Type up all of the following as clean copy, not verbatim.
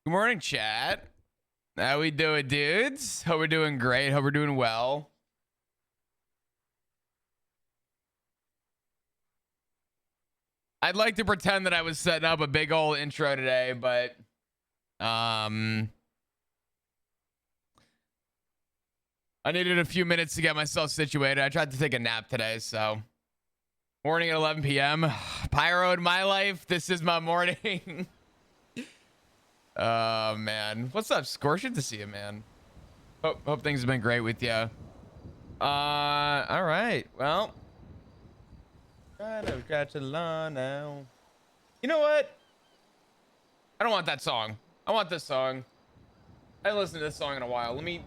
Good morning, chat. How we doing, dudes? Hope we're doing great. Hope we're doing well. I'd like to pretend that I was setting up a big old intro today, but I needed a few minutes to get myself situated. I tried to take a nap today, so morning at 11 p.m. Pyro in my life. This is my morning. Oh man, what's up, Scorch? Good to see you, man. Hope things have been great with you. All right. Well, I've got to learn now. You know what? I don't want that song. I want this song. I haven't listened to this song in a while. Let me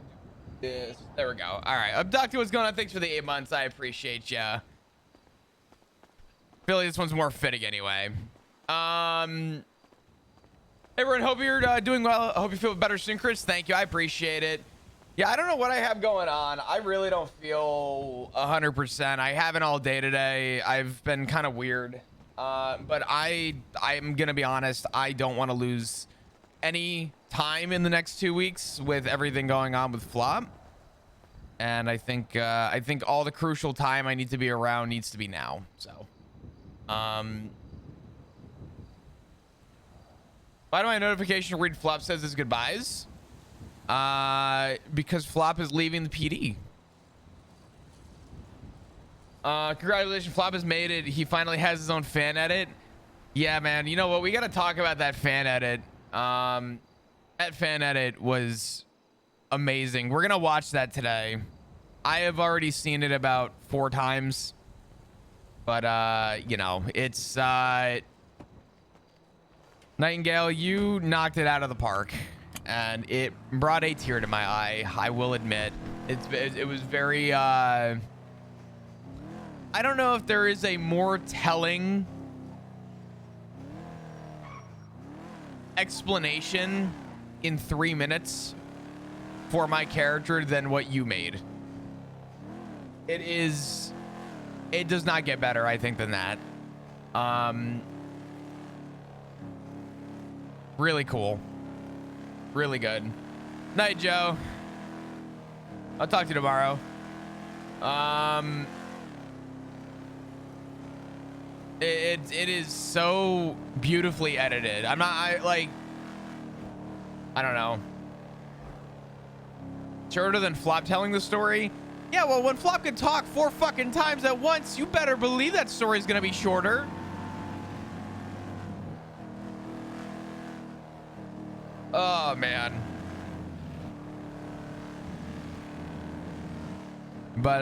do this. There we go. All right. Abducted, what's going on? Thanks for the 8 months. I appreciate ya. Feel like this one's more fitting anyway. Everyone, hope you're doing well. I hope you feel better soon, Chris. Thank you. I appreciate it. Yeah, I don't know what I have going on. I really don't feel 100%. I haven't all day today. I've been kind of weird. But I'm going to be honest. I don't want to lose any time in the next 2 weeks with everything going on with Flop. And I think all the crucial time I need to be around needs to be now. So, why do my notification read Flop says his goodbyes? Because Flop is leaving the PD. Congratulations, Flop has made it. He finally has his own fan edit. Yeah, man. You know what? We got to talk about that fan edit. That fan edit was amazing. We're going to watch that today. I have already seen it about 4 times. But, you know, it's, Nightingale, you knocked it out of the park, and it brought a tear to my eye. I will admit, it was very. I don't know if there is a more telling explanation in 3 minutes for my character than what you made. It does not get better, I think, than that. Really cool. Really good. Night, Joe. I'll talk to you tomorrow. It is so beautifully edited. I don't know. Shorter than Flop telling the story? Yeah, well, when Flop can talk 4 fucking times at once, you better believe that story's gonna be shorter. Oh, man. But,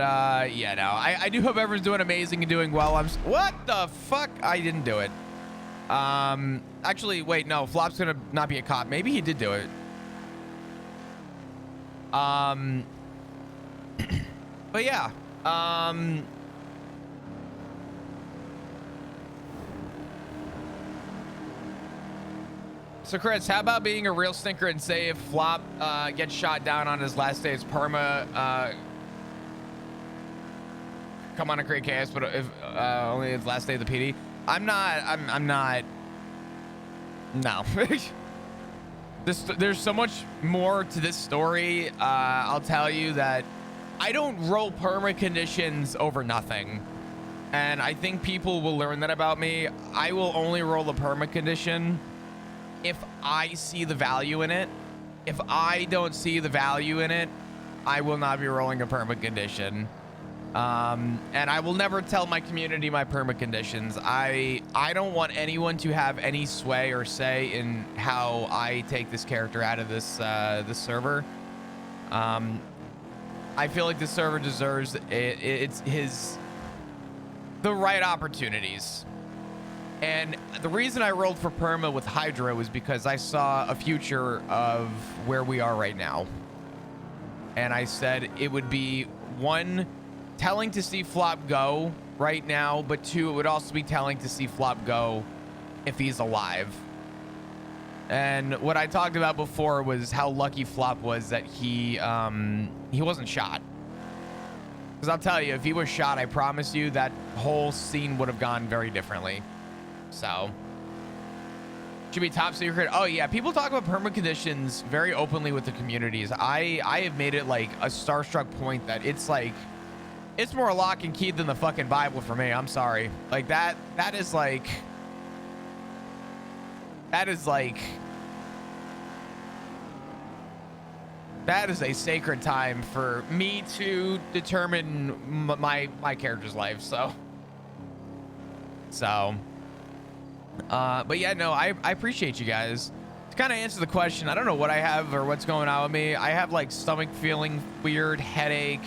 yeah, no. I do hope everyone's doing amazing and doing well. What the fuck? I didn't do it. Actually, wait, no. Flop's gonna not be a cop. Maybe he did do it. But, yeah. So, Chris, how about being a real stinker and say if Flop gets shot down on his last day, it's perma, come on and create chaos, but if only his last day of the PD? I'm not. No. There's so much more to this story. I'll tell you that I don't roll perma conditions over nothing. And I think people will learn that about me. I will only roll a perma condition if I see the value in it. If I don't see the value in it, I will not be rolling a perma condition. And I will never tell my community my perma conditions. I don't want anyone to have any sway or say in how I take this character out of this this server. I feel like this server deserves the right opportunities. And the reason I rolled for perma with Hydra was because I saw a future of where we are right now. And I said it would be, 1, telling to see Flop go right now, but 2, it would also be telling to see Flop go if he's alive. And what I talked about before was how lucky Flop was that he wasn't shot. Because I'll tell you, if he was shot, I promise you that whole scene would have gone very differently. So, Should be top secret. Oh yeah, people talk about permit conditions very openly with the communities. I have made it like a starstruck point that it's like, it's more lock and key than the fucking Bible for me. I'm sorry. Like that is like, that is a sacred time for me to determine my character's life. So, but yeah, no, I appreciate you guys. To kind of answer the question, I don't know what I have or what's going on with me. I have like stomach feeling weird, headache,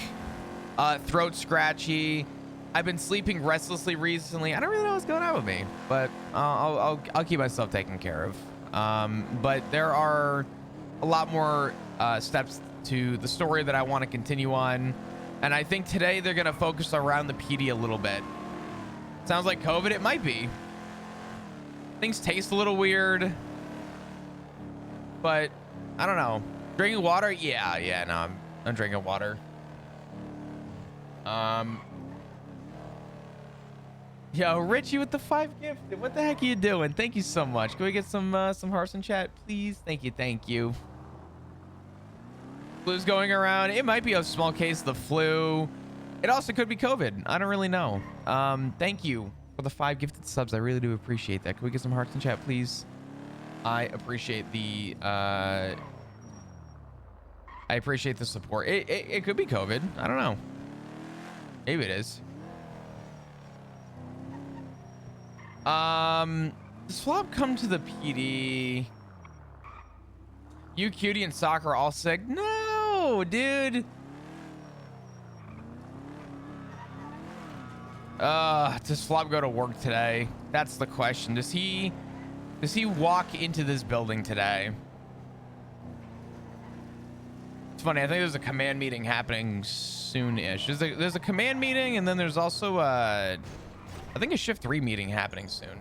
throat scratchy. I've been sleeping restlessly recently. I don't really know what's going on with me, but I'll keep myself taken care of. But there are a lot more steps to the story that I want to continue on, and I think today they're gonna focus around the PD a little bit. Sounds like COVID. It might be. Things taste a little weird, but I don't know. Drinking water? Yeah, no, I'm drinking water. Yo, Richie with the 5 gifted. What the heck are you doing? Thank you so much. Can we get some hearts in chat, please? Thank you. Flu's going around. It might be a small case of the flu. It also could be COVID. I don't really know. Thank you for the 5 gifted subs. I really do appreciate that. Can we get some hearts in chat, please? I appreciate the support. It could be COVID. I don't know. Maybe it is. Does Flop come to the PD? You, Cutie, and Soccer are all sick? No, dude. Does Flop go to work today? That's the question. Does he walk into this building today? It's funny. I think there's a command meeting happening soon-ish. There's a command meeting, and then there's also I think a shift 3 meeting happening soon.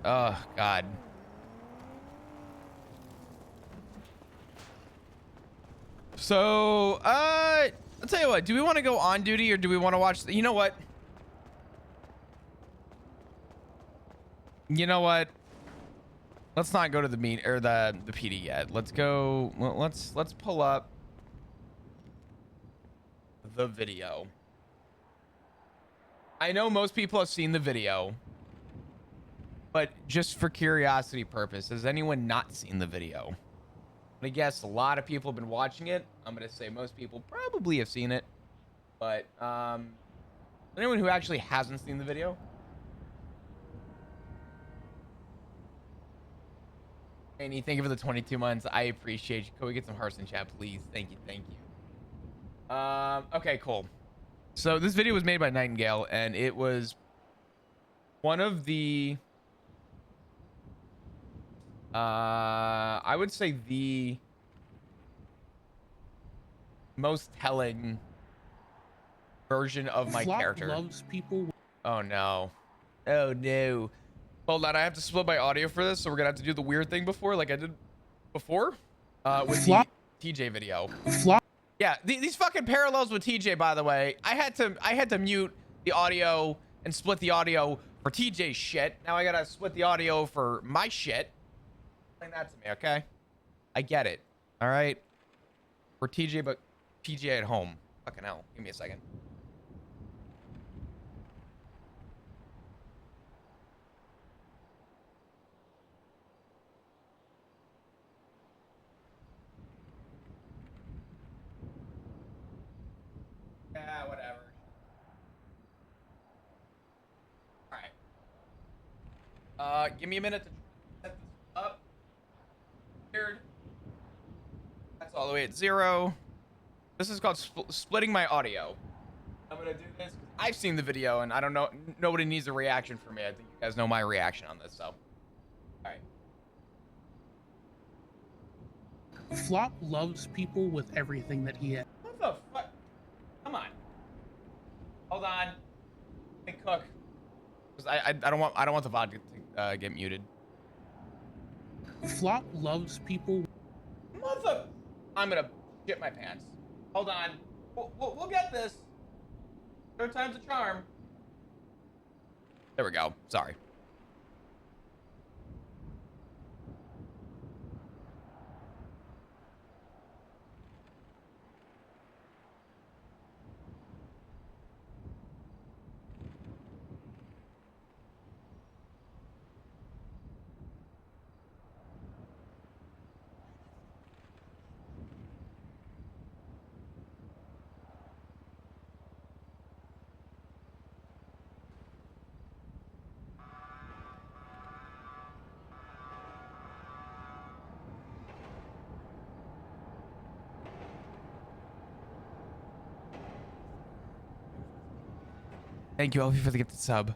Oh God. So, I'll tell you what. Do we want to go on duty or do we want to watch? You know what? You know what? Let's not go to the meet or the PD yet. Let's go. Let's pull up the video. I know most people have seen the video, but just for curiosity purpose, has anyone not seen the video? I guess a lot of people have been watching it. I'm gonna say most people probably have seen it, but anyone who actually hasn't seen the video? And you thank you for the 22 months. I appreciate you. Can we get some hearts in chat, please? Thank you. Okay, cool. So this video was made by Nightingale, and it was one of the I would say the most telling version of my character. Loves people. Oh no. Hold on, I have to split my audio for this, so we're gonna have to do the weird thing before, like I did before, with the TJ video. Yeah, these fucking parallels with TJ, by the way. I had to mute the audio and split the audio for TJ's shit. Now I gotta split the audio for my shit. Explain that to me, okay? I get it. All right. For TJ, but TJ at home. Fucking hell. Give me a second. Yeah, whatever. All right. Give me a minute to set this up. Weird. That's all the way at 0. This is called splitting my audio. I'm gonna do this. I've seen the video, and I don't know. Nobody needs a reaction from me. I think you guys know my reaction on this. So, all right. Flop loves people with everything that he has. What the fuck? Come on. Hold on. Hey, Cook. I don't want the VOD to get muted. Flop loves people. Mother. I'm gonna shit my pants. Hold on. We'll get this. Third time's a charm. There we go. Sorry. Thank you, Elfie, for the gifted sub.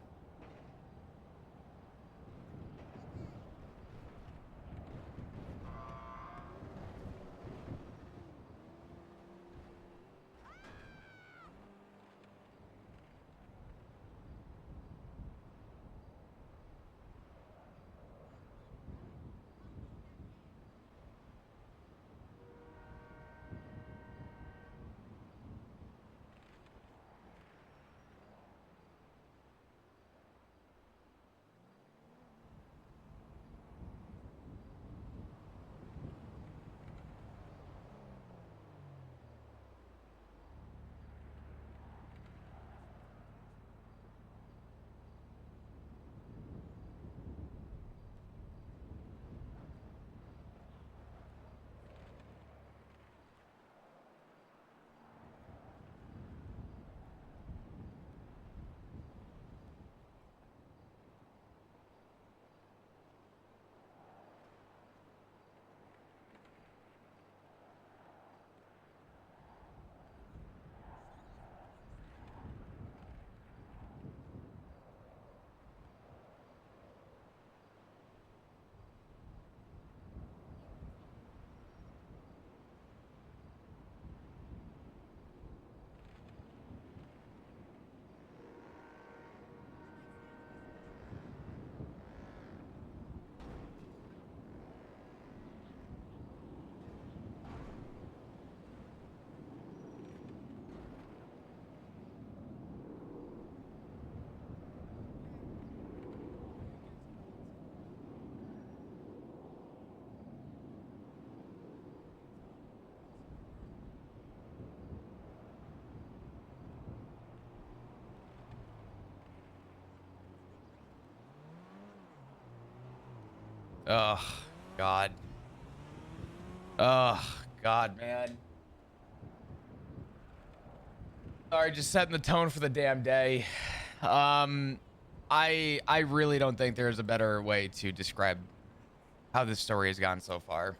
Ugh, God. Ugh, God, man. Sorry, just setting the tone for the damn day. I really don't think there's a better way to describe how this story has gone so far.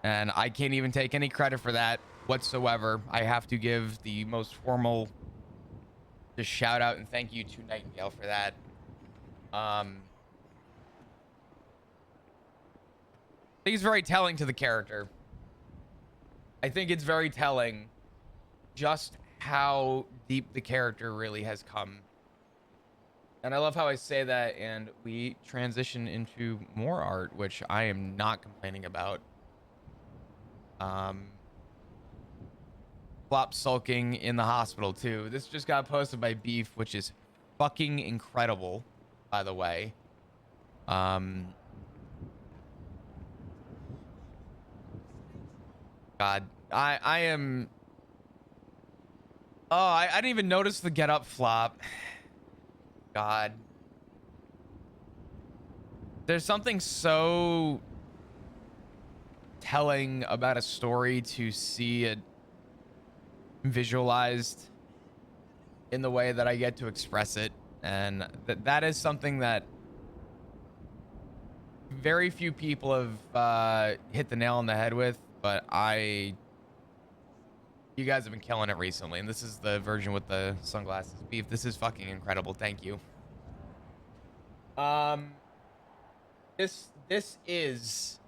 And I can't even take any credit for that whatsoever. I have to give the most formal just shout out and thank you to Nightingale for that. I think it's very telling to the character. I think it's very telling just how deep the character really has come. And I love how I say that, and we transition into more art, which I am not complaining about. Flop sulking in the hospital too. This just got posted by Beef, which is fucking incredible, by the way. God, I am. Oh, I didn't even notice the get up flop. God. There's something so telling about a story to see it visualized in the way that I get to express it. And that is something that very few people have hit the nail on the head with, but you guys have been killing it recently. And this is the version with the sunglasses. Beef, this is fucking incredible. Thank you. This is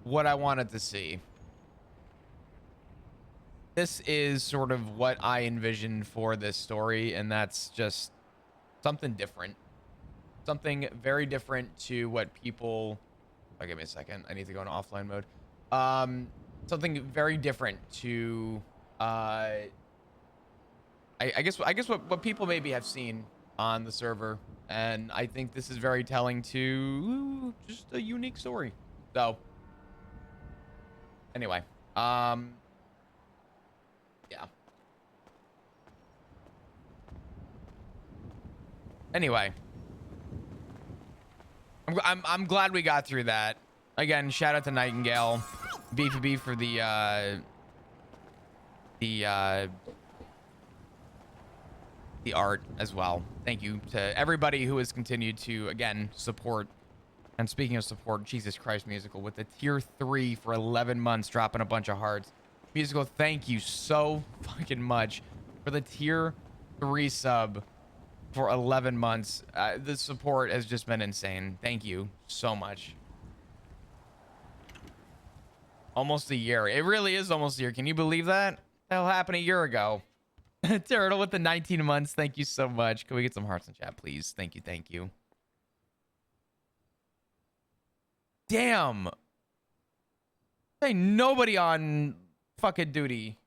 what I wanted to see. This is sort of what I envisioned for this story, and that's just something different. Something very different to what people... Oh, give me a second. I need to go into offline mode. Something very different to... I guess what people maybe have seen on the server, and I think this is very telling to just a unique story. So, anyway, yeah. Anyway, I'm glad we got through that. Again, shout out to Nightingale, Beef for the art as well. Thank you to everybody who has continued to, again, support. And speaking of support, Jesus Christ Musical with the tier 3 for 11 months, dropping a bunch of hearts. Musical, thank you so fucking much for the tier 3 sub for 11 months. The support has just been insane. Thank you so much. Almost a year. It really is almost a year. Can you believe that? That'll happen a year ago. Turtle with the 19 months. Thank you so much. Can we get some hearts in chat, please? Thank you. Thank you. Damn. Ain't nobody on fucking duty.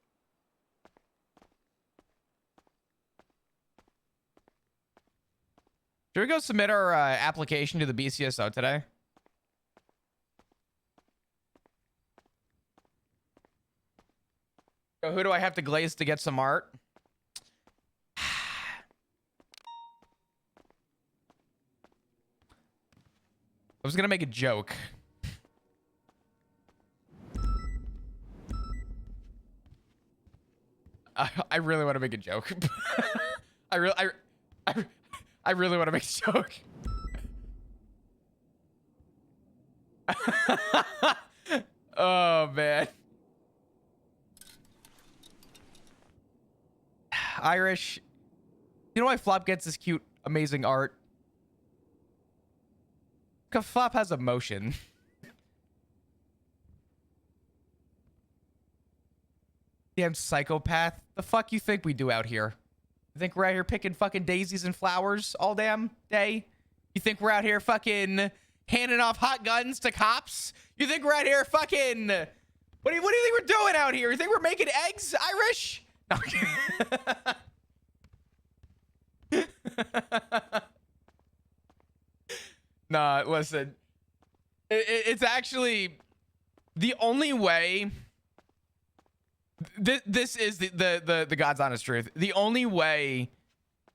Should we go submit our application to the BCSO today? So who do I have to glaze to get some art? I was gonna make a joke. I really want to make a joke. I really want to make a joke. Oh man. Irish. You know why Flop gets this cute, amazing art? Because Flop has emotion. Damn psychopath. The fuck you think we do out here? You think we're out here picking fucking daisies and flowers all damn day? You think we're out here fucking handing off hot guns to cops? You think we're out here fucking... What do you think we're doing out here? You think we're making eggs, Irish? No, nah, listen. It's actually the only way. This is the God's honest truth. The only way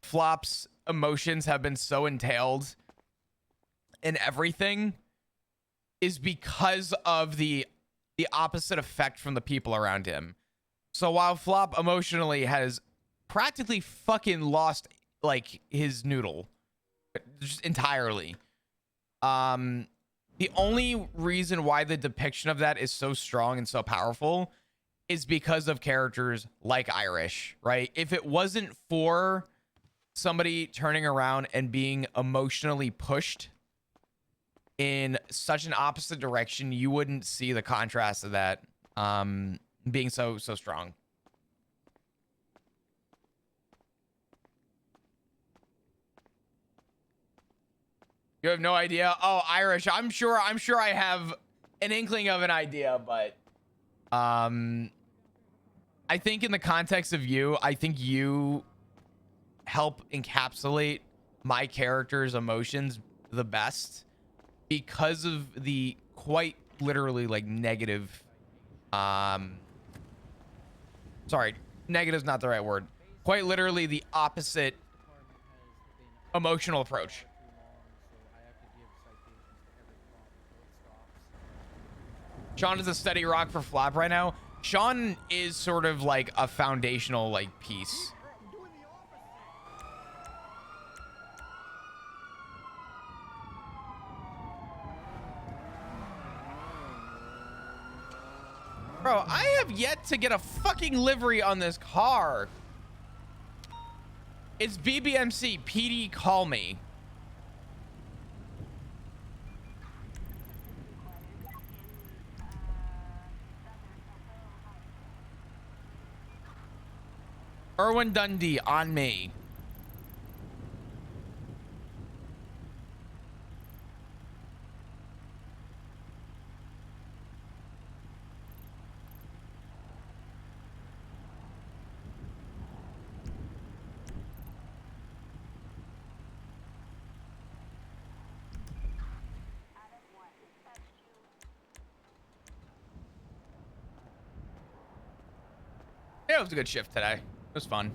Flop's emotions have been so entailed in everything is because of the opposite effect from the people around him. So while Flop emotionally has practically fucking lost like his noodle just entirely, the only reason why the depiction of that is so strong and so powerful is because of characters like Irish, right? If it wasn't for somebody turning around and being emotionally pushed in such an opposite direction, you wouldn't see the contrast of that being so strong. You have no idea? Oh, Irish, I'm sure I have an inkling of an idea, but I think in the context of you, I think you help encapsulate my character's emotions the best because of the quite literally like negative sorry, negative's not the right word. Quite literally the opposite emotional approach. Sean is a steady rock for Flop right now. Sean is sort of like a foundational like piece. Bro, I have yet to get a fucking livery on this car. It's BBMC. PD, call me. Erwin Dundee on me. Yeah, it was a good shift today. It was fun.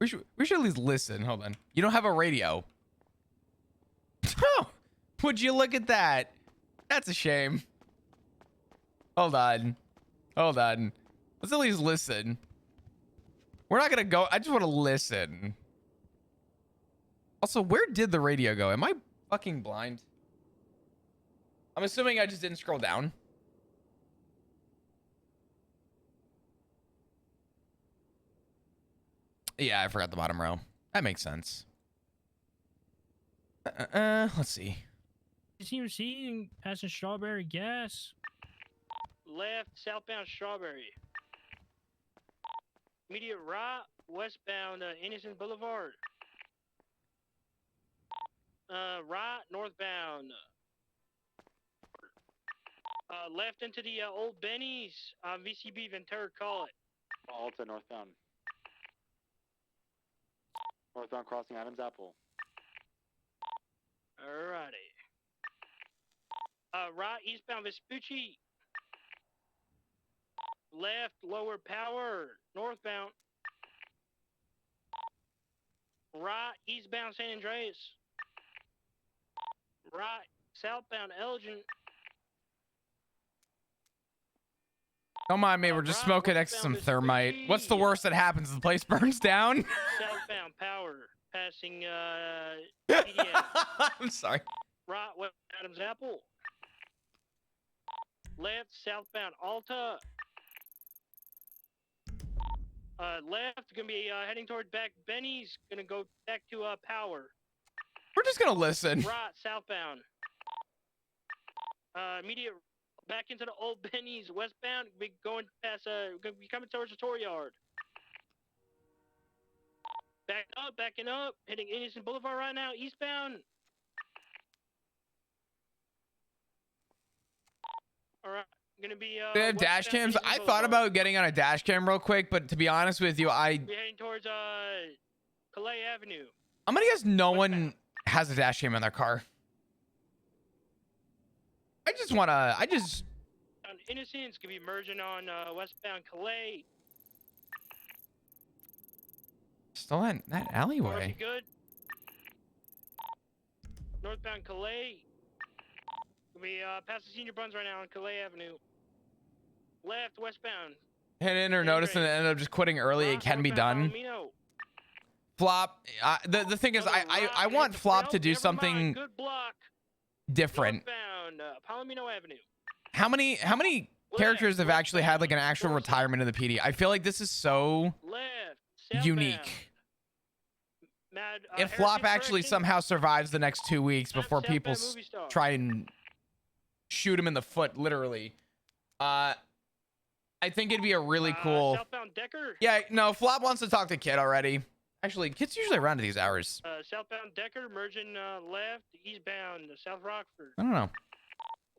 We should at least listen. Hold on. You don't have a radio. Oh, would you look at that? That's a shame. Hold on. Hold on. Let's at least listen. We're not gonna go. I just want to listen. Also, where did the radio go? Am I fucking blind? I'm assuming I just didn't scroll down. Yeah, I forgot the bottom row. That makes sense. Let's see. CMC passing Strawberry Gas. Left, southbound Strawberry. Immediate right, westbound Innocent Boulevard. Right, northbound. Left into the Old Benny's, VCB Ventura, call it. Alta northbound. Northbound crossing Adams Apple. Alrighty. Right, eastbound Vespucci. Left, lower power, northbound. Right, eastbound San Andreas. Right, southbound Elgin. Don't mind me, we're just smoking next to some thermite. What's the worst that happens? The place burns down? Southbound power, passing PDS. I'm sorry. Right, west Adams Apple. Left, southbound Alta. Left, gonna be heading toward back Benny's. Gonna go back to power. We're just gonna listen. Right, southbound. Immediate back into the Old Benny's, westbound. Be going past. Gonna be coming towards the tour yard. Backing up, hitting Innocent Boulevard right now, eastbound. All right. Gonna be They have dash cams. I thought about getting on a dash cam real quick, but to be honest with you, We're heading towards Calais Avenue. I'm gonna guess no one has a dash cam in their car. I just On Innocence, gonna be merging on westbound Calais. still in that alleyway. North, good. Northbound Calais. Gonna be past the Senior Buns right now on Calais Avenue. Left, westbound. Hit in or notice and ended up just quitting early. It can be done. Palomino. Flop. The thing is, I want Flop to do something Good block. different. Northbound Palomino Avenue. How many characters have actually had like an actual retirement in the PD? I feel like this is so Left. Southbound. unique. Mad, If Flop Harrison actually Correction. somehow survives the next 2 weeks Mad before people Southbound Movie Star. try and shoot him in the foot, literally, I think it'd be a really cool. Southbound Decker. Yeah, no, Flop wants to talk to Kid already. Actually, Kid's usually around at these hours. Southbound Decker merging left, eastbound South Rockford. I don't know.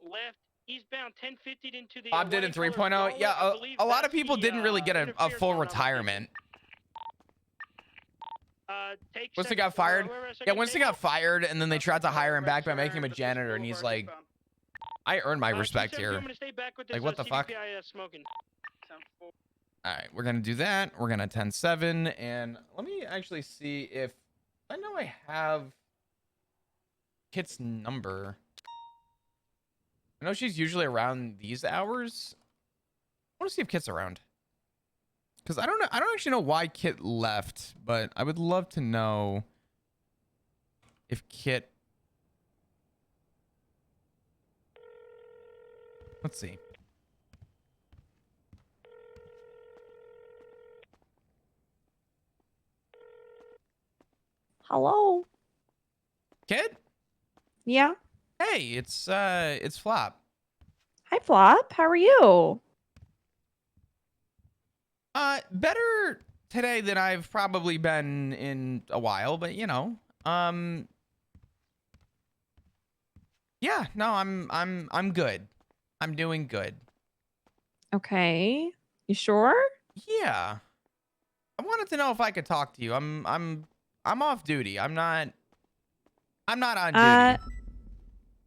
Left, eastbound 1050 into the. Bob did in 3.0. Yeah, a lot of people didn't really get a full retirement. Winston got fired. Yeah, Winston got fired, and then they tried to hire him back by making him a janitor, and he's like, I earned my respect here. Like, what the fuck? Smoking. All right, we're gonna do that. We're gonna 10-7, and let me actually see if I know I have Kit's number. I know she's usually around these hours. I want to see if Kit's around, because I don't know. I don't actually know why Kit left, but I would love to know if Kit. Let's see. Hello. Kid? Yeah. Hey, it's Flop. Hi, Flop. How are you? Better today than I've probably been in a while, but you know, yeah, no, I'm good. I'm doing good. Okay. You sure? Yeah. I wanted to know if I could talk to you. I'm off duty. I'm not on duty.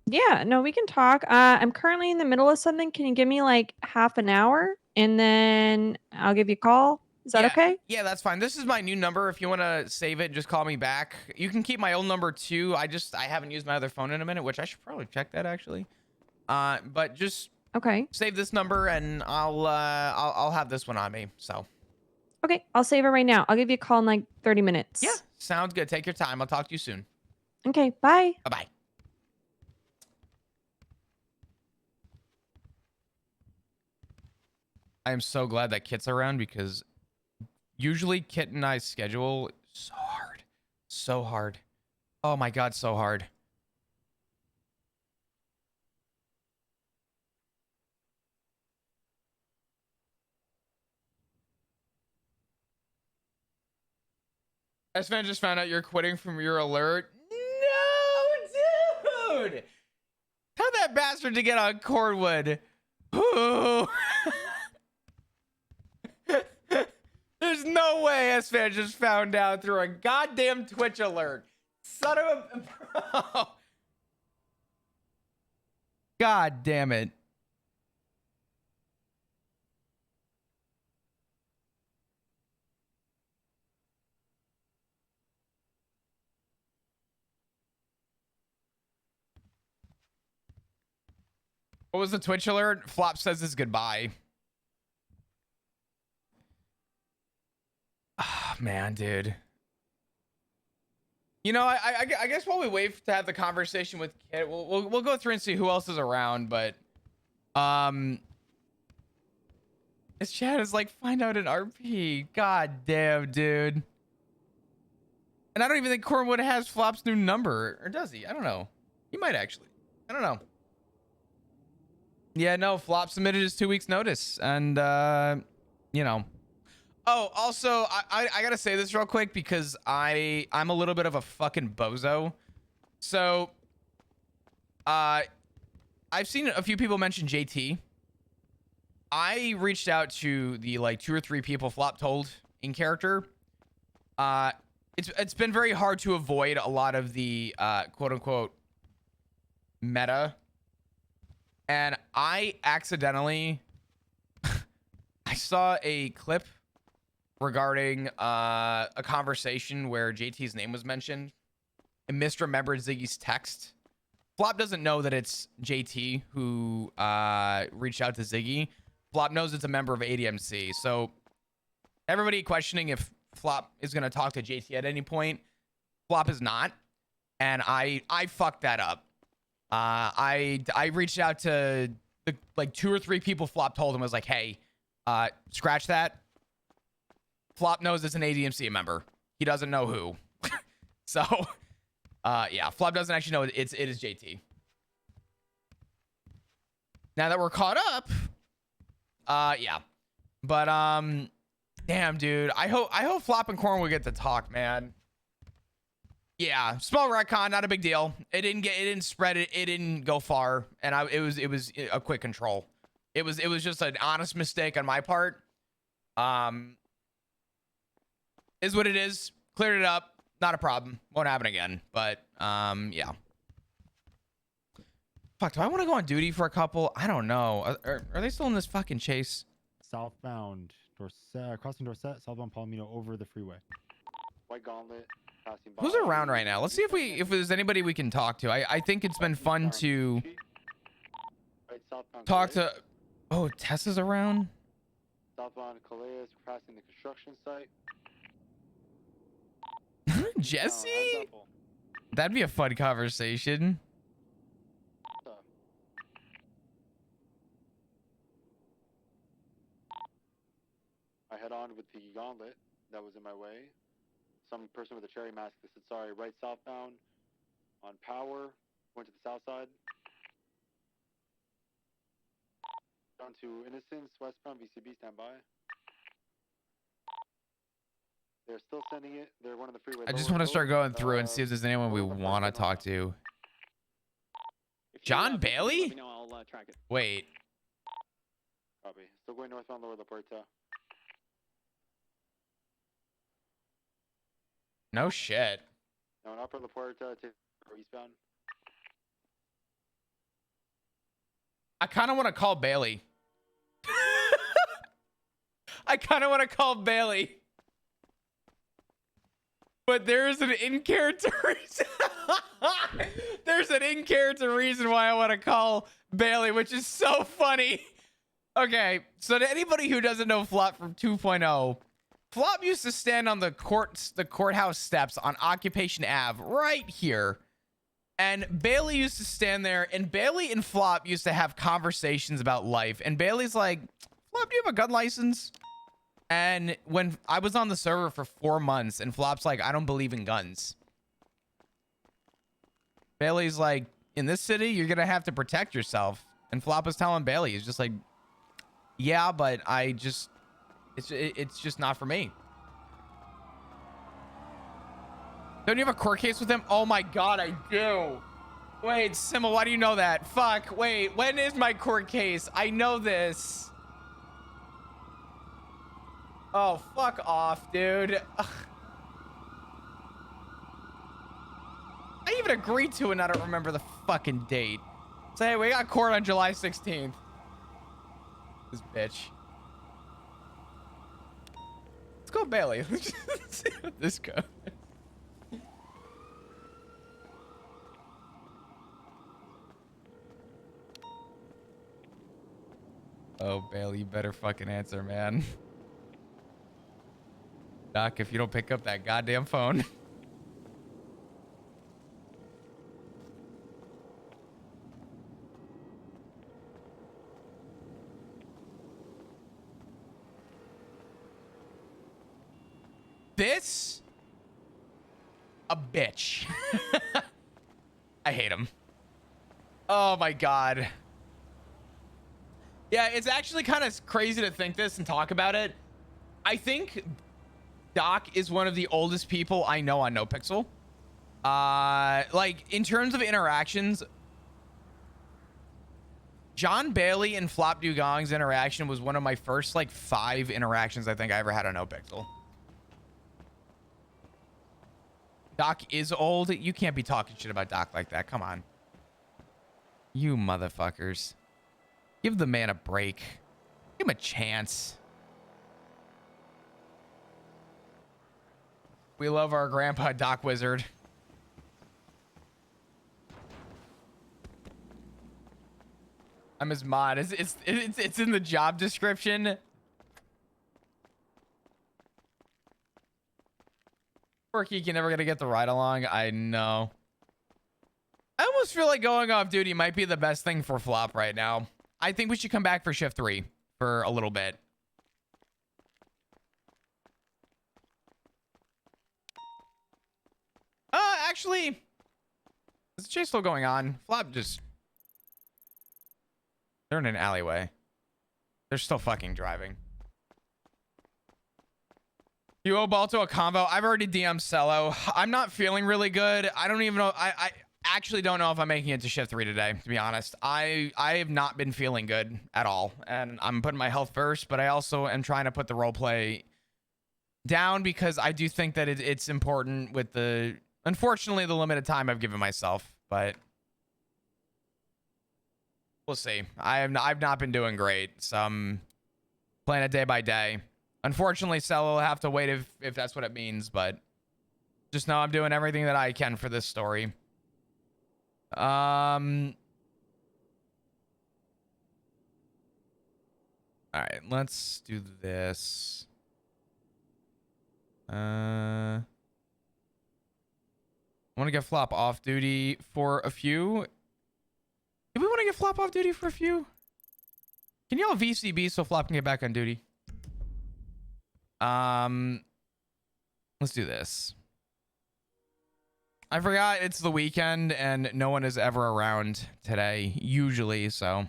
Yeah, no, we can talk. I'm currently in the middle of something. Can you give me like half an hour and then I'll give you a call? Is that Yeah, okay? Yeah, that's fine. This is my new number. If you want to save it, just call me back. You can keep my old number too. I haven't used my other phone in a minute, which I should probably check that actually. But just Okay. save this number and I'll have this one on me. So Okay, I'll save it right now. I'll give you a call in like 30 minutes. yeah, sounds good. Take your time. I'll talk to you soon. Okay, bye. Bye bye. I am so glad that Kit's around because usually Kit and I's schedule so hard. So hard. Oh my god, so hard. S-Man just found out you're quitting from your alert. No, dude! Tell that bastard to get on Cordwood. Ooh. There's no way S-Man just found out through a goddamn Twitch alert. Son of a... Bro. God damn it. What was the Twitch alert? Flop says his goodbye. Ah, man, dude. You know, I guess while we wait to have the conversation with Kit, we'll go through and see who else is around. But his chat is like, find out an RP. God damn, dude. And I don't even think Cornwood has Flop's new number, or does he? I don't know. He might actually. I don't know. Yeah, no, Flop submitted his 2 weeks notice, and you know. Oh, also, I gotta say this real quick because I'm a little bit of a fucking bozo. So, I've seen a few people mention JT. I reached out to the like 2 or 3 people Flop told in character. It's been very hard to avoid a lot of the quote unquote meta. And I accidentally I saw a clip regarding a conversation where JT's name was mentioned and misremembered Ziggy's text. Flop doesn't know that it's JT who reached out to Ziggy. Flop knows it's a member of ADMC. So everybody questioning if Flop is going to talk to JT at any point, Flop is not. And I fucked that up. I reached out to the, like 2 or 3 people Flop told him, was like, hey, scratch that. Flop knows it's an ADMC member. He doesn't know who. So, yeah, Flop doesn't actually know it is JT. Now that we're caught up, yeah. But damn, dude, I hope Flop and Corn will get to talk, man. Yeah, small retcon, not a big deal. It didn't spread it. It didn't go far, and it was a quick control. It was just an honest mistake on my part. Is what it is. Cleared it up. Not a problem. Won't happen again. But yeah. Fuck, do I want to go on duty for a couple? I don't know. Are they still in this fucking chase? Southbound Dorset, crossing Dorset, southbound Palomino over the freeway. White Gauntlet. Passing by. Who's around right now? Let's see if there's anybody we can talk to. I think it's been fun to talk to. Oh, Tessa's around. Southbound Calais, passing the construction site. Jesse? That'd be a fun conversation. I head on with the gauntlet that was in my way. Some person with a cherry mask that said, sorry, right southbound on Power, went to the south side. Down to Innocence, westbound, VCB, stand by. They're still sending it. They're one of the freeway. I just want to start going through and see if there's anyone we want to talk to. John Bailey? I'll track it. Wait. Copy. Still going northbound, Lower La Puerta. No shit. No, in Upper La Puerta to eastbound. I kind of want to call Bailey. I kind of want to call Bailey. But there's an in-character reason. There's an in-character reason why I want to call Bailey, which is so funny. Okay, so to anybody who doesn't know Flop from 2.0, Flop used to stand on the courthouse steps on Occupation Ave right here. And Bailey used to stand there, and Bailey and Flop used to have conversations about life. And Bailey's like, Flop, do you have a gun license? And when I was on the server for 4 months, and Flop's like, I don't believe in guns. Bailey's like, in this city, you're going to have to protect yourself. And Flop was telling Bailey, he's just like, yeah, but it's just not for me. Don't you have a court case with him? Oh my God, I do. Wait, Sima, why do you know that? Fuck, wait, when is my court case? I know this. Oh, fuck off, dude. Ugh. I even agreed to it and I don't remember the fucking date. Say, hey, we got court on July 16th. This bitch. Let's go Bailey. Let's see what this goes. Oh, Bailey, you better fucking answer, man. Doc, if you don't pick up that goddamn phone. This? A bitch. I hate him. Oh my God. Yeah, it's actually kind of crazy to think this and talk about it. I think Doc is one of the oldest people I know on NoPixel. Like in terms of interactions, John Bailey and Flop Dugong's interaction was one of my first like 5 interactions I think I ever had on NoPixel. Doc is old. You can't be talking shit about Doc like that. Come on. You motherfuckers. Give the man a break. Give him a chance. We love our grandpa, Doc Wizard. I'm his mod. It's in the job description. Poor Kiki never gonna get the ride along. I know. I almost feel like going off duty might be the best thing for Flop right now. I think we should come back for shift 3 for a little bit. Actually, is the chase still going on? Flop just... They're in an alleyway. They're still fucking driving. You owe Balto a convo. I've already DM'd Cello. I'm not feeling really good. I don't even know. I actually don't know if I'm making it to shift 3 today, to be honest. I have not been feeling good at all. And I'm putting my health first, but I also am trying to put the role play down because I do think that it's important with the... Unfortunately, the limited time I've given myself, but we'll see. I've not been doing great, so I'm playing it day by day. Unfortunately, Cello will have to wait if that's what it means, but just know I'm doing everything that I can for this story. All right, let's do this. I want to get Flop off duty for a few. Do we want to get Flop off duty for a few? Can y'all VCB so Flop can get back on duty? Let's do this. I forgot it's the weekend and no one is ever around today, usually, so.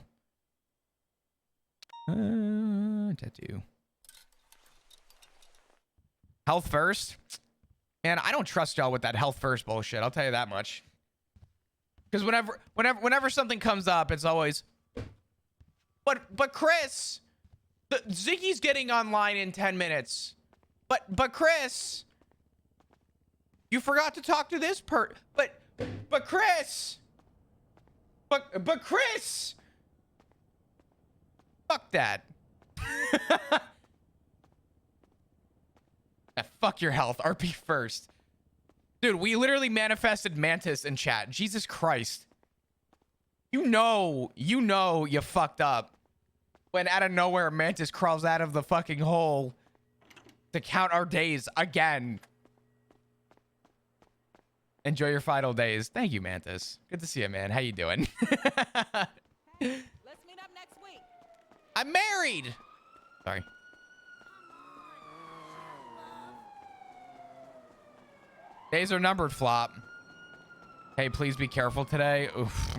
Tattoo. Health first. And I don't trust y'all with that health first bullshit. I'll tell you that much. Because whenever something comes up, it's always, but Chris, Ziggy's getting online in 10 minutes. But Chris, you forgot to talk to this but Chris, but Chris, fuck that. fuck your health. RP first. Dude, we literally manifested Mantis in chat. Jesus Christ. You know you fucked up when out of nowhere Mantis crawls out of the fucking hole to count our days again. Enjoy your final days. Thank you, Mantis. Good to see you, man. How you doing? Let's meet up next week. I'm married. Sorry. Days are numbered, Flop. Hey, please be careful today. Oof.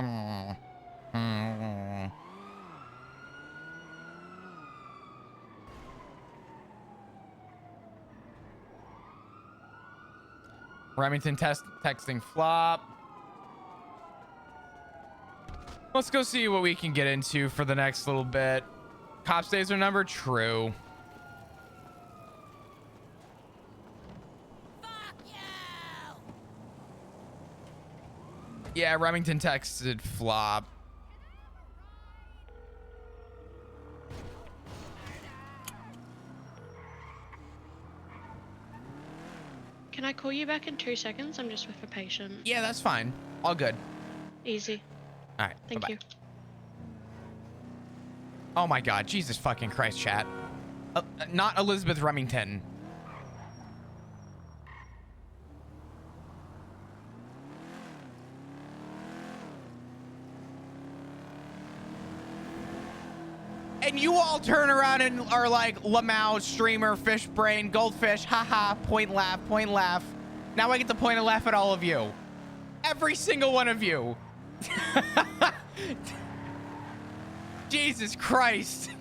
Remington texting Flop. Let's go see what we can get into for the next little bit. Cops days are numbered. True. Yeah, Remington texted Flop. Can I call you back in 2 seconds? I'm just with a patient. Yeah, that's fine. All good. Easy. All right. Thank bye-bye. you. Oh my God. Jesus fucking Christ, chat. Not Elizabeth Remington. And you all turn around and are like, Lamau, streamer, fish brain, goldfish, haha, point laugh, point laugh. Now I get to point and laugh at all of you. Every single one of you. Jesus Christ.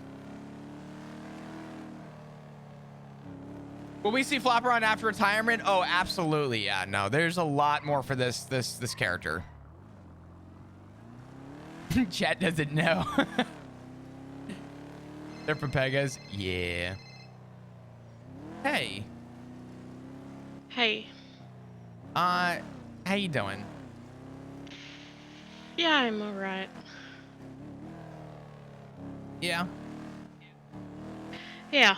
Will we see Flopper on after retirement? Oh, absolutely. Yeah, no, there's a lot more for this character. Chat doesn't know. They're from Pegas? Yeah. Hey. Hey. How you doing? Yeah, I'm alright. Yeah. Yeah.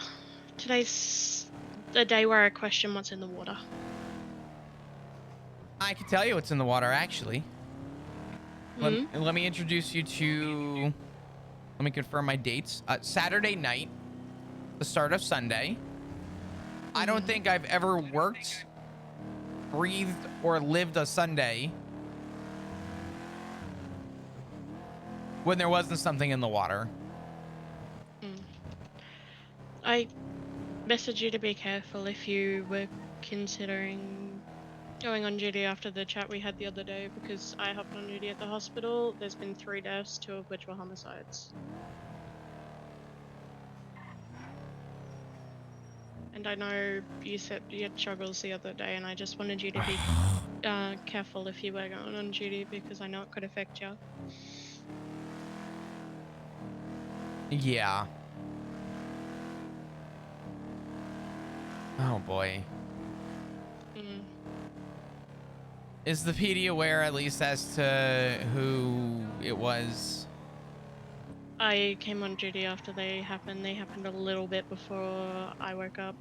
Today's the day where I question what's in the water. I can tell you what's in the water, actually. Mm-hmm. Let me introduce you to... Let me confirm my dates. Saturday night, the start of Sunday. I don't think I've ever worked, breathed, or lived a Sunday when there wasn't something in the water. I messaged you to be careful if you were considering going on duty after the chat we had the other day, because I hopped on duty at the hospital. There's been 3 deaths, 2 of which were homicides. And I know you said you had struggles the other day, and I just wanted you to be careful if you were going on duty, because I know it could affect you. Yeah. Oh boy. Is the PD aware at least as to who it was? I came on duty after they happened. They happened a little bit before I woke up.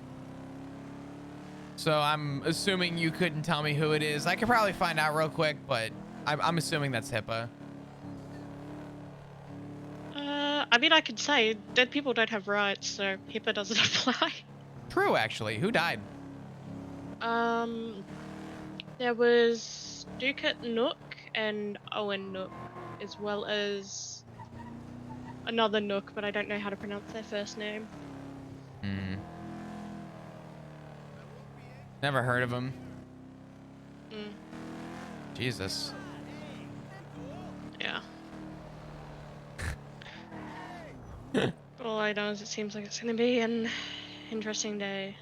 So I'm assuming you couldn't tell me who it is. I could probably find out real quick, but I'm assuming that's HIPAA. I mean, I could say dead people don't have rights, so HIPAA doesn't apply. True, actually. Who died? There was Ducat Nook and Owen Nook, as well as another Nook, but I don't know how to pronounce their first name. Never heard of him. Mm. Jesus. Yeah. All I know is it seems like it's gonna be an interesting day.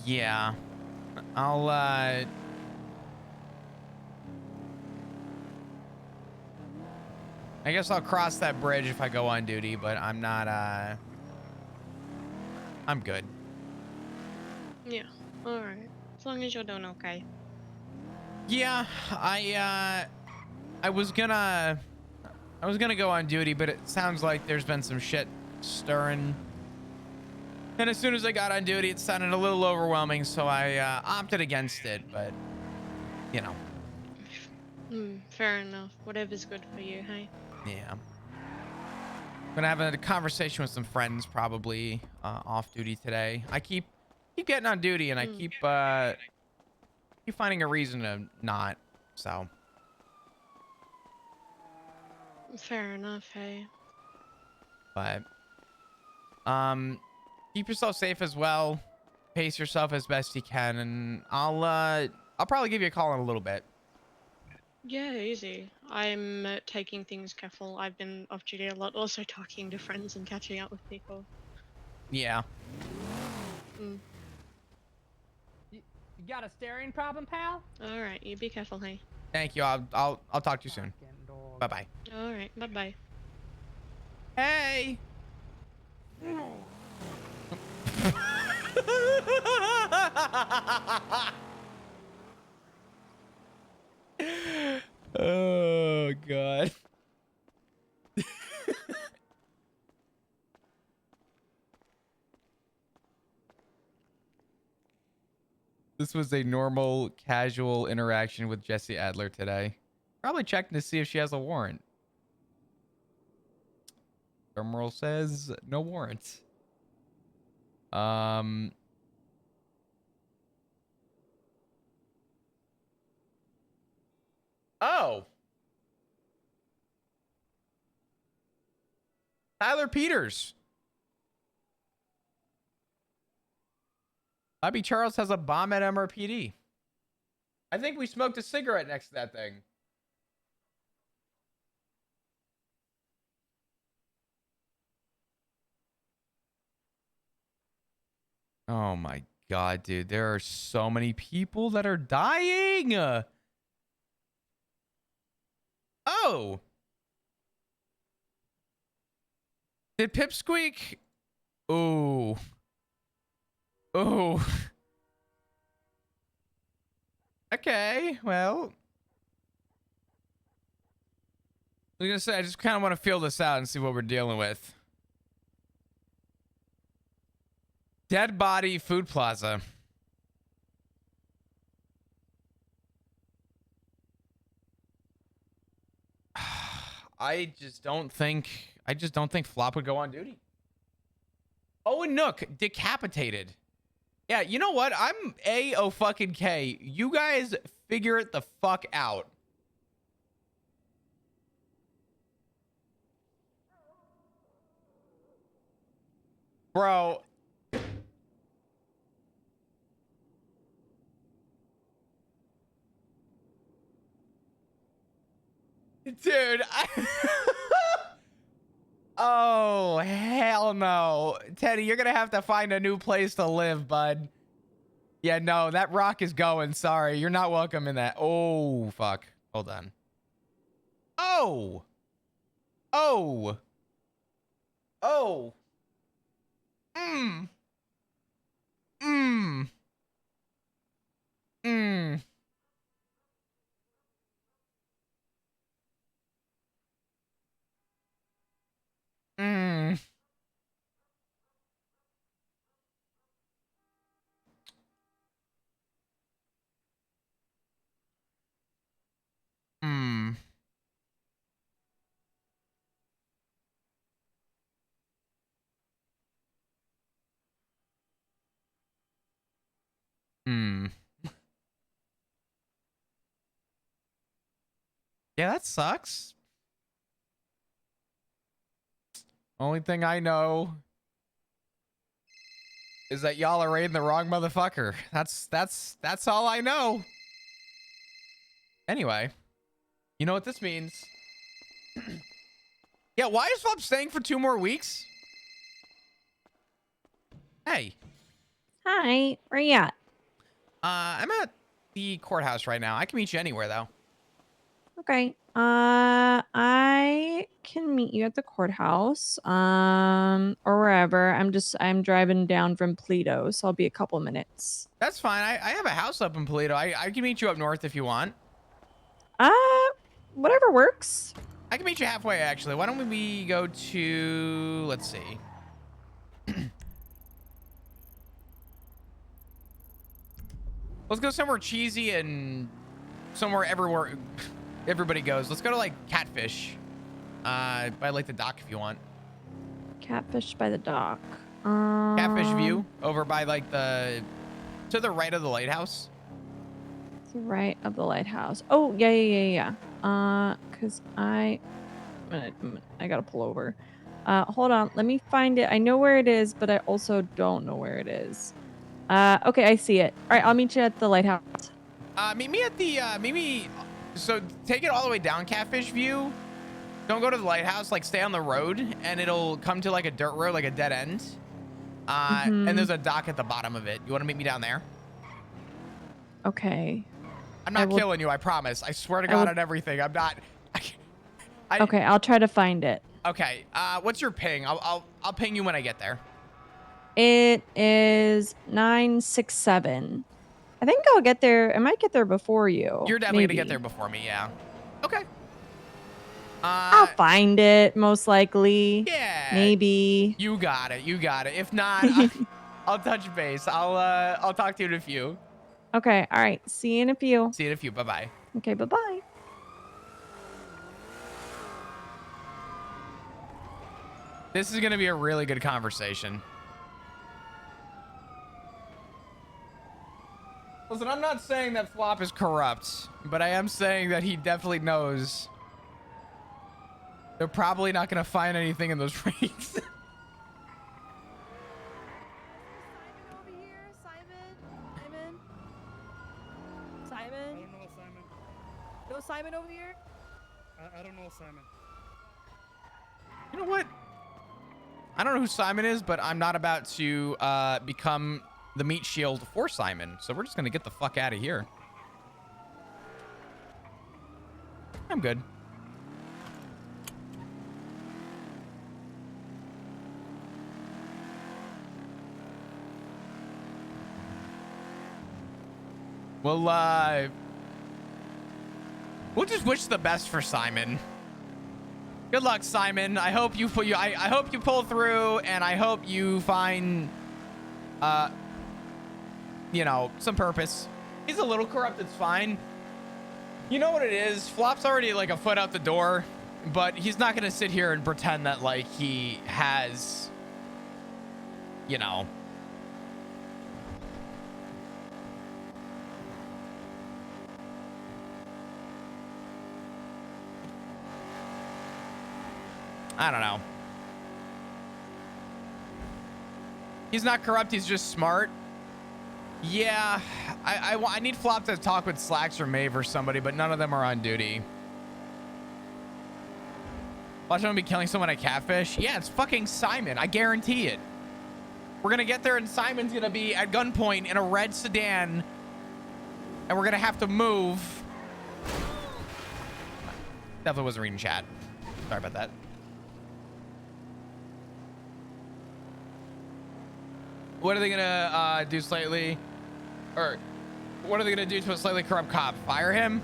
Yeah. I'll, I guess I'll cross that bridge if I go on duty, but I'm not, I'm good. Yeah, alright. As long as you're doing okay. Yeah, I was gonna go on duty, but it sounds like there's been some shit stirring And as soon as I got on duty, it sounded a little overwhelming, so I opted against it. But, you know. Fair enough. Whatever's good for you, hey? Yeah. I'm gonna have a conversation with some friends probably off duty today. I keep getting on duty, and I keep finding a reason to not. So. Fair enough, hey? But keep yourself safe as well. Pace yourself as best you can, and I'll probably give you a call in a little bit. Yeah, easy. I'm taking things careful. I've been off duty a lot, also talking to friends and catching up with people. Yeah. Mm. You got a staring problem, pal? Alright, you be careful, hey? Thank you. I'll talk to you soon. Bye bye. Alright, bye bye. Hey. Oh god. This was a normal, casual interaction with Jesse Adler today. Probably checking to see if she has a warrant. Drumroll says no warrant. Oh. Tyler Peters. Bobby Charles has a bomb at MRPD. I think we smoked a cigarette next to that thing. Oh my god, dude. There are so many people that are dying. Oh. Did Pipsqueak? Ooh. Ooh. Okay, well. I was gonna say, I just kind of want to feel this out and see what we're dealing with. Dead body food plaza. I just don't think Flop would go on duty. Oh, and Nook decapitated. Yeah, you know what? I'm A-O-fucking-K. You guys figure it the fuck out. Bro. Dude, oh, hell no. Teddy, you're going to have to find a new place to live, bud. Yeah, no, that rock is going. Sorry, you're not welcome in that. Oh, fuck. Hold on. Oh. Oh. Oh. Mmm. Mmm. Mmm. Mmm. Mmm. Mmm. Yeah, that sucks. Only thing I know is that y'all are raiding the wrong motherfucker. That's all I know. Anyway, you know what this means? Yeah, why is Flop staying for 2 more weeks? Hey. Hi, where you at? I'm at the courthouse right now. I can meet you anywhere though. Okay. I can meet you at the courthouse, or wherever. I'm driving down from Pluto, so I'll be a couple minutes. That's fine. I have a house up in Toledo. I can meet you up north if you want. Whatever works. I can meet you halfway actually. Why don't we go to, let's see. Let's go somewhere cheesy and somewhere everywhere everybody goes. Let's go to like Catfish. By like the dock if you want. Catfish by the dock. Catfish View over by like to the right of the lighthouse. To the right of the lighthouse. Oh, yeah. Cause I gotta pull over. Hold on. Let me find it. I know where it is, but I also don't know where it is. Okay, I see it. All right, I'll meet you at the lighthouse. Meet me at the so take it all the way down Catfish View. Don't go to the lighthouse, like stay on the road and it'll come to like a dirt road, like a dead end. And there's a dock at the bottom of it. You want to meet me down there? Okay. I'm not killing you, I promise. I swear to God on everything. I'm not. Okay, I'll try to find it. Okay. What's your ping? I'll ping you when I get there. It is 967. I think I'll get there. I might get there before you. You're definitely gonna get there before me, yeah. Okay. I'll find it, most likely. Yeah. Maybe. You got it. You got it. If not, I'll touch base. I'll talk to you in a few. Okay. All right. See you in a few. See you in a few. Bye-bye. Okay. Bye-bye. This is gonna be a really good conversation. Listen, I'm not saying that Flop is corrupt, but I am saying that he definitely knows they're probably not going to find anything in those raids. Simon? I don't know Simon. No Simon over here? I don't know Simon. You know what? I don't know who Simon is, but I'm not about to become the meat shield for Simon. So we're just going to get the fuck out of here. I'm good. We'll just wish the best for Simon. Good luck, Simon. I hope you I hope you pull through, and I hope you find you know, some purpose. He's a little corrupt, it's fine. You know what it is? Flop's already like a foot out the door, but he's not gonna sit here and pretend that like he has, you know. I don't know. He's not corrupt, he's just smart. Yeah, I need Flop to talk with Slacks or Maeve or somebody, but none of them are on duty. Watch him be killing someone at Catfish. Yeah, it's fucking Simon. I guarantee it. We're gonna get there and Simon's gonna be at gunpoint in a red sedan, and we're gonna have to move. Definitely wasn't reading chat. Sorry about that. What are they gonna do slightly, or what are they gonna do to a slightly corrupt cop? Fire him?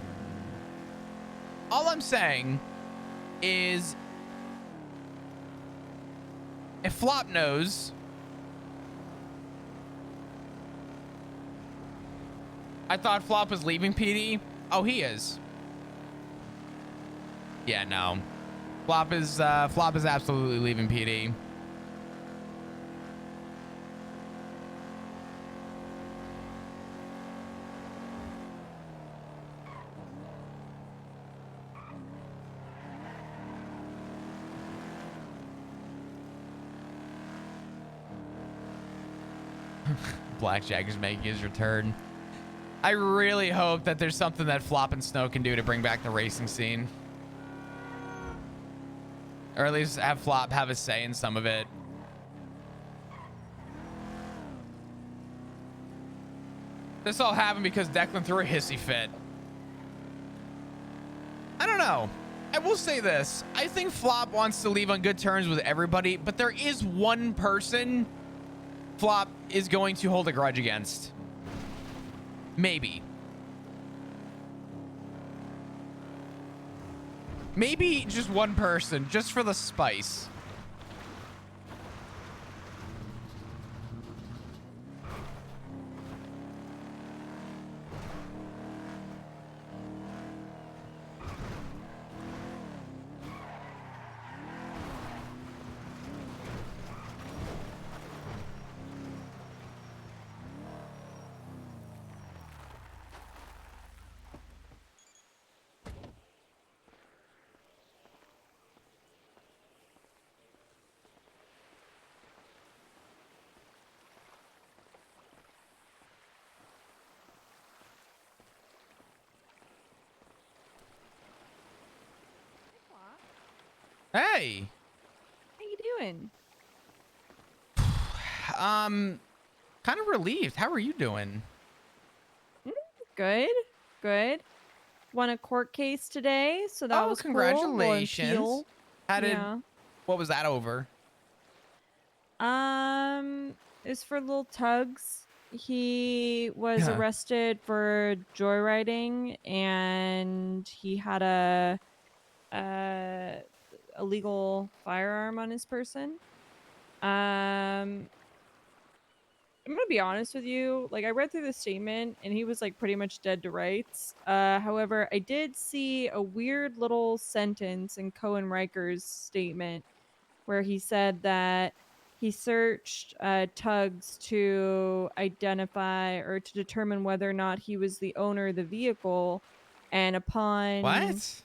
All I'm saying is if Flop knows, I thought Flop was leaving PD. Oh, he is. Yeah, no. Flop is absolutely leaving PD. Blackjack is making his return. I really hope that there's something that Flop and Snow can do to bring back the racing scene. Or at least have Flop have a say in some of it. This all happened because Declan threw a hissy fit. I don't know. I will say this. I think Flop wants to leave on good terms with everybody, but there is one person Flop is going to hold a grudge against. Maybe. Maybe just one person, just for the spice. Hey. How you doing? Kind of relieved. How are you doing? Good. Good. Won a court case today, so that was cool. Royal Congratulations. appeal. Yeah. What was that over? It's for little Tugs. He was arrested for joyriding, and he had a illegal firearm on his person. I'm gonna be honest with you. Like, I read through the statement, and he was like pretty much dead to rights. However, I did see a weird little sentence in Cohen Riker's statement where he said that he searched Tugs to identify or to determine whether or not he was the owner of the vehicle, and upon What?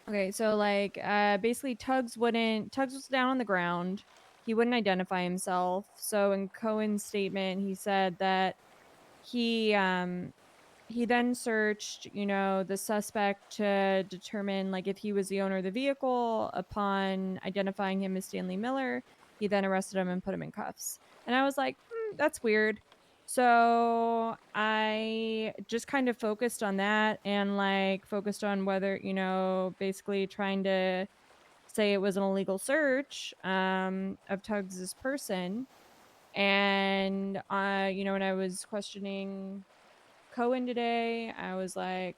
Okay, so like basically Tugs was down on the ground. He wouldn't identify himself. So in Cohen's statement, he said that he then searched, the suspect to determine like if he was the owner of the vehicle. Upon identifying him as Stanley Miller, he then arrested him and put him in cuffs. And I was like, that's weird. So I just kind of focused on that and like focused on whether, basically trying to say it was an illegal search of Tugs's person. And when I was questioning Cohen today, I was like,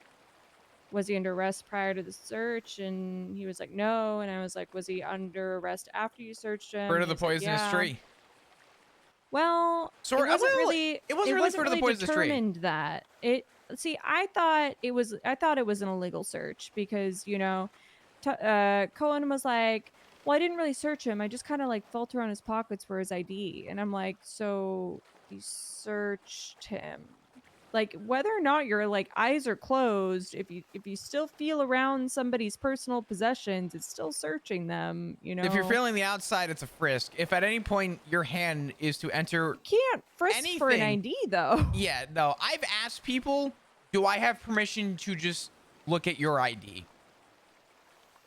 was he under arrest prior to the search? And he was like, no. And I was like, was he under arrest after you searched him? Fruit And of the he was like, poisonous yeah. tree. Well, Sort it wasn't well, really. it wasn't really fruit of the poisonous tree. Determined that it. See, I thought it was an illegal search because Cohen was like, well, I didn't really search him. I just kind of like felt around his pockets for his ID, and I'm like, so you searched him? Like, whether or not your like eyes are closed, if you still feel around somebody's personal possessions, it's still searching them. If you're feeling the outside, it's a frisk. If at any point your hand is to enter, you can't frisk anything, for an ID though. Yeah, no. I've asked people, do I have permission to just look at your ID?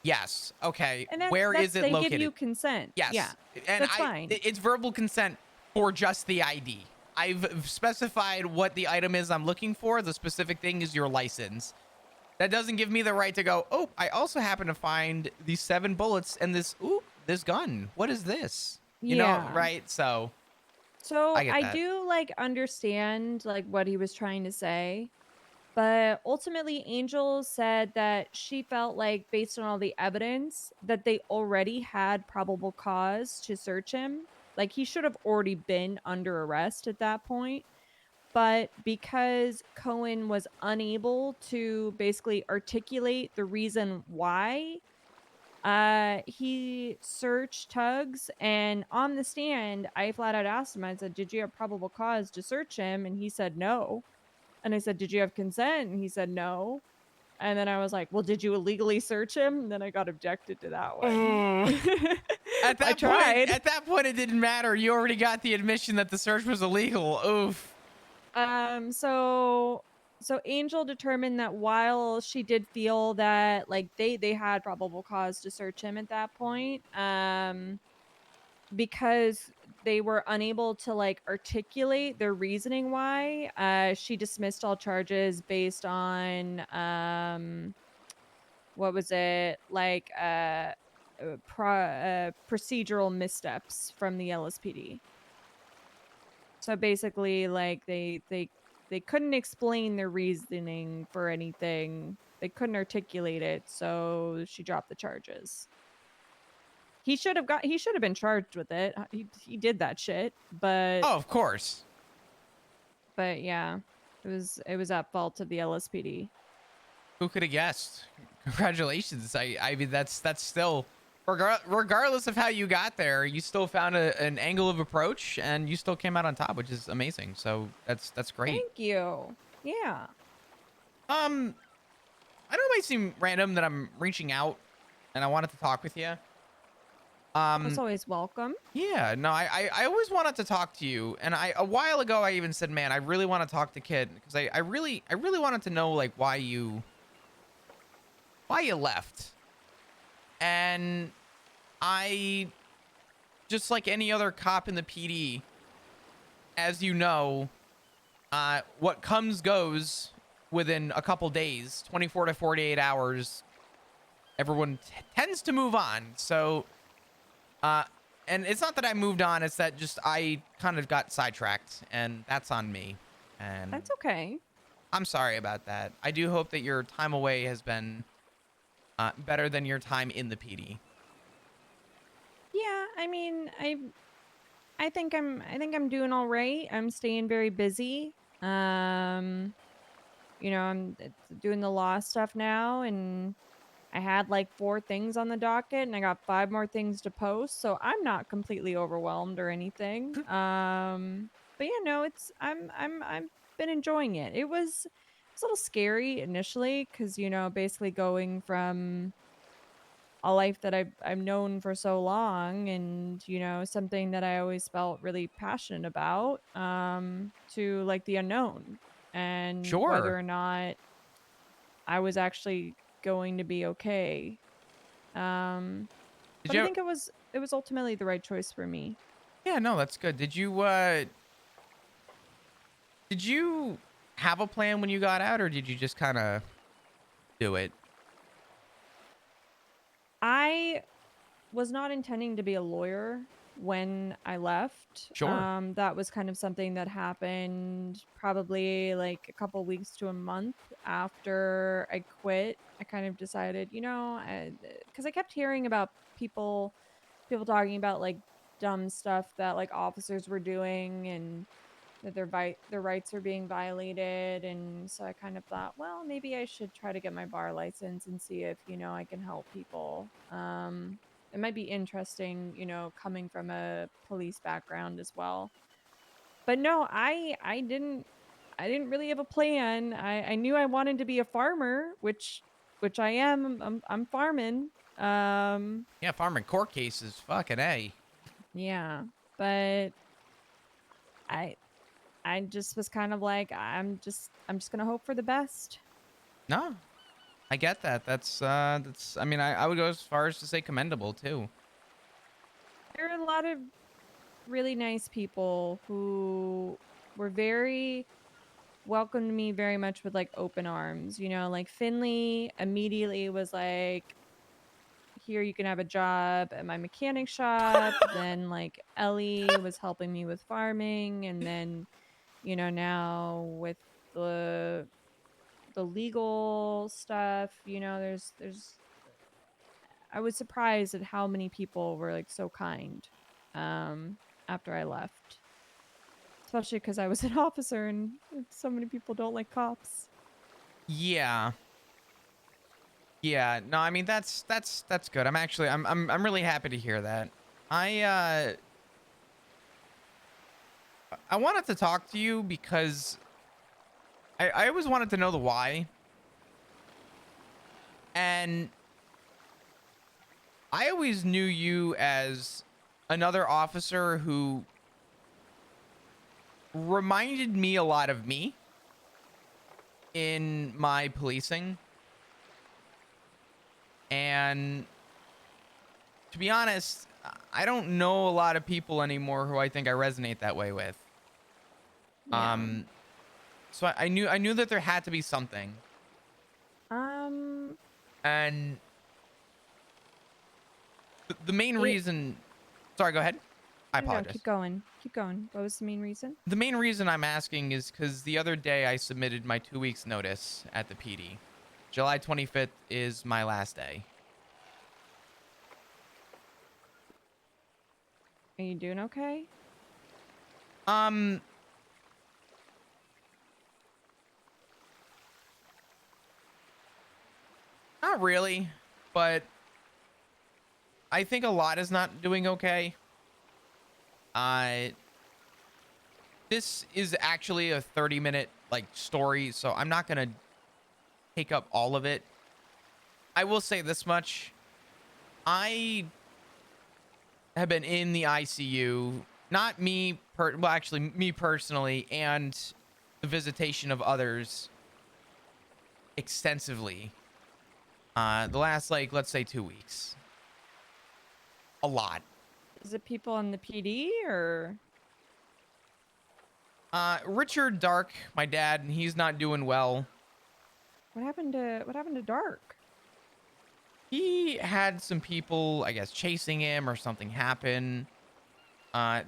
Yes. Okay. And Where is it they located? They give you consent. Yes. Yeah. And that's fine. It's verbal consent for just the ID. I've specified what the item is I'm looking for. The specific thing is your license. That doesn't give me the right to go, oh, I also happen to find these 7 bullets and this gun. What is this? You know, right? So I do like understand like what he was trying to say. But ultimately, Angel said that she felt like, based on all the evidence, that they already had probable cause to search him. Like, he should have already been under arrest at that point. But because Cohen was unable to basically articulate the reason why, he searched Tugs. And on the stand, I flat out asked him, I said, did you have probable cause to search him? And he said no. And I said, did you have consent? And he said no. And then I was like, well, did you illegally search him? And then I got objected to that one. At that point, it didn't matter. You already got the admission that the search was illegal. Oof. So Angel determined that while she did feel that like they had probable cause to search him at that point, because they were unable to like articulate their reasoning why, she dismissed all charges based on what was it, like procedural missteps from the LSPD. So basically, like they couldn't explain their reasoning for anything. They couldn't articulate it, so she dropped the charges. He should have been charged with it. He did that shit, but oh, of course. But yeah, it was at fault of the LSPD. Who could have guessed? Congratulations. I mean that's still, regardless of how you got there, you still found an angle of approach and you still came out on top, which is amazing. So that's great. Thank you. Yeah. I know it might seem random that I'm reaching out and I wanted to talk with you. It's always welcome. Yeah, no, I always wanted to talk to you, and a while ago I even said, man, I really want to talk to Kid because I really wanted to know like why you left. And I, just like any other cop in the PD, as you know, what comes goes within a couple days, 24 to 48 hours. Everyone tends to move on. So, and it's not that I moved on, it's that just I kind of got sidetracked, and that's on me. And That's okay. I'm sorry about that. I do hope that your time away has been better than your time in the PD. Yeah, I mean, I think I'm doing all right. I'm staying very busy. I'm doing the law stuff now, and I had like 4 things on the docket, and I got 5 more things to post, so I'm not completely overwhelmed or anything. But yeah, no, I've been enjoying it. It's a little scary initially because basically going from a life that I've known for so long, and something that I always felt really passionate about, to like the unknown and whether Sure. or not I was actually going to be okay. um Did but I you? think it was ultimately the right choice for me. Yeah, no, that's good. Did you have a plan when you got out, or did you just kind of do it? I was not intending to be a lawyer when I left. Sure. That was kind of something that happened probably like a couple weeks to a month after I quit. I kind of decided, because I kept hearing about people talking about like dumb stuff that like officers were doing, and that their rights are being violated. And so I kind of thought, well, maybe I should try to get my bar license and see if I can help people. It might be interesting, coming from a police background as well. But no, I didn't really have a plan. I knew I wanted to be a farmer, which I am. I'm farming. Yeah, farming court cases, fucking A. Yeah, but I I just was kind of like, I'm just gonna hope for the best. No, I get that. That's. I mean, I would go as far as to say commendable too. There are a lot of really nice people who were very welcomed me very much with like open arms. Like Finley immediately was like, here you can have a job at my mechanic shop. Then like Ellie was helping me with farming, and then now with the the legal stuff, there's I was surprised at how many people were like so kind um after I left. Especially because I was an officer, and so many people don't like cops. Yeah. Yeah. No, I mean that's good. I'm really happy to hear that. I I wanted to talk to you because I always wanted to know the why. And I always knew you as another officer who reminded me a lot of me in my policing. And to be honest, I don't know a lot of people anymore who I think I resonate that way with. Yeah. So I knew that there had to be something. Um And the main it reason, sorry, go ahead. I no, apologize. keep going. Keep going. What was the main reason? The main reason I'm asking is because the other day I submitted my 2 weeks notice at the PD. July 25th is my last day. Are you doing okay? Um, Not really, but I think a lot is not doing okay. Uh, this is actually a 30-minute like story, so I'm not gonna take up all of it. I will say this much. I have been in the ICU, not well, actually me personally, and the visitation of others extensively. The last, like, let's say 2 weeks. A lot. Is it people in the PD or? Richard Dark, my dad, he's not doing well. What happened to Dark? He had some people, I guess, chasing him or something happen.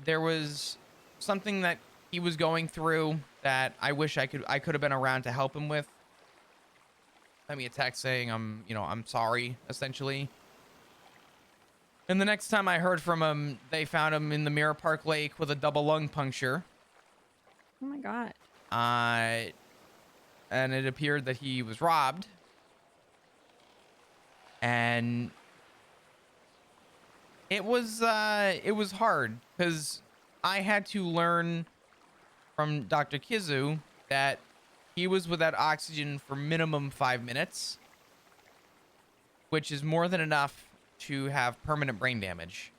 There was something that he was going through that I wish I could have been around to help him with. Sent me a text saying I'm sorry, essentially. And the next time I heard from him, they found him in the Mirror Park Lake with a double lung puncture. Oh my god. And it appeared that he was robbed. And it was hard because I had to learn from Dr. Kizu that he was without oxygen for minimum 5 minutes, which is more than enough to have permanent brain damage.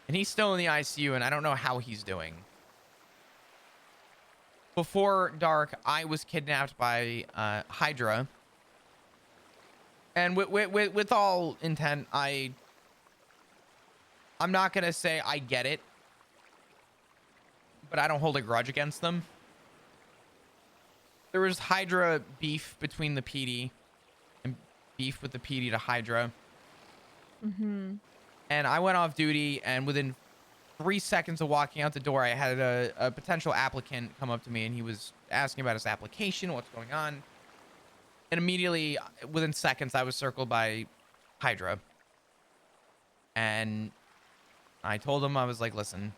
And he's still in the ICU, and I don't know how he's doing. Before dark, I was kidnapped by Hydra. And with all intent, I'm not going to say I get it, but I don't hold a grudge against them. There was Hydra beef between the PD and beef with the PD to Hydra. Mm-hmm. And I went off duty, and within 3 seconds of walking out the door, I had a potential applicant come up to me, and he was asking about his application, what's going on. And immediately, within seconds, I was circled by Hydra. And I told him, I was like, listen, you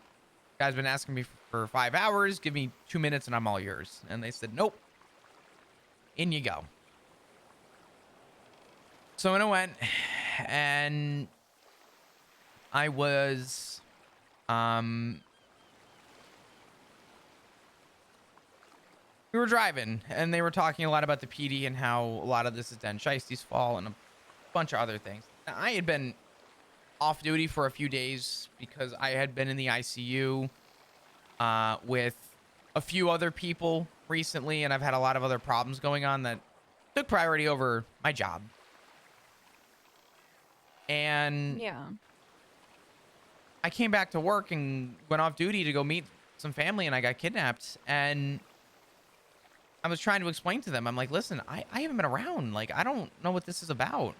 guys been asking me for 5 hours. Give me 2 minutes and I'm all yours. And they said, nope. In you go. So in I went, and I was, we were driving, and they were talking a lot about the PD and how a lot of this is Dan Sheisty's fault and a bunch of other things. Now, I had been off duty for a few days because I had been in the ICU with a few other people recently, and I've had a lot of other problems going on that took priority over my job. And Yeah. I came back to work and went off duty to go meet some family, and I got kidnapped. And I was trying to explain to them, I'm like, listen, I haven't been around. Like, I don't know what this is about.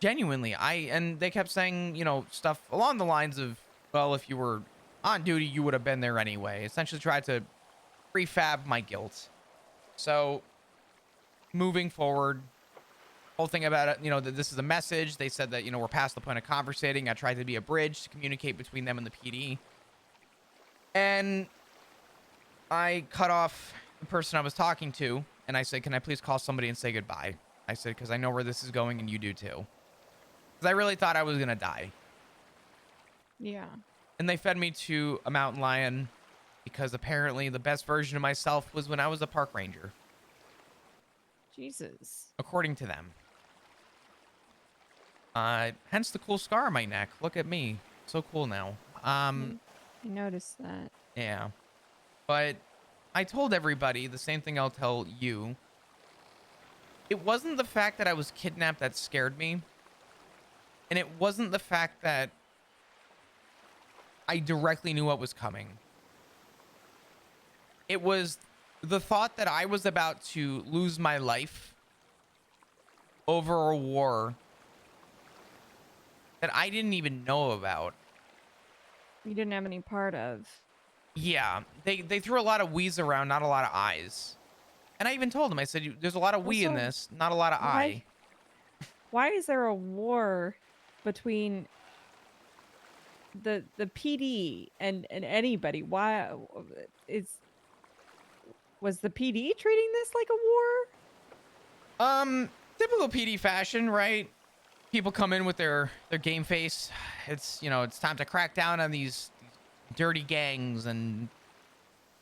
Genuinely. And they kept saying, stuff along the lines of, well, if you were on duty, you would have been there anyway. Essentially tried to prefab my guilt. So moving forward, whole thing about it, that this is a message. They said that, we're past the point of conversating. I tried to be a bridge to communicate between them and the PD. And I cut off the person I was talking to, and I said, can I please call somebody and say goodbye? I said, because I know where this is going, and you do too. Because I really thought I was going to die. Yeah. And they fed me to a mountain lion because apparently the best version of myself was when I was a park ranger. Jesus. According to them. Hence the cool scar on my neck. Look at me. So cool now. I noticed that. Yeah. But I told everybody the same thing I'll tell you. It wasn't the fact that I was kidnapped that scared me. And it wasn't the fact that I directly knew what was coming. It was the thought that I was about to lose my life over a war that I didn't even know about. You didn't have any part of. Yeah, they threw a lot of we's around, not a lot of I's. And I even told them, I said, there's a lot of we in Also, this, not a lot of I. Why is there a war between the PD and anybody? Why was the PD treating this like a war? Typical PD fashion, right? People come in with their game face. It's, it's time to crack down on these dirty gangs, and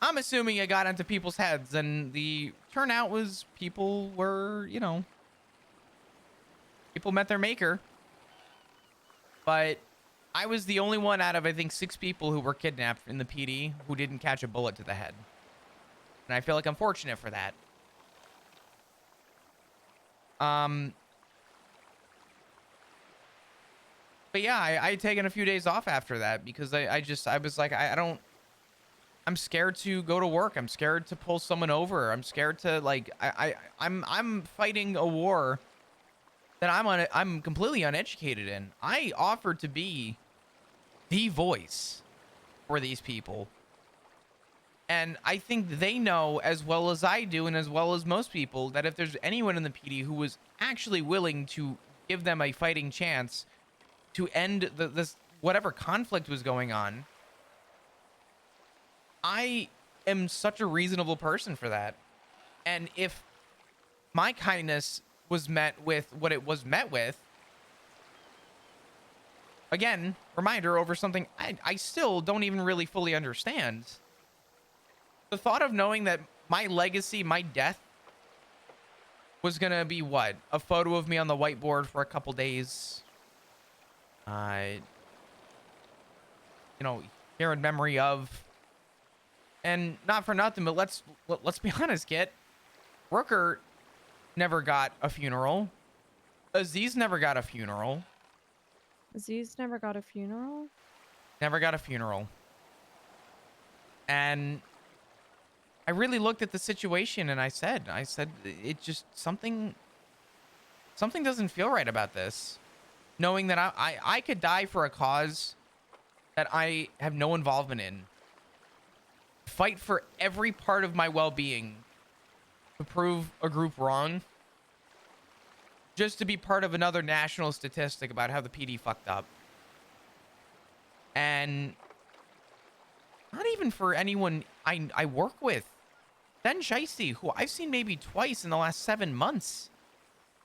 I'm assuming it got into people's heads, and the turnout was people were, people met their maker. But I was the only one out of, I think, 6 people who were kidnapped in the PD who didn't catch a bullet to the head. And I feel like I'm fortunate for that. But yeah, I had taken a few days off after that because I was like, I'm scared to go to work. I'm scared to pull someone over. I'm scared to like, I'm fighting a war that I'm completely uneducated in. I offered to be the voice for these people. And I think they know as well as I do and as well as most people that if there's anyone in the PD who was actually willing to give them a fighting chance to end this whatever conflict was going on, I am such a reasonable person for that. And if my kindness was met with what it was met with, again, reminder over something I still don't even really fully understand. The thought of knowing that my legacy, my death, was gonna be what? A photo of me on the whiteboard for a couple days. You know, here in memory of. And not for nothing, but let's be honest, Kit. Rooker never got a funeral. Aziz never got a funeral. Aziz never got a funeral? Never got a funeral. And I really looked at the situation and I said, it just something doesn't feel right about this. Knowing that I could die for a cause that I have no involvement in. Fight for every part of my well-being to prove a group wrong. Just to be part of another national statistic about how the PD fucked up. And not even for anyone I work with. Ben Shiesty, who I've seen maybe twice in the last 7 months,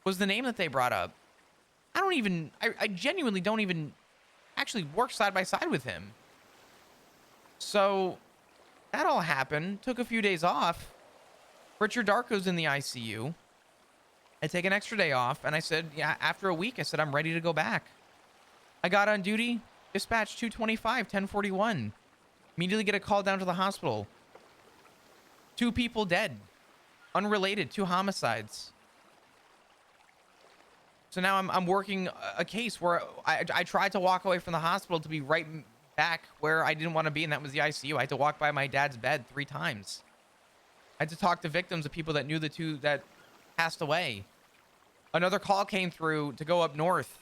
was the name that they brought up. I genuinely don't even actually work side by side with him. So that all happened. Took a few days off. Richard Darko's in the ICU. I take an extra day off, and I said, yeah, after a week, I said, I'm ready to go back. I got on duty, dispatch 225, 1041. Immediately get a call down to the hospital. 2 people dead. Unrelated, 2 homicides. So now I'm working a case where I tried to walk away from the hospital to be right back where I didn't want to be, and that was the ICU. I had to walk by my dad's bed 3 times. I had to talk to victims of people that knew the 2 that passed away. Another call came through to go up north.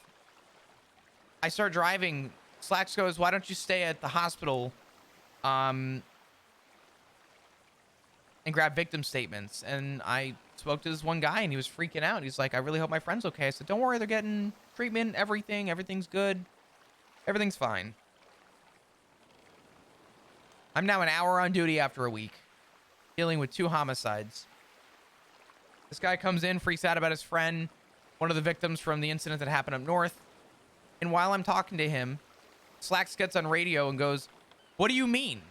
I start driving. Slacks goes, why don't you stay at the hospital and grab victim statements? And I spoke to this one guy, and he was freaking out. He's like, I really hope my friend's okay. I said, don't worry, they're getting treatment, everything's good. Everything's fine. I'm now an hour on duty after a week, dealing with 2 homicides. This guy comes in, freaks out about his friend, one of the victims from the incident that happened up north. And while I'm talking to him, Slacks gets on radio and goes, what do you mean?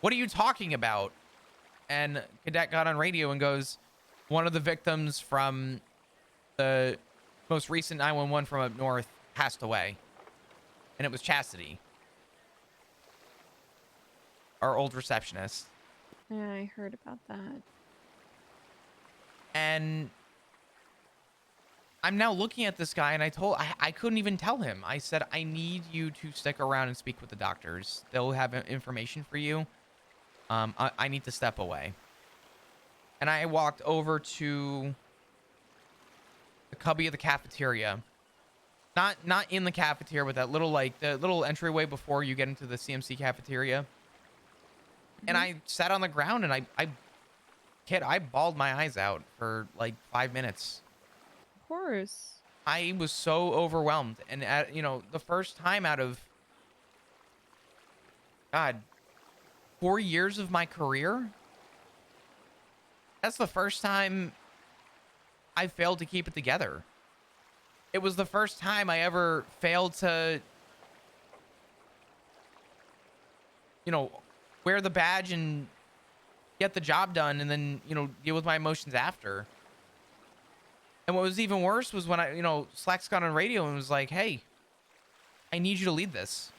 What are you talking about? And Cadet got on radio and goes, one of the victims from the most recent 911 from up north passed away. And it was Chastity, our old receptionist. Yeah, I heard about that. And I'm now looking at this guy, and I couldn't even tell him. I said, I need you to stick around and speak with the doctors. They'll have information for you. I need to step away. And I walked over to the cubby of the cafeteria. Not in the cafeteria, but that little, like, the little entryway before you get into the CMC cafeteria. And I sat on the ground, and I bawled my eyes out for like 5 minutes. Of course. I was so overwhelmed. And the first time out of, God, 4 years of my career, that's the first time I failed to keep it together. It was the first time I ever failed to, wear the badge and get the job done, and then, deal with my emotions after. And what was even worse was when Slacks got on radio and was like, hey, I need you to lead this.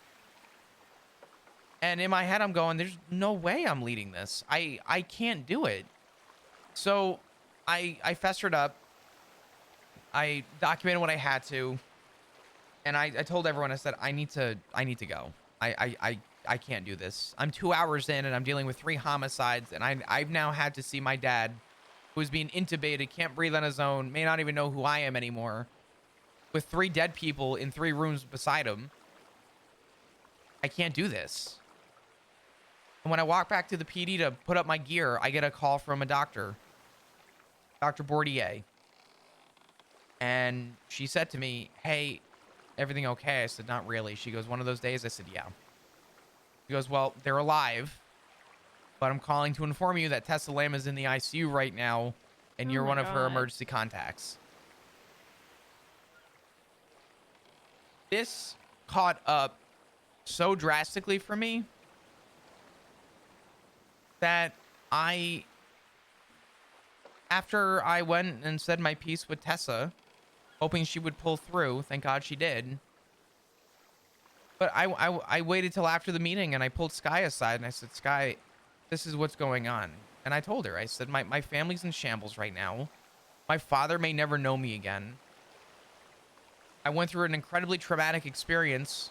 And in my head, I'm going, there's no way I'm leading this. I can't do it. So I festered up. I documented what I had to, and I told everyone, I said, I need to go. I can't do this. I'm 2 hours in and I'm dealing with 3 homicides, and I've now had to see my dad, who's being intubated, can't breathe on his own, may not even know who I am anymore, with 3 dead people in 3 rooms beside him. I can't do this. And when I walk back to the PD to put up my gear, I get a call from a doctor, Dr. Bordier. And she said to me, hey, everything okay? I said, not really. She goes, one of those days? I said, yeah. She goes, well, they're alive, but I'm calling to inform you that Tessa Lamb is in the ICU right now, and you're one of her emergency contacts. This caught up so drastically for me that after I went and said my piece with Tessa, hoping she would pull through, thank God she did. But I waited till after the meeting, and I pulled Sky aside and I said, Sky, this is what's going on. And I told her, I said, my family's in shambles right now. My father may never know me again. I went through an incredibly traumatic experience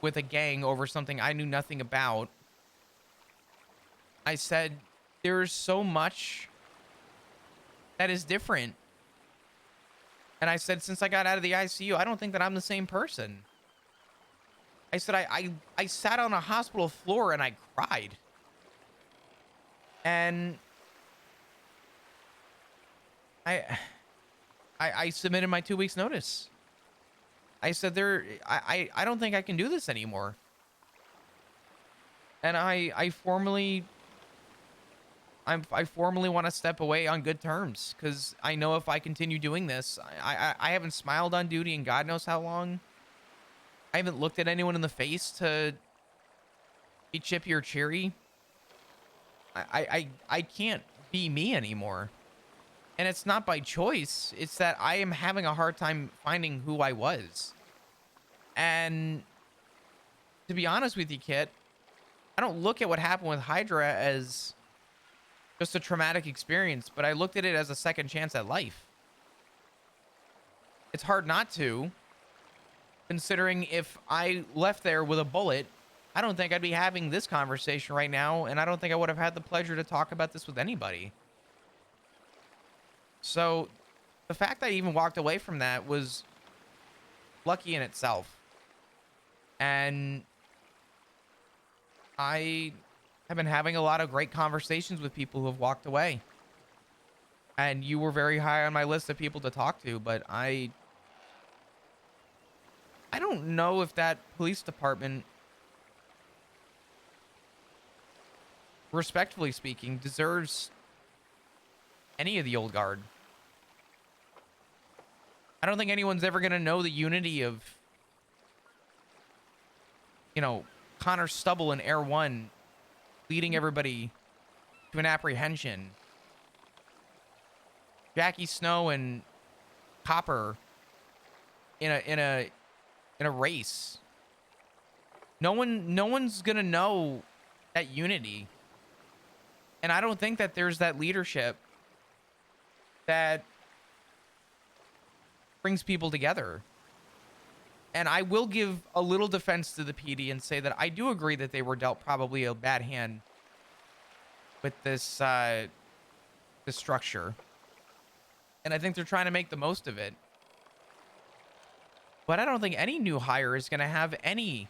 with a gang over something I knew nothing about. I said, there's so much that is different. And I said, since I got out of the ICU, I don't think that I'm the same person. I said, I sat on a hospital floor and I cried. And I submitted my 2 weeks notice. I said, I don't think I can do this anymore. And I formally want to step away on good terms, because I know if I continue doing this, I haven't smiled on duty in God knows how long. I haven't looked at anyone in the face to be chippy or cheery. I can't be me anymore. And it's not by choice. It's that I am having a hard time finding who I was. And to be honest with you, Kit, I don't look at what happened with Hydra as just a traumatic experience, but I looked at it as a second chance at life. It's hard not to, considering if I left there with a bullet, I don't think I'd be having this conversation right now, and I don't think I would have had the pleasure to talk about this with anybody. So the fact that I even walked away from that was lucky in itself. And I have been having a lot of great conversations with people who have walked away. And you were very high on my list of people to talk to, but I don't know if that police department, respectfully speaking, deserves any of the old guard. I don't think anyone's ever going to know the unity of, you know, Connor Stubble and Air One leading everybody to an apprehension. Jackie Snow and Copper in a race. No one's going to know that unity. And I don't think that there's that leadership that brings people together. And I will give a little defense to the PD and say that I do agree that they were dealt probably a bad hand with this this structure. And I think they're trying to make the most of it. But I don't think any new hire is going to have any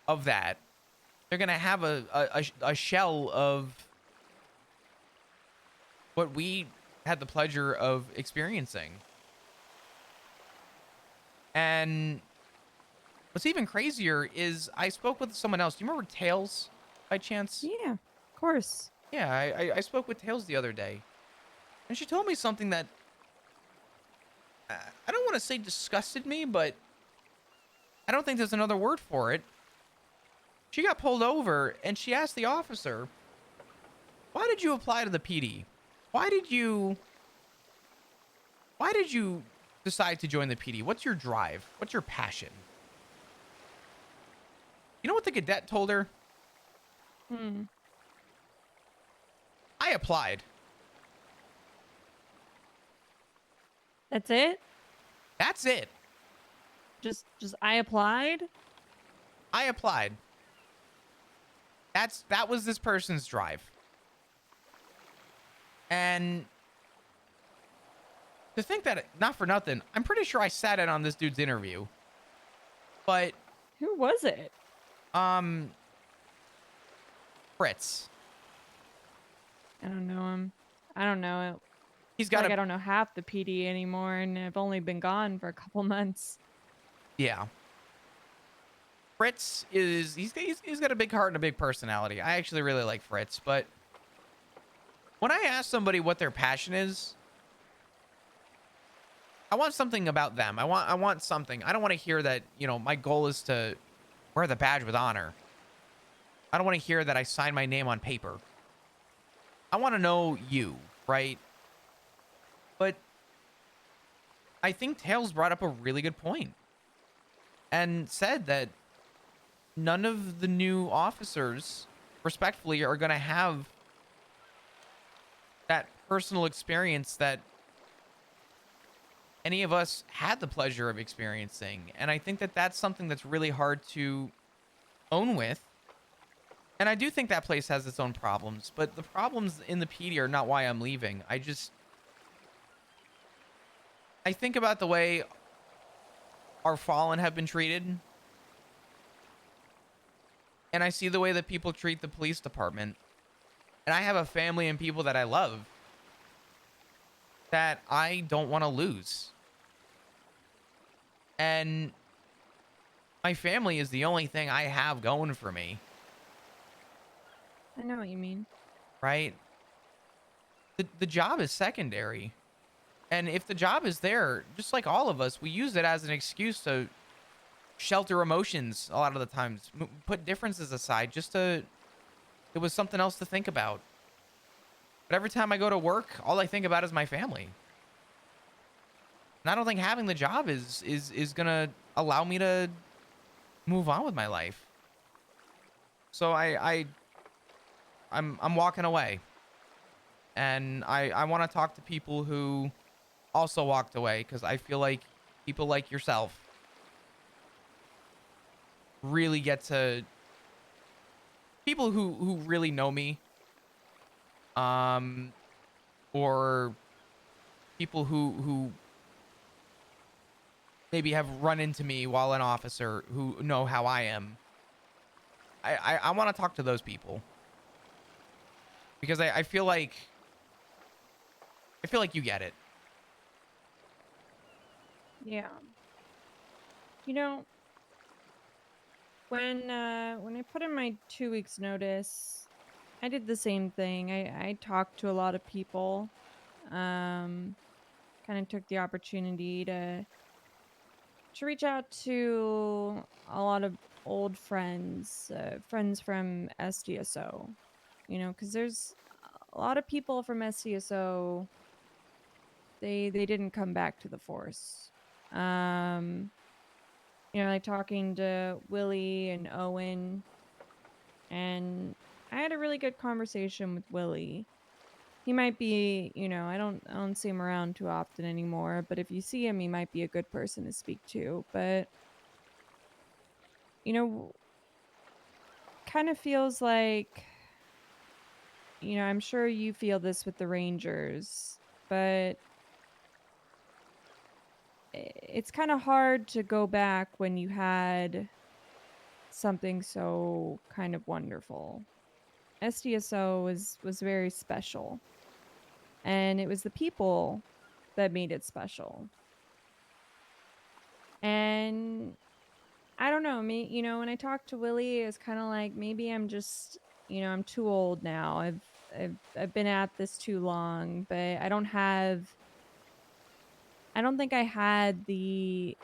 of that. They're going to have a shell of what we had the pleasure of experiencing. And what's even crazier is I spoke with someone else. Do you remember Tails by chance? Yeah, of course. Yeah, I spoke with Tails the other day. And she told me something that I don't want to say disgusted me, but I don't think there's another word for it. She got pulled over and she asked the officer, why did you apply to the PD? Why did you decide to join the PD? What's your drive? What's your passion? You know what the cadet told her? I applied. That's it? That's it. Just I applied? I applied. That was this person's drive. And to think that, not for nothing, I'm pretty sure I sat in on this dude's interview. But Who was it? Fritz. I don't know him. I don't know it. He's Like got I don't know half the PD anymore, and I've only been gone for a couple months. Yeah. Fritz is he's got a big heart and a big personality. I actually really like Fritz, but when I ask somebody what their passion is, I want something about them. I want something. I don't want to hear that, you know, my goal is to wear the badge with honor. I don't want to hear that I sign my name on paper. I want to know you, right? But I think Tails brought up a really good point and said that none of the new officers, respectfully, are going to have that personal experience that any of us had the pleasure of experiencing. And I think that that's something that's really hard to own with. And I do think that place has its own problems, but the problems in the PD are not why I'm leaving. I think about the way our fallen have been treated. And I see the way that people treat the police department. And I have a family and people that I love that I don't want to lose. And my family is the only thing I have going for me. I know what you mean. Right? The job is secondary. And if the job is there, just like all of us, we use it as an excuse to shelter emotions a lot of the times. Put differences aside just to... It was something else to think about. But every time I go to work, all I think about is my family. And I don't think having the job is going to allow me to move on with my life. So I'm walking away. And I want to talk to people who also walked away, because I feel like people like yourself really get to... People who really know me, or people who maybe have run into me while an officer, who know how I am. I want to talk to those people, because I feel like you get it. Yeah. You know, when I put in my 2 weeks notice, I did the same thing. I talked to a lot of people. Kind of took the opportunity to reach out to a lot of old friends, friends from SDSO. You know, because there's a lot of people from SDSO. They didn't come back to the force. You know, like talking to Willie and Owen, and I had a really good conversation with Willie. He might be, you know, I don't see him around too often anymore, but if you see him, he might be a good person to speak to. But you know, kind of feels like, you know, I'm sure you feel this with the Rangers, but it's kind of hard to go back when you had something so kind of wonderful. SDSO was very special, and it was the people that made it special. And I don't know, me, you know, when I talked to Willie, it's kind of like maybe I'm just, you know, I'm too old now. I've been at this too long, but I don't think I had the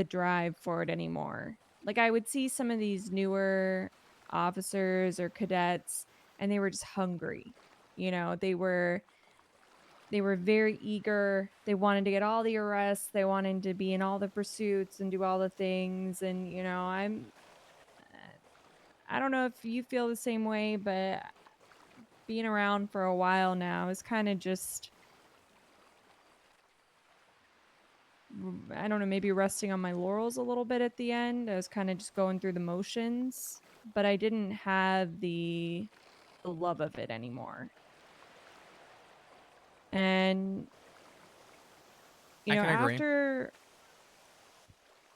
drive for it anymore. Like I would see some of these newer officers or cadets, and they were just hungry. You know, they were very eager. They wanted to get all the arrests. They wanted to be in all the pursuits and do all the things. And you know, I don't know if you feel the same way, but being around for a while now is kind of just I don't know, maybe resting on my laurels a little bit at the end. I was kind of just going through the motions, but I didn't have the love of it anymore. And you I know, can agree.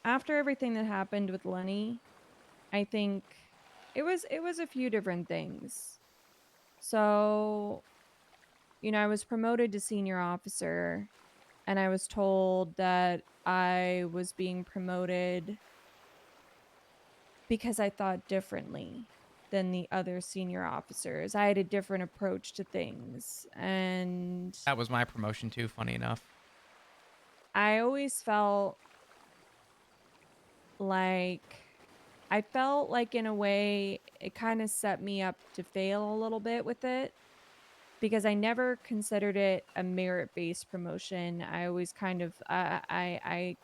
after everything that happened with Lenny, I think it was a few different things. So, you know, I was promoted to senior officer, and I was told that I was being promoted because I thought differently than the other senior officers. I had a different approach to things, and That was my promotion too, funny enough. I always felt like in a way it kind of set me up to fail a little bit with it, because I never considered it a merit-based promotion. I always kind of I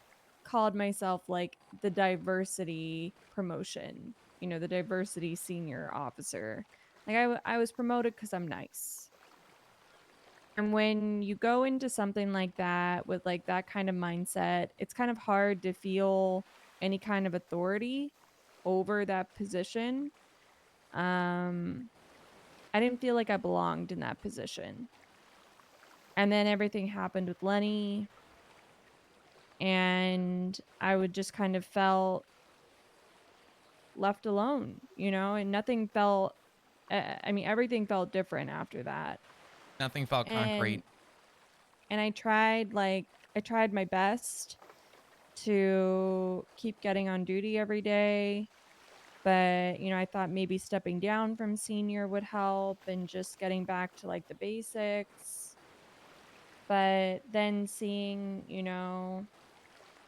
called myself like the diversity promotion, you know, the diversity senior officer. Like I was promoted because I'm nice. And when you go into something like that with like that kind of mindset, it's kind of hard to feel any kind of authority over that position. I didn't feel like I belonged in that position. And then everything happened with Lenny, and I would just kind of felt left alone, you know, and nothing felt I mean everything felt different after that. Nothing felt concrete. And I tried my best to keep getting on duty every day, but you know, I thought maybe stepping down from senior would help and just getting back to like the basics. But then seeing, you know,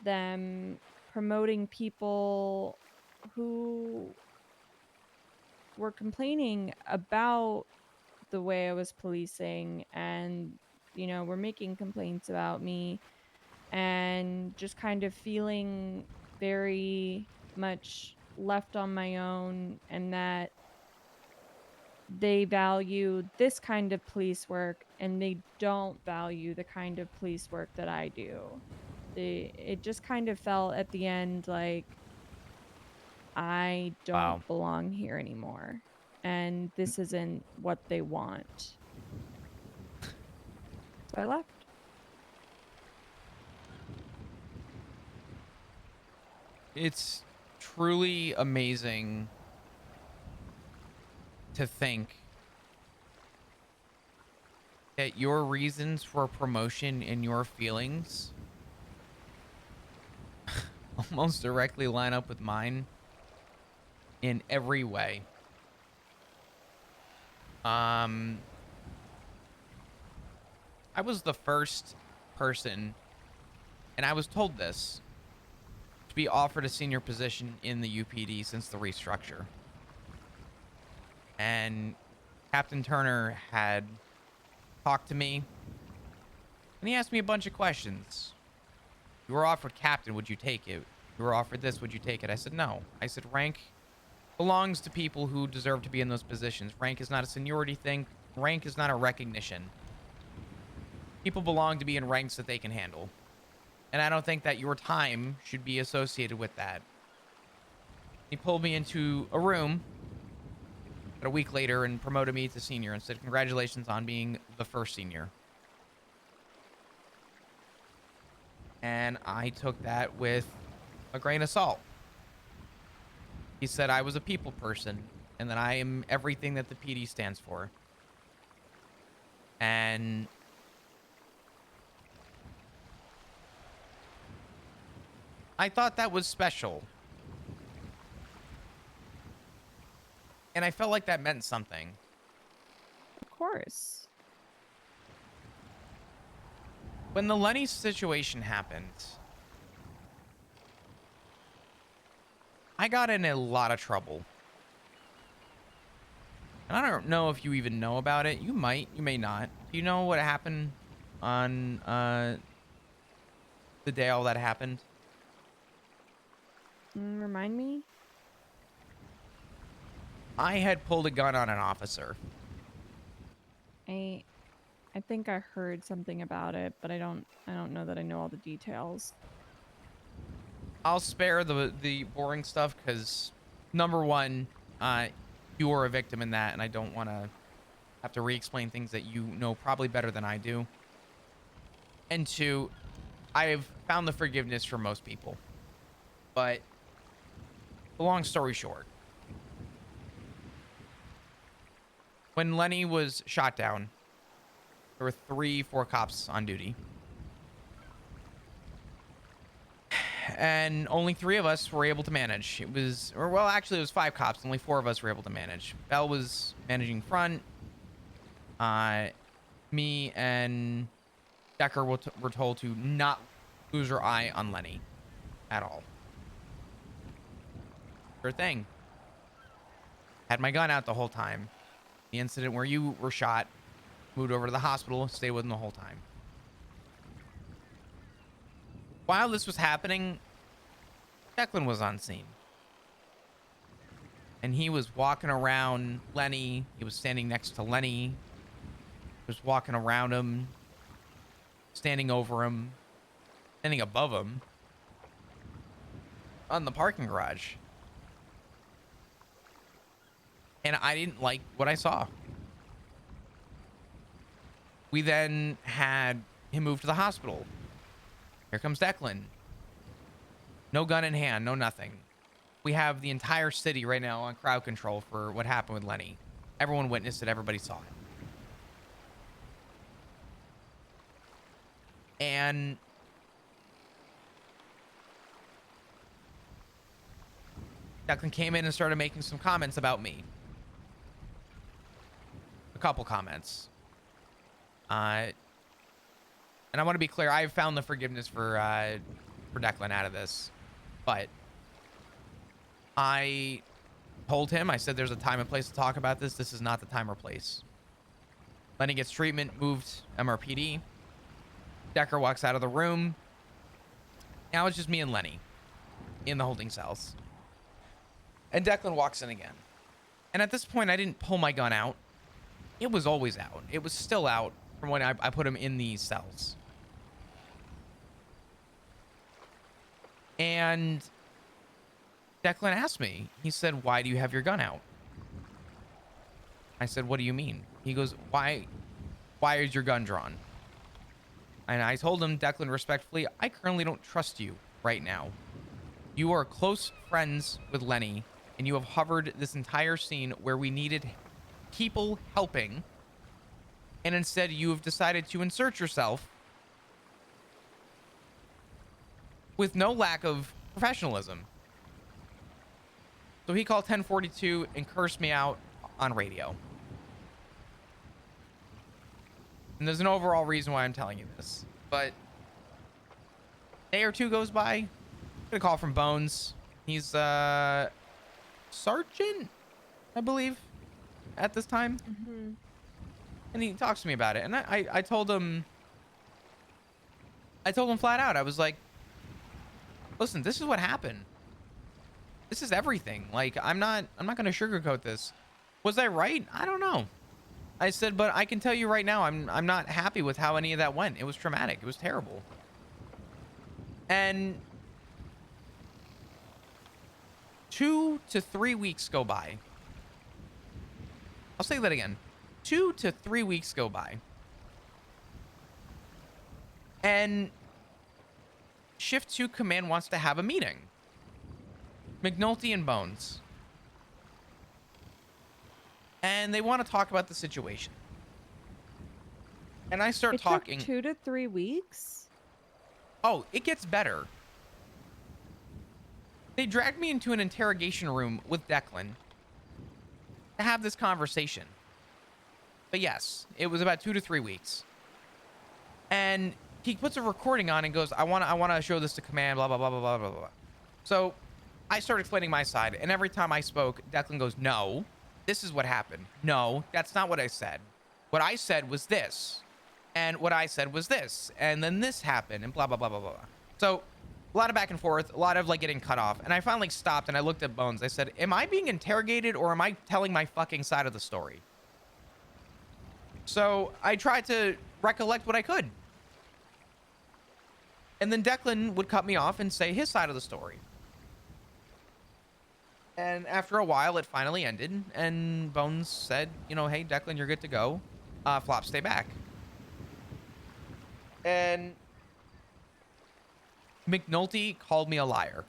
them promoting people who were complaining about the way I was policing, and you know, were making complaints about me, and just kind of feeling very much left on my own, and that they value this kind of police work and they don't value the kind of police work that I do. It just kind of felt at the end like I Wow. don't belong here anymore, and this isn't what they want. So I left. It's truly amazing to think that your reasons for promotion and your feelings almost directly line up with mine in every way. I was the first person, and I was told this, to be offered a senior position in the UPD since the restructure. And Captain Turner had talked to me, and he asked me a bunch of questions. You were offered captain, would you take it? You were offered this, would you take it? I said no. I said rank belongs to people who deserve to be in those positions. Rank is not a seniority thing. Rank is not a recognition. People belong to be in ranks that they can handle. And I don't think that your time should be associated with that. He pulled me into a room a week later and promoted me to senior and said, congratulations on being the first senior. And I took that with a grain of salt. He said I was a people person and that I am everything that the PD stands for. And I thought that was special. And I felt like that meant something. Of course. When the Lenny situation happened, I got in a lot of trouble. And I don't know if you even know about it. You might, you may not. Do you know what happened on the day all that happened? Remind me? I had pulled a gun on an officer. I think I heard something about it, but I don't know that I know all the details. I'll spare the boring stuff because number one, you are a victim in that, and I don't want to have to re-explain things that you know probably better than I do. And two, I have found the forgiveness for most people. But the long story short, when Lenny was shot down, there were 4 cops on duty. And only 3 of us were able to manage. It was, or well, actually it was 5 cops. Only 4 of us were able to manage. Bell was managing front. Me and Decker were told to not lose our eye on Lenny at all. Sure thing. Had my gun out the whole time. The incident where you were shot, moved over to the hospital, stayed with him the whole time. While this was happening, Declan was on scene. And he was walking around Lenny. He was standing next to Lenny. He was walking around him, standing over him, standing above him on the parking garage. And I didn't like what I saw. We then had him moved to the hospital. Here comes Declan. No gun in hand, no nothing. We have the entire city right now on crowd control for what happened with Lenny. Everyone witnessed it, everybody saw it. And Declan came in and started making some comments about me. A couple comments. And I want to be clear, I've found the forgiveness for Declan out of this. But I told him, I said there's a time and place to talk about this. This is not the time or place. Lenny gets treatment, moved MRPD. Decker walks out of the room. Now it's just me and Lenny in the holding cells. And Declan walks in again. And at this point, I didn't pull my gun out. It was always out. It was still out from when I put him in these cells. And Declan asked me, he said, "Why do you have your gun out?" I said, "What do you mean?" He goes, why is your gun drawn?" And I told him, Declan, respectfully, I currently don't trust you right now. You are close friends with Lenny, and you have hovered this entire scene where we needed people helping, and instead you have decided to insert yourself with no lack of professionalism. So he called 1042 and cursed me out on radio. And there's an overall reason why I'm telling you this. But a day or two goes by. I get a call from Bones. He's sergeant, I believe, at this time. Mm-hmm. And he talks to me about it. And I told him flat out, I was like, listen, this is what happened. This is everything. Like, I'm not gonna sugarcoat this. Was I right? I don't know. I said, but I can tell you right now, I'm not happy with how any of that went. It was traumatic. It was terrible. And 2 to 3 weeks go by. I'll say that again. 2 to 3 weeks go by. And Shift 2 Command wants to have a meeting. McNulty and Bones. And they want to talk about the situation. And I start talking. Took 2 to 3 weeks? Oh, it gets better. They dragged me into an interrogation room with Declan to have this conversation. But yes, it was about 2 to 3 weeks. And he puts a recording on and goes, I want to show this to command, blah, blah, blah, blah, blah, blah, blah. So I started explaining my side. And every time I spoke, Declan goes, no, this is what happened. No, that's not what I said. What I said was this. And what I said was this. And then this happened and blah, blah, blah, blah, blah. So a lot of back and forth, a lot of like getting cut off. And I finally stopped and I looked at Bones. I said, am I being interrogated or am I telling my fucking side of the story? So I tried to recollect what I could. And then Declan would cut me off and say his side of the story. And after a while, it finally ended. And Bones said, you know, hey, Declan, you're good to go. Flop, stay back. And McNulty called me a liar.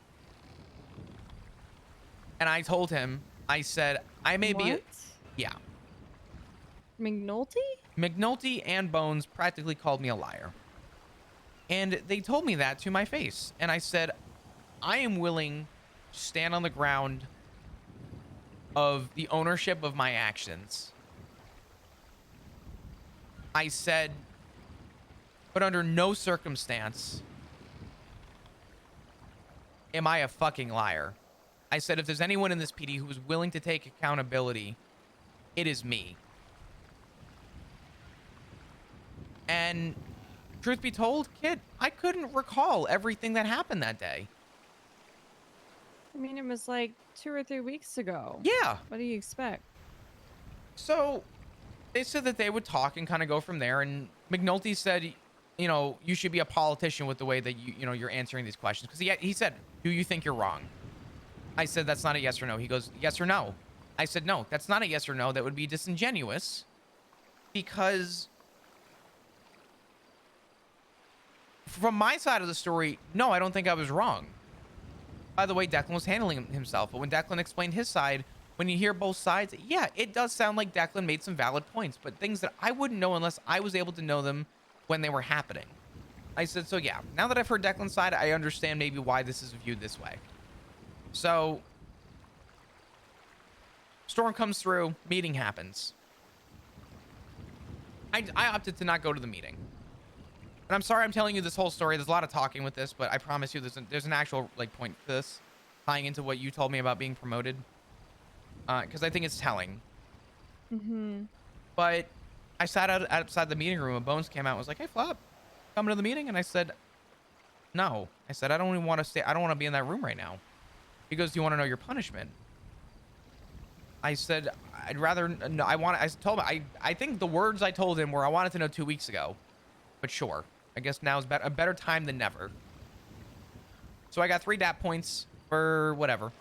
And I told him, I said, I may be... What? Yeah. McNulty? McNulty and Bones practically called me a liar. And they told me that to my face. And I said, I am willing to stand on the ground of the ownership of my actions. I said, but under no circumstance am I a fucking liar. I said, if there's anyone in this PD who is willing to take accountability, it is me. And truth be told, kid, I couldn't recall everything that happened that day. I mean, it was like 2 or 3 weeks ago. Yeah. What do you expect? So they said that they would talk and kind of go from there. And McNulty said, you know, you should be a politician with the way that you're answering these questions. Because he said, do you think you're wrong? I said, that's not a yes or no. He goes, yes or no. I said, no, that's not a yes or no. That would be disingenuous because from my side of the story, no, I don't think I was wrong. By the way, Declan was handling himself. But when Declan explained his side, when you hear both sides, yeah, it does sound like Declan made some valid points, but things that I wouldn't know unless I was able to know them when they were happening. I said, so yeah, now that I've heard Declan's side, I understand maybe why this is viewed this way. So storm comes through, meeting happens. I opted to not go to the meeting. And I'm sorry I'm telling you this whole story. There's a lot of talking with this, but I promise you there's an actual like point to this, tying into what you told me about being promoted. Because I think it's telling. Mm-hmm. But I sat outside the meeting room and Bones came out and was like, hey, Flop, coming to the meeting? And I said, no. I said, I don't even want to stay. I don't want to be in that room right now. He goes, do you want to know your punishment? I said, I'd rather, no, I told him, I think the words I told him were, I wanted to know 2 weeks ago, but sure. I guess now is a better time than never. So I got 3 DAP points for whatever.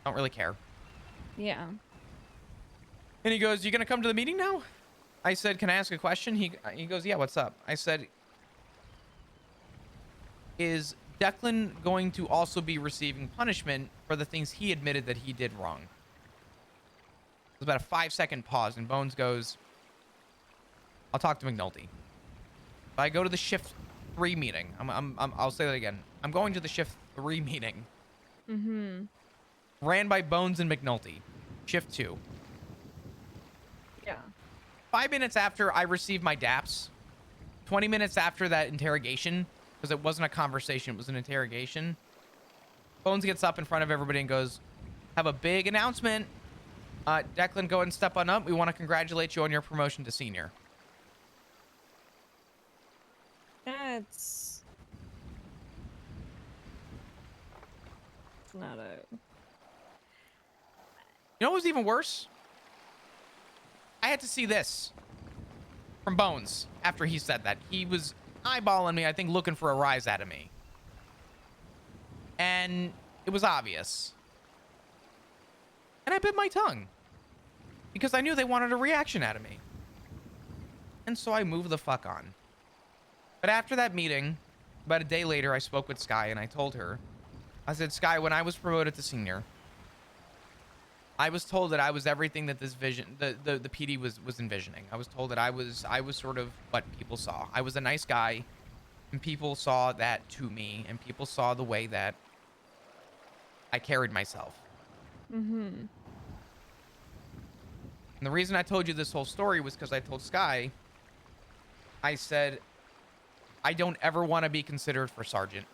Don't really care. Yeah. And he goes, you going to come to the meeting now? I said, can I ask a question? He goes, yeah, what's up? I said, is Declan going to also be receiving punishment for the things he admitted that he did wrong? It was about a 5-second pause, and Bones goes, I'll talk to McNulty. But I go to the shift 3 meeting. I'll say that again. I'm going to the shift 3 meeting. Mm-hmm. Ran by Bones and McNulty. Shift 2. Yeah. 5 minutes after I received my DAPs, 20 minutes after that interrogation, because it wasn't a conversation, it was an interrogation, Bones gets up in front of everybody and goes, have a big announcement. Declan, go ahead and step on up. We want to congratulate you on your promotion to senior. That's not a... You know what was even worse? I had to see this from Bones after he said that. He was eyeballing me, I think, looking for a rise out of me. And it was obvious. And I bit my tongue because I knew they wanted a reaction out of me. And so I moved the fuck on. But after that meeting, about a day later, I spoke with Sky and I told her, I said, Sky, when I was promoted to senior, I was told that I was everything that this vision, the PD was envisioning. I was told that I was sort of what people saw. I was a nice guy, and people saw that to me, and people saw the way that I carried myself. Mm-hmm. And the reason I told you this whole story was because I told Sky, I said, I don't ever want to be considered for sergeant.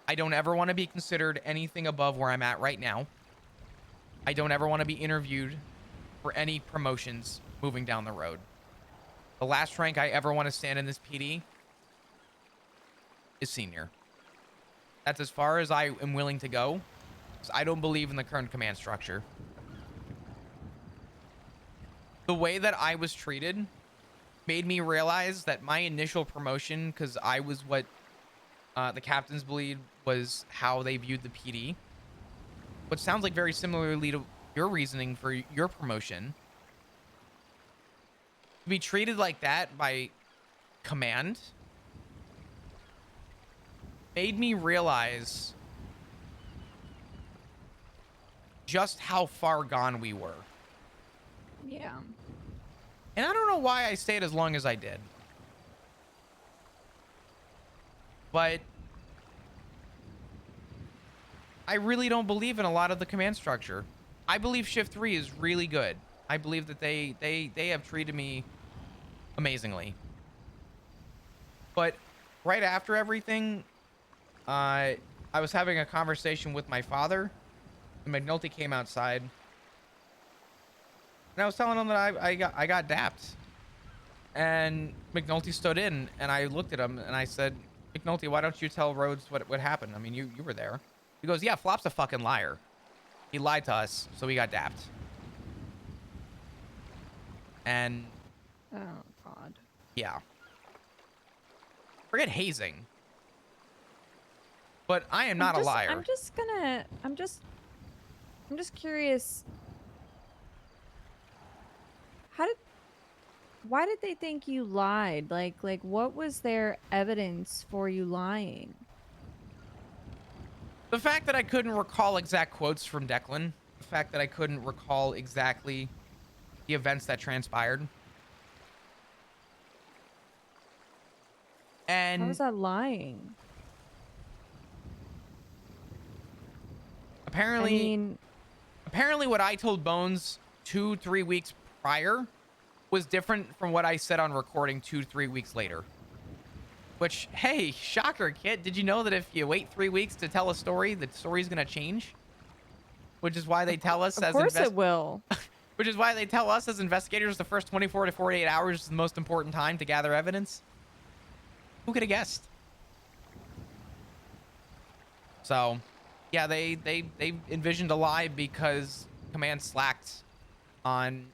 I don't ever want to be considered anything above where I'm at right now. I don't ever want to be interviewed for any promotions moving down the road. The last rank I ever want to stand in this PD is senior. That's as far as I am willing to go, because I don't believe in the current command structure. The way that I was treated made me realize that my initial promotion, because I was what the captains believed was how they viewed the PD, which sounds like very similarly to your reasoning for your promotion. To be treated like that by command made me realize just how far gone we were. Yeah. And I don't know why I stayed as long as I did. But I really don't believe in a lot of the command structure. I believe Shift 3 is really good. I believe that they have treated me amazingly. But right after everything, I was having a conversation with my father, and McNulty came outside. And I was telling him that I got dapped. And McNulty stood in, and I looked at him, and I said, McNulty, why don't you tell Rhodes what happened? I mean, you were there. He goes, yeah, Flop's a fucking liar. He lied to us, so we got dapped. And Oh, God. yeah. Forget hazing. But I am not a liar. I'm just curious. Why did they think you lied? Like what was their evidence for you lying? The fact that I couldn't recall exact quotes from Declan, the fact that I couldn't recall exactly the events that transpired. And How was that lying? apparently, apparently what I told Bones 2-3 weeks prior was different from what I said on recording 2-3 weeks later. Which, hey, shocker, kid. Did you know that if you wait 3 weeks to tell a story, the story's gonna change? Which is why they tell us Of course it will. Which is why they tell us as investigators the first 24 to 48 hours is the most important time to gather evidence. Who could have guessed? So, yeah, they envisioned a lie because command slacked on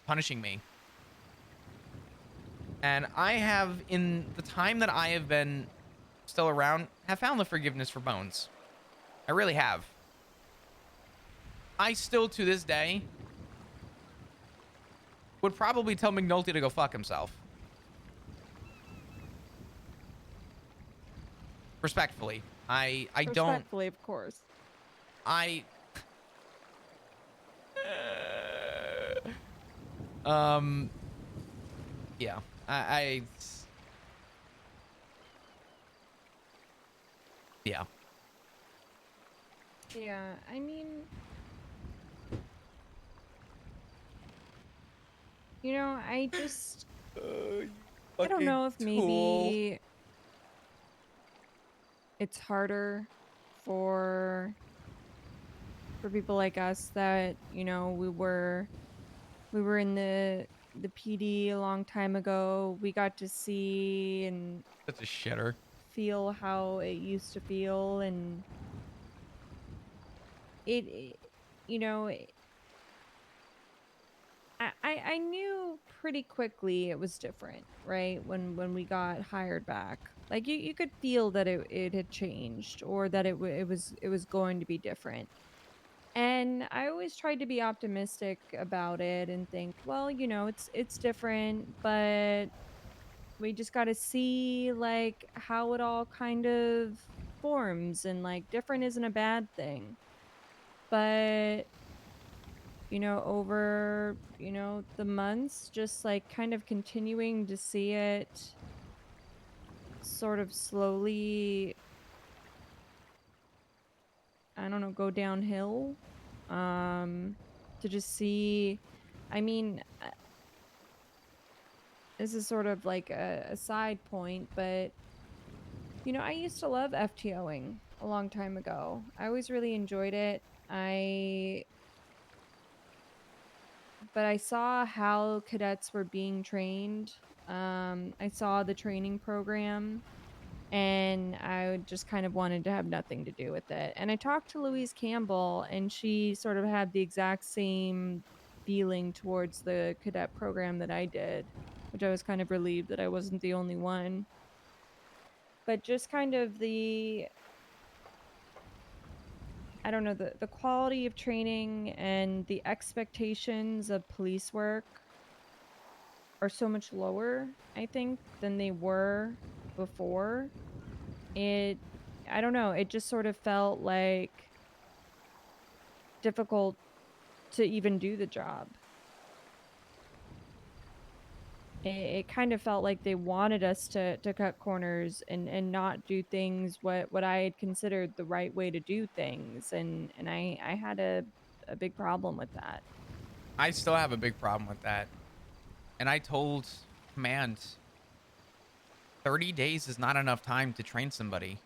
punishing me. And I have, in the time that I have been still around, have found the forgiveness for Bones. I really have. I still, to this day, would probably tell McNulty to go fuck himself. Respectfully. I don't... Respectfully, of course. Yeah. Yeah. Yeah, I mean, you know, I just, I don't know if maybe it's harder for people like us that, you know, we were in the PD a long time ago. We got to see and Such a shitter. feel how it used to feel, and it you know, I knew pretty quickly it was different, right? When we got hired back, like you could feel that it had changed, or that it was going to be different. And I always tried to be optimistic about it and think, well, you know, it's different, but we just got to see like how it all kind of forms, and like different isn't a bad thing. But you know, over, you know, the months, just like kind of continuing to see it sort of slowly, I don't know, go downhill. To just see, I mean, this is sort of like a side point, but you know, I used to love FTOing a long time ago. I always really enjoyed it. But I saw how cadets were being trained. I saw the training program, and I just kind of wanted to have nothing to do with it. And I talked to Louise Campbell, and she sort of had the exact same feeling towards the cadet program that I did. which I was kind of relieved that I wasn't the only one. But just kind of I don't know, the quality of training and the expectations of police work are so much lower, I think, than they were before. I don't know, it just sort of felt like difficult to even do the job. It kind of felt like they wanted us to cut corners and not do things what I had considered the right way to do things, and I had a big problem with that. I still have a big problem with that. And I told command 30 days is not enough time to train somebody.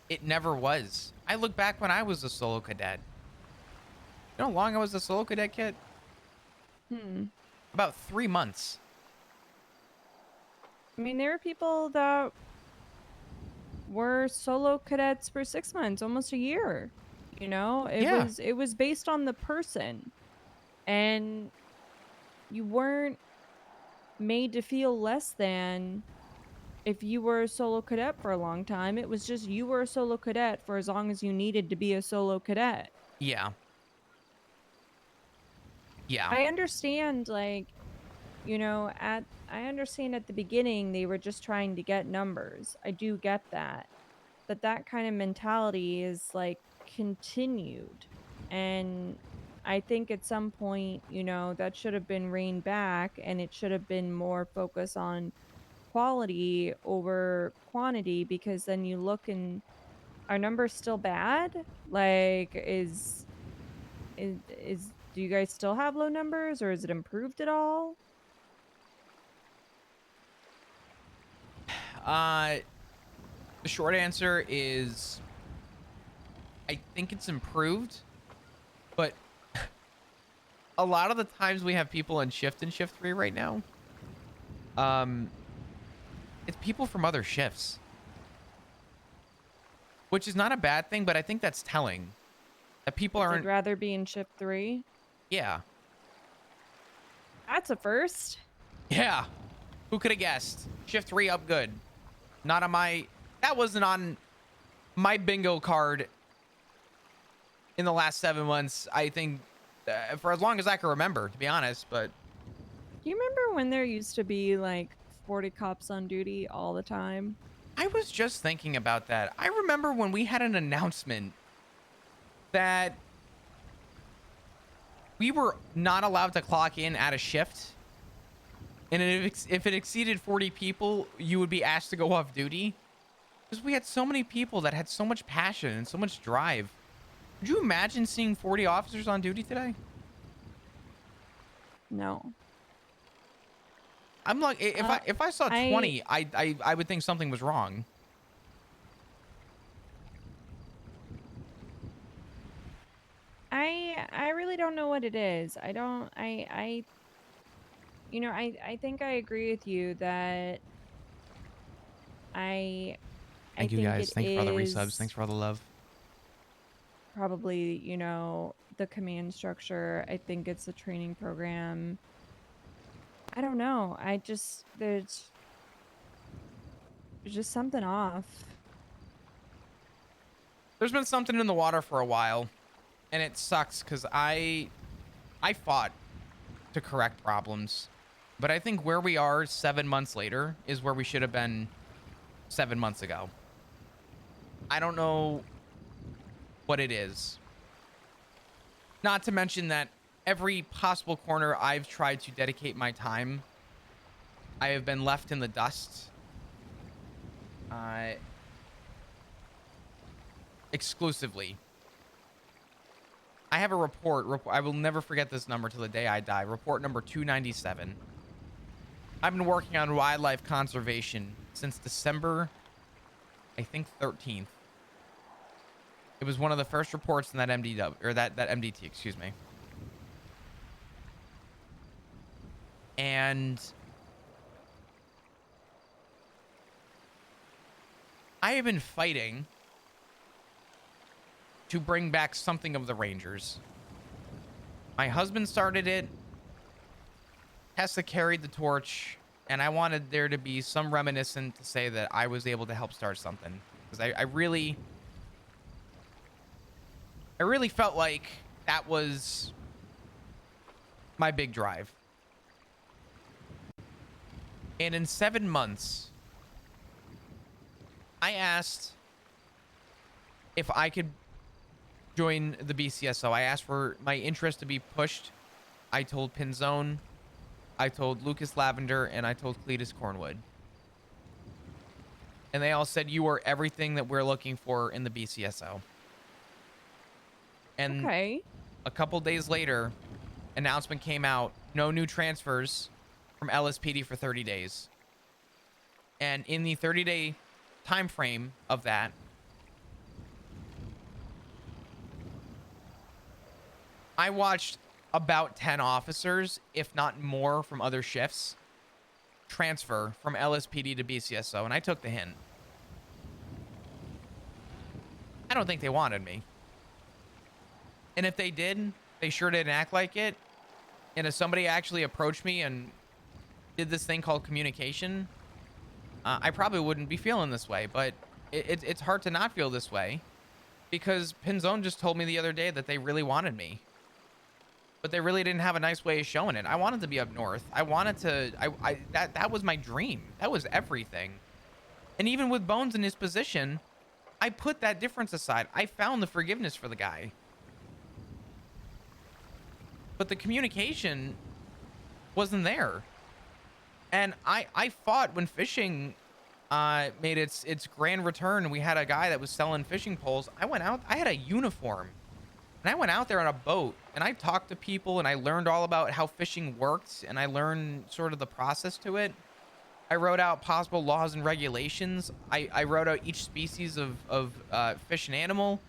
It never was. I look back when I was a solo cadet. You know how long I was a solo cadet, Kit? About 3 months. I mean, there were people that were solo cadets for 6 months, almost a year. You know, it was based on the person, and you weren't made to feel less than if you were a solo cadet for a long time. It was just you were a solo cadet for as long as you needed to be a solo cadet. Yeah. Yeah. I understand, like, you know, I understand at the beginning they were just trying to get numbers. I do get that. But that kind of mentality is like continued. And I think at some point, you know, that should have been reined back, and it should have been more focus on quality over quantity, because then you look and our numbers still bad? Like is do you guys still have low numbers, or is it improved at all? The short answer is I think it's improved, but a lot of the times we have people in shift 3 right now. It's people from other shifts, which is not a bad thing, but I think that's telling that people aren't. I'd rather be in shift 3. Yeah. That's a first. Yeah. Who could have guessed? Shift 3 up good. Not on my. That wasn't on my bingo card in the last 7 months, I think, for as long as I can remember, to be honest. But Do you remember when there used to be like 40 cops on duty all the time? I was just thinking about that. I remember when we had an announcement that we were not allowed to clock in at a shift. And if it exceeded 40 people, you would be asked to go off duty. Because we had so many people that had so much passion and so much drive. Could you imagine seeing 40 officers on duty today? No. I'm like, if I saw 20, I would think something was wrong. I really don't know what it is. You know, I think I agree with you that I Thank you think guys. it Thanks for all the resubs. is Thanks for all the love. probably, you know, the command structure. I think it's the training program. I don't know. There's just something off. There's been something in the water for a while, and it sucks because I fought to correct problems, but I think where we are 7 months later is where we should have been 7 months ago. I don't know what it is. Not to mention that every possible corner I've tried to dedicate my time, I have been left in the dust. Exclusively. I have a report. I will never forget this number till the day I die. Report number 297. I've been working on wildlife conservation since December, I think 13th. It was one of the first reports in that MDW, or that MDT, excuse me. And I have been fighting to bring back something of the Rangers. My husband started it Tessa carried the torch, and I wanted there to be some reminiscent to say that I was able to help start something. Because I really felt like that was my big drive. And in 7 months, I asked if I could join the BCSO. I asked for my interest to be pushed. I told Pinzone, I told Lucas Lavender, and I told Cletus Cornwood. And they all said, you are everything that we're looking for in the BCSO. And Okay. a couple days later, announcement came out, no new transfers from LSPD for 30 days. And in the 30-day time frame of that, I watched about 10 officers, if not more, from other shifts transfer from LSPD to BCSO, and I took the hint. I don't think they wanted me. And if they did, they sure didn't act like it. And if somebody actually approached me and did this thing called communication, I probably wouldn't be feeling this way. But it's hard to not feel this way, because Pinzone just told me the other day that they really wanted me. But they really didn't have a nice way of showing it. I wanted to be up north. I wanted to, that was my dream. That was everything. And even with Bones in his position, I put that difference aside. I found the forgiveness for the guy. But the communication wasn't there. And I fought when fishing made its grand return, and we had a guy that was selling fishing poles. I went out, I had a uniform. And I went out there on a boat, and I talked to people, and I learned all about how fishing worked, and I learned sort of the process to it. I wrote out possible laws and regulations. I wrote out each species of fish and animal.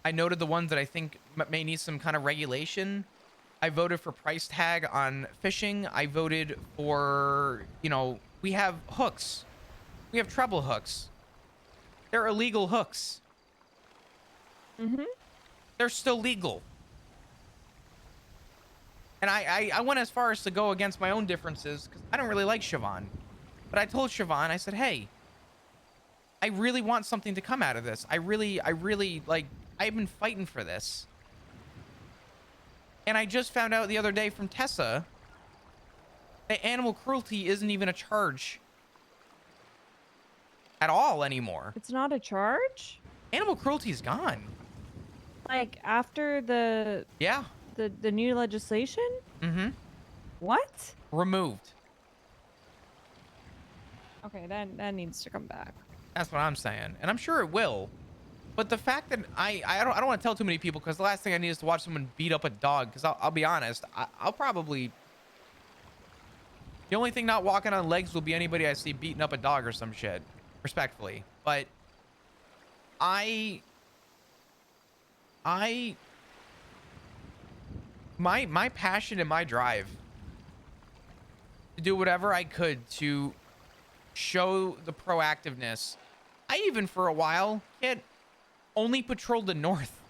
I noted the ones that I think may need some kind of regulation. I voted for price tag on fishing. I voted for, you know, we have hooks. We have treble hooks. They're illegal hooks. Mm-hmm. They're still legal. And I went as far as to go against my own differences, because I don't really like Siobhan. But I told Siobhan, I said, hey, I really want something to come out of this. I really, like, I've been fighting for this. And I just found out the other day from Tessa that animal cruelty isn't even a charge at all anymore. It's not a charge? Animal cruelty is gone. Like after the Yeah. the new legislation? Mm-hmm. What? Removed. Okay, that needs to come back. That's what I'm saying, and I'm sure it will. But the fact that I don't want to tell too many people, because the last thing I need is to watch someone beat up a dog. Because I'll be honest, I'll probably, the only thing not walking on legs will be anybody I see beating up a dog or some shit, respectfully. But my passion and my drive to do whatever I could to show the proactiveness. I even for a while, kid, only patrolled the north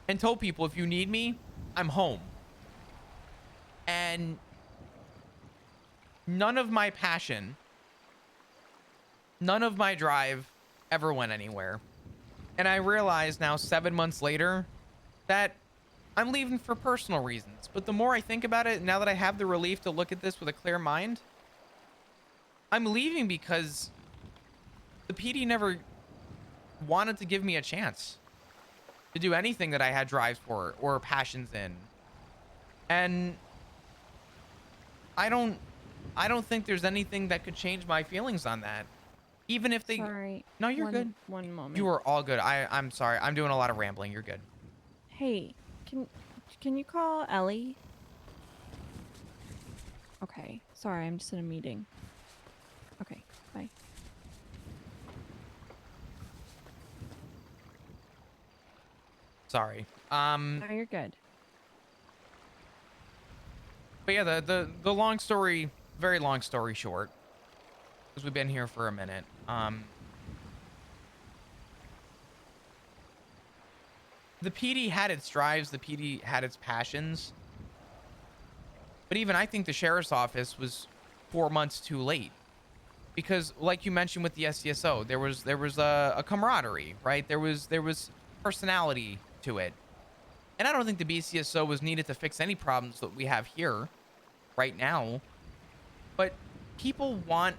and told people, if you need me, I'm home. And none of my passion, none of my drive ever went anywhere. And I realize now 7 months later that I'm leaving for personal reasons. But the more I think about it, now that I have the relief to look at this with a clear mind, I'm leaving because the PD never wanted to give me a chance to do anything that I had drives for or passions in. And I don't think there's anything that could change my feelings on that. Even if they... Sorry. No, you're good. One moment. You are all good. I'm sorry. I'm doing a lot of rambling. You're good. Hey, can you call Ellie? Okay. Sorry, I'm just in a meeting. Okay, bye. Sorry. No, you're good. But yeah, the long story, very long story short, because we've been here for a minute. The PD had its drives, the PD had its passions. But even I think the sheriff's office was 4 months too late. Because like you mentioned with the SCSO, there was a camaraderie, right? There was personality to it. And I don't think the BCSO was needed to fix any problems that we have here right now. But people want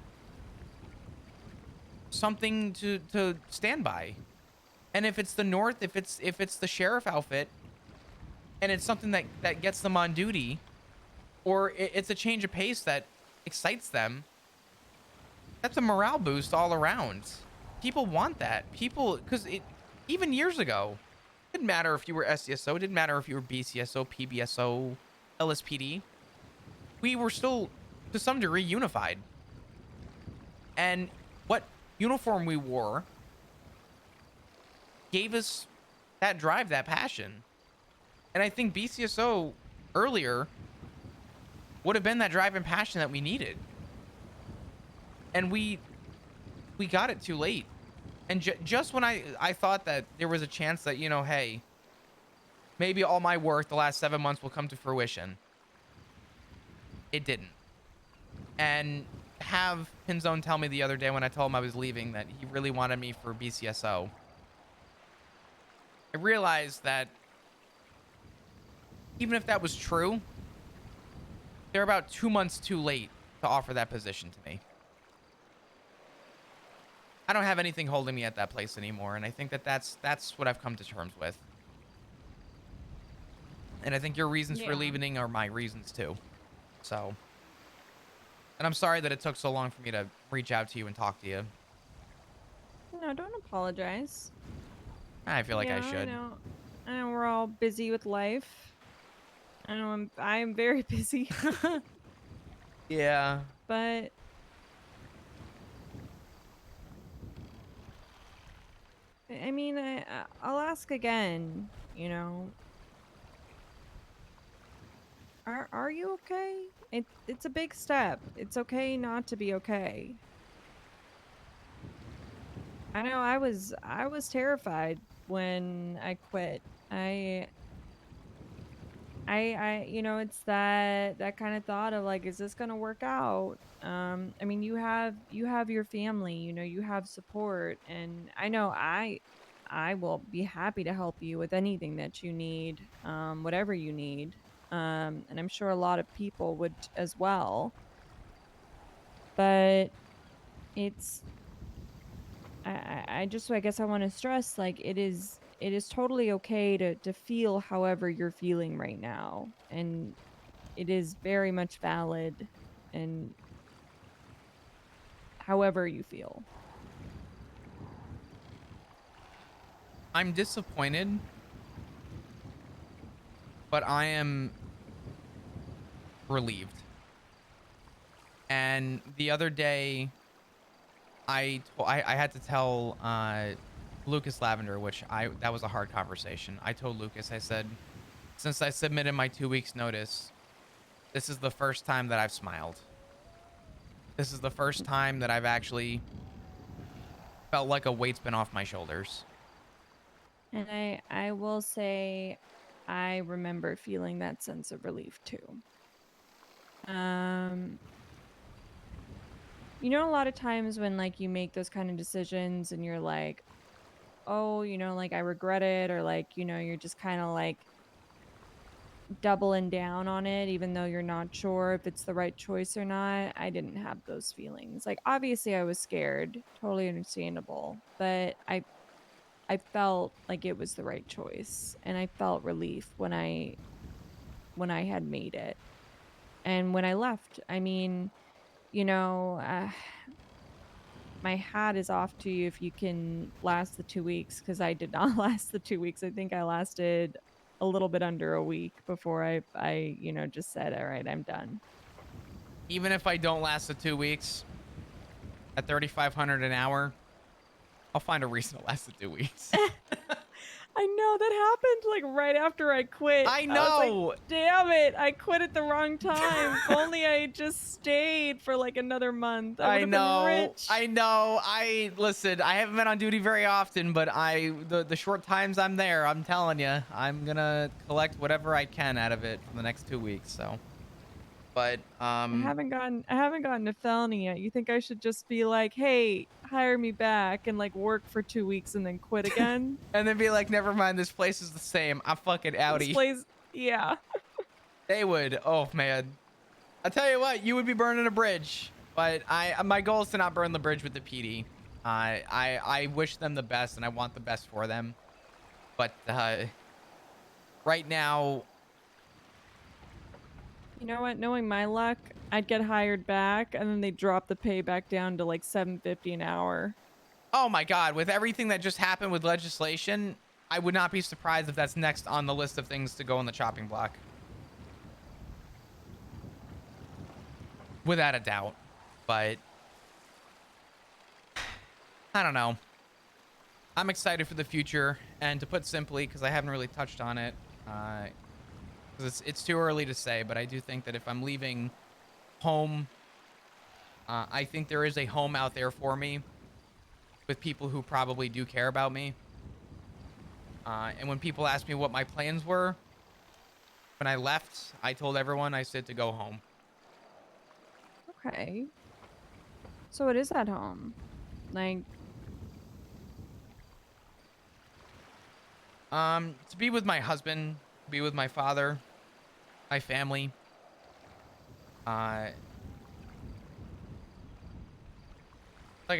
something to stand by. And if it's the North, if it's the sheriff outfit, and it's something that gets them on duty, or it's a change of pace that excites them, that's a morale boost all around. People want that. People, because even years ago, it didn't matter if you were SCSO, it didn't matter if you were BCSO, PBSO, LSPD. We were still, to some degree, unified. And what uniform we wore gave us that drive, that passion. And I think BCSO earlier would have been that drive and passion that we needed. And we got it too late. And just when I thought that there was a chance that, you know, hey, maybe all my work the last 7 months will come to fruition, it didn't. And have Pinzone tell me the other day when I told him I was leaving that he really wanted me for BCSO, I realized that even if that was true, they're about 2 months too late to offer that position to me. I don't have anything holding me at that place anymore, and I think that that's what I've come to terms with. And I think your reasons for leaving are my reasons too. So, and I'm sorry that it took so long for me to reach out to you and talk to you. No, don't apologize. I feel like I should. I know we're all busy with life. I know I am very busy. Yeah. But I mean, I'll ask again, you know. Are you okay? It's a big step. It's okay not to be okay. I know I was terrified when I quit. I you know, it's that kind of thought of like, is this gonna work out? I mean, you have your family, you know, you have support, and I know I will be happy to help you with anything that you need, whatever you need. And I'm sure a lot of people would as well. But it's I just, I guess I want to stress, like, it is totally okay to feel however you're feeling right now, and it is very much valid, and however you feel. I'm disappointed, but I am relieved. And the other day, I had to tell Lucas Lavender, which that was a hard conversation. I told Lucas, I said, since I submitted my 2 weeks notice, this is the first time that I've smiled. This is the first time that I've actually felt like a weight's been off my shoulders. And I will say, I remember feeling that sense of relief too. You know, a lot of times when like you make those kind of decisions and you're like, oh, you know, like I regret it, or like, you know, you're just kind of like doubling down on it even though you're not sure if it's the right choice or not. I didn't have those feelings. Like, obviously I was scared, totally understandable, but I felt like it was the right choice, and I felt relief when I had made it. And when I left, I mean, you know, my hat is off to you if you can last the 2 weeks, because I did not last the 2 weeks. I think I lasted a little bit under a week before I you know, just said, all right, I'm done. Even if I don't last the 2 weeks at 3,500 an hour, I'll find a reason to last the 2 weeks. I know that happened like right after I quit. I know. I was like, damn it, I quit at the wrong time. If only I had just stayed for like another month, I would have been rich. I know. Listen, I haven't been on duty very often, but the short times I'm there, I'm telling you, I'm gonna collect whatever I can out of it for the next 2 weeks. So but I haven't gotten a felony yet. You think I should just be like, hey, hire me back and like work for 2 weeks and then quit again? and then be like, never mind, this place is the same. I'm fucking This outie. place, yeah. They would. Oh man. I tell you what, you would be burning a bridge. But my goal is to not burn the bridge with the PD. I wish them the best and I want the best for them. But right now, You know what? Knowing my luck, I'd get hired back and then they drop the pay back down to like $7.50 an hour. oh my God, with everything that just happened with legislation, I would not be surprised if that's next on the list of things to go on the chopping block. Without a doubt. But I don't know. I'm excited for the future, and to put simply, because I haven't really touched on it, because it's too early to say, but I do think that if I'm leaving home, I think there is a home out there for me with people who probably do care about me. And when people ask me what my plans were, when I left, I told everyone I said to go home. Okay. So it is at home. Like, To be with my husband, be with my father, my family. Like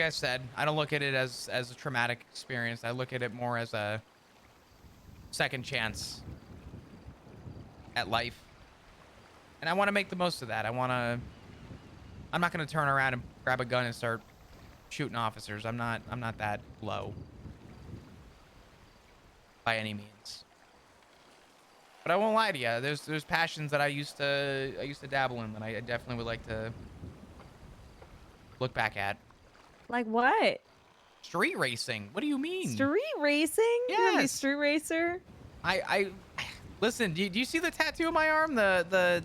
I said, I don't look at it as a traumatic experience. I look at it more as a second chance at life. And I want to make the most of that. I'm not going to turn around and grab a gun and start shooting officers. I'm not that low by any means. But I won't lie to you. There's passions that I used to dabble in that I definitely would like to look back at. like what? Street racing. What do you mean? Street racing? You wanna be a Yes. street racer? I listen. Do you see the tattoo on my arm? The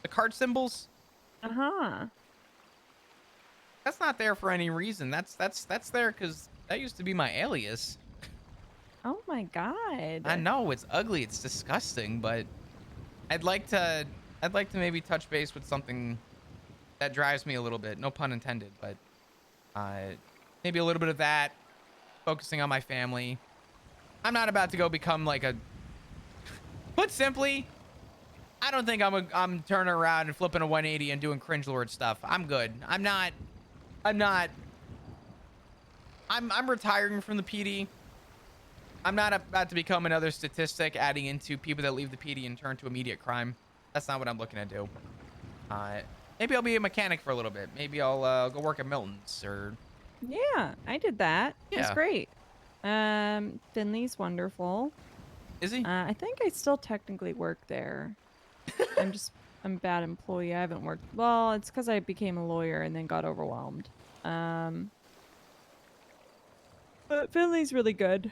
card symbols. Uh-huh. That's not there for any reason. That's there because that used to be my alias. Oh my god. I know it's ugly, it's disgusting, but I'd like to maybe touch base with something that drives me a little bit. No pun intended, but maybe a little bit of that. Focusing on my family. I'm not about to go become like a. Put simply, I don't think I'm turning around and flipping a 180 and doing cringe lord stuff. I'm good. I'm retiring from the PD. I'm not about to become another statistic adding into people that leave the PD and turn to immediate crime. That's not what I'm looking to do. Maybe I'll be a mechanic for a little bit. Maybe I'll go work at Milton's or. Yeah, I did that. It's Yeah. great. Finley's wonderful. Is he? I think I still technically work there. I'm a bad employee. I haven't worked. Well, it's because I became a lawyer and then got overwhelmed. But Finley's really good.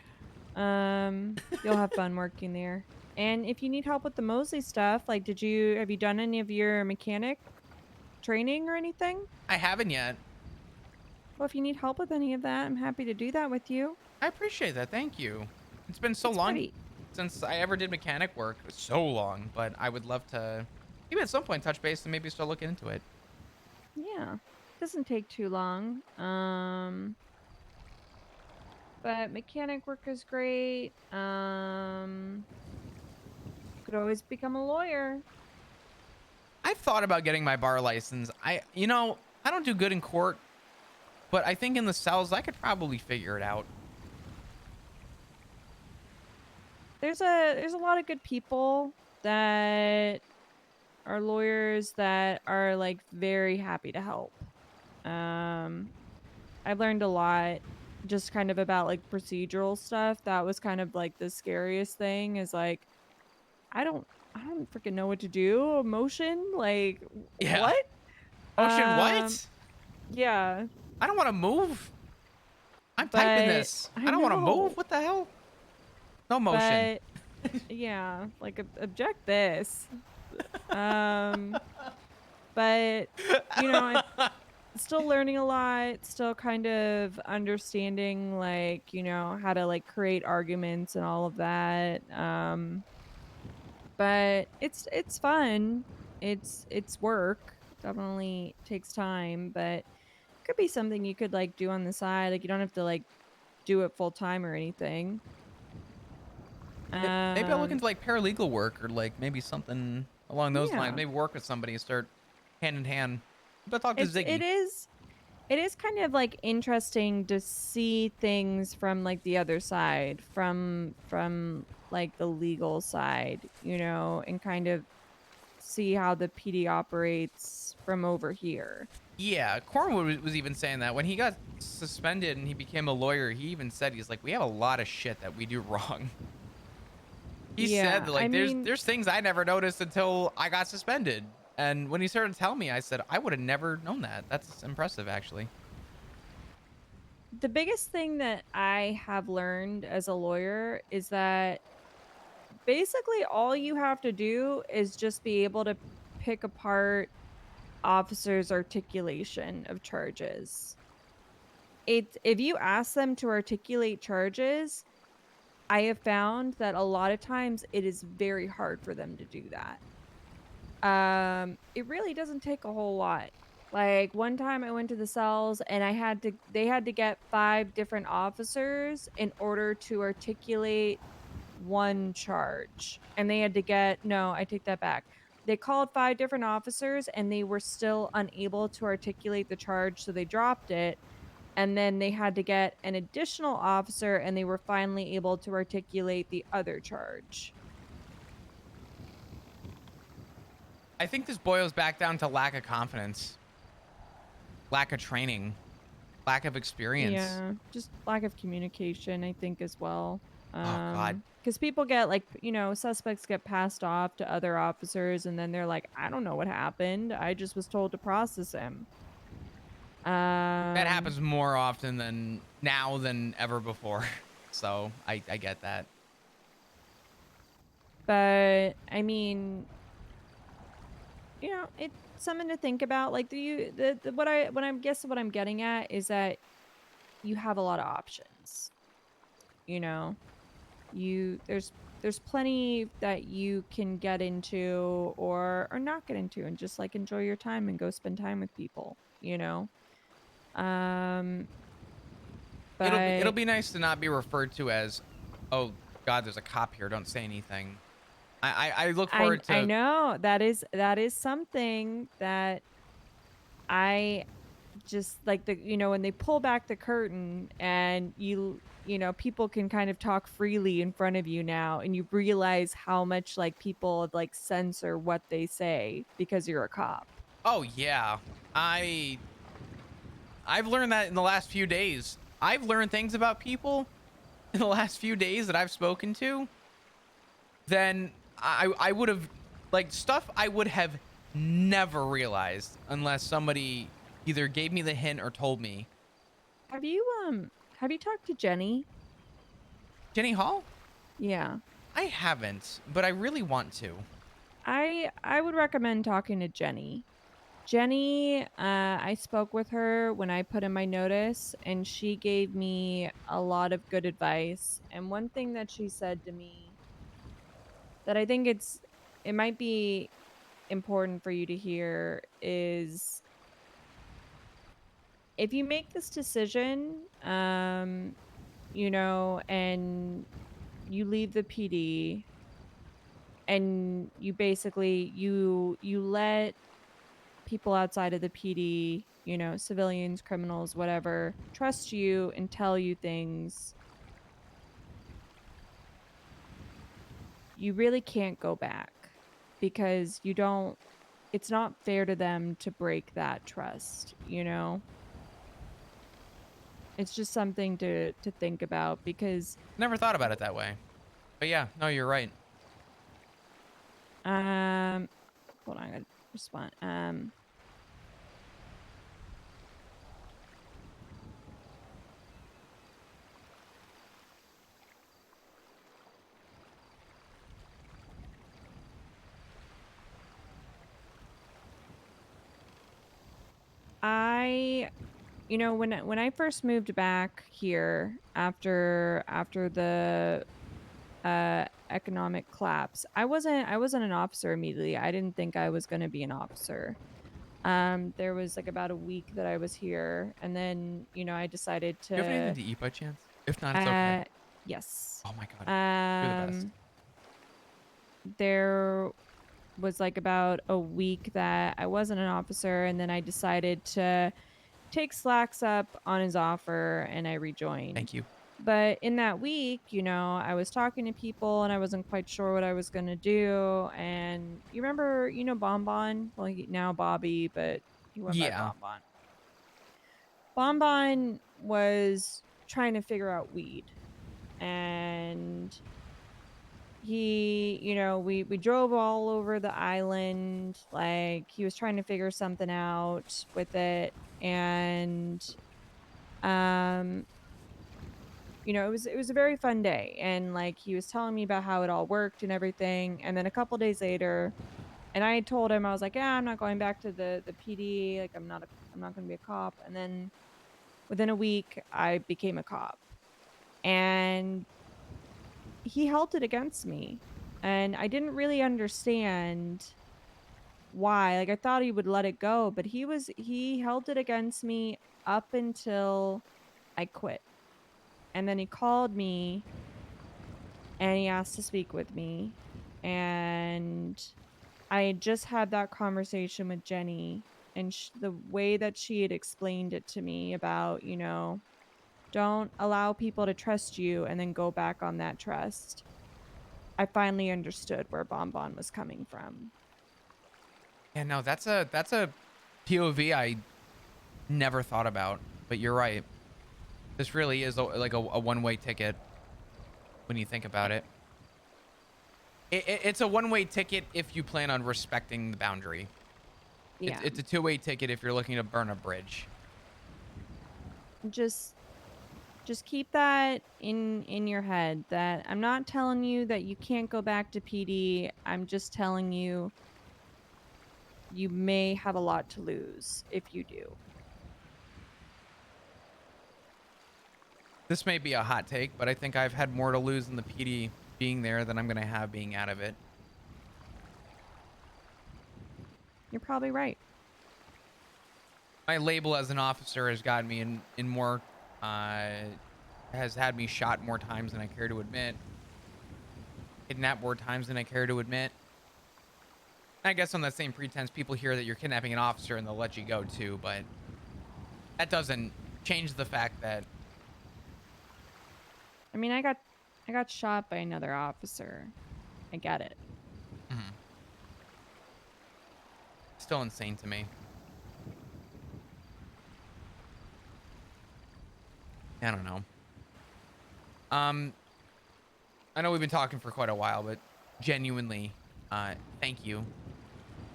You'll have fun working there. And if you need help with the Mosley stuff, like, have you done any of your mechanic training or anything? I haven't yet. Well, if you need help with any of that, I'm happy to do that with you. I appreciate that. Thank you. It's been so It's long great. since I ever did mechanic work. It's so long, but I would love to maybe at some point touch base and maybe start looking into it. Yeah, doesn't take too long. But mechanic work is great. Could always become a lawyer. I've thought about getting my bar license. I don't do good in court, but I think in the cells I could probably figure it out. There's a lot of good people that are lawyers that are like very happy to help. I've learned a lot just kind of about like procedural stuff. That was kind of like the scariest thing is like I don't freaking know what to do. Motion? Like Yeah. what? Motion what? Yeah. I don't want to move. I'm typing But this. I I don't want to know. move. What the hell? No motion. But yeah, like object this. But you know, I'm still learning a lot, still kind of understanding like, you know, how to like create arguments and all of that. But it's fun. it's work. Definitely takes time, but could be something you could like do on the side. Like you don't have to like do it full time or anything. Maybe I'll look into like paralegal work or like maybe something along those lines. Yeah. Maybe work with somebody and start hand in hand. But talk to It Ziggy. is kind of like interesting to see things from like the other side, from like the legal side, you know, and kind of see how the PD operates from over here. Yeah, Cornwood was even saying that when he got suspended and he became a lawyer, he even said he's like, we have a lot of shit that we do wrong. He said that, I like mean, there's things I never noticed until I got suspended. And when he started telling me, I said, I would have never known that. That's impressive, actually. the biggest thing that I have learned as a lawyer is that basically all you have to do is just be able to pick apart officers' articulation of charges. If you ask them to articulate charges, I have found that a lot of times it is very hard for them to do that. It really doesn't take a whole lot. Like one time I went to the cells and they had to get 5 different officers in order to articulate one charge. And they had to get no, I take that back. They called 5 different officers and they were still unable to articulate the charge, so they dropped it. And then they had to get an additional officer and they were finally able to articulate the other charge. I think this boils back down to lack of confidence, lack of training, lack of experience. Yeah, just lack of communication, I think, as well. Oh, God. Because people get like, you know, suspects get passed off to other officers and then they're like, I don't know what happened. I just was told to process him. That happens more often than now than ever before. So I get that. But I mean, you know, it's something to think about. Like, what I'm getting at is that you have a lot of options. You know, there's plenty that you can get into or not get into and just like enjoy your time and go spend time with people, you know. But It'll be nice to not be referred to as, oh God, there's a cop here, don't say anything. I look forward to. I know that is something that I just like, the you know, when they pull back the curtain and you know, people can kind of talk freely in front of you now and you realize how much like people like censor what they say because you're a cop. Oh yeah, I've learned that in the last few days. I've learned things about people in the last few days that I've spoken to. Then I would have, like, stuff I would have never realized unless somebody either gave me the hint or told me. Have you talked to Jenny? Jenny Hall? Yeah. I haven't, but I really want to. I would recommend talking to Jenny. Jenny, I spoke with her when I put in my notice, and she gave me a lot of good advice. And one thing that she said to me that I think it might be important for you to hear is, if you make this decision, you know, and you leave the PD and you basically you let people outside of the PD, you know, civilians, criminals, whatever, trust you and tell you things, you really can't go back because it's not fair to them to break that trust, you know? It's just something to think about because Never thought about it that way. But yeah, no, you're right. hold on, I gotta respond. You know, when I first moved back here after the economic collapse. I wasn't an officer immediately. I didn't think I was going to be an officer. There was like about a week that I was here, and then I decided Do you have anything to. to eat by chance? If not, it's okay. Yes. Oh my god, you're the best. There was like about a week that I wasn't an officer, and then I decided to take Slacks up on his offer, and I rejoined. Thank you. But in that week, I was talking to people and I wasn't quite sure what I was going to do. And you remember, Bonbon? Well, now Bobby, but he went by Yeah. Bonbon. Bonbon was trying to figure out weed. And he, we drove all over the island. Like, he was trying to figure something out with it. And, it was a very fun day, and like he was telling me about how it all worked and everything. And then a couple days later, and I had told him, I was like, yeah, I'm not going back to the PD. Like, I'm not going to be a cop. And then within a week, I became a cop, and he held it against me, and I didn't really understand why. Like, I thought he would let it go, but he held it against me up until I quit. And then he called me and he asked to speak with me. And I had just had that conversation with Jenny, and the way that she had explained it to me about, don't allow people to trust you and then go back on that trust. I finally understood where Bonbon was coming from. Yeah, no, that's a POV I never thought about, but you're right. This really is like a one-way ticket when you think about it. It's a one-way ticket if you plan on respecting the boundary. Yeah. It's a two-way ticket if you're looking to burn a bridge. Just keep that in your head, that I'm not telling you that you can't go back to PD. I'm just telling you you may have a lot to lose if you do. This may be a hot take, but I think I've had more to lose in the PD being there than I'm going to have being out of it. You're probably right. My label as an officer has gotten me in more, has had me shot more times than I care to admit. Kidnapped more times than I care to admit. I guess on that same pretense, people hear that you're kidnapping an officer and they'll let you go too, but that doesn't change the fact that... I mean, I got shot by another officer. I get it. Mm-hmm. Still insane to me. I don't know. I know we've been talking for quite a while, but genuinely, thank you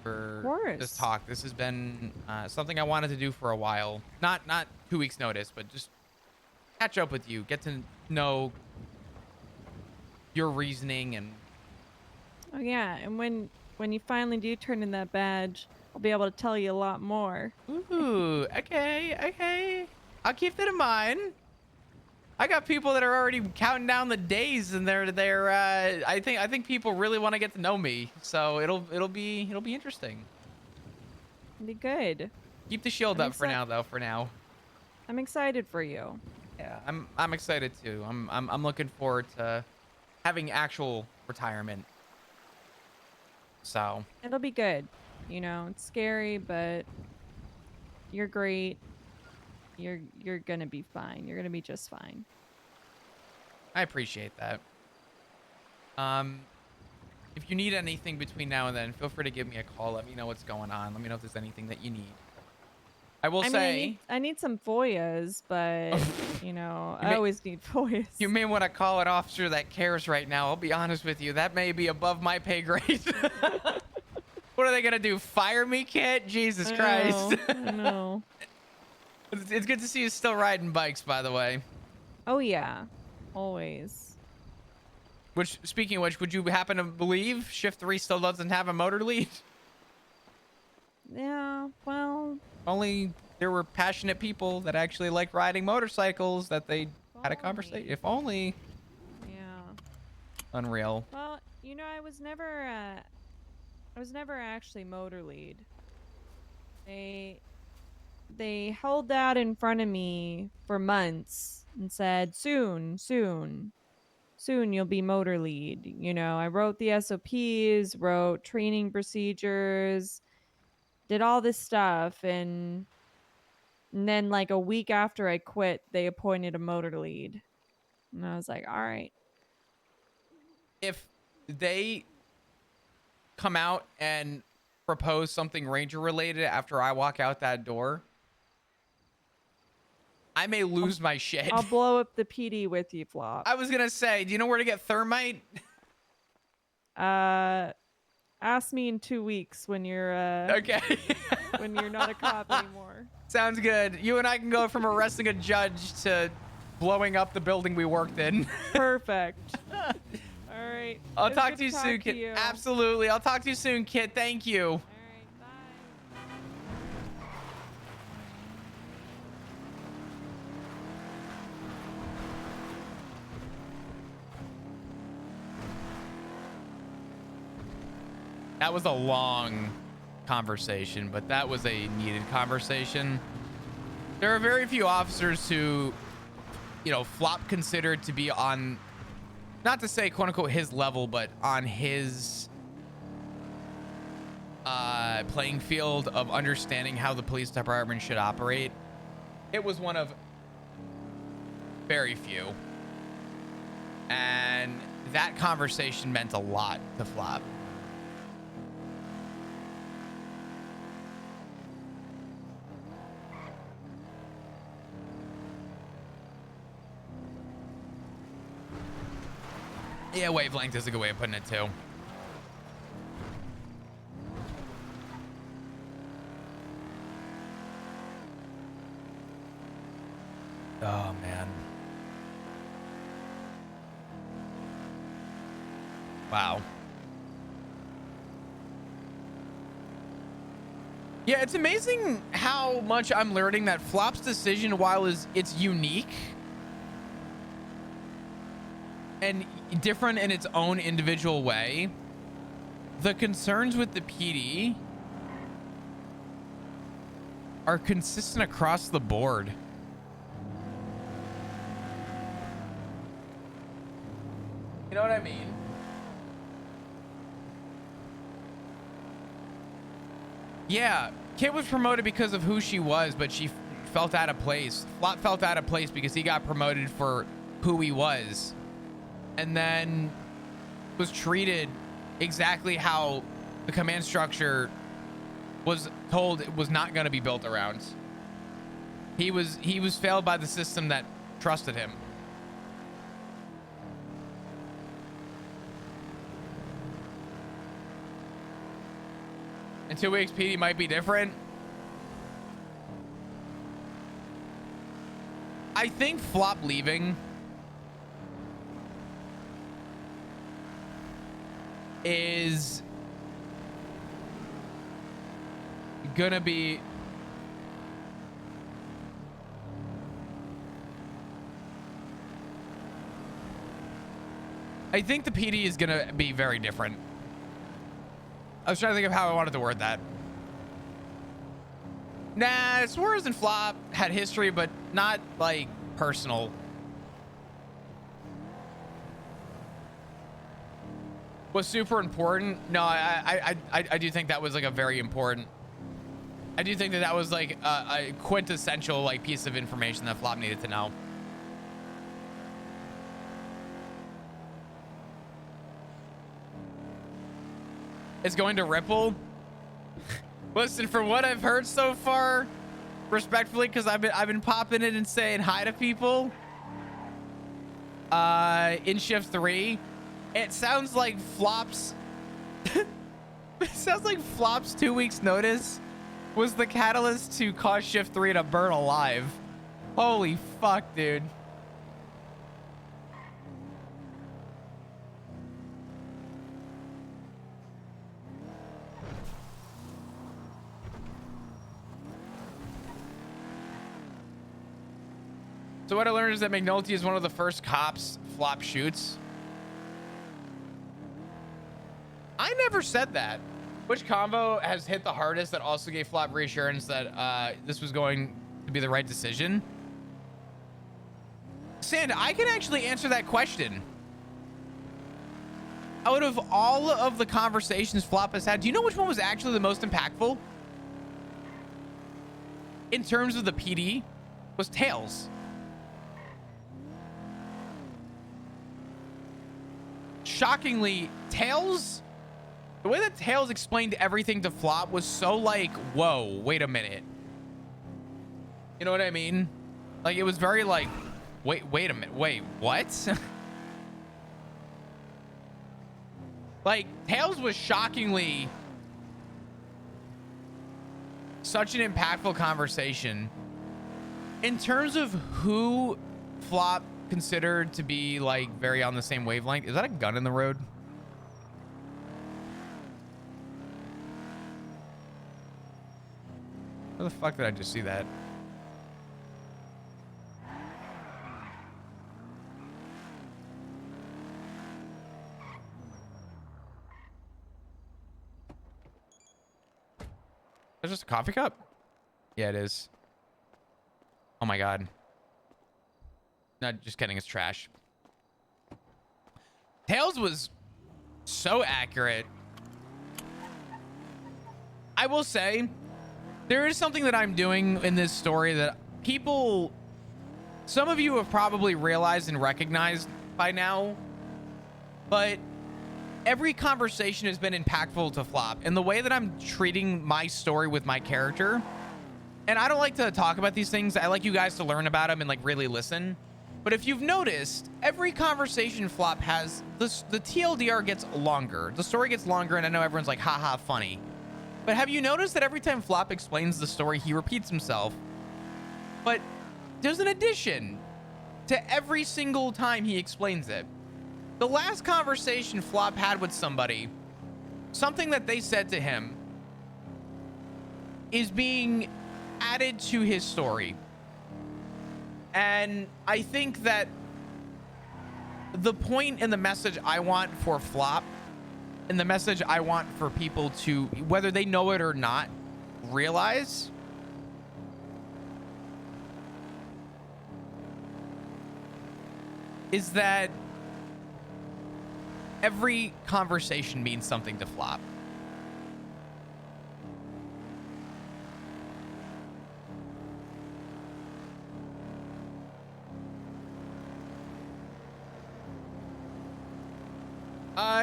for this talk. This has been something I wanted to do for a while. Not 2 weeks notice, but just catch up with you, get to know your reasoning. And oh yeah, and when you finally do turn in that badge, I'll be able to tell you a lot more. Ooh, okay. I'll keep that in mind. I got people that are already counting down the days, and they're I think people really want to get to know me, so it'll be interesting. It'll be good. Keep the shield up for now, though. For now, I'm excited for you. Yeah, I'm excited too. I'm looking forward to having actual retirement. So it'll be good. It's scary, but you're great. You're gonna be fine. You're gonna be just fine. I appreciate that. If you need anything between now and then, feel free to give me a call. Let me know what's going on. Let me know if there's anything that you need. I mean, I need some FOIAs, but I always need FOIAs. You may want to call an officer that cares right now. I'll be honest with you, that may be above my pay grade. What are they gonna do? Fire me, kid? Jesus Christ! I know. It's good to see you still riding bikes, by the way. Oh yeah, always. Which, speaking of which, would you happen to believe Shift 3 still doesn't have a motor lead? Yeah, well... Only there were passionate people that actually liked riding motorcycles that they had a conversation. If only. Yeah. Unreal. Well, you know, I was never actually motor lead. They held that in front of me for months and said, soon you'll be motor lead. You know, I wrote the SOPs, wrote training procedures, did all this stuff, and then like a week after I quit, they appointed a motor lead. And I was like, all right. If they come out and propose something ranger related after I walk out that door, I may lose my shit. I'll blow up the PD with you, Flop. I was gonna say, do you know where to get thermite? Ask me in 2 weeks when you're Okay. when you're not a cop anymore. Sounds good. You and I can go from arresting a judge to blowing up the building we worked in. Perfect. All right. I'll It was talk good to you soon, to Kit. you. Absolutely. I'll talk to you soon, Kit. Thank you. All right, bye. That was a long conversation, but that was a needed conversation. There are very few officers who, you know, Flop considered to be on, not to say quote unquote his level, but on his playing field of understanding how the police department should operate. It was one of very few. And that conversation meant a lot to Flop. Yeah, wavelength is a good way of putting it too. Oh, man. Wow. Yeah, it's amazing how much I'm learning that Flop's decision, while it's unique and different in its own individual way, the concerns with the PD are consistent across the board. You know what I mean? Yeah, Kit was promoted because of who she was, but she felt out of place. Flop felt out of place because he got promoted for who he was, and then was treated exactly how the command structure was told it was not going to be built around. He was failed by the system that trusted him. In 2 weeks, PD might be different. I think Flop leaving is gonna be I think the PD is gonna be very different. I was trying to think of how I wanted to word that. Nah, Suarez and Flop had history, but not like personal. Was super important. No, I do think that was like a very important. I do think that was like a quintessential like piece of information that Flop needed to know. It's going to Ripple. Listen, from what I've heard so far, respectfully, because I've been popping in and saying hi to people. In shift 3, it sounds like Flop's. It sounds like Flop's 2 weeks notice was the catalyst to cause shift 3 to burn alive. Holy fuck, dude. So what I learned is that McNulty is one of the first cops Flop shoots. I never said that. Which convo has hit the hardest that also gave Flop reassurance that this was going to be the right decision? Sand, I can actually answer that question. Out of all of the conversations Flop has had, do you know which one was actually the most impactful? In terms of the PD, was Tails. Shockingly, Tails, the way that Tails explained everything to Flop was so like, whoa, wait a minute. You know what I mean? Like, it was very like, wait a minute, wait, what? Like, Tails was shockingly such an impactful conversation. In terms of who Flop considered to be like very on the same wavelength, is that a gun in the road? Where the fuck did I just see that? There's just a coffee cup? Yeah, it is. Oh my God. No, just kidding. It's trash. Tails was so accurate. I will say, there is something that I'm doing in this story that people, some of you have probably realized and recognized by now, but every conversation has been impactful to Flop. And the way that I'm treating my story with my character, and I don't like to talk about these things. I like you guys to learn about them and like really listen. But if you've noticed, every conversation Flop has, the TLDR gets longer. The story gets longer, and I know everyone's like, haha, funny. But have you noticed that every time Flop explains the story, he repeats himself? But there's an addition to every single time he explains it. The last conversation Flop had with somebody, something that they said to him is being added to his story. And I think that the point and the message I want for Flop and the message I want for people to, whether they know it or not, realize is that every conversation means something to Flop.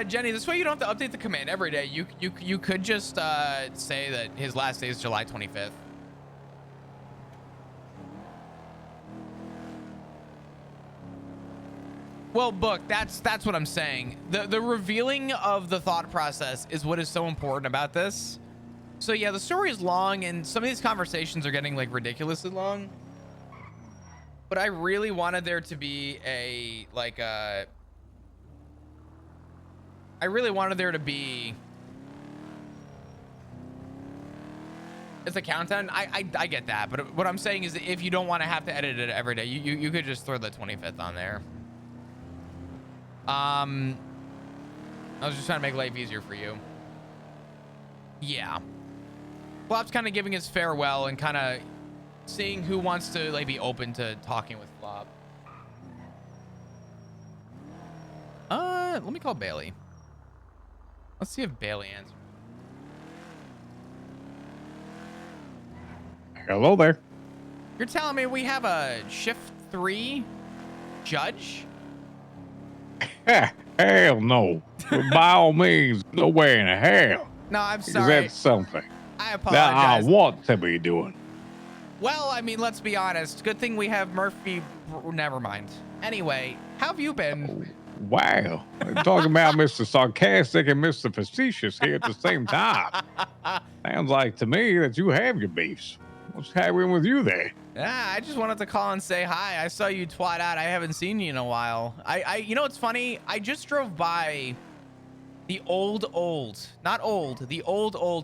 Jenny, this way you don't have to update the command every day. You could just say that his last day is July 25th. Well, Book, that's what I'm saying. The revealing of the thought process is what is so important about this. So yeah, the story is long and some of these conversations are getting like ridiculously long. But I really wanted there to be a I really wanted there to be, it's a countdown. I get that, but what I'm saying is if you don't want to have to edit it every day, you could just throw the 25th on there. I was just trying to make life easier for you. Yeah. Flop's kind of giving his farewell and kind of seeing who wants to like be open to talking with Flop. Let me call Bailey. Let's see if Bailey answers. Hello there. You're telling me we have a shift 3 judge? Hell no. By all means, no way in hell. No, I'm sorry. That's something I that apologize. I want to be doing. Well, I mean, let's be honest. Good thing we have Murphy. Never mind. Anyway, how have you been? Wow. Talking about Mr. Sarcastic and Mr. Facetious here at the same time. Sounds like to me that you have your beefs. What's happening with you there? Yeah, I just wanted to call and say hi. I saw you twat out. I haven't seen you in a while. You know what's funny? I just drove by the old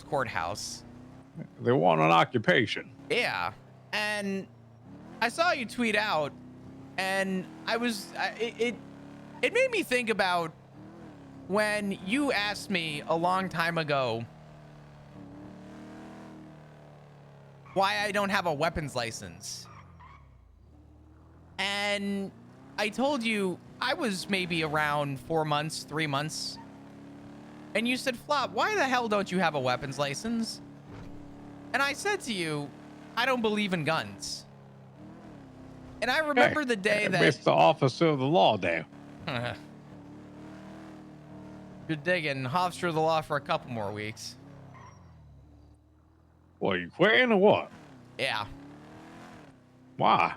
courthouse. They want an occupation. Yeah. And I saw you tweet out and I was, it made me think about when you asked me a long time ago why I don't have a weapons license. And I told you I was maybe around 4 months, 3 months. And you said, Flop, why the hell don't you have a weapons license? And I said to you, I don't believe in guns. And I remember the day that... Mr. Officer of the Law there. You're digging. Officer of the law for a couple more weeks. What, you quitting or what? Yeah. Why?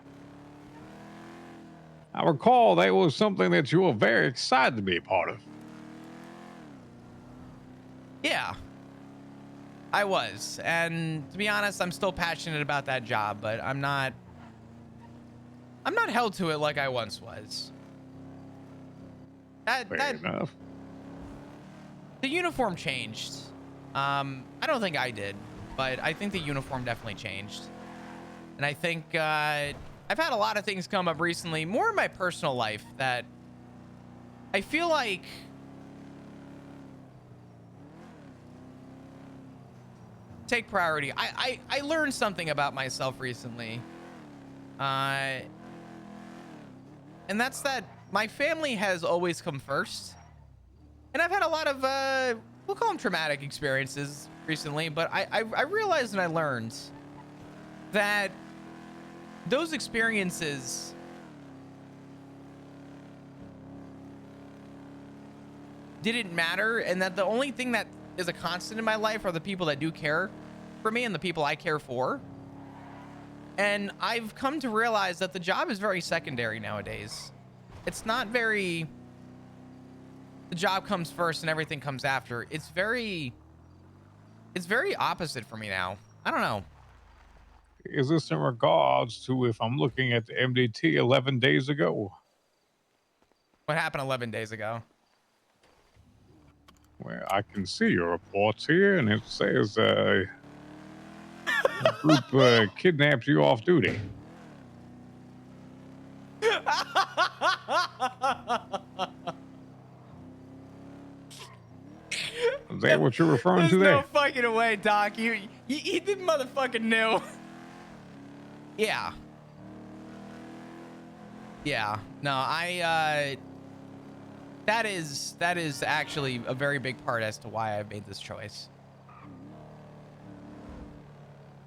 I recall that was something that you were very excited to be a part of. Yeah. I was. And to be honest, I'm still passionate about that job, but I'm not held to it like I once was. Fair enough. The uniform changed. I don't think I did, but I think the uniform definitely changed. And I think I've had a lot of things come up recently, more in my personal life, that I feel like take priority. I learned something about myself recently. And that's that my family has always come first. And I've had a lot of, we'll call them traumatic experiences recently, but I realized and I learned that those experiences didn't matter, and that the only thing that is a constant in my life are the people that do care for me and the people I care for. And I've come to realize that the job is very secondary nowadays. It's not very... the job comes first and everything comes after. It's very opposite for me now. I don't know. Is this in regards to if I'm looking at the MDT 11 days ago? What happened 11 days ago? Well, I can see your reports here, and it says a group kidnapped you off duty. Is that what you're referring to there? There's no fucking way, Doc. You didn't motherfucking know. Yeah. Yeah. No, that is actually a very big part as to why I made this choice.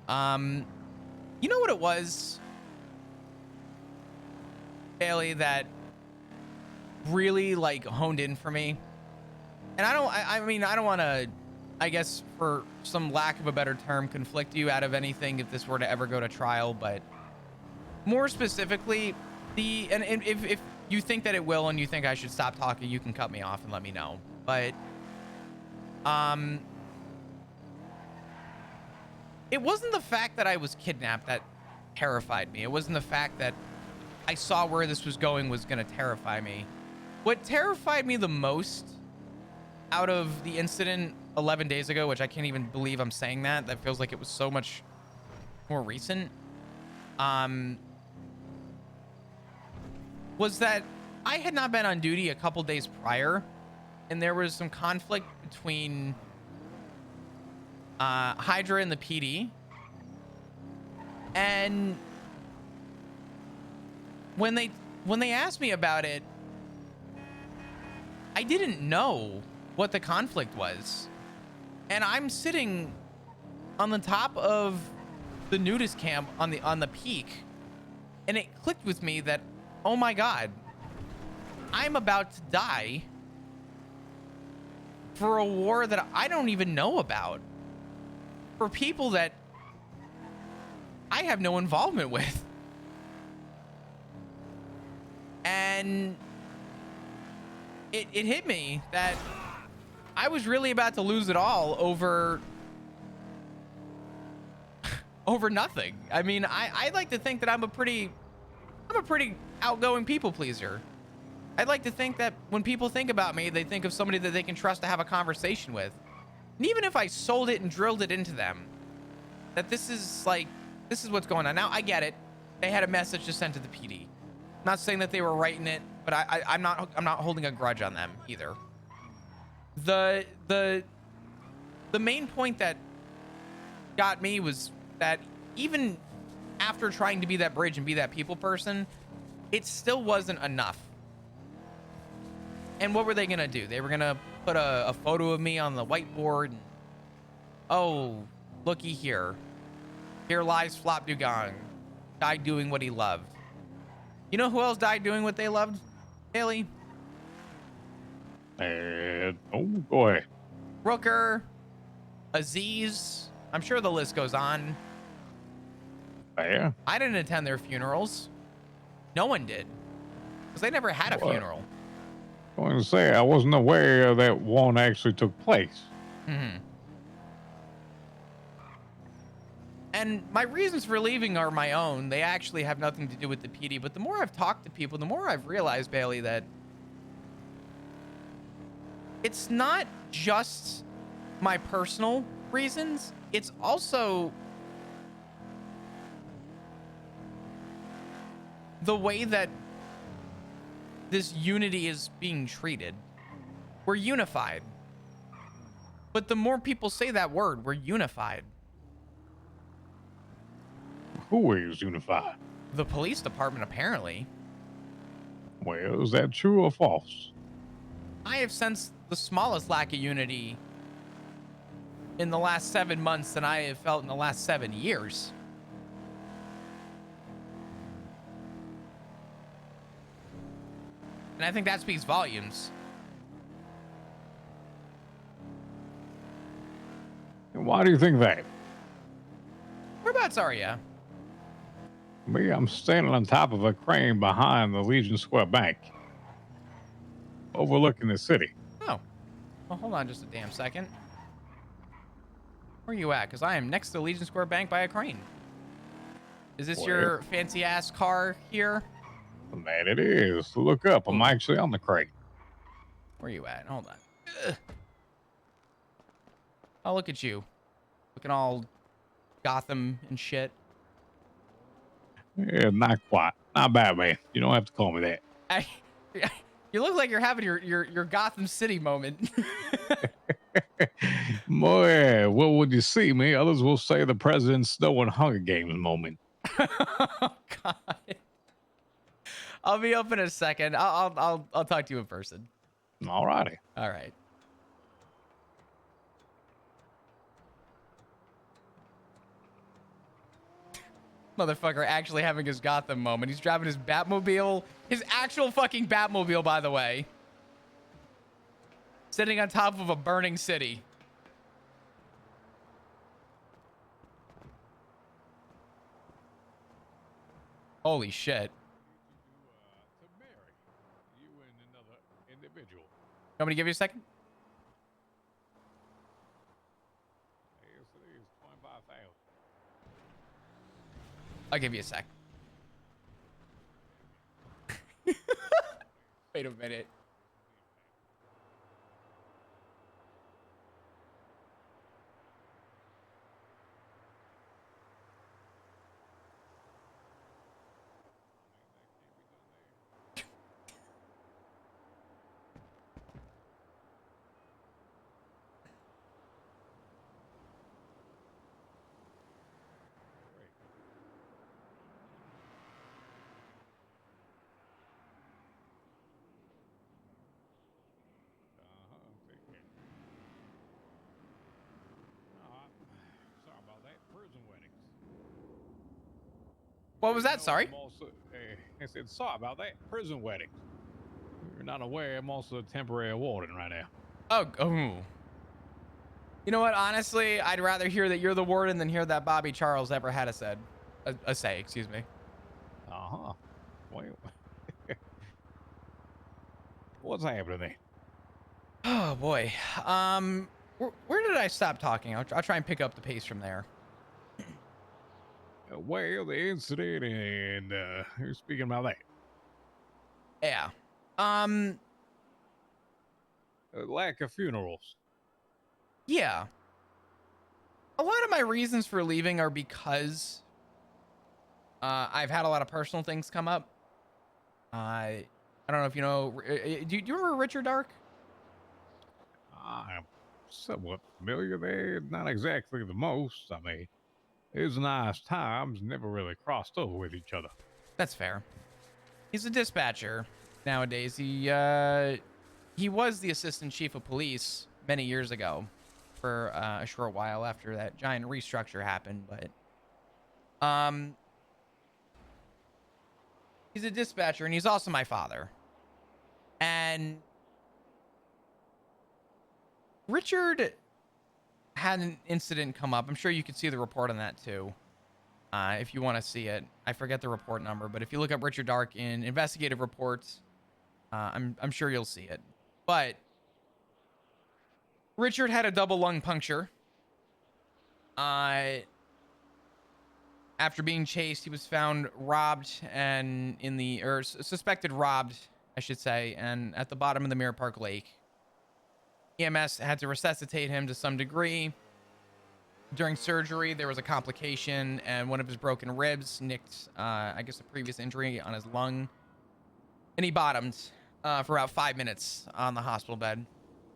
You know what it was, Bailey, that really like honed in for me? And I mean, I don't want to, I guess, for some lack of a better term, conflict you out of anything if this were to ever go to trial, but more specifically, and if you think that it will and you think I should stop talking, you can cut me off and let me know. But it wasn't the fact that I was kidnapped that terrified me. It wasn't the fact that I saw where this was going was going to terrify me. What terrified me the most out of the incident 11 days ago, which I can't even believe I'm saying that feels like it was so much more recent, was that I had not been on duty a couple days prior, and there was some conflict between Hydra and the PD. And when they asked me about it, I didn't know what the conflict was. And I'm sitting on the top of the nudist camp on the peak, and it clicked with me that, oh my God, I'm about to die for a war that I don't even know about, for people that I have no involvement with. And it hit me that I was really about to lose it all over nothing. I mean, I like to think that I'm a pretty outgoing people pleaser. I'd like to think that when people think about me, they think of somebody that they can trust to have a conversation with. And even if I sold it and drilled it into them, that this is what's going on. Now, I get it. They had a message to send to the PD. Not saying that they were writing it, but I'm not holding a grudge on them either. The main point that got me was that even after trying to be that bridge and be that people person, it still wasn't enough. And what were they gonna do? They were gonna put a photo of me on the whiteboard and, oh, looky here. Here lies Flop Dugong, died doing what he loved. You know who else died doing what they loved, Haley? Oh, go ahead. Rooker, Aziz. I'm sure the list goes on. Yeah. I didn't attend their funerals. No one did. Because they never had a funeral. I was going to say, I wasn't aware that one actually took place. Mm-hmm. And my reasons for leaving are my own. They actually have nothing to do with the PD. But the more I've talked to people, the more I've realized, Bailey, that it's not just my personal reasons. It's also the way that this unity is being treated. We're unified. But the more people say that word, we're unified. Who is unified? The police department, apparently. Well, is that true or false? I have sensed the smallest lack of unity in the last 7 months than I have felt in the last 7 years. And I think that speaks volumes. And why do you think that? Whereabouts are you? Me, I'm standing on top of a crane behind the Legion Square Bank, overlooking the city. Oh. Well, hold on just a damn second. Where are you at? Because I am next to the Legion Square Bank by a crane. Is this your fancy ass car here? That it is. Look up. I'm actually on the crane. Where are you at? Hold on. Ugh. Oh, look at you. Looking all Gotham and shit. Yeah, not quite. Not bad, man. You don't have to call me that. You look like you're having your Gotham City moment. Boy, what would you see me? Others will say the President's Snow and Hunger Games moment. Oh God. I'll be up in a second. I'll talk to you in person. All righty. All right. Motherfucker actually having his Gotham moment. He's driving his Batmobile. His actual fucking Batmobile, by the way. Sitting on top of a burning city. Holy shit. To marry you and another individual. Want me to give you a second? Yes, it is 25,000. I'll give you a sec. Wait a minute. Sorry about that. Prison weddings. What was that? Sorry? I said, sorry about that. Prison weddings. You're not aware, I'm also a temporary warden right now. Oh. You know what? Honestly, I'd rather hear that you're the warden than hear that Bobby Charles ever had a say, excuse me. Uh-huh. Well, what's happening there? Oh boy. Where did I stop talking? I'll try and pick up the pace from there. Well, the incident and you're speaking about that. Yeah. Lack of funerals. Yeah. A lot of my reasons for leaving are because I've had a lot of personal things come up. I don't know if you know. Do you remember Richard Dark? I'm somewhat familiar there. Not exactly the most. I mean, it was nice times. Never really crossed over with each other. That's fair. He's a dispatcher nowadays. He was the assistant chief of police many years ago for a short while after that giant restructure happened, but he's a dispatcher and he's also my father. And Richard had an incident come up. I'm sure you could see the report on that too. If you want to see it. I forget the report number, but if you look up Richard Dark in investigative reports, I'm sure you'll see it. But Richard had a double lung puncture. After being chased, he was found robbed and suspected robbed, I should say, and at the bottom of the Mirror Park Lake. EMS had to resuscitate him to some degree. During surgery, there was a complication, and one of his broken ribs nicked, I guess, a previous injury on his lung. And he bottomed for about 5 minutes on the hospital bed.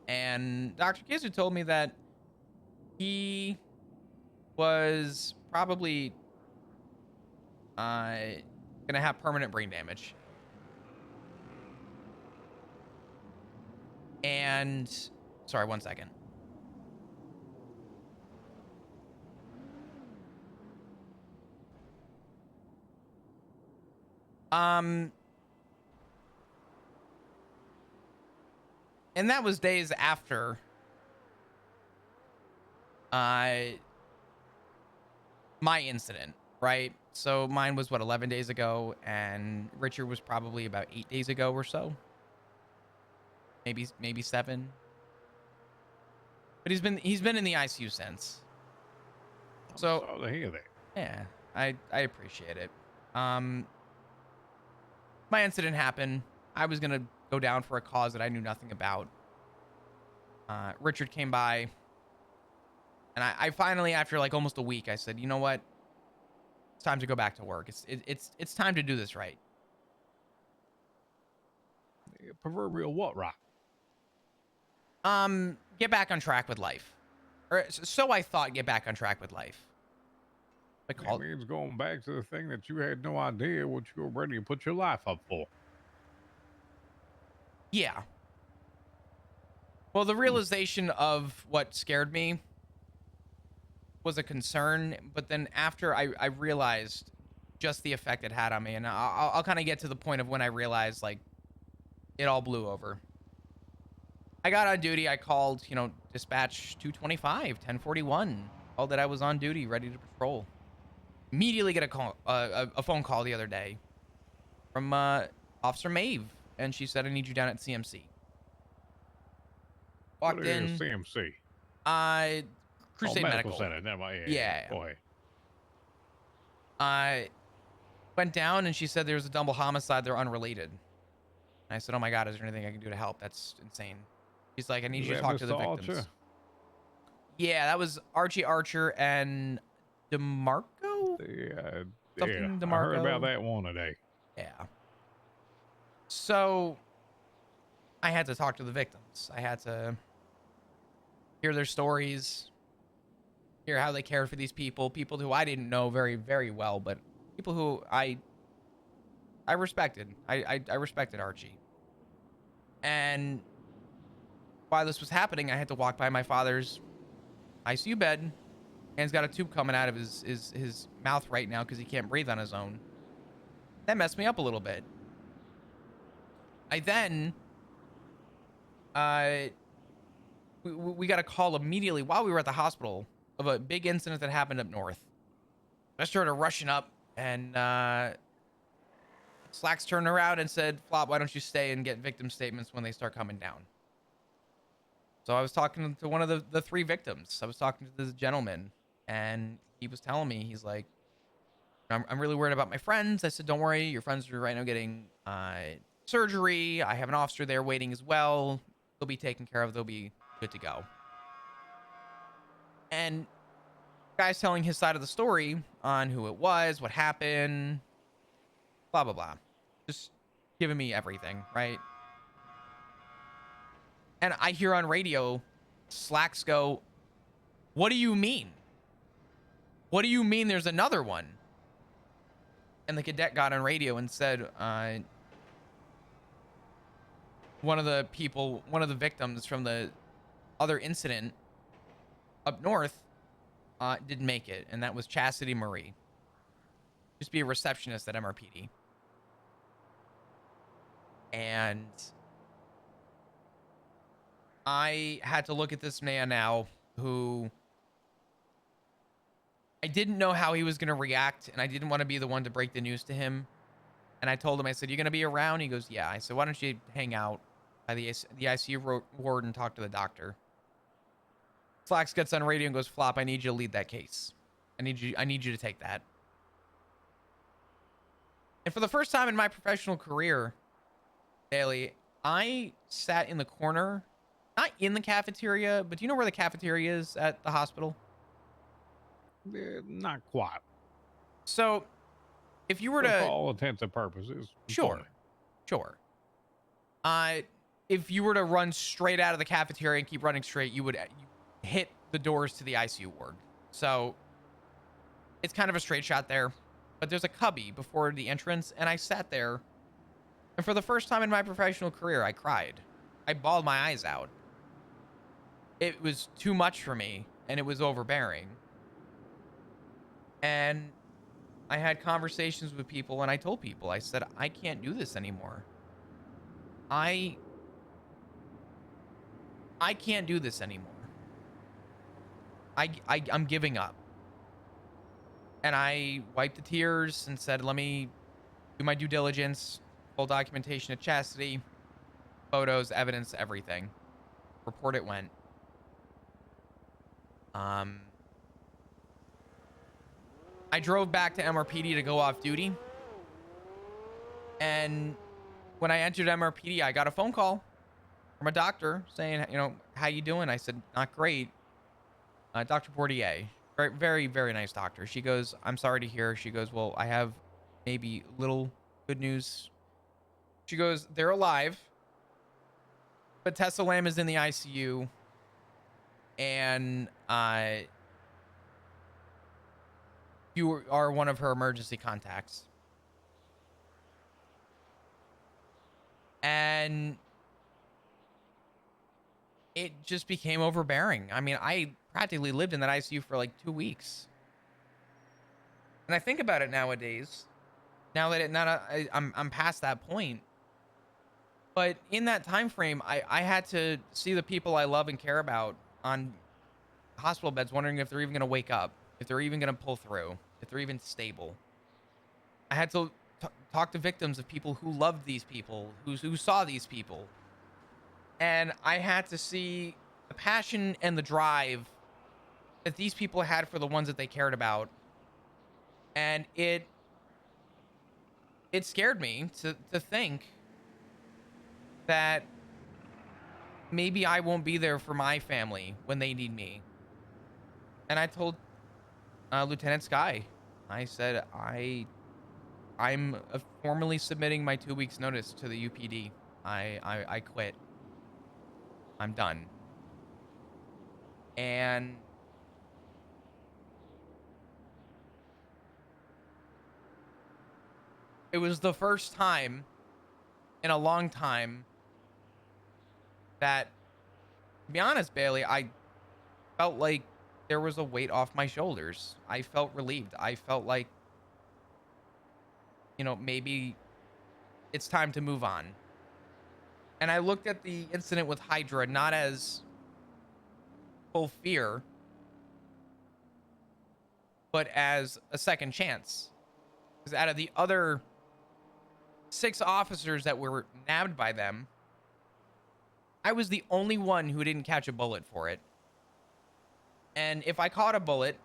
And Dr. Kizu told me that he was probably going to have permanent brain damage. And, sorry, 1 second. And that was days after my incident, right? So mine was what, 11 days ago, and Richard was probably about 8 days ago or so. Maybe 7. But he's been in the ICU since. So I'm sorry to hear that. yeah, I appreciate it. My incident happened. I was gonna go down for a cause that I knew nothing about. Richard came by, and I finally, after like almost a week, I said, you know what? It's time to go back to work. It's time to do this right. Proverbial what right? Get back on track with life, or so I thought. Get back on track with life. It means going back to the thing that you had no idea what you were ready to put your life up for. Yeah. Well, the realization of what scared me was a concern, but then after I realized just the effect it had on me, and I'll kind of get to the point of when I realized, like, it all blew over. I got on duty. I called, dispatch 225, 1041. Called that I was on duty, ready to patrol. Immediately get a phone call the other day from Officer Maeve, and she said, I need you down at CMC. Walked What in. is CMC? Crusade Medical Center. Never mind. Yeah. Go ahead. I went down, and she said there was a double homicide. They're unrelated. And I said, oh my God, is there anything I can do to help? That's insane. She's like, I need you to talk to the victims. Archer? Yeah, that was Archie Archer and DeMarco? Yeah. Something DeMarco. I heard about that one today. Yeah. So I had to talk to the victims. I had to hear their stories, hear how they cared for these people who I didn't know very, very well, but people who I respected. I respected Archie. And while this was happening, I had to walk by my father's ICU bed, and he's got a tube coming out of his mouth right now because he can't breathe on his own. That messed me up a little bit. I then, we got a call immediately while we were at the hospital of a big incident that happened up north. I started rushing up, and Slacks turned around and said, Flop, why don't you stay and get victim statements when they start coming down? So I was talking to one of the 3 victims. I was talking to this gentleman, and he was telling me, he's like, I'm really worried about my friends. I said, don't worry. Your friends are right now getting surgery. I have an officer there waiting as well. They'll be taken care of. They'll be good to go. And the guy's telling his side of the story on who it was, what happened, blah, blah, blah. Just giving me everything, right? And I hear on radio Slacks go, what do you mean? What do you mean there's another one? And the cadet got on radio and said, one of the victims from the other incident up north didn't make it, and that was Chastity Marie. Used to be a receptionist at MRPD. And I had to look at this man now who I didn't know how he was going to react, and I didn't want to be the one to break the news to him. And I told him, I said, you going to be around? He goes, yeah. I said, why don't you hang out by the ICU ward and talk to the doctor? Slacks gets on radio and goes, Flop, I need you to lead that case. I need you to take that. And for the first time in my professional career, Bailey, I sat in the corner, not in the cafeteria, but do you know where the cafeteria is at the hospital? Not quite. So if you were to, for all intents and purposes, sure. If you were to run straight out of the cafeteria and keep running straight, you would hit the doors to the ICU ward. So it's kind of a straight shot there, but there's a cubby before the entrance, and I sat there, and for the first time in my professional career, I cried. I bawled my eyes out. It was too much for me, and it was overbearing. And I had conversations with people, and I told people, I said, I can't do this anymore. I can't do this anymore. I'm giving up. And I wiped the tears and said, let me do my due diligence, full documentation of Chastity, photos, evidence, everything. Report it went. I drove back to MRPD to go off duty. And when I entered MRPD, I got a phone call from a doctor saying, you know, how you doing? I said, not great. Dr. Portier, very, very, very nice doctor. She goes, I'm sorry to hear. She goes, well, I have maybe little good news. She goes, they're alive, but Tessa Lamb is in the ICU, and you are one of her emergency contacts. And it just became overbearing. I mean, I practically lived in that ICU for like 2 weeks. And I think about it nowadays, now that I'm past that point. But in that time frame, I had to see the people I love and care about on hospital beds, wondering if they're even going to wake up, if they're even going to pull through, if they're even stable. I had to talk to victims of people who loved these people, who saw these people. And I had to see the passion and the drive that these people had for the ones that they cared about. And it scared me to think that maybe I won't be there for my family when they need me. And I told Lieutenant Sky, I said, I'm formally submitting my 2 weeks notice to the UPD. I quit. I'm done. And it was the first time in a long time that, to be honest, Bailey, I felt like there was a weight off my shoulders. I felt relieved. I felt like, you know, maybe it's time to move on. And I looked at the incident with Hydra not as full fear, but as a second chance. Because out of the other 6 officers that were nabbed by them, I was the only one who didn't catch a bullet for it. And if I caught a bullet,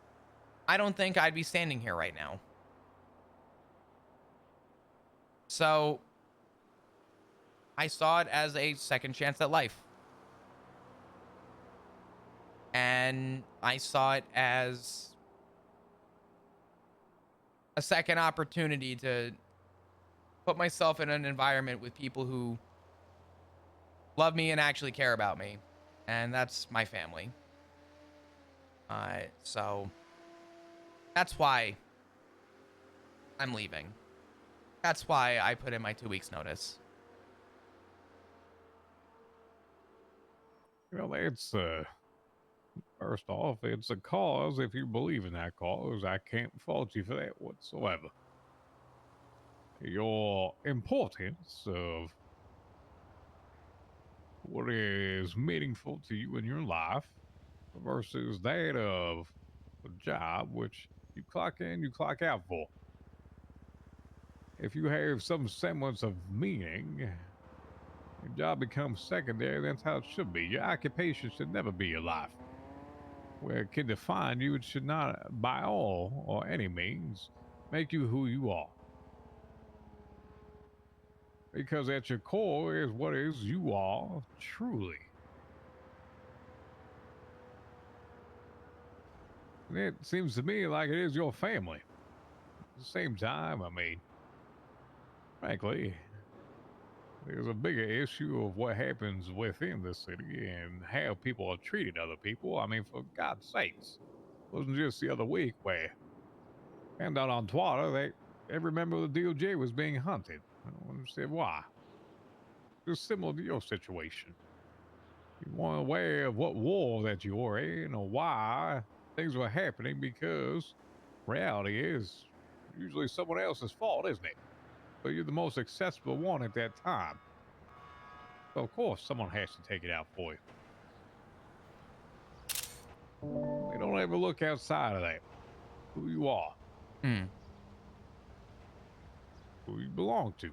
I don't think I'd be standing here right now. So I saw it as a second chance at life. And I saw it as a second opportunity to put myself in an environment with people who love me and actually care about me. and that's my family. So that's why I'm leaving. That's why I put in my 2 weeks notice. Well, it's first off, it's a cause. If you believe in that cause, I can't fault you for that whatsoever. Your importance of what is meaningful to you in your life versus that of a job which you clock in, you clock out for. If you have some semblance of meaning, your job becomes secondary. That's how it should be. Your occupation should never be your life. Where it can define you, it should not, by all or any means, make you who you are. Because at your core is what is you are truly. And it seems to me like it is your family. At the same time, I mean, frankly, there's a bigger issue of what happens within the city and how people are treating other people. I mean, for God's sakes. It wasn't just the other week where, and out on Twitter, every member of the DOJ was being hunted. I don't understand why. Just similar to your situation. You weren't aware of what war that you were in or why things were happening, because reality is usually someone else's fault, isn't it? But you're the most accessible one at that time. So of course someone has to take it out for you. They don't ever look outside of that. Who you are. Who you belong to.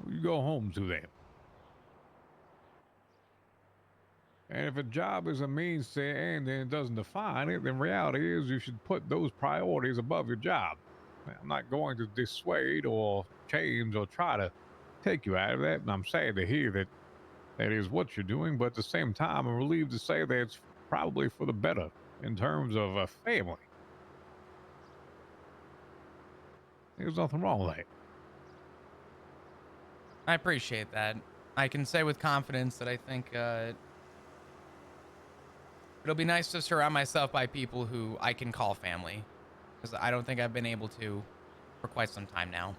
Who you go home to then. And if a job is a means to an end and it doesn't define it, then reality is you should put those priorities above your job. I'm not going to dissuade or change or try to take you out of that, and I'm sad to hear that that is what you're doing, but at the same time, I'm relieved to say that it's probably for the better in terms of a family. There's nothing wrong with that. I appreciate that. I can say with confidence that I think it'll be nice to surround myself by people who I can call family, because I don't think I've been able to for quite some time now.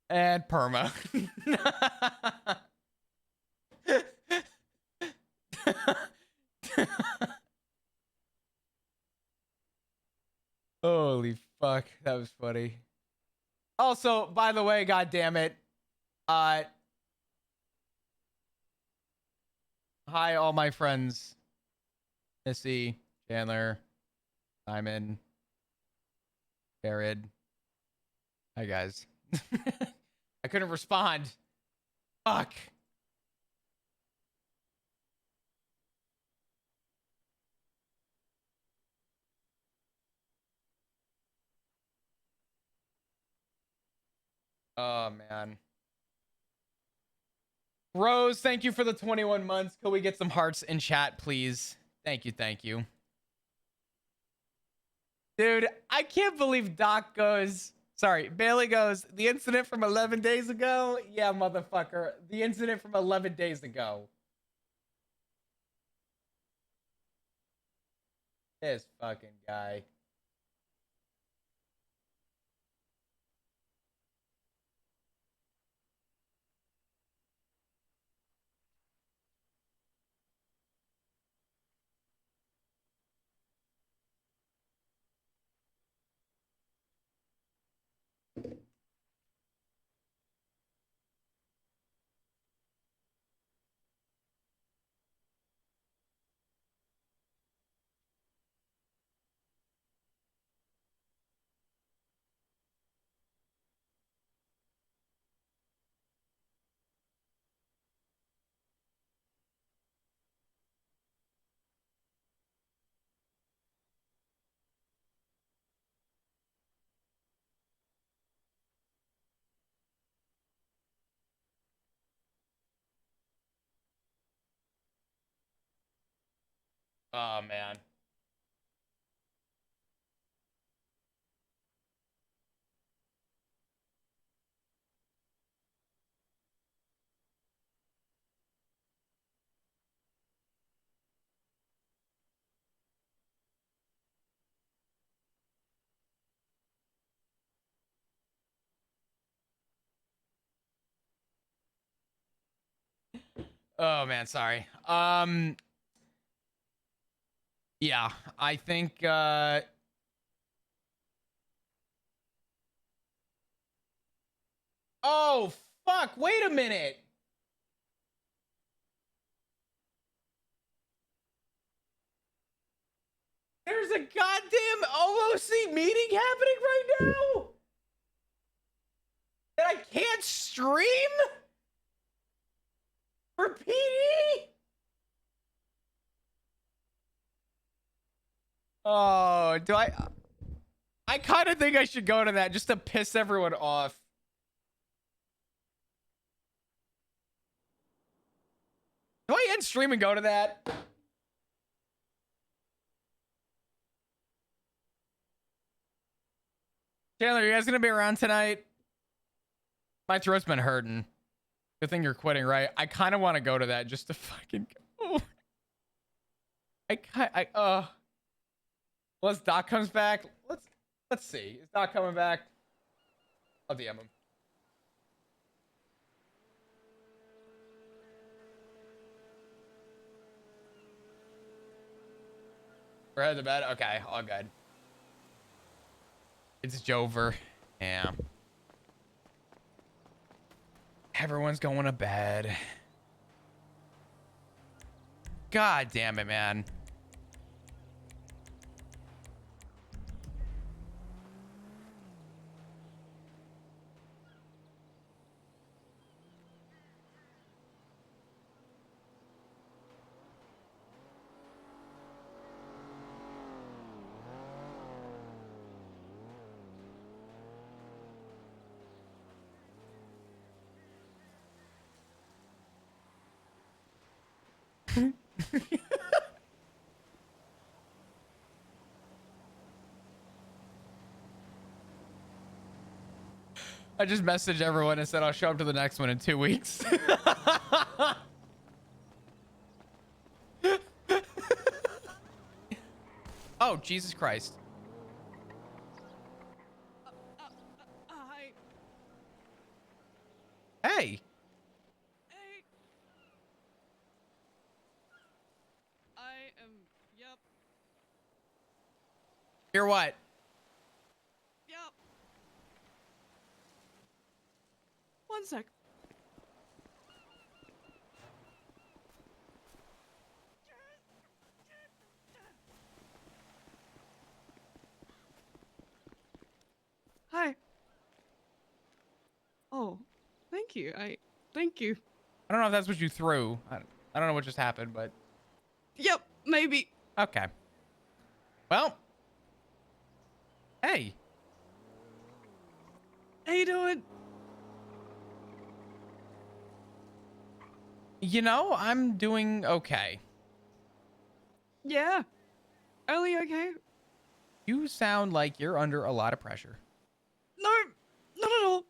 And perma. Holy fuck, that was funny. Also, by the way, god damn it, hi all my friends, Missy, Chandler, Simon, Jared. Hi guys. I couldn't respond. Fuck. Oh man. Rose, thank you for the 21 months. Could we get some hearts in chat, please? Thank you, thank you. Dude, I can't believe Doc goes, sorry, Bailey goes, the incident from 11 days ago? Yeah, motherfucker. The incident from 11 days ago. This fucking guy. Oh man. Oh man, sorry. Yeah, I think oh fuck, wait a minute. There's a goddamn OOC meeting happening right now that I can't stream for PD? Oh, do I kind of think I should go to that just to piss everyone off. Do I end stream and go to that? Chandler, you guys gonna be around tonight? My throat's been hurting. Good thing you're quitting, right? I kind of want to go to that just to fucking go. Unless Doc comes back. Let's see. Is Doc coming back? I'll DM him. We're headed to bed? Okay, all good. It's Jover. Yeah. Everyone's going to bed. God damn it, man. I just messaged everyone and said I'll show up to the next one in 2 weeks. Oh, Jesus Christ. Hi. Hey. Hey. I am. Yep. You're what? Yep. One sec. Hi. Oh, thank you. Thank you. I don't know if that's what you threw. I don't know what just happened, but. Yep, maybe. Okay. Well. Hey. How you doing? You know, I'm doing okay. Yeah. Only okay? You sound like you're under a lot of pressure. No, not at all.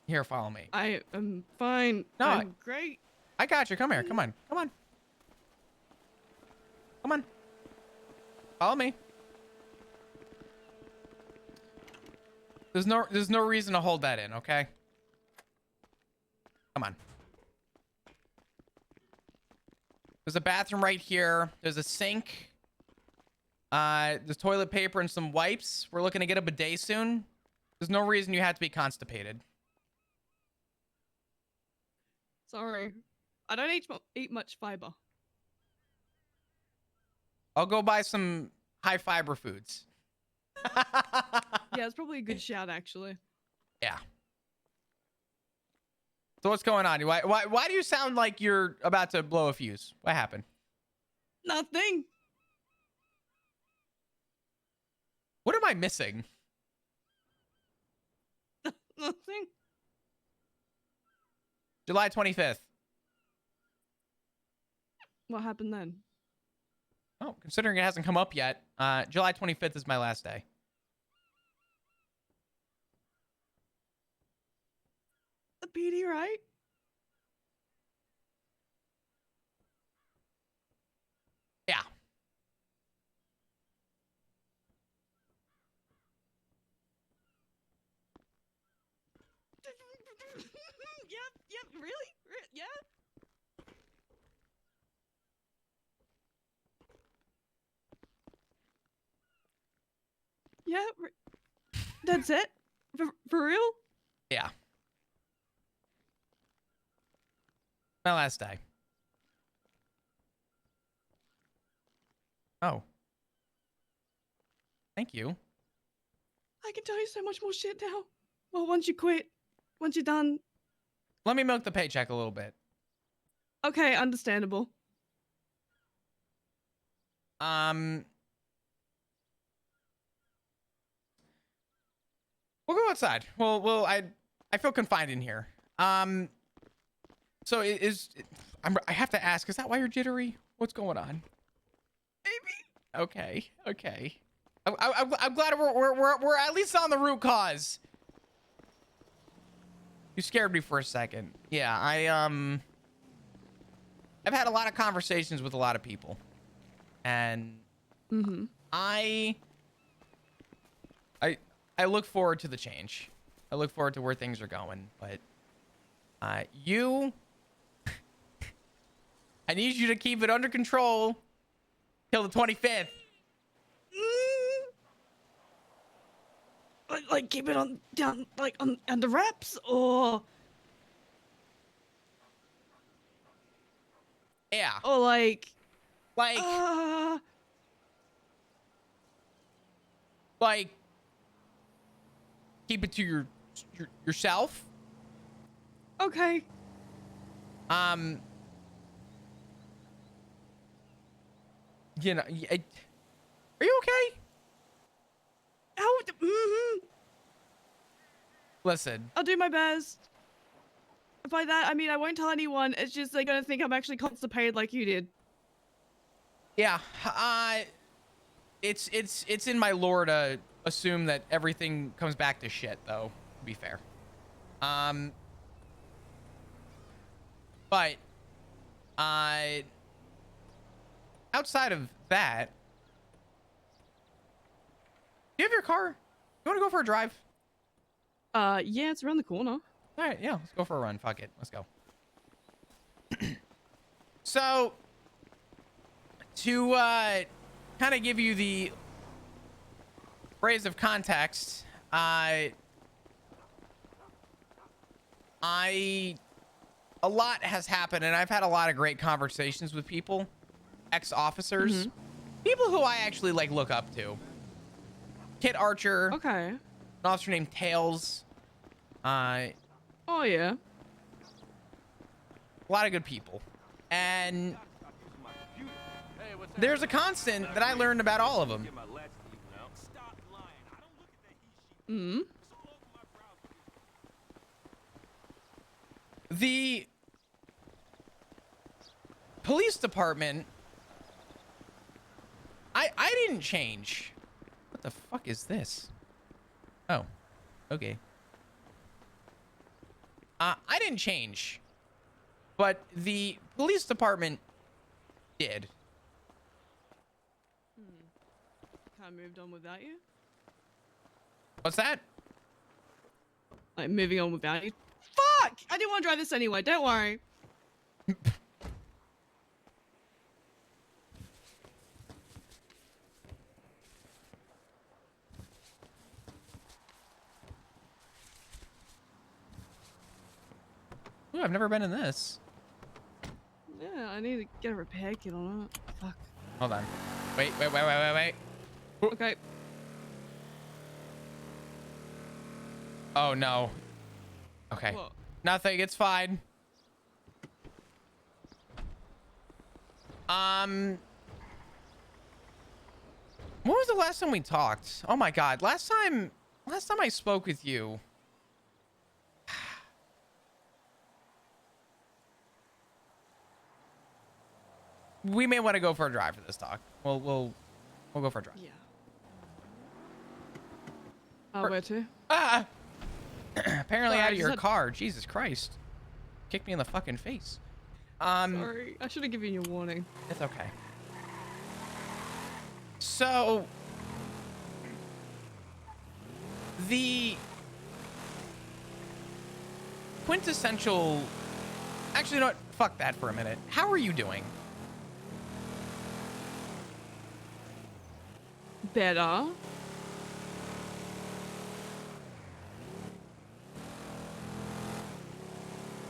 Here, follow me. I am fine. No, I'm great. I got you. Come here. Come on. Come on. Come on. Follow me. There's no reason to hold that in, okay? Come on. There's a bathroom right here. There's a sink. There's toilet paper and some wipes. We're looking to get a bidet soon. There's no reason you have to be constipated. Sorry. I don't eat much fiber. I'll go buy some high fiber foods. Yeah, it's probably a good shout, actually. Yeah. So what's going on? Why do you sound like you're about to blow a fuse? What happened? Nothing. What am I missing? Nothing. July 25th. What happened then? Oh, considering it hasn't come up yet, July 25th is my last day. The PD, right? Yeah. Yep, really? Yeah? Yeah, that's it? For real? Yeah. My last day. Oh. Thank you. I can tell you so much more shit now. Well, once you quit, once you're done. Let me milk the paycheck a little bit. Okay, understandable. We'll go outside. Well, I feel confined in here. So I have to ask, is that why you're jittery? What's going on? Maybe. Okay. I'm glad we're at least on the root cause. You scared me for a second. Yeah, I've had a lot of conversations with a lot of people, and I look forward to the change. I look forward to where things are going, but I need you to keep it under control till the 25th. Like keep it on down, like on the wraps, or yeah, or like keep it to yourself. Okay. You know, are you okay? Listen. I'll do my best. By that, I mean I won't tell anyone. It's just they're gonna think I'm actually constipated like you did. Yeah. It's in my lore to assume that everything comes back to shit, though, to be fair. But outside of that, do you have your car? You want to go for a drive? Yeah, it's around the corner. All right, yeah, let's go for a run. Fuck it, let's go. So, to kind of give you the phrase of context, a lot has happened, and I've had a lot of great conversations with people, ex-officers, people who I actually like look up to. Kit Archer. Okay. An officer named Tails. Oh yeah. A lot of good people. And there's a constant that I learned about all of them. The police department, I didn't change. What the fuck is this? Oh, okay. I didn't change, but the police department did. Kind of moved on without you. What's that? Like moving on without you. Fuck! I didn't want to drive this anyway. Don't worry. Ooh, I've never been in this. Yeah, I need to get a repair kit on it. Fuck. Hold on. Wait. Okay. Oh no. Okay. What? Nothing. It's fine. When was the last time we talked? Oh my god. Last time I spoke with you. we may want to go for a drive for this talk. We'll go for a drive. Yeah. Where to? Apparently Sorry, out I of your just had- car. Jesus Christ. Kicked me in the fucking face. Sorry, I should have given you a warning. It's okay. So the quintessential, actually, you know what? Fuck that for a minute. How are you doing? Better.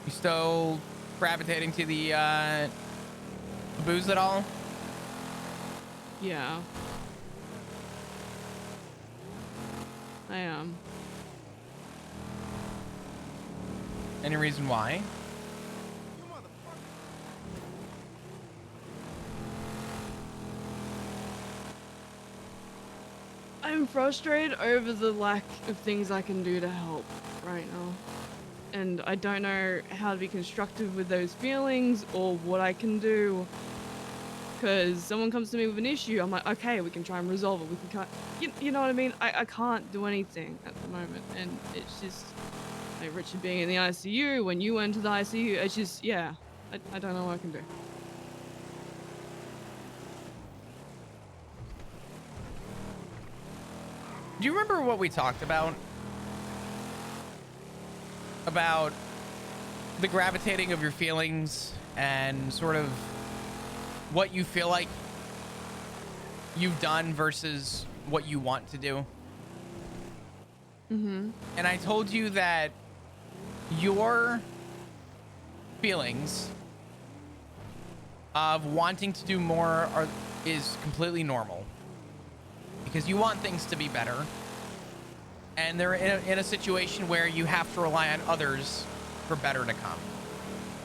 You still gravitating to the booze at all? Yeah. I am. Any reason why? I'm frustrated over the lack of things I can do to help right now. And I don't know how to be constructive with those feelings or what I can do. Because someone comes to me with an issue, I'm like, okay, we can try and resolve it. We can you know what I mean? I can't do anything at the moment. And it's just, like Richard being in the ICU, when you went to the ICU, it's just, yeah, I don't know what I can do. Do you remember what we talked about? About the gravitating of your feelings and sort of what you feel like you've done versus what you want to do. Mm-hmm. And I told you that your feelings of wanting to do more is completely normal. Because you want things to be better. And they're in a situation where you have to rely on others for better to come.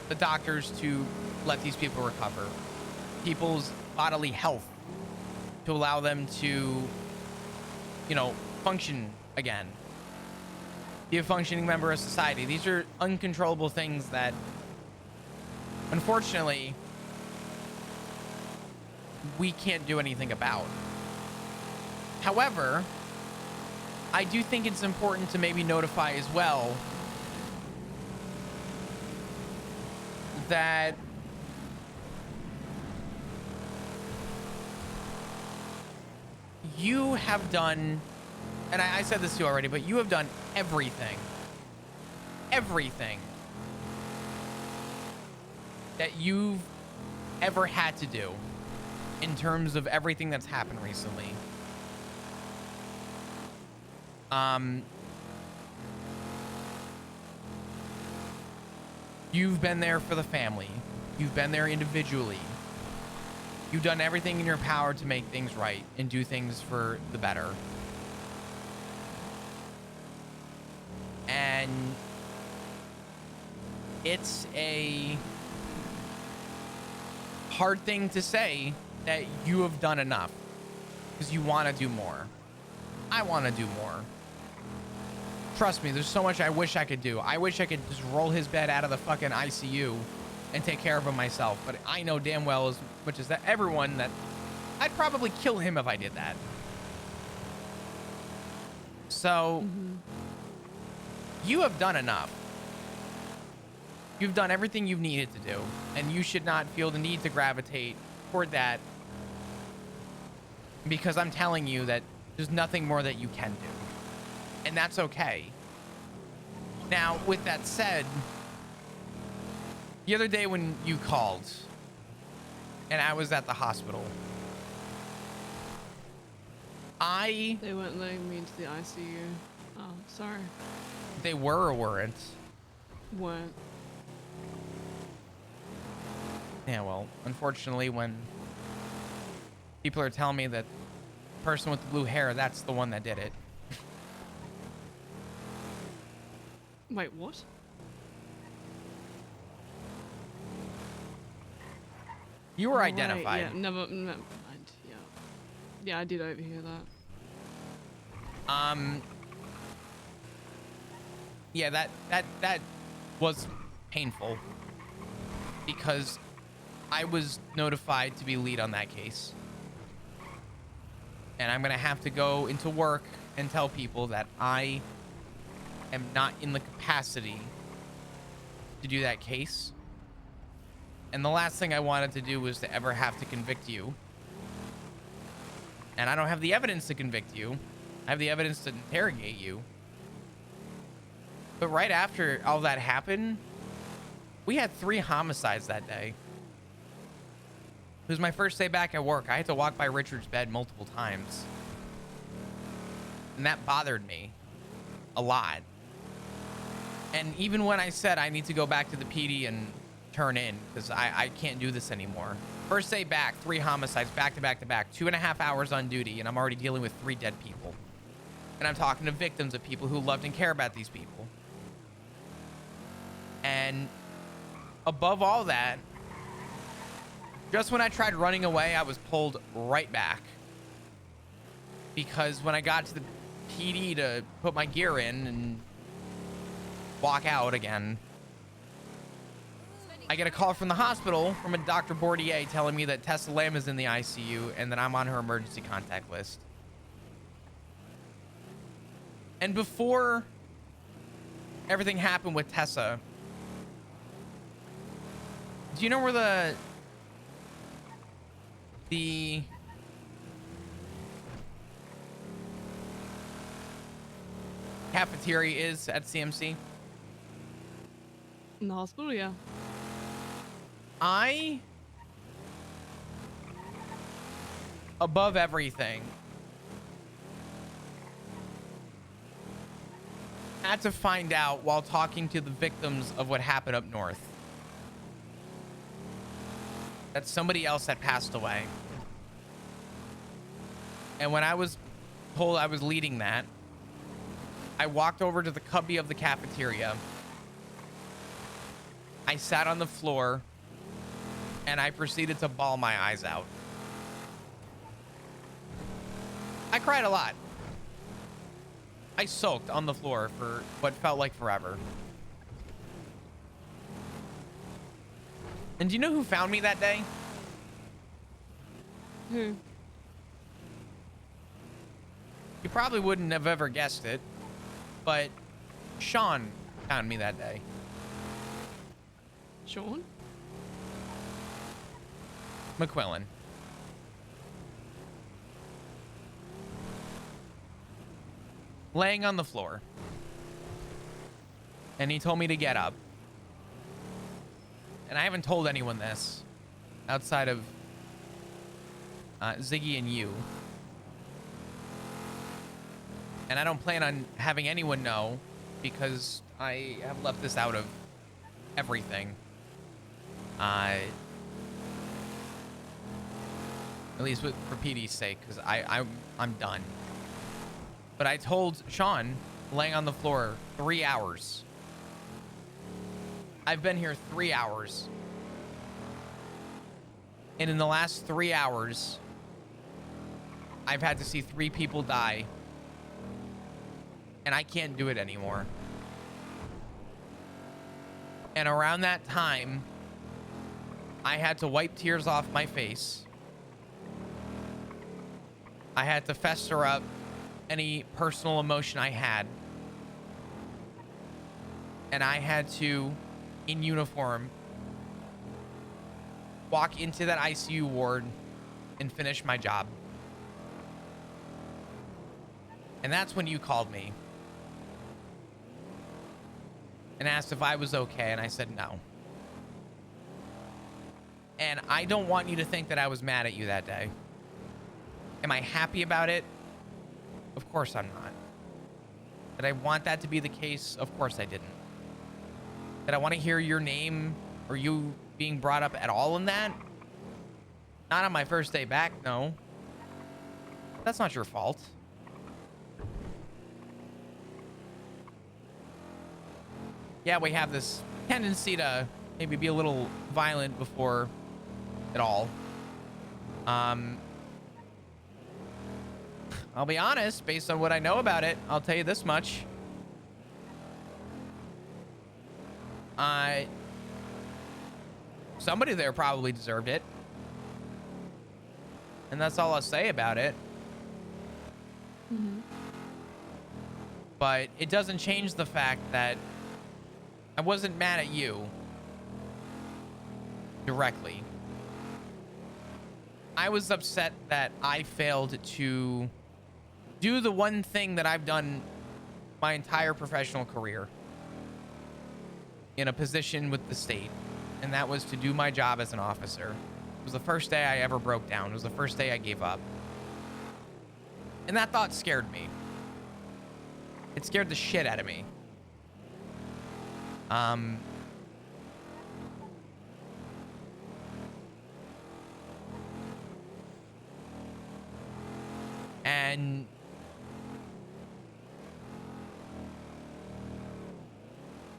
The doctors to let these people recover. People's bodily health to allow them to, you know, function again. Be a functioning member of society. These are uncontrollable things that, unfortunately, we can't do anything about. However, I do think it's important to maybe notify as well that you have done, and I said this to you already, but you have done everything that you've ever had to do in terms of everything that's happened recently. You've been there for the family. You've been there individually. You've done everything in your power to make things right and do things for the better. And it's a hard thing to say that you have done enough because you want to do more. I want to do more. Trust me, there's so much I wish I could do. I wish I could just roll his bed out of the fucking ICU and take care of him myself. But I know damn well, as much as that everyone, that I'd probably kill him if I did that. So, you have done enough. You've done everything you've needed to do. And you should not feel the need to gravitate toward that. Because I'm telling you that there's nothing more that you can do. And that's okay. Now, with that said, the other day when you called and I was at the hospital, They weren't letting me into the ICU. Oh, sorry. They were or weren't? Weren't. Yeah, well, unfortunately, when people are telling me that the person with the blue hair, that's the one that did it. Wait, what? You were Right, identified. yeah, never mind. Yeah. Yeah, I did overhear that. Yeah, that was painful because I was notified to be lead on that case. And I'm going to have to go into work and tell people that I am not in the capacity to do that case. And the last thing I wanted to do was to ever have to convict you. And I don't have the evidence to convict you. I have the evidence to interrogate you. But right after all that happened, we had 3 homicides that day. It was my first day back at work. I had to walk by Richard's bed multiple times. And that bothered me a lot. And even when I said I need to go back to the PD and turn in, because I can't do this anymore. First day back, 3 homicides, back to back to back, 2.5 hours on duty, and I'm already dealing with 3 dead people. And I'm talking to victims of people who loved and care about these people. And above all that, just when I tried running away, I was pulled right back. Because when I got to the PD to put my gear in and walk out again, I get a call from the hospital from a Dr. Bordier telling me that Tessa Lamb is in the ICU and that I'm on her emergency contact list. And before everything happened with Tessa, do you know where the cafeteria is at CMC? In the hospital, yeah. I, above everything, had to find out while talking to the victims of what happened up north that somebody else had passed away. And when I was told I was leading that, I walked over to the cubby of the cafeteria. I sat on the floor and I proceeded to bawl my eyes out. I cried a lot. I soaked on the floor for what felt like forever. And do you know who found me that day? Who? You probably wouldn't have ever guessed it, but Sean found me that day. Sean? McQuillan. Laying on the floor. And he told me to get up. And I haven't told anyone this outside of Ziggy and you. And I don't plan on having anyone know because I have left this out of everything. At least for PD's sake, because I'm done. But I told Sean, laying on the floor, 3 hours. I've been here 3 hours. And in the last 3 hours, I've had to see 3 people die. And I can't do it anymore. And around that time, I had to wipe tears off my face. I had to fester up any personal emotion I had. And I had to, in uniform, walk into that ICU ward and finish my job. And that's when you called me and asked if I was okay, and I said no. And I don't want you to think that I was mad at you that day. Am I happy about it? Of course I'm not. Did I want that to be the case? Of course I didn't. Did I want to hear your name or you being brought up at all in that? Not on my first day back, no. That's not your fault. Yeah, we have this tendency to maybe be a little violent before it all. I'll be honest, based on what I know about it, I'll tell you this much. somebody there probably deserved it. And that's all I'll say about it. Mm-hmm. But it doesn't change the fact that I wasn't mad at you directly. I was upset that I failed to do the one thing that I've done my entire professional career in a position with the state, and that was to do my job as an officer. It was the first day I ever broke down. It was the first day I gave up. And that thought scared me. It scared the shit out of me. And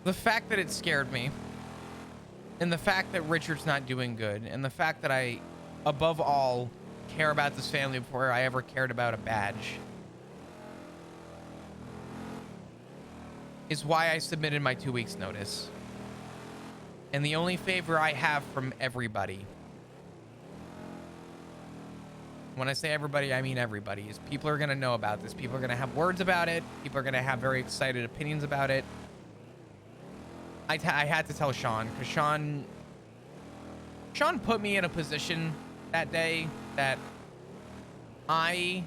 the fact that it scared me, and the fact that Richard's not doing good, and the fact that I, above all, care about this family before I ever cared about a badge, is why I submitted my 2 weeks notice. And the only favor I have from everybody, when I say everybody, I mean everybody, is people are going to know about this. People are going to have words about it. People are going to have very excited opinions about it. I had to tell Sean, because Sean put me in a position that day that I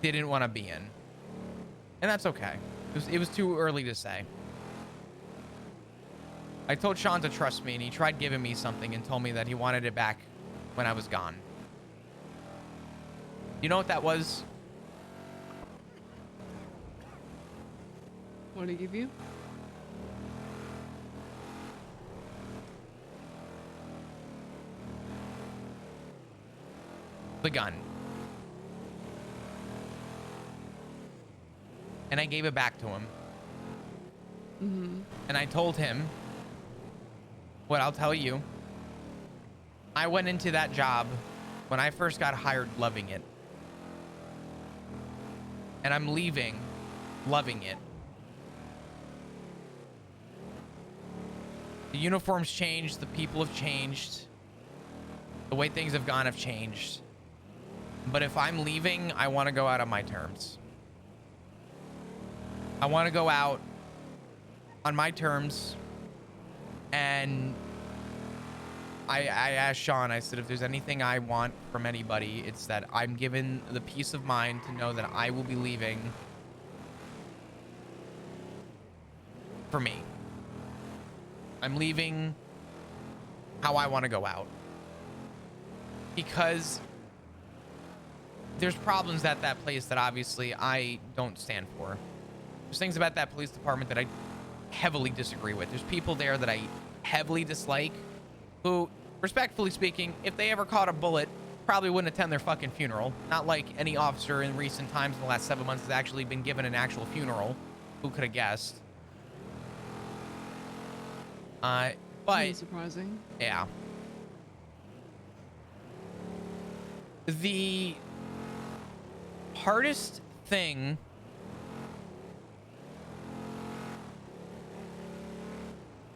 didn't want to be in. And that's okay. It was too early to say. I told Sean to trust me, and he tried giving me something and told me that he wanted it back when I was gone. You know what that was? What did he give you? The gun. And I gave it back to him. Mm-hmm. And I told him what I'll tell you. I went into that job when I first got hired loving it. And I'm leaving loving it. The uniforms changed, the people have changed, the way things have gone have changed. But if I'm leaving, I want to go out on my terms. I want to go out on my terms. And I asked Sean, I said, if there's anything I want from anybody, it's that I'm given the peace of mind to know that I will be leaving for me. I'm leaving how I want to go out. Because there's problems at that place that obviously I don't stand for. There's things about that police department that I heavily disagree with. There's people there that I heavily dislike who, respectfully speaking, if they ever caught a bullet, probably wouldn't attend their fucking funeral. Not like any officer in recent times in the last 7 months has actually been given an actual funeral. Who could have guessed? But Really surprising. yeah. The hardest thing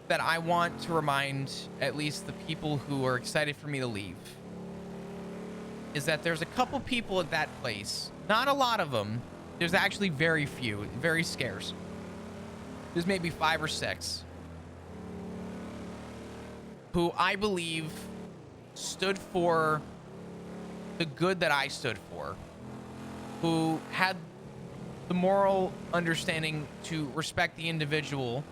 that I want to remind at least the people who are excited for me to leave is that there's a couple people at that place. Not a lot of them. There's actually very few, very scarce. There's maybe 5 or 6 who I believe stood for the good that I stood for, who had the moral understanding to respect the individual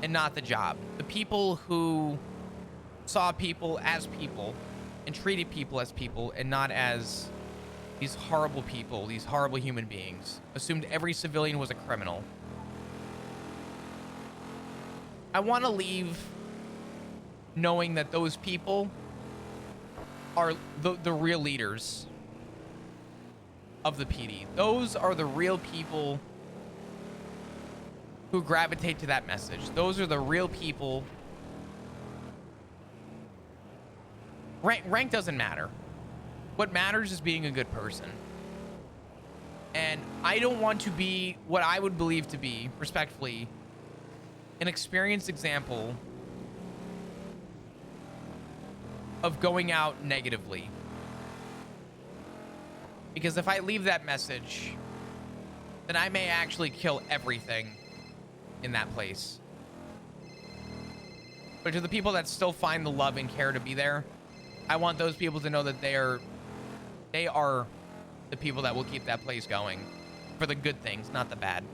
and not the job. The people who saw people as people and treated people as people and not as these horrible people, these horrible human beings. Assumed every civilian was a criminal. I want to leave knowing that those people are the real leaders of the PD. Those are the real people who gravitate to that message. Those are the real people. Rank doesn't matter. What matters is being a good person. And I don't want to be what I would believe to be, respectfully, an experienced example of going out negatively. Because if I leave that message, then I may actually kill everything in that place. But to the people that still find the love and care to be there, I want those people to know that they are the people that will keep that place going for the good things, not the bad.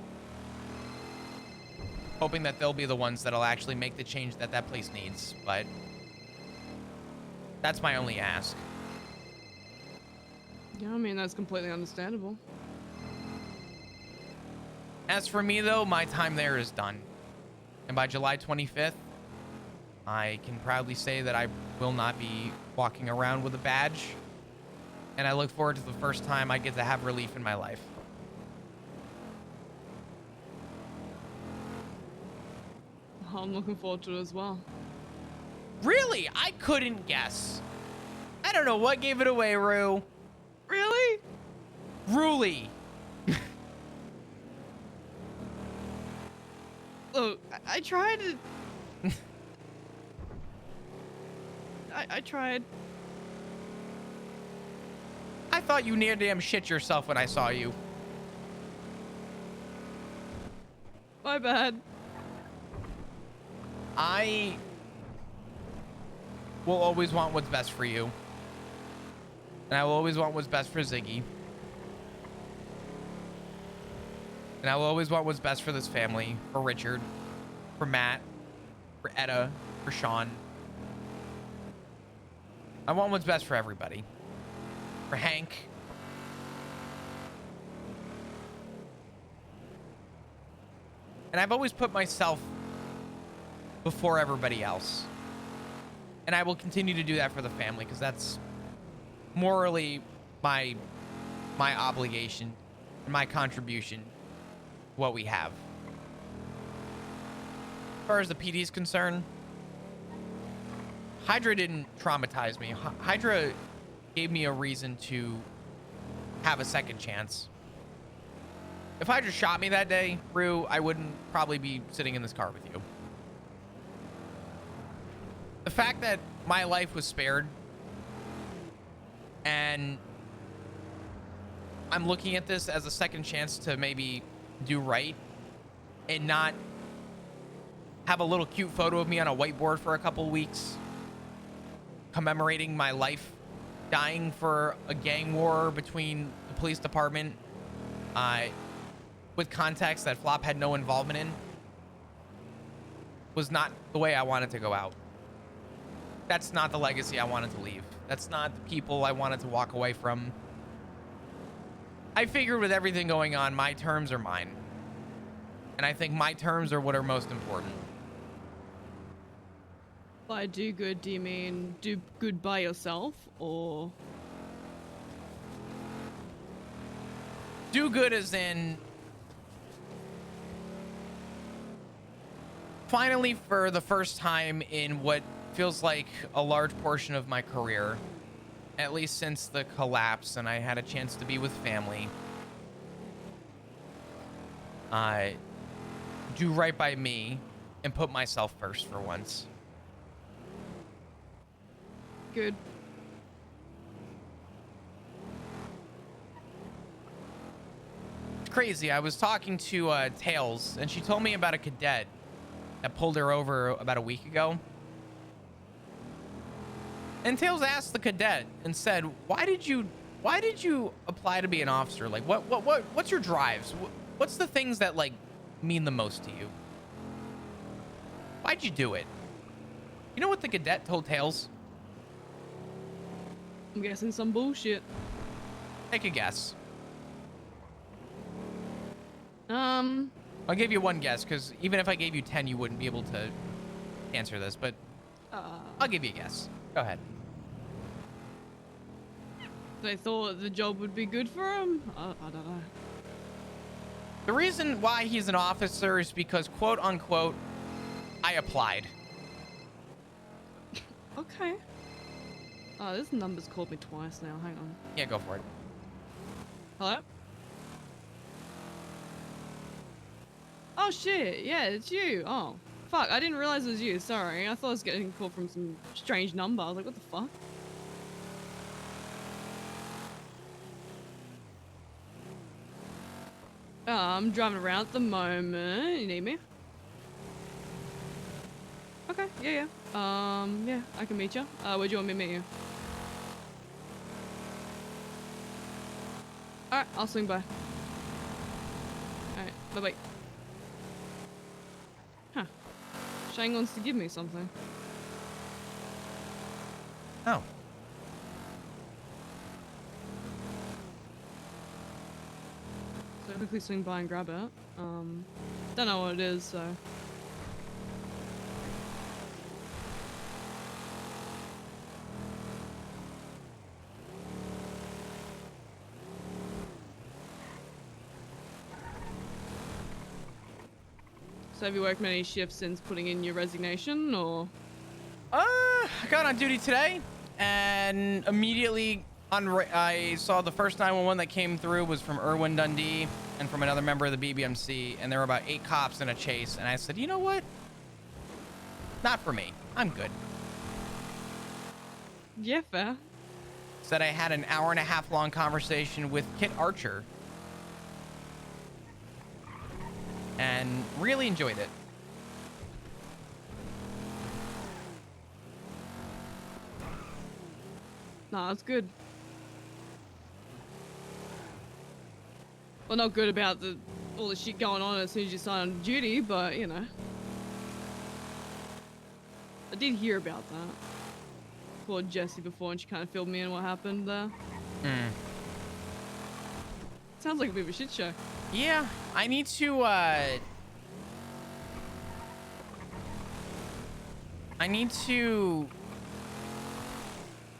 Hoping that they'll be the ones that'll actually make the change that that place needs, but that's my only ask. Yeah, I mean, that's completely understandable. As for me, though, my time there is done. And by July 25th, I can proudly say that I will not be walking around with a badge. And I look forward to the first time I get to have relief in my life. I'm looking forward to it as well. Really? I couldn't guess. I don't know what gave it away, Rue. Really? Ruly. Look, I tried to... I tried. I thought you near damn shit yourself when I saw you. My bad. I will always want what's best for you. And I will always want what's best for Ziggy. And I will always want what's best for this family, for Richard, for Matt, for Etta, for Sean. I want what's best for everybody. For Hank. And I've always put myself before everybody else. And I will continue to do that for the family because that's morally my obligation and my contribution to what we have. As far as the PD is concerned, Hydra didn't traumatize me. Hydra gave me a reason to have a second chance. If Hydra shot me that day, Rue, I wouldn't probably be sitting in this car with you. The fact that my life was spared and I'm looking at this as a second chance to maybe do right and not have a little cute photo of me on a whiteboard for a couple weeks commemorating my life dying for a gang war between the police department with context that Flop had no involvement in was not the way I wanted to go out. That's not the legacy I wanted to leave. That's not the people I wanted to walk away from. I figured with everything going on, my terms are mine. And I think my terms are what are most important. By do good, do you mean do good by yourself, or...? Do good as in... finally, for the first time in what feels like a large portion of my career, at least since the collapse and I had a chance to be with family, do right by me and put myself first for once. Good. It's crazy. I was talking to Tails, and she told me about a cadet that pulled her over about a week ago. And Tails asked the cadet and said, "Why did you apply to be an officer? Like, what's your drives? What's the things that like mean the most to you? Why'd you do it?" You know what the cadet told Tails? I'm guessing some bullshit. Take a guess. I'll I'll give you one guess, because even if I gave you 10, you wouldn't be able to answer this, but I'll give you a guess. Go ahead. They thought the job would be good for him? I don't know. The reason why he's an officer is because, quote unquote, I applied. Okay. Oh, this number's called me twice now. Hang on. Yeah, go for it. Hello? Oh shit, yeah, it's you. Oh, fuck, I didn't realize it was you. Sorry, I thought I was getting a call from some strange number. I was like, what the fuck? I'm driving around at the moment. You need me? Okay, yeah. Yeah, I can meet you. Where do you want me to meet you? Alright, I'll swing by. Alright, bye-bye. Huh. Shang wants to give me something. Oh. So quickly swing by and grab it. Don't know what it is, so... So have you worked many shifts since putting in your resignation, or? I got on duty today, and immediately I saw the first 911 that came through was from Irwin Dundee and from another member of the BBMC, and there were about 8 cops in a chase, and I said, you know what? Not for me. I'm good. Yeah, fair. Said I had an hour-and-a-half long conversation with Kit Archer, and really enjoyed it. Nah, that's good. Well, not good about all the shit going on as soon as you sign on duty, but you know. I did hear about that. Called Jessie before and she kind of filled me in what happened there. Sounds like a bit of a shit show. Yeah, I need to,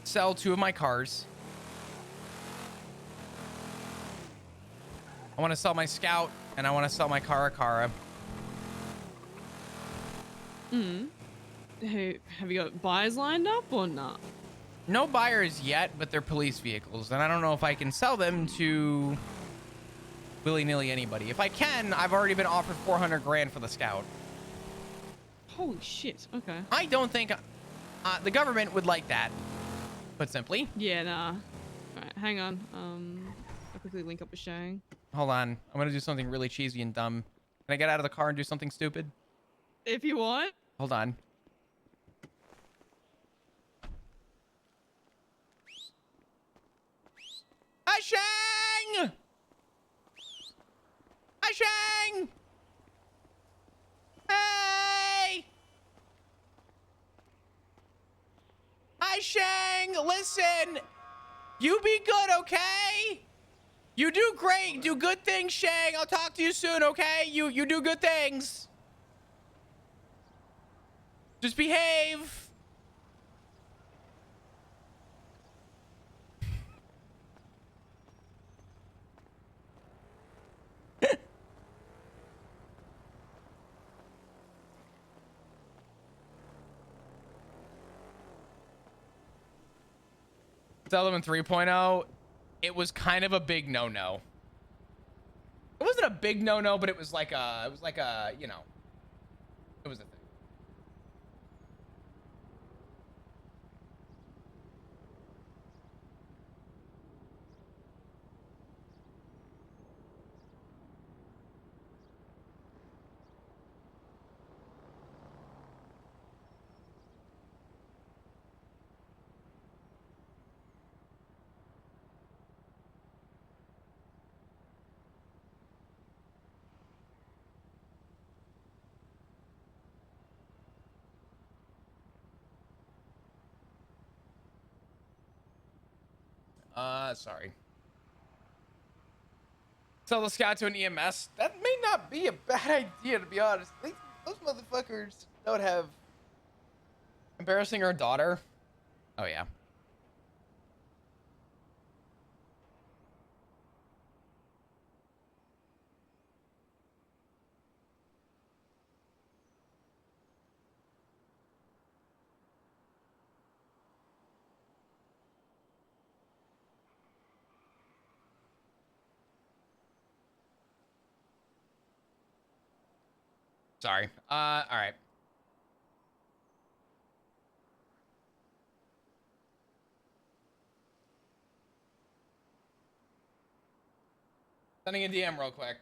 sell 2 of my cars. I want to sell my Scout, and I want to sell my Caracara. Hey, have you got buyers lined up or not? No buyers yet, but they're police vehicles, and I don't know if I can sell them to willy-nilly anybody. If I can, I've already been offered 400 grand for the Scout. Holy shit, okay. I don't think the government would like that, put simply. Yeah, nah. Alright, hang on. I'll quickly link up with Shang. Hold on. I'm going to do something really cheesy and dumb. Can I get out of the car and do something stupid? If you want. Hold on. Hi, Shang! Hi, Shang! Hey! Hi, Shang! Listen! You be good, okay? You do great. Do good things, Shang. I'll talk to you soon, okay? You do good things. Just behave. Element 3.0, it was kind of a big no-no. It wasn't a big no-no, but it was like a, you know, it was a thing. Sorry. Sell the Scout to an EMS. That may not be a bad idea, to be honest. Those motherfuckers don't have... Embarrassing her daughter? Oh, yeah. Sorry. All right. Sending a DM real quick.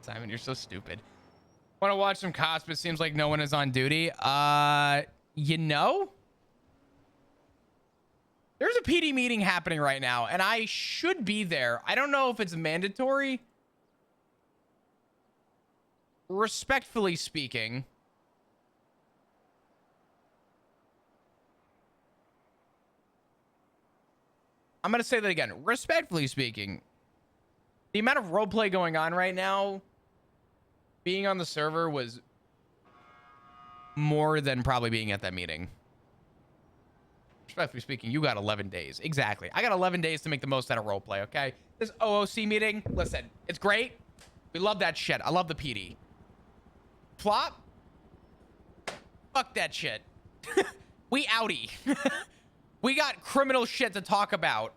Simon, you're so stupid. Want to watch some cops, but it seems like no one is on duty. You know, there's a PD meeting happening right now, and I should be there. I don't know if it's mandatory. Respectfully speaking, I'm going to say that again. Respectfully speaking, the amount of roleplay going on right now, being on the server was more than probably being at that meeting. Respectfully speaking, you got 11 days. Exactly. I got 11 days to make the most out of roleplay, okay? This OOC meeting, listen, it's great. We love that shit. I love the PD. Flop? Fuck that shit. We outie. We got criminal shit to talk about.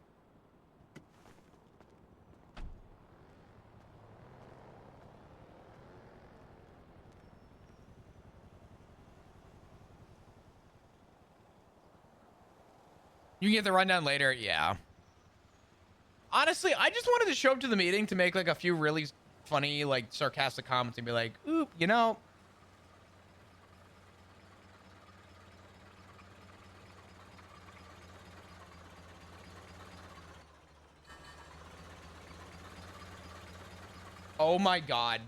You can get the rundown later. Yeah. Honestly, I just wanted to show up to the meeting to make like a few really funny, like sarcastic comments and be like, oop, you know. Oh my God.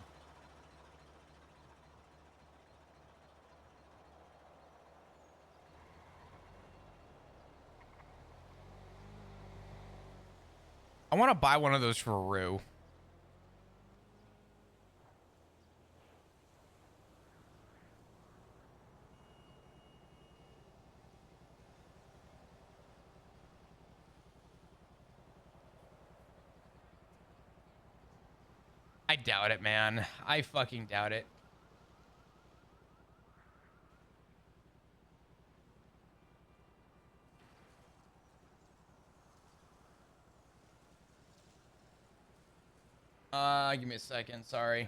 I want to buy one of those for Rue. I doubt it, man. I fucking doubt it. Give me a second. Sorry.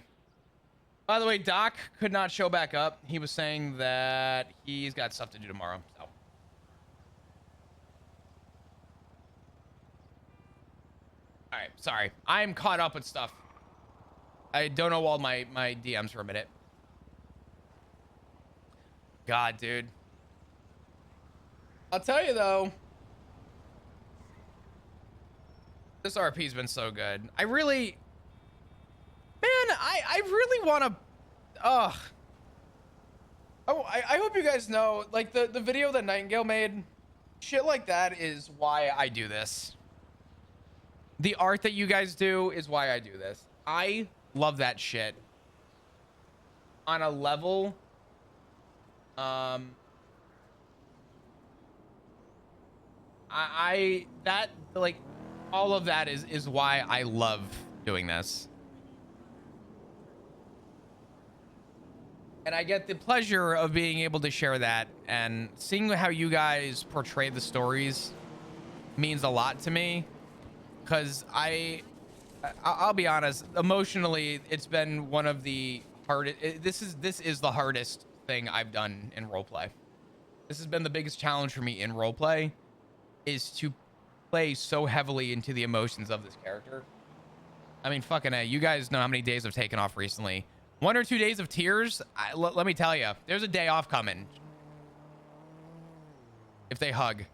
By the way, Doc could not show back up. He was saying that he's got stuff to do tomorrow. So. All right. Sorry. I'm caught up with stuff. I don't know all my DMs for a minute. God, dude. I'll tell you though. This RP's been so good. I really... Man, I really want to... Ugh. Oh, I hope you guys know, like, the video that Nightingale made, shit like that is why I do this. The art that you guys do is why I do this. I love that shit. On a level... that, like, all of that is why I love doing this. And I get the pleasure of being able to share that, and seeing how you guys portray the stories means a lot to me, because I'll be honest, emotionally, it's been one of the hardest. This is the hardest thing I've done in roleplay. This has been the biggest challenge for me in roleplay, is to play so heavily into the emotions of this character. I mean, fucking A, you guys know how many days I've taken off recently. 1 or 2 days of tears. Let me tell you, there's a day off coming. If they hug,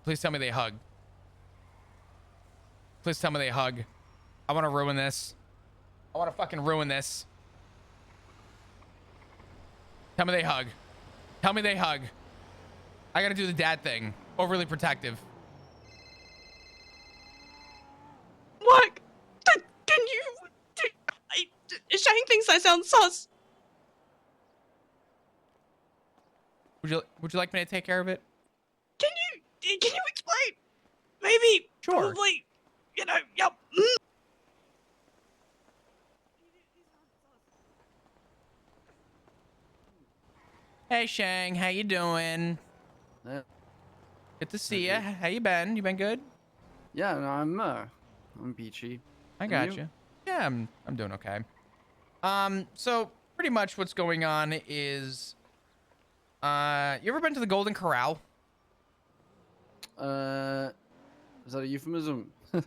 please tell me they hug. Please tell me they hug. I want to ruin this. I want to fucking ruin this. Tell me they hug. Tell me they hug. I gotta do the dad thing. Overly protective. What? Can you... Shane thinks I sound sus. Would you like me to take care of it? Can you explain? Maybe. Sure. Probably. You know. Yep. Hey Shang, how you doing? Good to see you. How you been? You been good? Yeah, no, I'm peachy. I And got you. Yeah, I'm doing okay. So pretty much what's going on is, you ever been to the Golden Corral? Is that a euphemism? I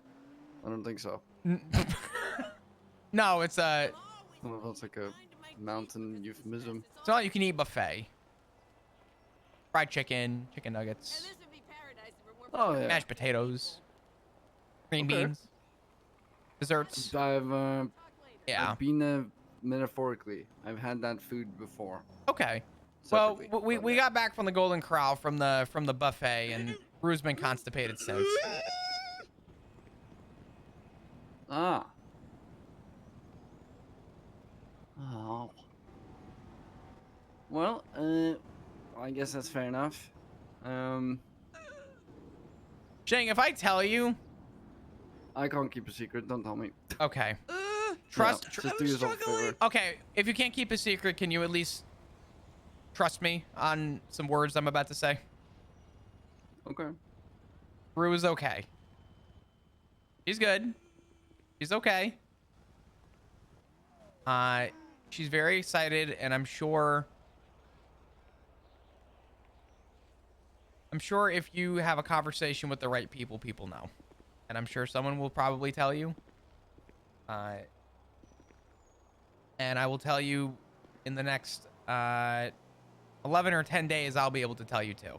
don't think so. No, it's I don't know if that's like a mountain euphemism. it's all you can eat buffet. Fried chicken, chicken nuggets, Oh yeah. mashed potatoes, green Okay. beans, desserts. I've Yeah. I've been there metaphorically. I've had that food before. Okay. Well, Separately. we got back from the Golden Corral from the buffet, and Rue's been constipated since. Ah. Oh. Well, I guess that's fair enough. Shang, if I tell you, I can't keep a secret. Don't tell me. okay. Yeah, Trust. just do yourself a favor. Okay, if you can't keep a secret, can you at least trust me on some words I'm about to say? Okay. Rue is okay. She's good. She's okay. She's very excited, and I'm sure if you have a conversation with the right people, people know. And I'm sure someone will probably tell you. And I will tell you in the next 11 or 10 days, I'll be able to tell you too.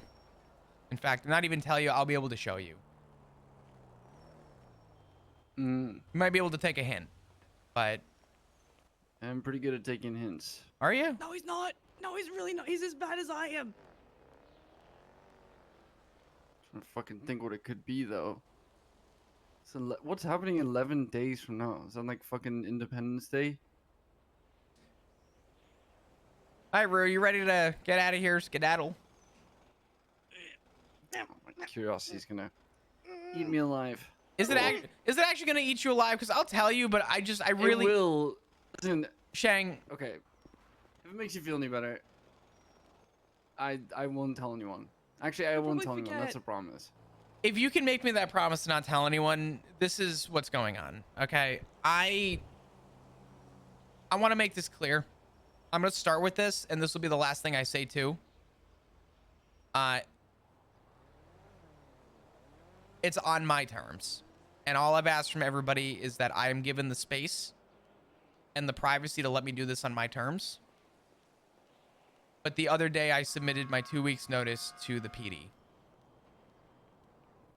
In fact, not even tell you, I'll be able to show you. You might be able to take a hint, but... I'm pretty good at taking hints. Are you? No, he's not. No, he's really not. He's as bad as I am. I fucking think what it could be though. So what's happening 11 days from now? Is that like fucking Independence Day? All right, Rue, you ready to get out of here, skedaddle? My curiosity's gonna eat me alive. Is it actually gonna eat you alive? Because I'll tell you, but I really It will. Listen, Shang. Okay, if it makes you feel any better, I won't tell anyone. Actually, I won't tell anyone. That's a promise. If you can make me that promise to not tell anyone, this is what's going on. Okay, I want to make this clear. I'm gonna start with this, and this will be the last thing I say too. It's on my terms, and all I've asked from everybody is that I am given the space and the privacy to let me do this on my terms. But the other day, I submitted my 2 weeks notice to the PD.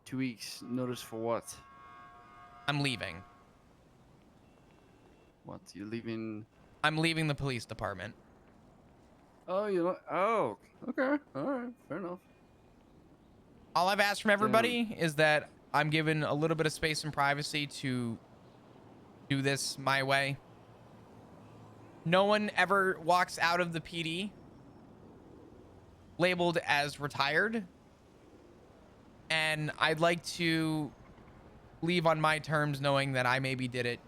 2 weeks notice for what? I'm leaving. What? You're leaving? I'm leaving the police department. Oh, you're not. Oh, okay. All right. Fair enough. All I've asked from everybody is that I'm given a little bit of space and privacy to do this my way. No one ever walks out of the PD labeled as retired. And I'd like to leave on my terms knowing that I maybe did it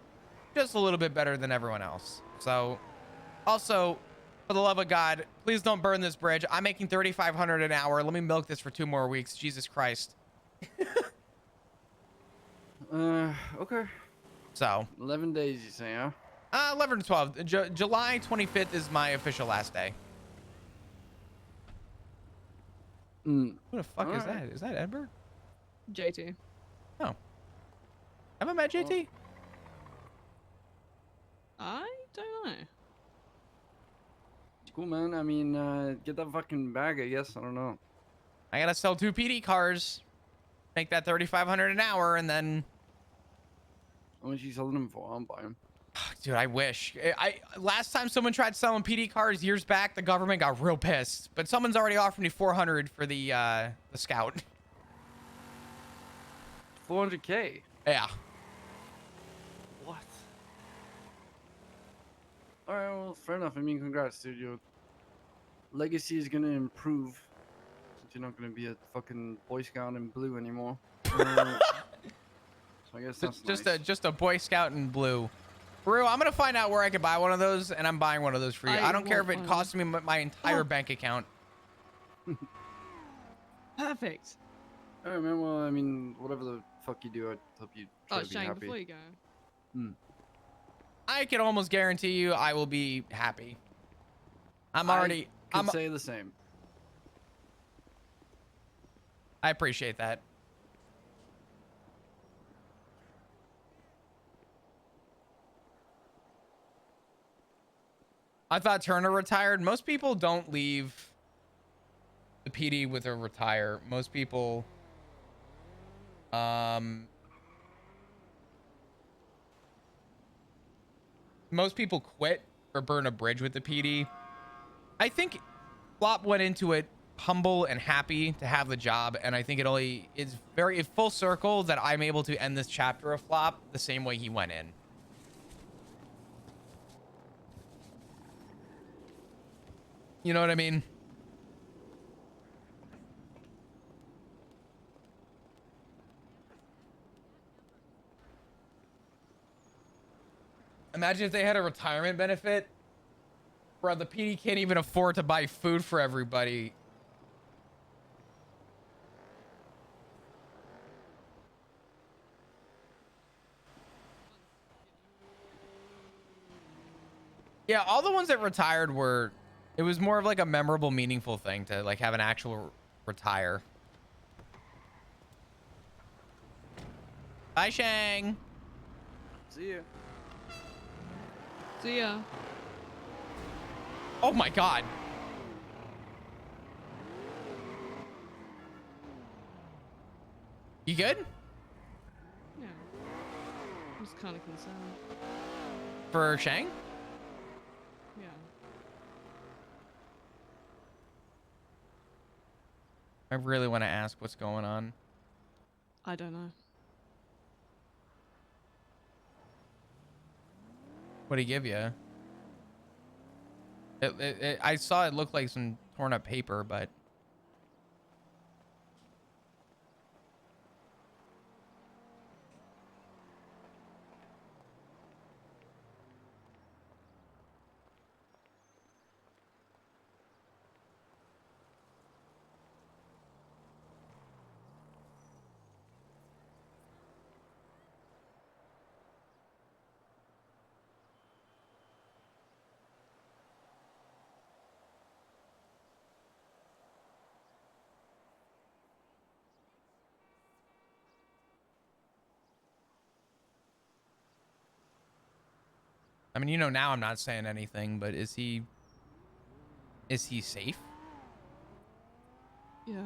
just a little bit better than everyone else. So also, for the love of God, please don't burn this bridge. I'm making $3,500 an hour. Let me milk this for 2 more weeks. Jesus Christ. Okay. So 11 days, you say, huh? 11 to 12. July 25th is my official last day. Who the fuck is that? Is that Edward? JT. Oh. Have I met JT? I don't know. Cool, man. I mean, get that fucking bag, I guess. I don't know. I gotta sell 2 PD cars, make that $3,500 an hour, and then... How much you selling them for? I'll buy them. Dude, I wish. Last time someone tried selling PD cars years back, the government got real pissed. But someone's already offered me $400 for the Scout. 400K? Yeah. What? Alright, well, fair enough. I mean, congrats, dude. You're legacy is gonna improve since you're not gonna be a fucking Boy Scout in blue anymore. So I guess that's nice. Just a Boy Scout in blue. Rue, I'm gonna find out where I can buy one of those, and I'm buying one of those for you. I don't care if it costs me my entire bank account. Perfect. Alright, man. Well, I mean, whatever the fuck you do, I hope you try to be Shane, happy. before you go. I can almost guarantee you I will be happy. I'm say the same. I appreciate that. I thought Turner retired. Most people don't leave the PD with a retire. Most people, quit or burn a bridge with the PD. I think Flop went into it humble and happy to have the job, and I think it's very full circle that I'm able to end this chapter of Flop the same way he went in. You know what I mean? Imagine if they had a retirement benefit. Bro, the PD can't even afford to buy food for everybody. Yeah, all the ones that retired it was more of like a memorable, meaningful thing to like have an actual retire. Bye, Shang. See ya. See ya. Oh my God. You good? Yeah. I was kind of concerned. For Shang? Yeah. I really want to ask what's going on. I don't know. What did he give you? I saw it looked like some torn up paper, but I mean, now I'm not saying anything, but is he safe? Yeah.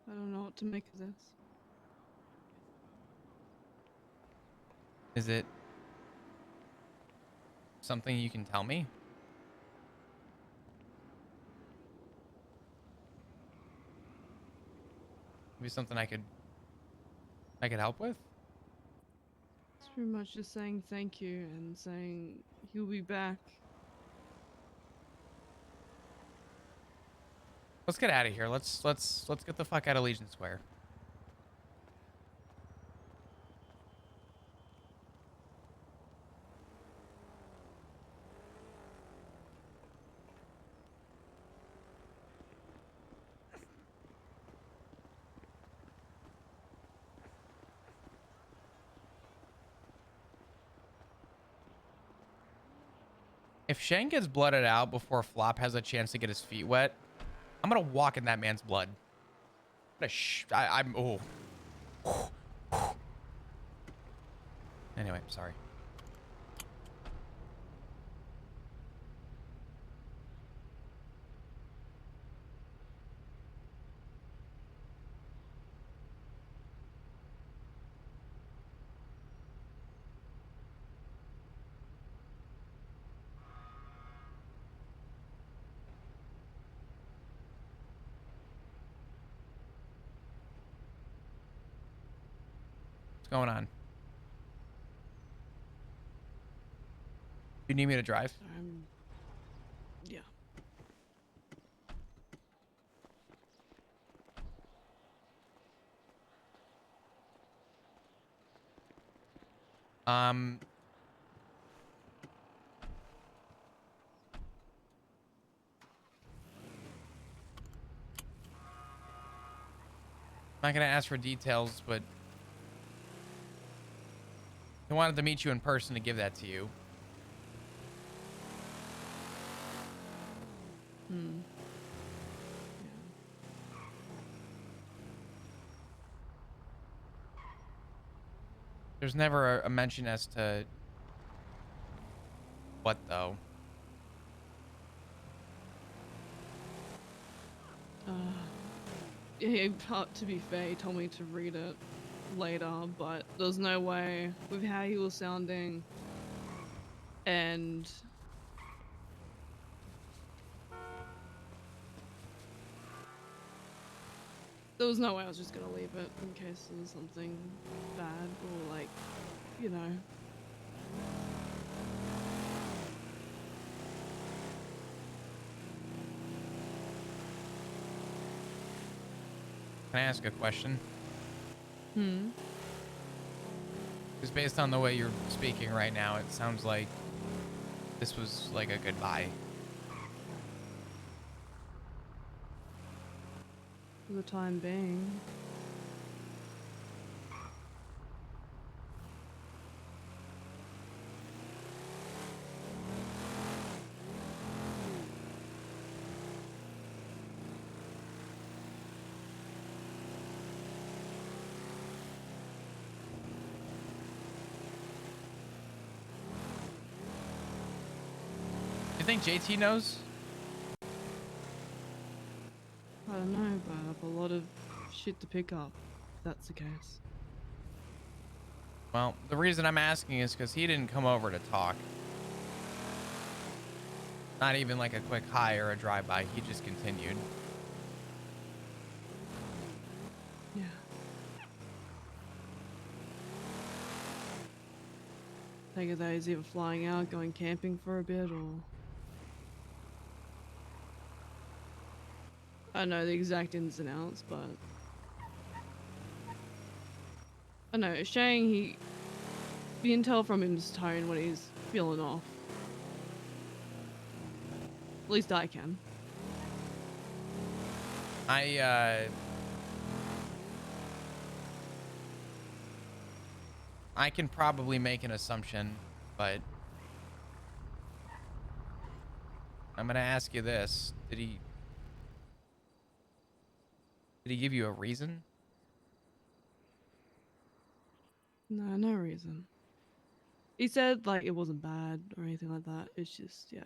I don't know what to make of this. Is it something you can tell me? Maybe something I could help with? It's pretty much just saying thank you and saying he'll be back. Let's get out of here. Let's get the fuck out of Legion Square. If Shane gets blooded out before Flop has a chance to get his feet wet, I'm gonna walk in that man's blood. I'm oh. Anyway, sorry. What's going on? You need me to drive? Yeah. Um, I'm not gonna ask for details, but he wanted to meet you in person to give that to you. Hmm. There's never a mention as to what though. Yeah, to be fair, he told me to read it later, but there's no way with how he was sounding and there was no way I was just gonna leave it in case there was something bad or like, you know. Can I ask a question? Hmm. Because based on the way you're speaking right now, it sounds like this was like a goodbye. For the time being. You think JT knows? I don't know, but I have a lot of shit to pick up, if that's the case. Well, the reason I'm asking is because he didn't come over to talk. Not even like a quick hi or a drive-by. He just continued. Yeah. Take it that he's either flying out, going camping for a bit, or... I don't know the exact ins and outs, but... I don't know, Shang, you can tell from his tone when he's feeling off. At least I can. I can probably make an assumption, but I'm gonna ask you this. Did he give you a reason? No, no reason. He said, like, it wasn't bad or anything like that. It's just, yeah.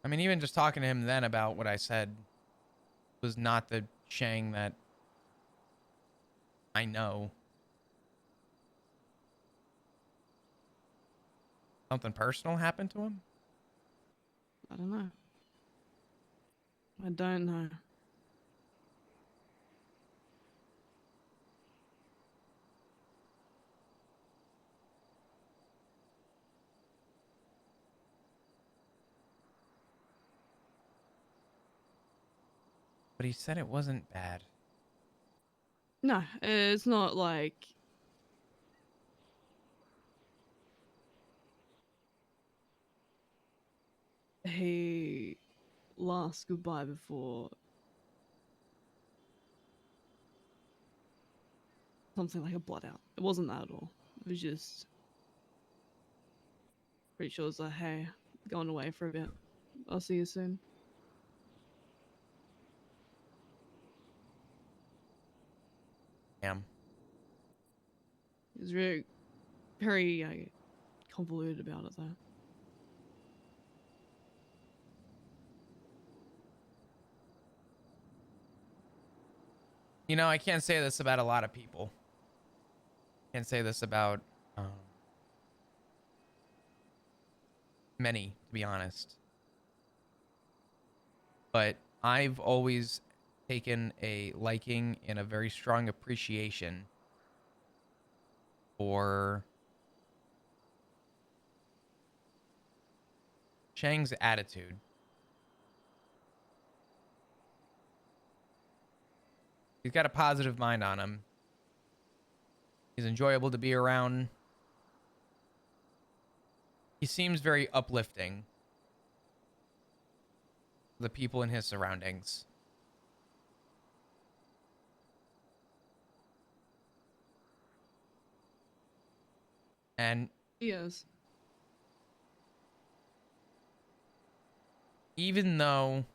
I mean, even just talking to him then about what I said was not the Shang that I know. Something personal happened to him? I don't know. I don't know. But he said it wasn't bad. No, it's not like... He last goodbye before something like a blood out. It wasn't that at all. It was just pretty sure it was like, hey, going away for a bit. I'll see you soon. Damn. He was very, very convoluted about it though. You know, I can't say this about a lot of people. Can't say this about many, to be honest. But I've always taken a liking and a very strong appreciation for Chang's attitude. He's got a positive mind on him. He's enjoyable to be around. He seems very uplifting. The people in his surroundings. And Yes. even though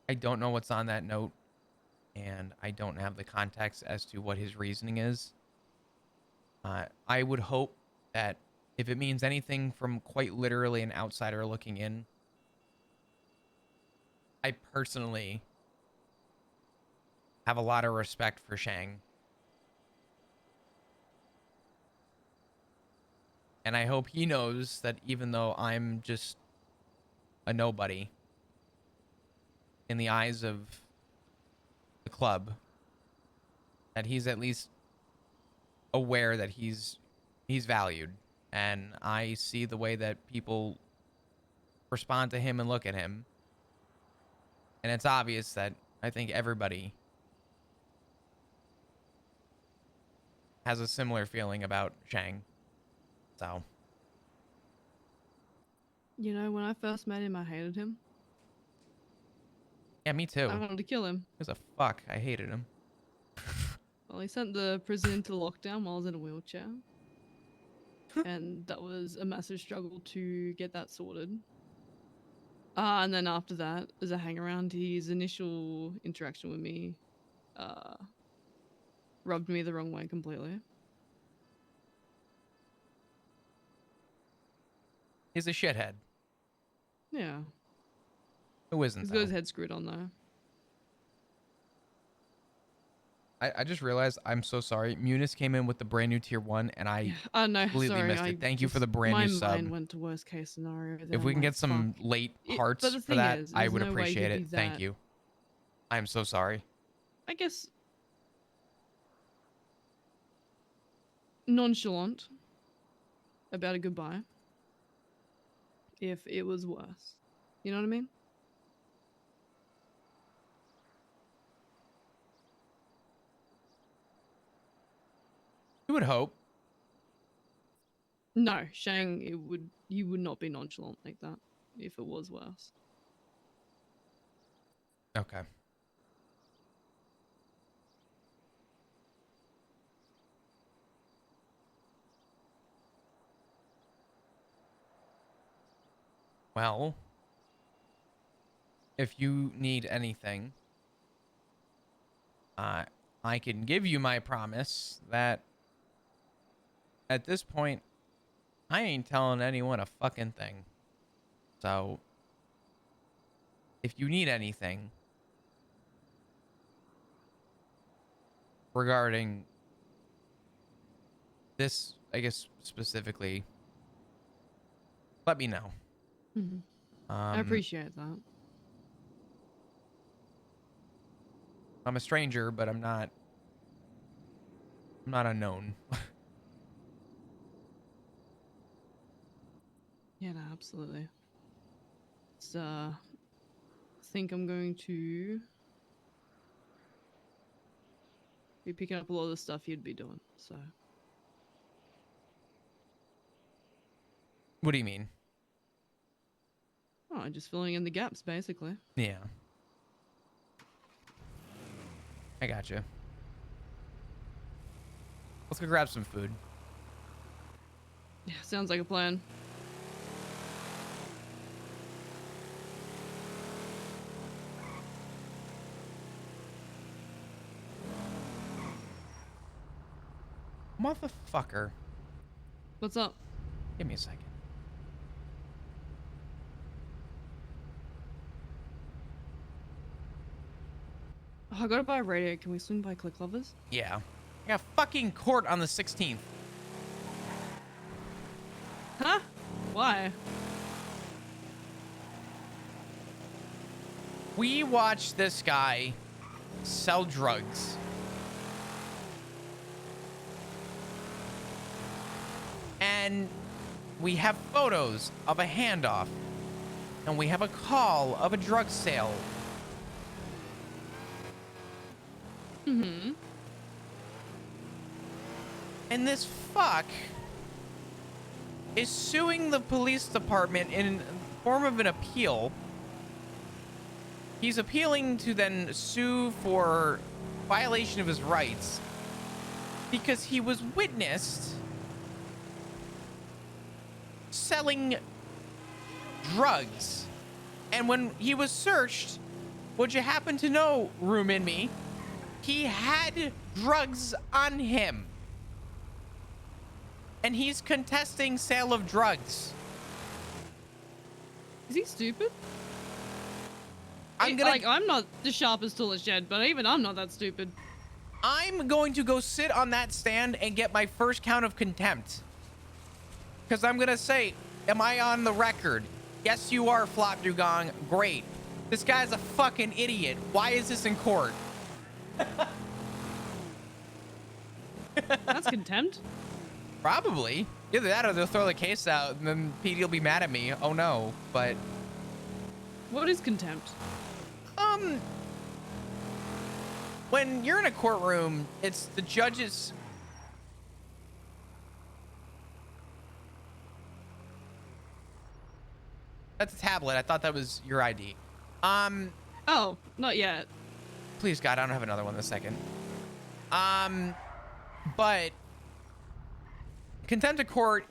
I don't know what's on that note, and I don't have the context as to what his reasoning is, I would hope that if it means anything from quite literally an outsider looking in, I personally have a lot of respect for Shang. And I hope he knows that even though I'm just a nobody in the eyes of the club, that he's at least aware that he's valued. And I see the way that people respond to him and look at him. And it's obvious that I think everybody has a similar feeling about Shang. So. You know, when I first met him, I hated him. Yeah, me too. I wanted to kill him. Because of fuck, I hated him. Well, he sent the prison into lockdown while I was in a wheelchair. And that was a massive struggle to get that sorted. And then after that, as a hang around, his initial interaction with me rubbed me the wrong way completely. He's a shithead. Yeah. Who isn't, He's though? got his head screwed on, though. I just realized I'm so sorry. Munis came in with the brand new tier 1 and I No, completely sorry, missed it. Thank you for the brand new sub. My mind went to worst case scenario. If we can get some late hearts but the for thing that, is, I there's would no way appreciate he'd it. be Thank that- you. I'm so sorry. I guess nonchalant about a goodbye if it was worse. You know what I mean? You would hope. No, Shang, you would not be nonchalant like that if it was worse. Okay. Well, if you need anything, I can give you my promise that at this point, I ain't telling anyone a fucking thing. So, if you need anything regarding this, I guess specifically, let me know. Mm-hmm. I appreciate that. I'm a stranger, but I'm not unknown. Yeah, no, absolutely. So, I think I'm going to be picking up a lot of the stuff you'd be doing, so. What do you mean? Oh, just filling in the gaps, basically. Yeah. I gotcha. Let's go grab some food. Yeah, sounds like a plan. Motherfucker. What's up? Give me a second. Oh, I gotta buy a radio. Can we swing by Click Lovers? Yeah. I got fucking court on the 16th. Huh? Why? We watched this guy sell drugs. And we have photos of a handoff, and we have a call of a drug sale. Mm-hmm. And this fuck is suing the police department in the form of an appeal. He's appealing to then sue for violation of his rights because he was witnessed selling drugs. And when he was searched, would you happen to know, Room in Me, he had drugs on him. And he's contesting sale of drugs. Is he stupid? I'm not the sharpest toolest shed, but even I'm not that stupid. I'm going to go sit on that stand and get my first count of contempt. Because I'm going to say, am I on the record? Yes, you are, Flop Dugong. Great. This guy's a fucking idiot. Why is this in court? That's contempt. Probably. Either that or they'll throw the case out and then PD will be mad at me. Oh no. But what is contempt? When you're in a courtroom, it's the judge's... That's a tablet. I thought that was your ID. Oh, not yet. Please, God, I don't have another one in a second. But contempt of court,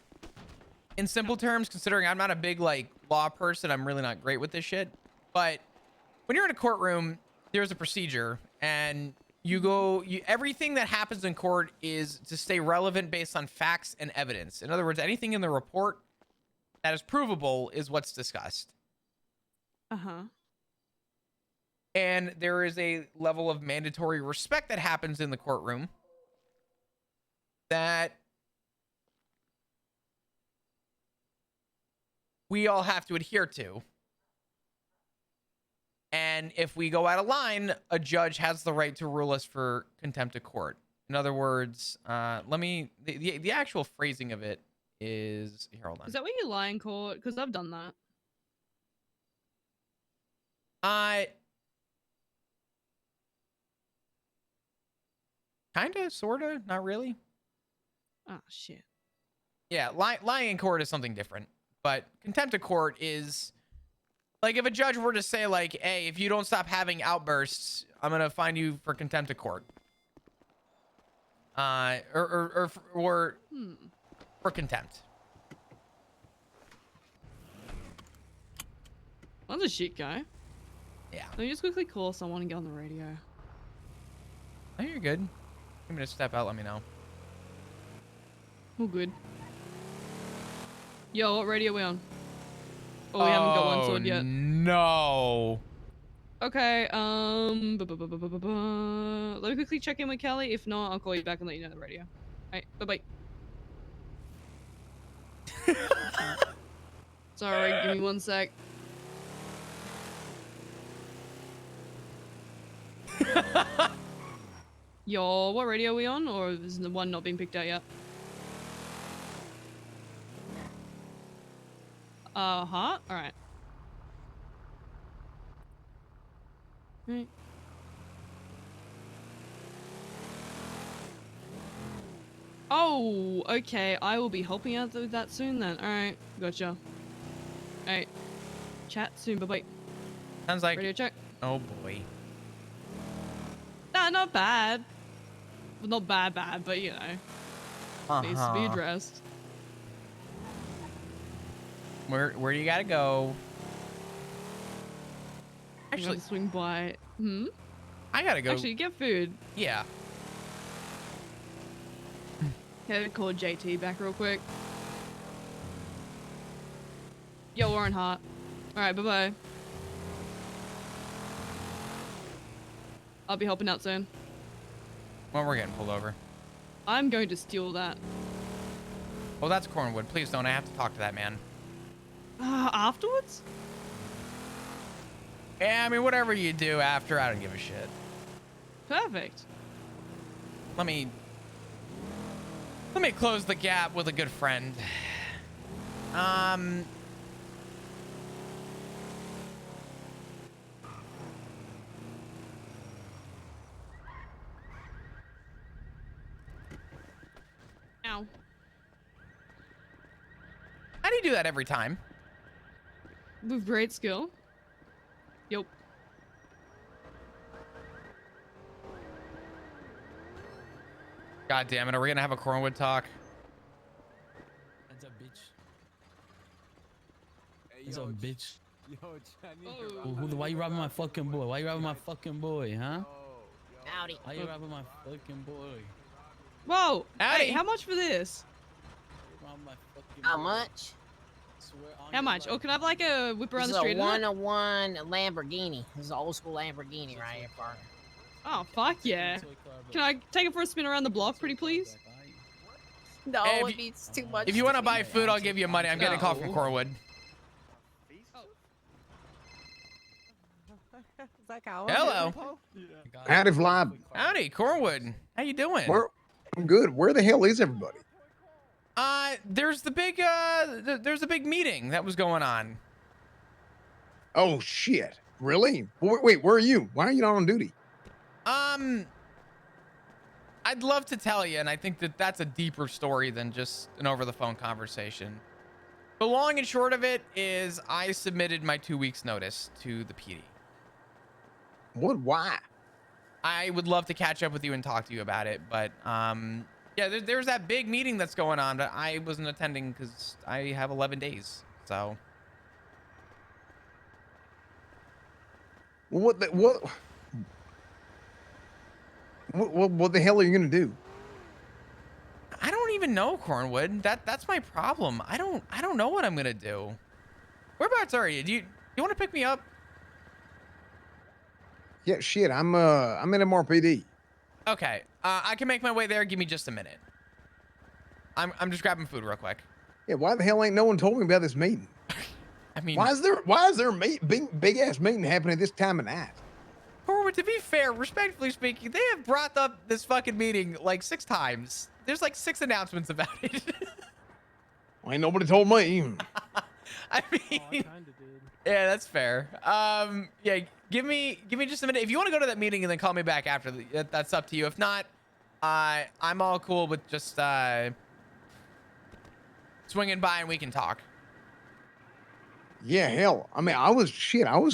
in simple terms, considering I'm not a big like law person, I'm really not great with this shit. But when you're in a courtroom, there's a procedure, and everything that happens in court is to stay relevant based on facts and evidence. In other words, anything in the report that is provable is what's discussed. Uh-huh. And there is a level of mandatory respect that happens in the courtroom that we all have to adhere to. And if we go out of line, a judge has the right to rule us for contempt of court. In other words, the actual phrasing of it is, here, hold on. Is that where you lie in court? Because I've done that. Kinda, sorta, not really. Oh, shit. Yeah, lying in court is something different. But contempt of court is... Like, if a judge were to say, like, hey, if you don't stop having outbursts, I'm going to fine you for contempt of court. Or for contempt. That's a shit guy. Yeah. Let me just quickly call someone and get on the radio. Oh, you're good. I'm going to step out, let me know. All good. Yo, what radio are we on? Oh, we haven't got one sword yet. No. Okay, let me quickly check in with Kelly. If not, I'll call you back and let you know the radio. Alright, bye-bye. Sorry, give me 1 sec. Yo, what radio are we on? Or is the one not being picked out yet? Alright. Right. Oh, okay. I will be helping out with that soon then. Alright, gotcha. Alright. Chat soon, bye-bye. Sounds like... Radio check. Oh, boy. Nah, not bad. Well, not bad, but you know. Needs to be addressed. Where do you gotta go? Actually, swing by. I gotta go. Actually, get food. Yeah. Okay, call JT back real quick. Yo, Warren Hart. Alright, bye-bye. I'll be helping out soon. Well, we're getting pulled over. I'm going to steal that. Oh, that's Cornwood. Please don't. I have to talk to that man. Afterwards? Yeah, I mean, whatever you do after, I don't give a shit. Perfect. Let me close the gap with a good friend. Ow. How do you do that every time? With great skill. Yup. God damn it! Are we gonna have a Cornwood talk? That's a bitch. That's a bitch. Why you robbing my fucking boy? Why you robbing my fucking boy, huh? Howdy. Why you robbing my fucking boy? Whoa! Howdy. Hey, how much for this? How much? How much? Oh, can I have like a whip around This the is street? a 101 Lamborghini. This is an old school Lamborghini right here, partner. Oh, fuck yeah. Can I take it for a spin around the block, pretty please? No, Hey, it means too much. If you want to buy food, I'll give you money. I'm getting a call from No. Cornwood. Hello. Howdy, Fly. Howdy, Cornwood. How you doing? I'm good. Where the hell is everybody? There's the big there's a big meeting that was going on. Oh shit! Really? Wait, where are you? Why are you not on duty? I'd love to tell you, and I think that that's a deeper story than just an over-the-phone conversation. The long and short of it is I submitted my 2 weeks notice to the PD. What? Why? I would love to catch up with you and talk to you about it, but yeah, there's that big meeting that's going on, but I wasn't attending because I have 11 days. So What the hell are you gonna do? I don't even know, Cornwood. That's my problem. I don't know what I'm gonna do. Whereabouts are you? Do you want to pick me up? Yeah, shit. I'm in MRPD. Okay, I can make my way there. Give me just a minute. I'm just grabbing food real quick. Yeah, why the hell ain't no one told me about this meeting? I mean, why is there a big ass meeting happening at this time of night? Cornwood, to be fair, respectfully speaking, they have brought up this fucking meeting like 6 times. There's like 6 announcements about it. Well, ain't nobody told me. I mean, yeah, that's fair. Yeah, give me just a minute. If you want to go to that meeting and then call me back after, that's up to you. If not, I'm all cool with just swinging by and we can talk. Yeah, hell. I mean, I was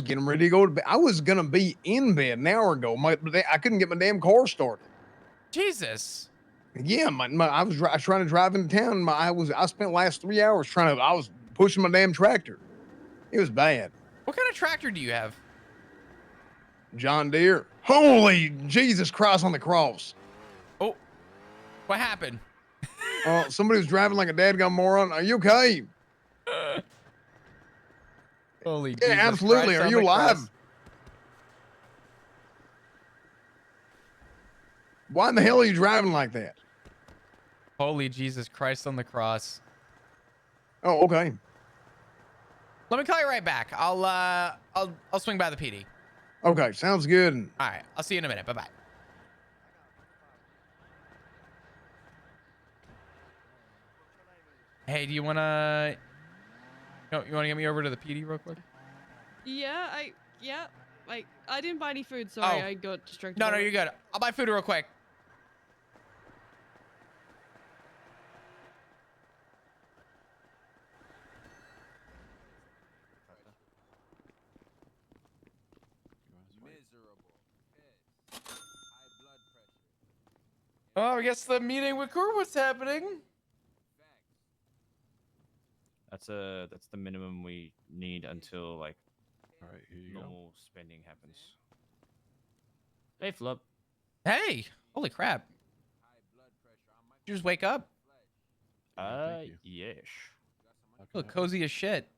getting ready to go to bed. I was gonna be in bed an hour ago. I couldn't get my damn car started. Jesus. Yeah, I was trying to drive into town. I spent the last 3 hours I was pushing my damn tractor. It was bad. What kind of tractor do you have? John Deere. Holy Jesus Christ on the cross. Oh, what happened? Somebody was driving like a dadgum moron. Are you okay? Holy yeah, Jesus absolutely. Christ Are on you the alive? cross. Why in the hell are you driving like that? Holy Jesus Christ on the cross. Oh, okay. Let me call you right back. I'll swing by the PD. Okay, sounds good. All right, I'll see you in a minute. Bye-bye. Hey, do you want to get me over to the PD real quick? Yeah, I didn't buy any food. Sorry, Oh. I got distracted. No, by it. you're good. I'll buy food real quick. Oh, I guess the meeting with Cornwood's happening. That's the minimum we need until like normal spending happens. Hey, Flub. Hey, holy crap. Did you just wake up? Yes. Look cozy as shit.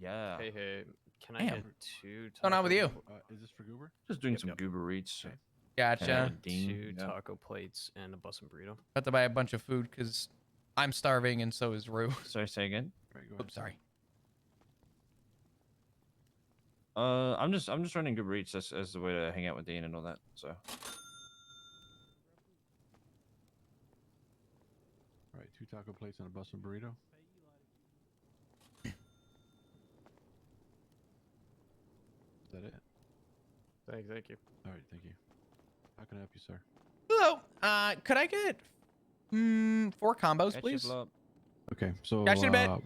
Yeah. Hey, can I Damn. get 2 What's going on with you? Is this for Goober? Just doing some Goober Eats. Gotcha. 2 taco plates and a bus and burrito. About to buy a bunch of food because I'm starving and so is Rue. Sorry, say again. Oops, sorry. I'm just running Goober Eats as the way to hang out with Dean and all that. So. All right, 2 taco plates and a bus and burrito. Thank you. All right, thank you. How can I help you, sir? Hello. Could I get 4 combos, please? Okay, so Catch you in a bit.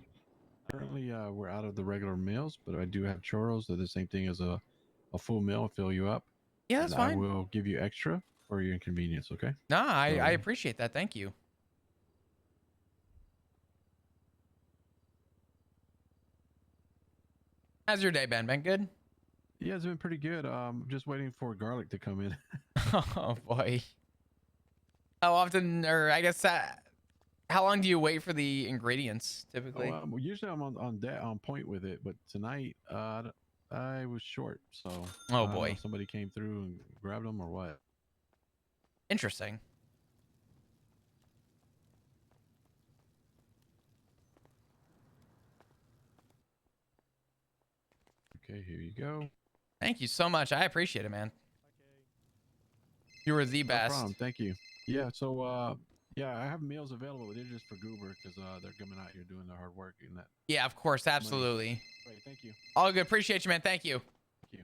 currently we're out of the regular meals, but I do have churros. They're the same thing as a full meal, fill you up. Yeah, that's and I fine. will give you extra for your inconvenience. Okay. No, I appreciate that. Thank you. How's your day been? Been good? Yeah, it's been pretty good. Just waiting for garlic to come in. Oh boy. How often, or I guess, how long do you wait for the ingredients typically? Well, usually I'm on point with it, but tonight I was short, so Oh, I don't know boy. if somebody came through and grabbed them or what. Interesting. Okay, here you go. Thank you so much. I appreciate it, man. You were the best. No problem. Thank you. Yeah. So yeah, I have meals available. They're just for Goober because they're coming out here doing their hard work and that. Yeah, of course, absolutely. Right. Thank you. All good. Appreciate you, man. Thank you. Thank you.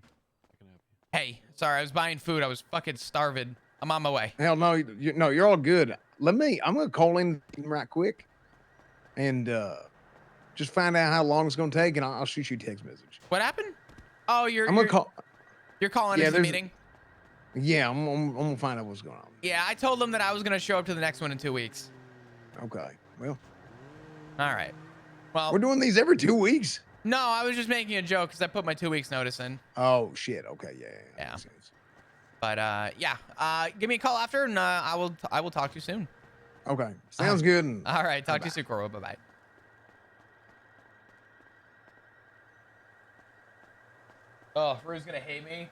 Hey, sorry, I was buying food. I was fucking starving. I'm on my way. Hell no, you're all good. I'm gonna call in right quick, and just find out how long it's gonna take, and I'll shoot you a text message. What happened? Oh, I'm gonna call. You're calling Yeah, into the there's- meeting? Yeah, I'm gonna find out what's going on. Yeah, I told them that I was gonna show up to the next one in 2 weeks. Okay, well, All right. Well, we're doing these every 2 weeks. no, I was just making a joke because I put my 2 weeks notice in. Oh shit. Okay, Yeah. But yeah, give me a call after, and I will talk to you soon. Okay, sounds good. And All right, talk to you soon, Coro. Bye bye. Oh, Rue's gonna hate me.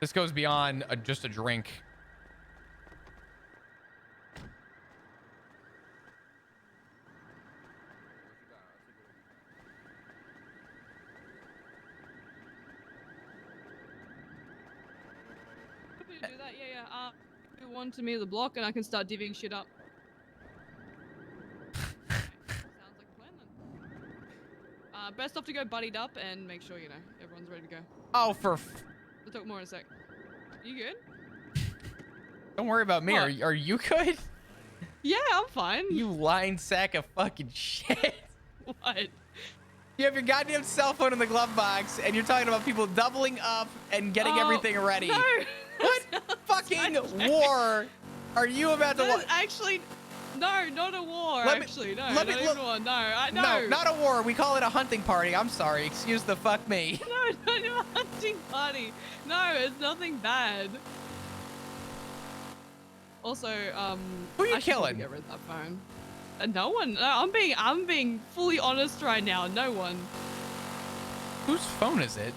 This goes beyond just a drink. Happy to do that. Yeah. Do one to me the block, and I can start divvying shit up. Sounds like a plan then. Best off to go buddied up and make sure everyone's ready to go. Oh, We'll talk more in a sec. You good? Don't worry about me. What? Are you good? Yeah, I'm fine. You lying sack of fucking shit. What? You have your goddamn cell phone in the glove box, and you're talking about people doubling up and getting everything ready. No. What fucking war are you about to watch? Actually, no, not a war. No. Not even one. No, No, not a war. We call it a hunting party. I'm sorry. Excuse the fuck me. No, not a hunting party. No, it's nothing bad. Also, who are you I should probably killing? Get rid of that phone. No one. No, I'm being fully honest right now. No one. Whose phone is it?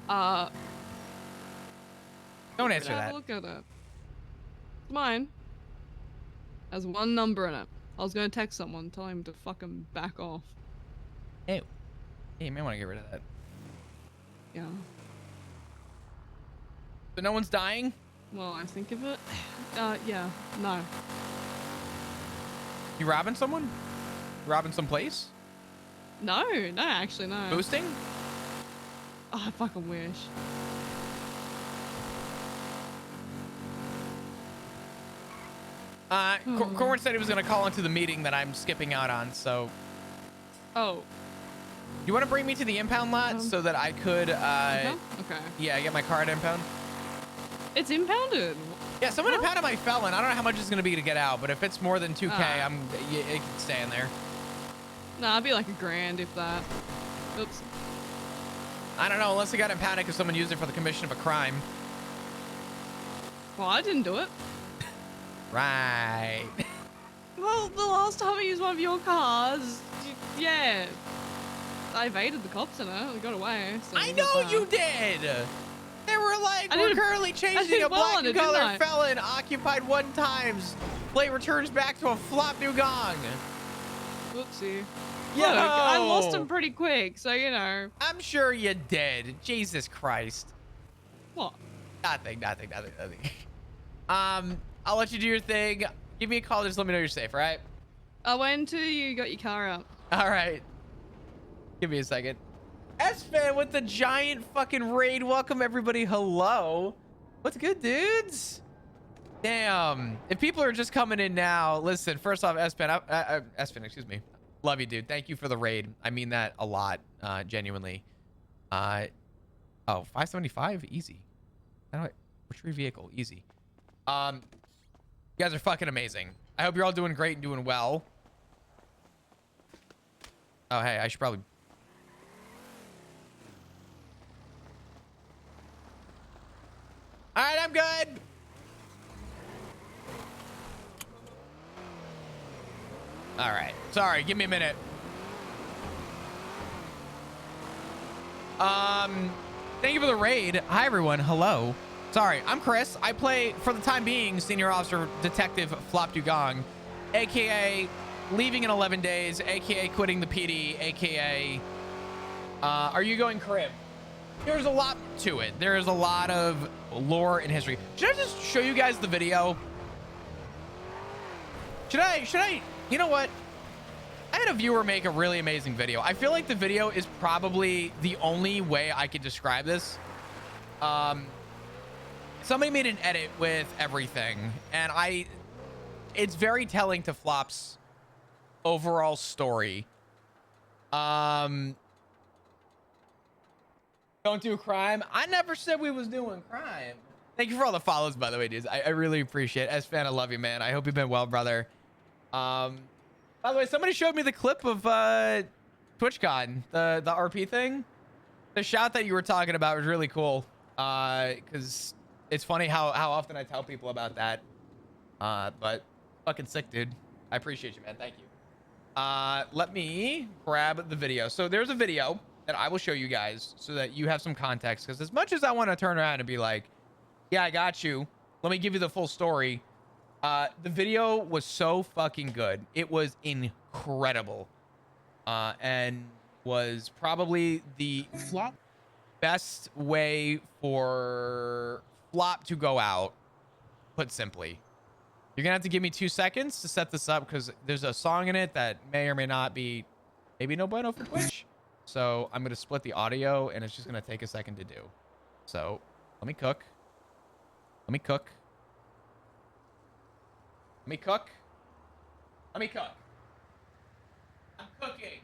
Don't answer Have that. a look at it. It's mine. Has one number in it. I was gonna text someone, tell him to fucking back off. Hey, you may want to get rid of that. Yeah. So no one's dying? Well, I think of it. Yeah. No. You robbing someone? Robbing some place? No, actually, no. Boosting? Oh, I fucking wish. Corwin said he was going to call into the meeting that I'm skipping out on, so... Oh. You want to bring me to the impound lot so that I could, Okay. yeah, get my car at impound? It's impounded. Yeah, someone impounded my felon. I don't know how much it's going to be to get out, but if it's more than 2K, it can stay in there. Nah, it'd be like $1,000 if that. Oops. I don't know, unless it got impounded because someone used it for the commission of a crime. Well, I didn't do it. Right. Well, the last time I used one of your cars, yeah. I evaded the cops in it. We got away. So I know you did! They were like, I we're did- currently I chasing did a well black on and it, didn't color I? felon occupied 1 times. Plate returns back to a flop Dugong. Whoopsie. Yo! Look, I lost him pretty quick, so you know. I'm sure you did. Jesus Christ. What? Nothing. I'll let you do your thing. Give me a call. Just let me know you're safe, all right? When till you got your car out? All right. Give me a second. S-Fan with the giant fucking raid. Welcome, everybody. Hello. What's good, dudes? Damn. If people are just coming in now, listen, first off, S-Fan, S-Fan, excuse me. Love you, dude. Thank you for the raid. I mean that a lot, genuinely. Oh, 575? Easy. How do I... Retrieve vehicle. Easy. You guys are fucking amazing. I hope you're all doing great and doing well. Oh, hey, I should probably... All right, I'm good. All right. Sorry, give me a minute. Thank you for the raid. Hi, everyone. Hello. Sorry, I'm Chris. I play, for the time being, Senior Officer Detective Flop Dugong, a.k.a. leaving in 11 days, a.k.a. quitting the PD, a.k.a. Are you going crib? There's a lot to it. There is a lot of lore and history. Should I just show you guys the video? Should I? You know what? I had a viewer make a really amazing video. I feel like the video is probably the only way I could describe this. Somebody made an edit with everything, and it's very telling to Flop's overall story. Don't do crime. I never said we was doing crime. Thank you for all the follows, by the way, dudes. I really appreciate it. S-Fan, I love you, man. I hope you've been well, brother. By the way, somebody showed me the clip of TwitchCon, the RP thing. The shot that you were talking about was really cool. Because it's funny how often I tell people about that. But fucking sick, dude. I appreciate you, man. Thank you. Let me grab the video. So there's a video that I will show you guys so that you have some context. Because as much as I want to turn around and be like, yeah, I got you. Let me give you the full story. The video was so fucking good. It was incredible. And was probably the best way for Flop to go out, put simply. You're gonna have to give me 2 seconds to set this up because there's a song in it that may or may not be maybe no bueno for Twitch. So I'm gonna split the audio and it's just gonna take a second to do. So let me cook. Let me cook. Let me cook. Let me cook. I'm cooking.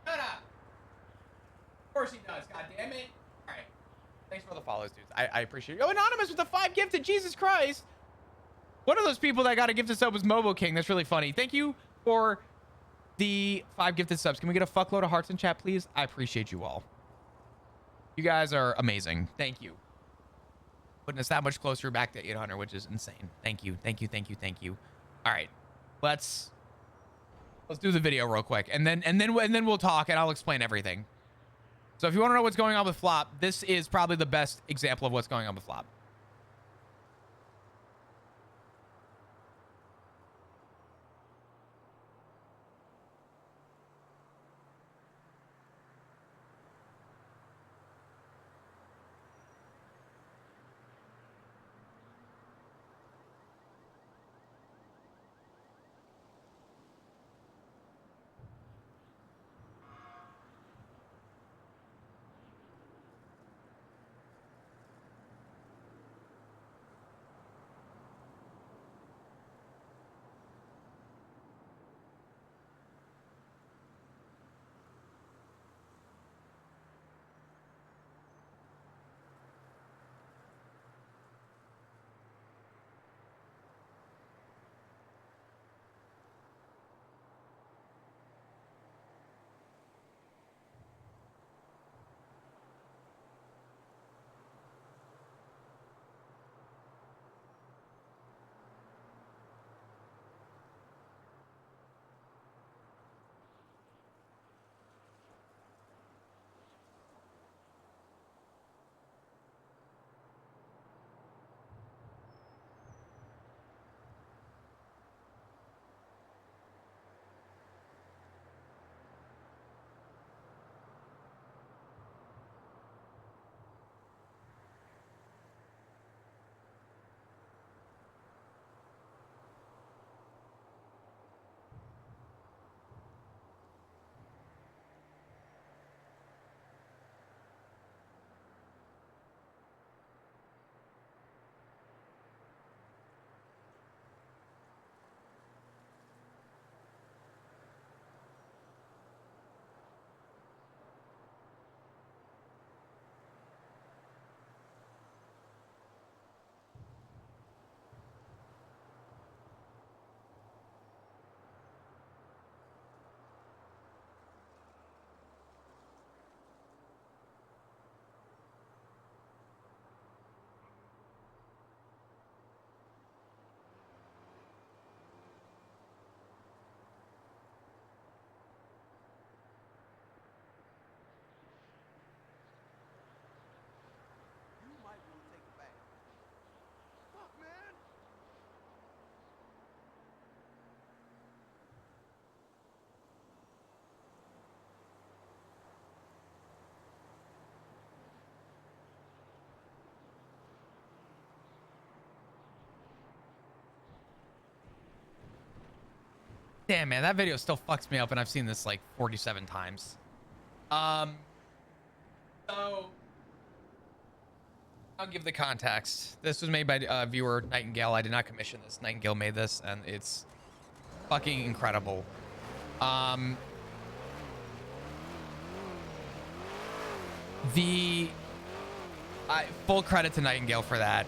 Shut up. Of course he does, god damn it. All right. Thanks for the follows, dudes. I appreciate it. Oh, Anonymous with the 5 gifted. Jesus Christ. One of those people that got a gifted sub was Mobo King. That's really funny. Thank you for the 5 gifted subs. Can we get a fuckload of hearts in chat, please? I appreciate you all. You guys are amazing. Thank you. Putting us that much closer back to 800, which is insane. Thank you. Thank you. Thank you. Thank you. All right. Let's do the video real quick. And then we'll talk and I'll explain everything. So if you want to know what's going on with Flop, this is probably the best example of what's going on with Flop. Damn, man, that video still fucks me up, and I've seen this like 47 times. So I'll give the context. This was made by viewer Nightingale. I did not commission this. Nightingale made this, and it's fucking incredible. Full credit to Nightingale for that.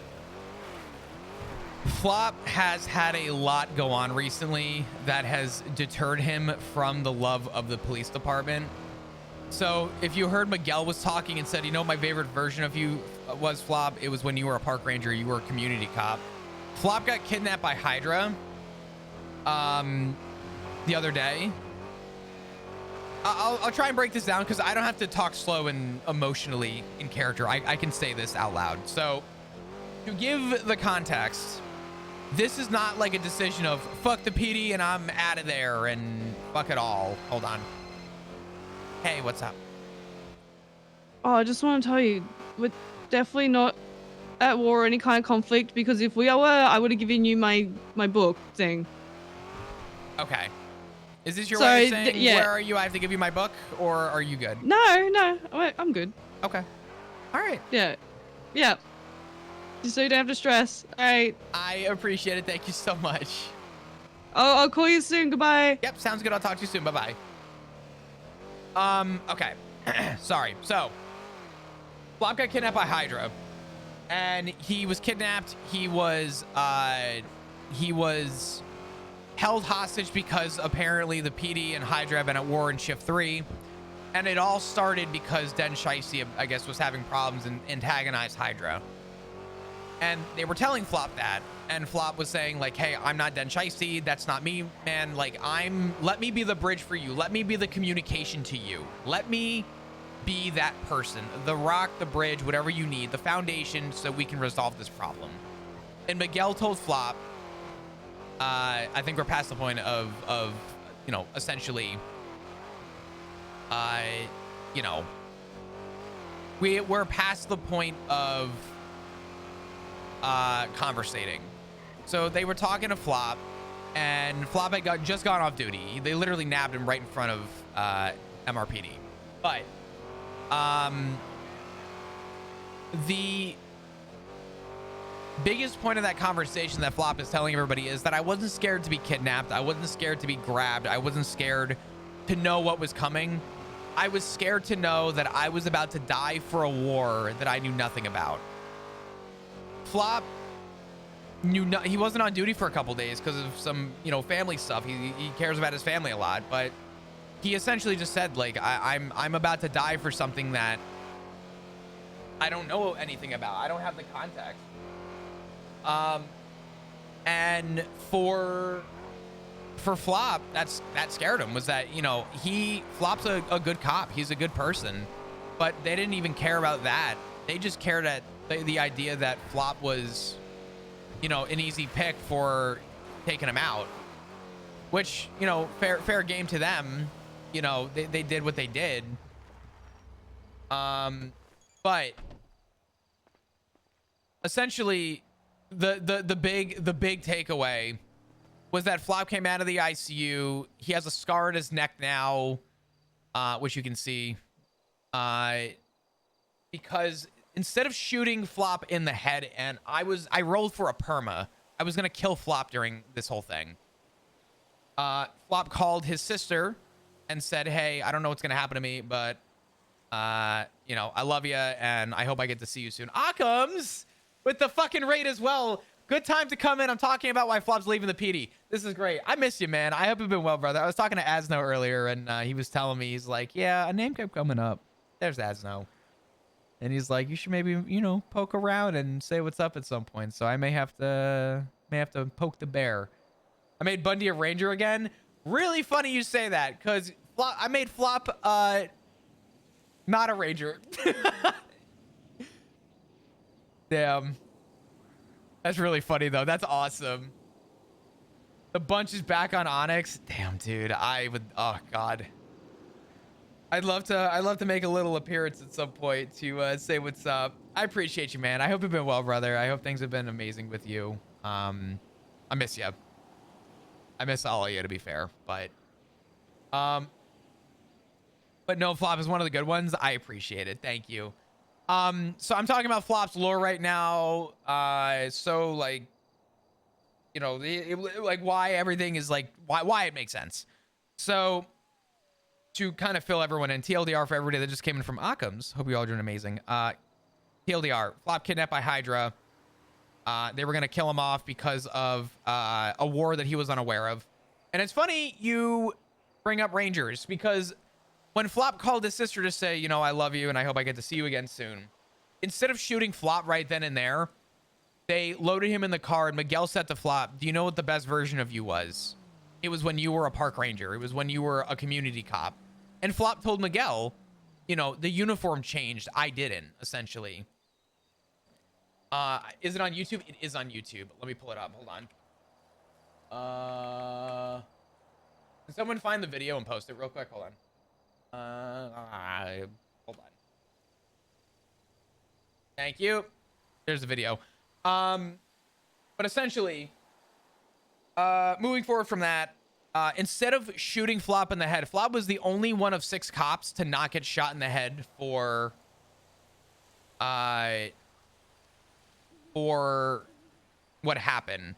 Flop has had a lot go on recently that has deterred him from the love of the police department. So if you heard Miguel was talking and said, you know, my favorite version of you was Flop, it was when you were a park ranger, you were a community cop. Flop got kidnapped by Hydra the other day. I'll try and break this down because I don't have to talk slow and emotionally in character. I can say this out loud. So to give the context, this is not like a decision of fuck the PD and I'm out of there and fuck it all. Hold on. Hey, what's up? Oh, I just want to tell you, we're definitely not at war or any kind of conflict, because if we were, I would have given you my book thing. Okay. Is this your So, way of saying, yeah. where are you? I have to give you my book, or are you good? No, I'm good. Okay. All right. Yeah. Yeah. Just so you don't have to stress. All right. I appreciate it. Thank you so much. I'll call you soon. Goodbye. Yep, sounds good. I'll talk to you soon. Bye-bye. Okay. Sorry. So, Flop got kidnapped by Hydra, and he was kidnapped. He was held hostage because apparently the PD and Hydra have been at war in Shift 3. And it all started because Den Shiesty, I guess, was having problems and antagonized Hydra. And they were telling Flop that. And Flop was saying, like, hey, I'm not Den Shiesty. That's not me, man. Like, let me be the bridge for you. Let me be the communication to you. Let me be that person. The rock, the bridge, whatever you need. The foundation so we can resolve this problem. And Miguel told Flop, I think we're past the point of you know, essentially, you know, we're past the point of conversating. So they were talking to Flop, and Flop had just gone off duty. They literally nabbed him right in front of MRPD. But the biggest point of that conversation that Flop is telling everybody is that I wasn't scared to be kidnapped. I wasn't scared to be grabbed. I wasn't scared to know what was coming. I was scared to know that I was about to die for a war that I knew nothing about. Flop he wasn't on duty for a couple days because of some, you know, family stuff. He cares about his family a lot, but he essentially just said, like, I'm about to die for something that I don't know anything about. I don't have the context. And for Flop, that scared him, was that, you know, Flop's a good cop. He's a good person, but they didn't even care about that. They just cared at the idea that Flop was, you know, an easy pick for taking him out, which, you know, fair game to them. You know, they did what they did. But essentially, the big takeaway was that Flop came out of the ICU. He has a scar on his neck now, which you can see, because instead of shooting Flop in the head, and I rolled for a perma. I was gonna kill Flop during this whole thing. Flop called his sister and said, hey, I don't know what's gonna happen to me, but you know, I love you and I hope I get to see you soon. Occam's with the fucking raid as well. Good time to come in. I'm talking about why Flop's leaving the PD. This is great. I miss you, man. I hope you've been well, brother. I was talking to Asno earlier, and he was telling me, he's like, yeah, a name kept coming up. There's Asno. And he's like, you should maybe, you know, poke around and say what's up at some point. So I may have to poke the bear. I made Bundy a ranger again. Really funny you say that, because I made Flop not a ranger. Damn. That's really funny though. That's awesome. The bunch is back on Onyx. Damn, dude. Oh god. I'd love to make a little appearance at some point to say what's up. I appreciate you, man. I hope you've been well, brother. I hope things have been amazing with you. I miss you. I miss all of you, to be fair, but no, Flop is one of the good ones. I appreciate it. Thank you. So I'm talking about Flop's lore right now. So like, you know, like why everything is like, why it makes sense. So to kind of fill everyone in, TLDR for everybody that just came in from Occam's. Hope you all are doing amazing. TLDR, Flop kidnapped by Hydra. They were going to kill him off because of a war that he was unaware of. And it's funny you bring up Rangers, because when Flop called his sister to say, you know, I love you and I hope I get to see you again soon, instead of shooting Flop right then and there, they loaded him in the car and Miguel said to Flop, do you know what the best version of you was? It was when you were a park ranger. It was when you were a community cop. And Flop told Miguel, you know, the uniform changed. I didn't, essentially. Is it on YouTube? It is on YouTube. Let me pull it up. Hold on. Can someone find the video and post it real quick? Hold on. Hold on. Thank you. There's the video. But essentially, moving forward from that, instead of shooting Flop in the head, Flop was the only one of 6 cops to not get shot in the head for what happened.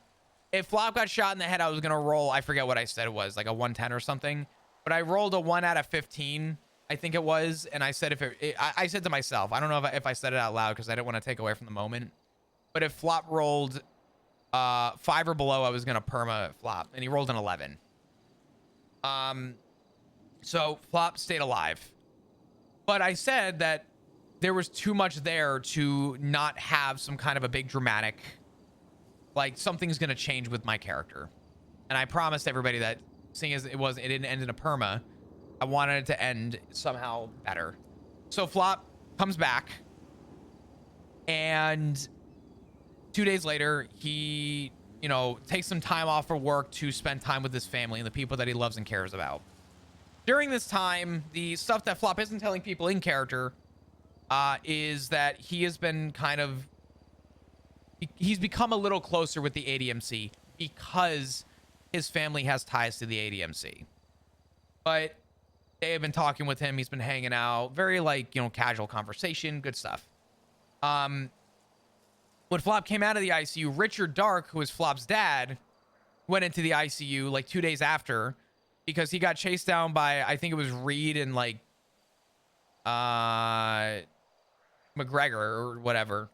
If Flop got shot in the head, I was gonna roll, I forget what I said it was, like a 110 or something, but I rolled a 1 out of 15, I think it was, and I said I said to myself, I don't know if I said it out loud because I didn't want to take away from the moment, but if Flop rolled 5 or below, I was gonna perma Flop, and he rolled an 11. So Flop stayed alive, but I said that there was too much there to not have some kind of a big dramatic, like something's gonna change with my character. And I promised everybody that, seeing as it didn't end in a perma, I wanted it to end somehow better. So Flop comes back, and 2 days later, he, you know, takes some time off for work to spend time with his family and the people that he loves and cares about. During this time, the stuff that Flop isn't telling people in character is that he has been kind of, he's become a little closer with the ADMC because his family has ties to the ADMC. But they have been talking with him. He's been hanging out, very like, you know, casual conversation, good stuff. When Flop came out of the ICU, Richard Dark, who is Flop's dad, went into the ICU like 2 days after because he got chased down by, I think it was Reed and like McGregor or whatever,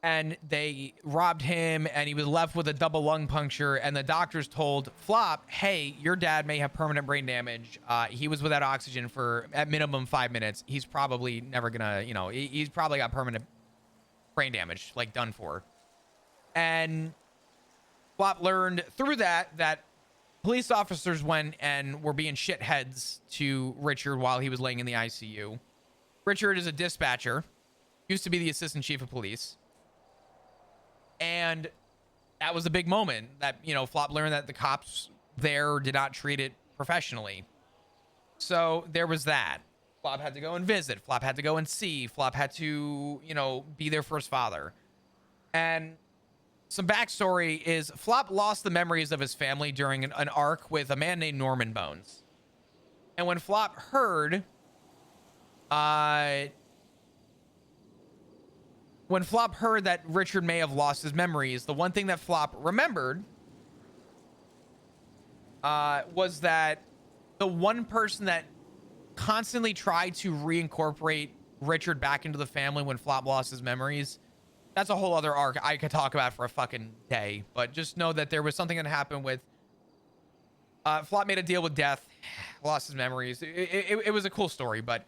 and they robbed him, and he was left with a double lung puncture, and the doctors told Flop, hey, your dad may have permanent brain damage. He was without oxygen for at minimum 5 minutes. He's probably never gonna, you know, he's probably got permanent brain damage, like done for. And Flop learned through that police officers went and were being shitheads to Richard while he was laying in the ICU. Richard is a dispatcher, used to be the assistant chief of police. And that was a big moment that, you know, Flop learned that the cops there did not treat it professionally. So there was that. Flop had to go and visit. Flop had to go and see. Flop had to, you know, be there for his father. And some backstory is Flop lost the memories of his family during an arc with a man named Norman Bones. And when Flop heard, that Richard may have lost his memories, the one thing that Flop remembered was that the one person that constantly tried to reincorporate Richard back into the family when Flop lost his memories, that's a whole other arc I could talk about for a fucking day. But just know that there was something that happened with Flop made a deal with death, lost his memories. It was a cool story, but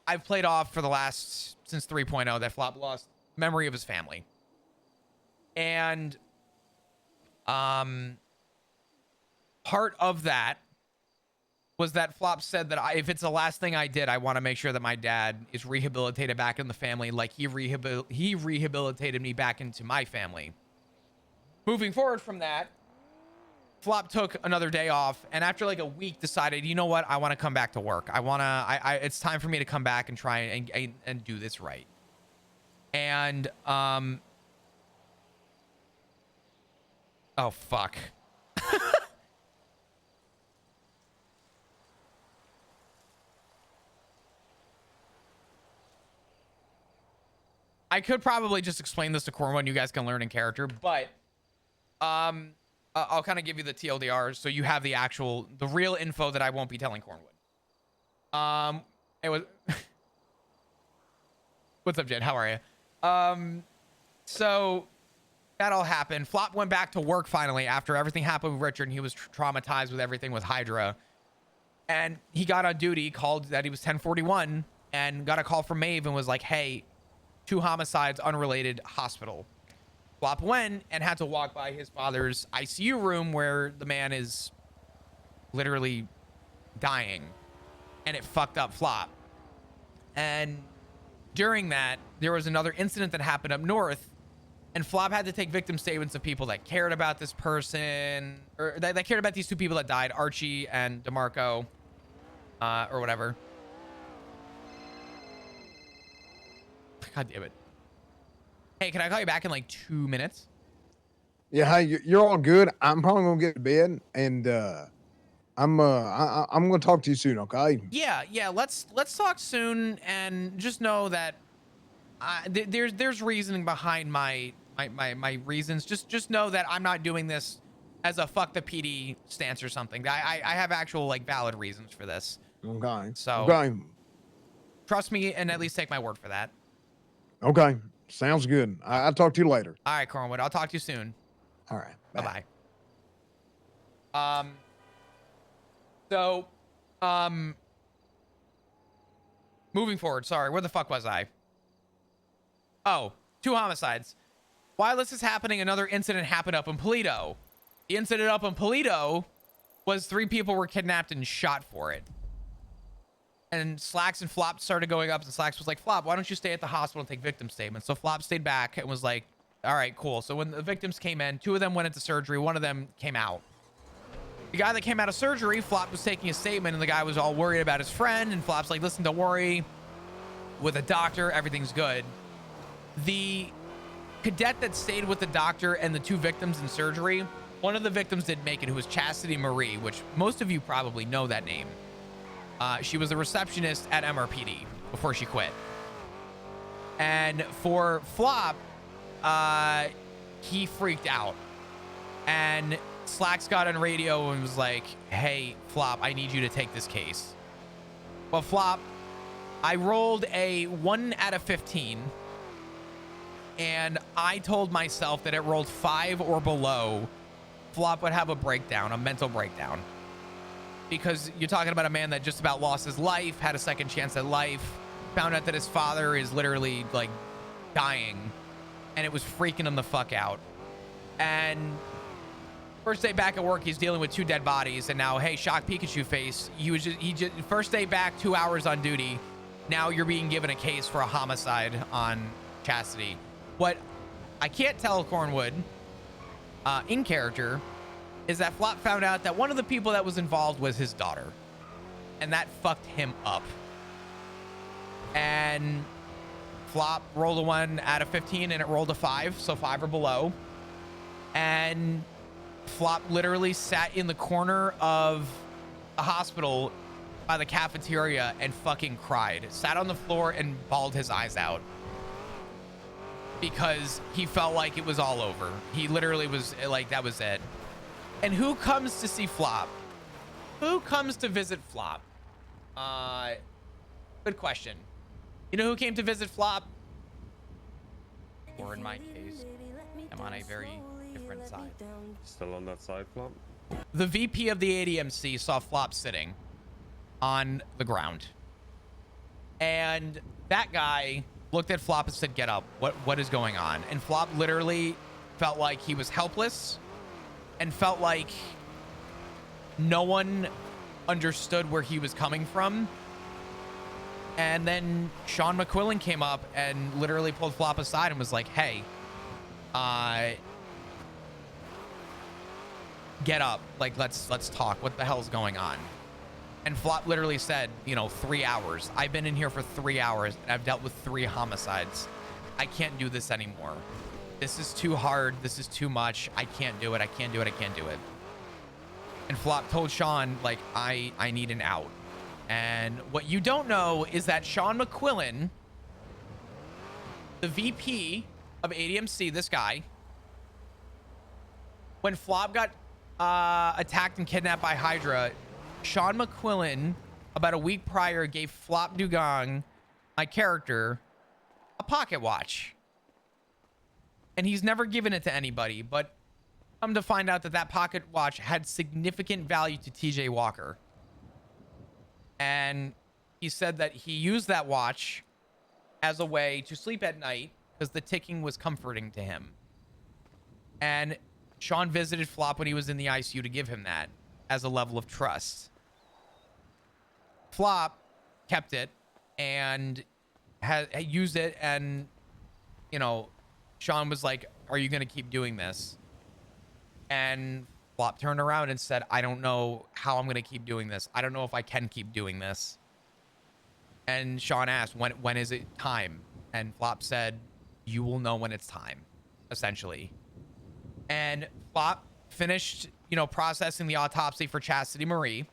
I've played off for the last, since 3.0, that Flop lost memory of his family. And part of that was that Flop said that if it's the last thing I did, I want to make sure that my dad is rehabilitated back in the family like he rehabilitated me back into my family. Moving forward from that, Flop took another day off, and after like a week decided, you know what, I want to come back to work. It's time for me to come back and try and do this right. And oh fuck. I could probably just explain this to Cornwood and you guys can learn in character, but I'll kind of give you the TLDRs so you have the real info that I won't be telling Cornwood. It was What's up, Jed? How are you? So that all happened. Flop went back to work finally after everything happened with Richard and he was traumatized with everything with Hydra. And he got on duty, called that he was 1041 and got a call from Maeve and was like, hey, 2 homicides, unrelated, hospital. Flop went and had to walk by his father's ICU room where the man is literally dying. And it fucked up Flop. And during that, there was another incident that happened up north. And Flop had to take victim statements of people that cared about this person. Or that cared about these 2 people that died, Archie and DeMarco. Or whatever. God damn it. Hey, can I call you back in like 2 minutes? Yeah, hey, you're all good. I'm probably gonna get to bed, and I'm gonna talk to you soon. Okay? Yeah. Let's talk soon, and just know that there's reasoning behind my reasons. Just know that I'm not doing this as a fuck the PD stance or something. I have actual like valid reasons for this. Okay. So okay. Trust me, and at least take my word for that. Okay. Sounds good. I'll talk to you later. All right, Cornwood. I'll talk to you soon. All right. Bye. So, moving forward. Sorry, where the fuck was I? Oh, 2 homicides. While this is happening, another incident happened up in Polito. The incident up in Polito was 3 people were kidnapped and shot for it. And Slacks and Flop started going up, and Slacks was like, Flop, why don't you stay at the hospital and take victim statements? So Flop stayed back and was like, all right, cool. So when the victims came in, 2 of them went into surgery. 1 of them came out. The guy that came out of surgery, Flop was taking a statement, and the guy was all worried about his friend. And Flop's like, listen, don't worry. With a doctor, everything's good. The cadet that stayed with the doctor and the 2 victims in surgery, one of the victims didn't make it, who was Chastity Marie, which most of you probably know that name. She was a receptionist at MRPD before she quit. And for Flop, he freaked out. And Slacks got on radio and was like, hey, Flop, I need you to take this case. Well, Flop, I rolled a 1 out of 15. And I told myself that it rolled 5 or below, Flop would have a breakdown, a mental breakdown. Because you're talking about a man that just about lost his life, had a second chance at life, found out that his father is literally like dying, and it was freaking him the fuck out. And first day back at work, he's dealing with 2 dead bodies, and now, hey, shock Pikachu face. He just first day back, 2 hours on duty. Now you're being given a case for a homicide on Chastity. What I can't tell Cornwood in character is that Flop found out that one of the people that was involved was his daughter. And that fucked him up. And Flop rolled a 1 out of 15 and it rolled a 5, so 5 or below. And Flop literally sat in the corner of a hospital by the cafeteria and fucking cried. Sat on the floor and bawled his eyes out. Because he felt like it was all over. He literally was like, that was it. And who comes to see Flop? Who comes to visit Flop? Good question. You know who came to visit Flop? Or in my case, I'm on a very different side. Still on that side, Flop? The VP of the ADMC saw Flop sitting on the ground. And that guy looked at Flop and said, get up. What is going on? And Flop literally felt like he was helpless and felt like no one understood where he was coming from. And then Sean McQuillan came up and literally pulled Flop aside and was like, hey, get up. Like, let's talk. What the hell's going on? And Flop literally said, 3 hours. I've been in here for 3 hours and I've dealt with 3 homicides. I can't do this anymore. This is too hard. This is too much. I can't do it. I can't do it. I can't do it. And Flop told Sean, like, I need an out. And what you don't know is that Sean McQuillan, the VP of ADMC, this guy, when Flop got attacked and kidnapped by Hydra, Sean McQuillan, about a week prior, gave Flop Dugong, my character, a pocket watch. And he's never given it to anybody, but come to find out that that pocket watch had significant value to TJ Walker. And he said that he used that watch as a way to sleep at night because the ticking was comforting to him. And Sean visited Flop when he was in the ICU to give him that as a level of trust. Flop kept it and had used it, and, you know, Sean was like, are you going to keep doing this? And Flop turned around and said, I don't know how I'm going to keep doing this. I don't know if I can keep doing this. And Sean asked, when is it time? And Flop said, you will know when it's time, essentially. And Flop finished, you know, processing the autopsy for Chastity Marie.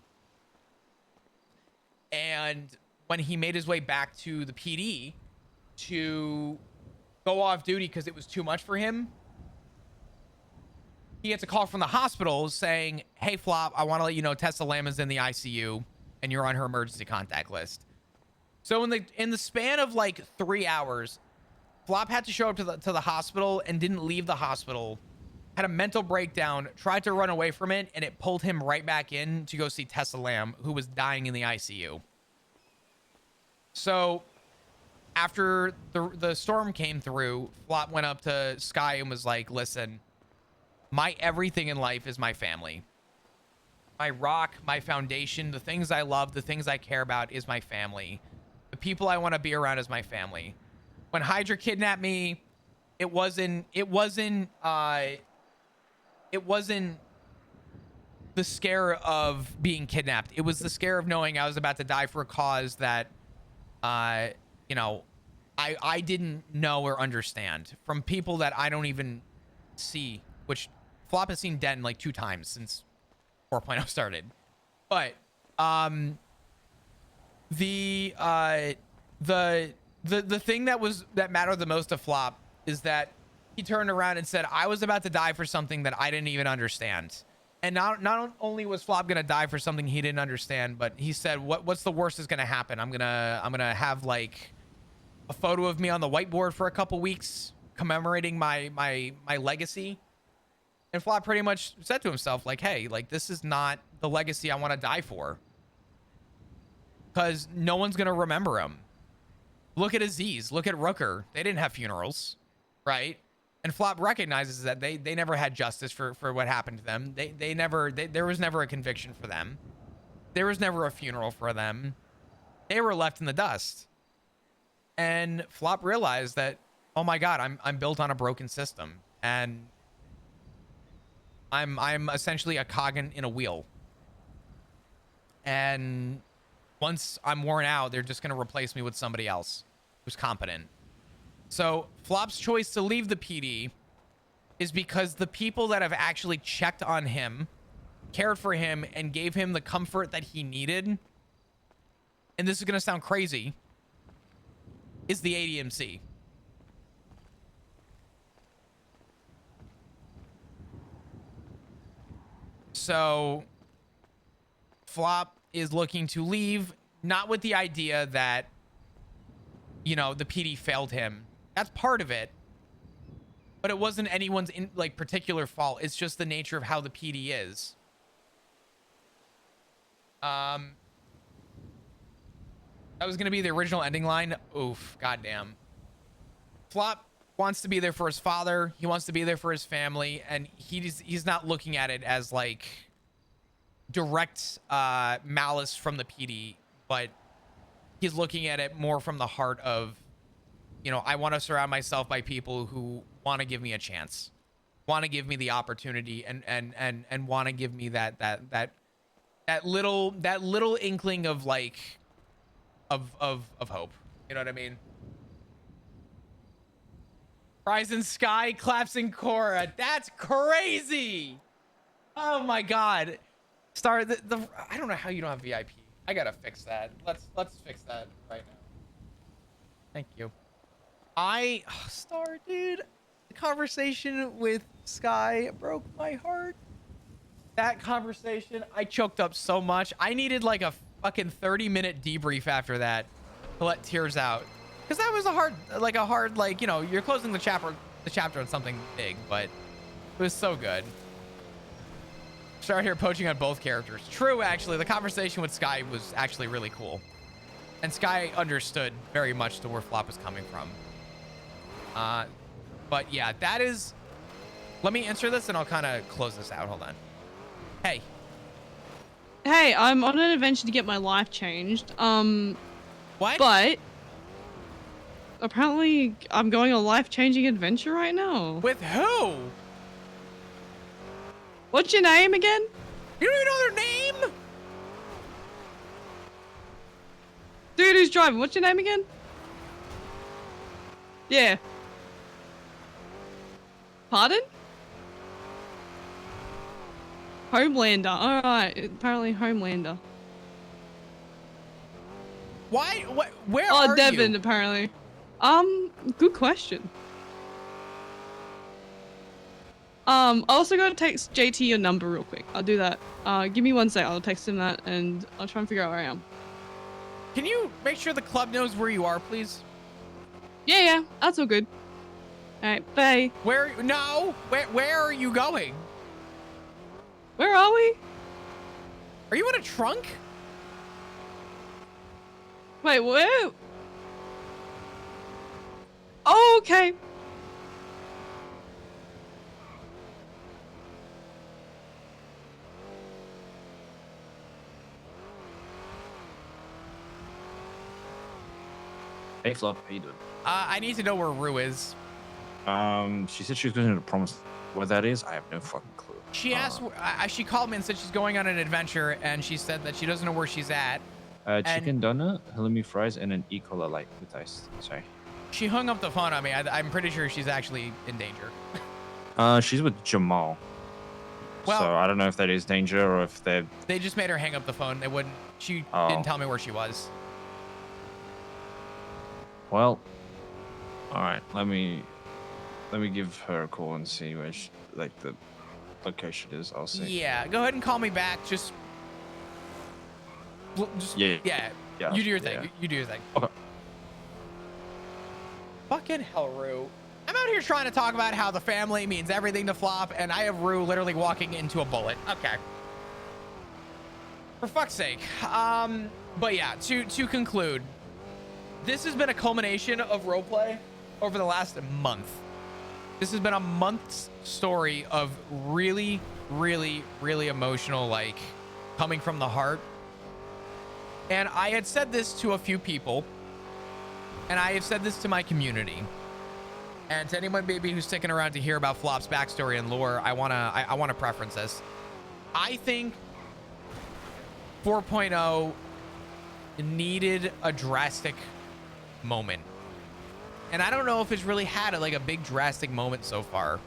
And when he made his way back to the PD to go off duty because it was too much for him, he gets a call from the hospital saying, hey, Flop, I want to let you know Tessa Lamb is in the ICU and you're on her emergency contact list. So in the span of like 3 hours, Flop had to show up to the hospital and didn't leave the hospital, had a mental breakdown, tried to run away from it, and it pulled him right back in to go see Tessa Lamb, who was dying in the ICU. So after the storm came through, Flop went up to Sky and was like, listen, my everything in life is my family. My rock, my foundation, the things I love, the things I care about is my family. The people I want to be around is my family. When Hydra kidnapped me, it wasn't the scare of being kidnapped. It was the scare of knowing I was about to die for a cause that, you know, I didn't know or understand from people that I don't even see, which Flop has seen Den like 2 times since 4.0 started. But the thing that mattered the most to Flop is that he turned around and said, I was about to die for something that I didn't even understand. And not only was Flop gonna die for something he didn't understand, but he said, what's the worst is gonna happen? I'm gonna have like a photo of me on the whiteboard for a couple weeks commemorating my legacy. And Flop pretty much said to himself, like, hey, like, this is not the legacy I want to die for, because no one's gonna remember him. Look at Aziz, look at Rooker. They didn't have funerals, right? And Flop recognizes that they never had justice for what happened to them. There was never a conviction for them. There was never a funeral for them. They were left in the dust. And Flop realized that, oh my God, I'm built on a broken system, and I'm essentially a cog in a wheel. And once I'm worn out, they're just gonna replace me with somebody else who's competent. So Flop's choice to leave the PD is because the people that have actually checked on him, cared for him, and gave him the comfort that he needed, and this is gonna sound crazy, is the ADMC. So Flop is looking to leave, not with the idea that, you know, the PD failed him. That's part of it, but it wasn't anyone's particular fault. It's just the nature of how the PD is. That was gonna be the original ending line. Oof, goddamn. Flop wants to be there for his father. He wants to be there for his family, and he's not looking at it as like direct malice from the PD, but he's looking at it more from the heart of, you know, I want to surround myself by people who want to give me a chance, want to give me the opportunity, and want to give me that little inkling of like of hope. You know what I mean? Horizon Sky claps in Cora. That's crazy. Oh my God. Star, I don't know how you don't have VIP. I gotta fix that. Let's fix that right now. Thank you. Star, dude, the conversation with Sky broke my heart. That conversation, I choked up so much. I needed like a fucking 30-minute debrief after that to let tears out. Because that was a hard, like, you know, you're closing the chapter on something big, but it was so good. Start here poaching on both characters. True, actually, the conversation with Sky was actually really cool. And Sky understood very much to where Flop is coming from. But yeah, that is... Let me answer this and I'll kind of close this out. Hold on. Hey. Hey, I'm on an adventure to get my life changed. What? But apparently I'm going on a life-changing adventure right now. With who? What's your name again? You don't even know their name? Dude who's driving, what's your name again? Yeah. Pardon? Homelander. Alright, apparently Homelander. Why? What? Where are Devin, you? apparently. Good question. I also gotta text JT your number real quick. I'll do that. Give me 1 sec. I'll text him that and I'll try and figure out where I am. Can you make sure the club knows where you are, please? Yeah, that's all good. Alright, bye. Where are you going? Where are we? Are you in a trunk? Wait, where? Oh, okay. Hey, Flop, how you doing? I need to know where Rue is. She said she was going to promise what that is. I have no fucking clue. She asked. She called me and said she's going on an adventure, and she said that she doesn't know where she's at. Chicken donut, halloumi fries, and an E. Cola Light with ice. Sorry. She hung up the phone on me. I'm pretty sure she's actually in danger. She's with Jamal. Well, so I don't know if that is danger or if they're... They just made her hang up the phone. They wouldn't. She didn't tell me where she was. Well, all right. Let me give her a call and see where she, like the location is. I'll see. Yeah, go ahead and call me back. Just yeah. You do your thing. Yeah. You do your thing. Okay. Fucking hell, Rue. I'm out here trying to talk about how the family means everything to Flop, and I have Rue literally walking into a bullet. Okay. For fuck's sake. But yeah, to conclude, this has been a culmination of roleplay over the last month. This has been a month's story of really, really, really emotional, like, coming from the heart. And I had said this to a few people, and I have said this to my community. And to anyone maybe who's sticking around to hear about Flop's backstory and lore, I wanna preference this. I think 4.0 needed a drastic moment. And I don't know if it's really had a big drastic moment so far.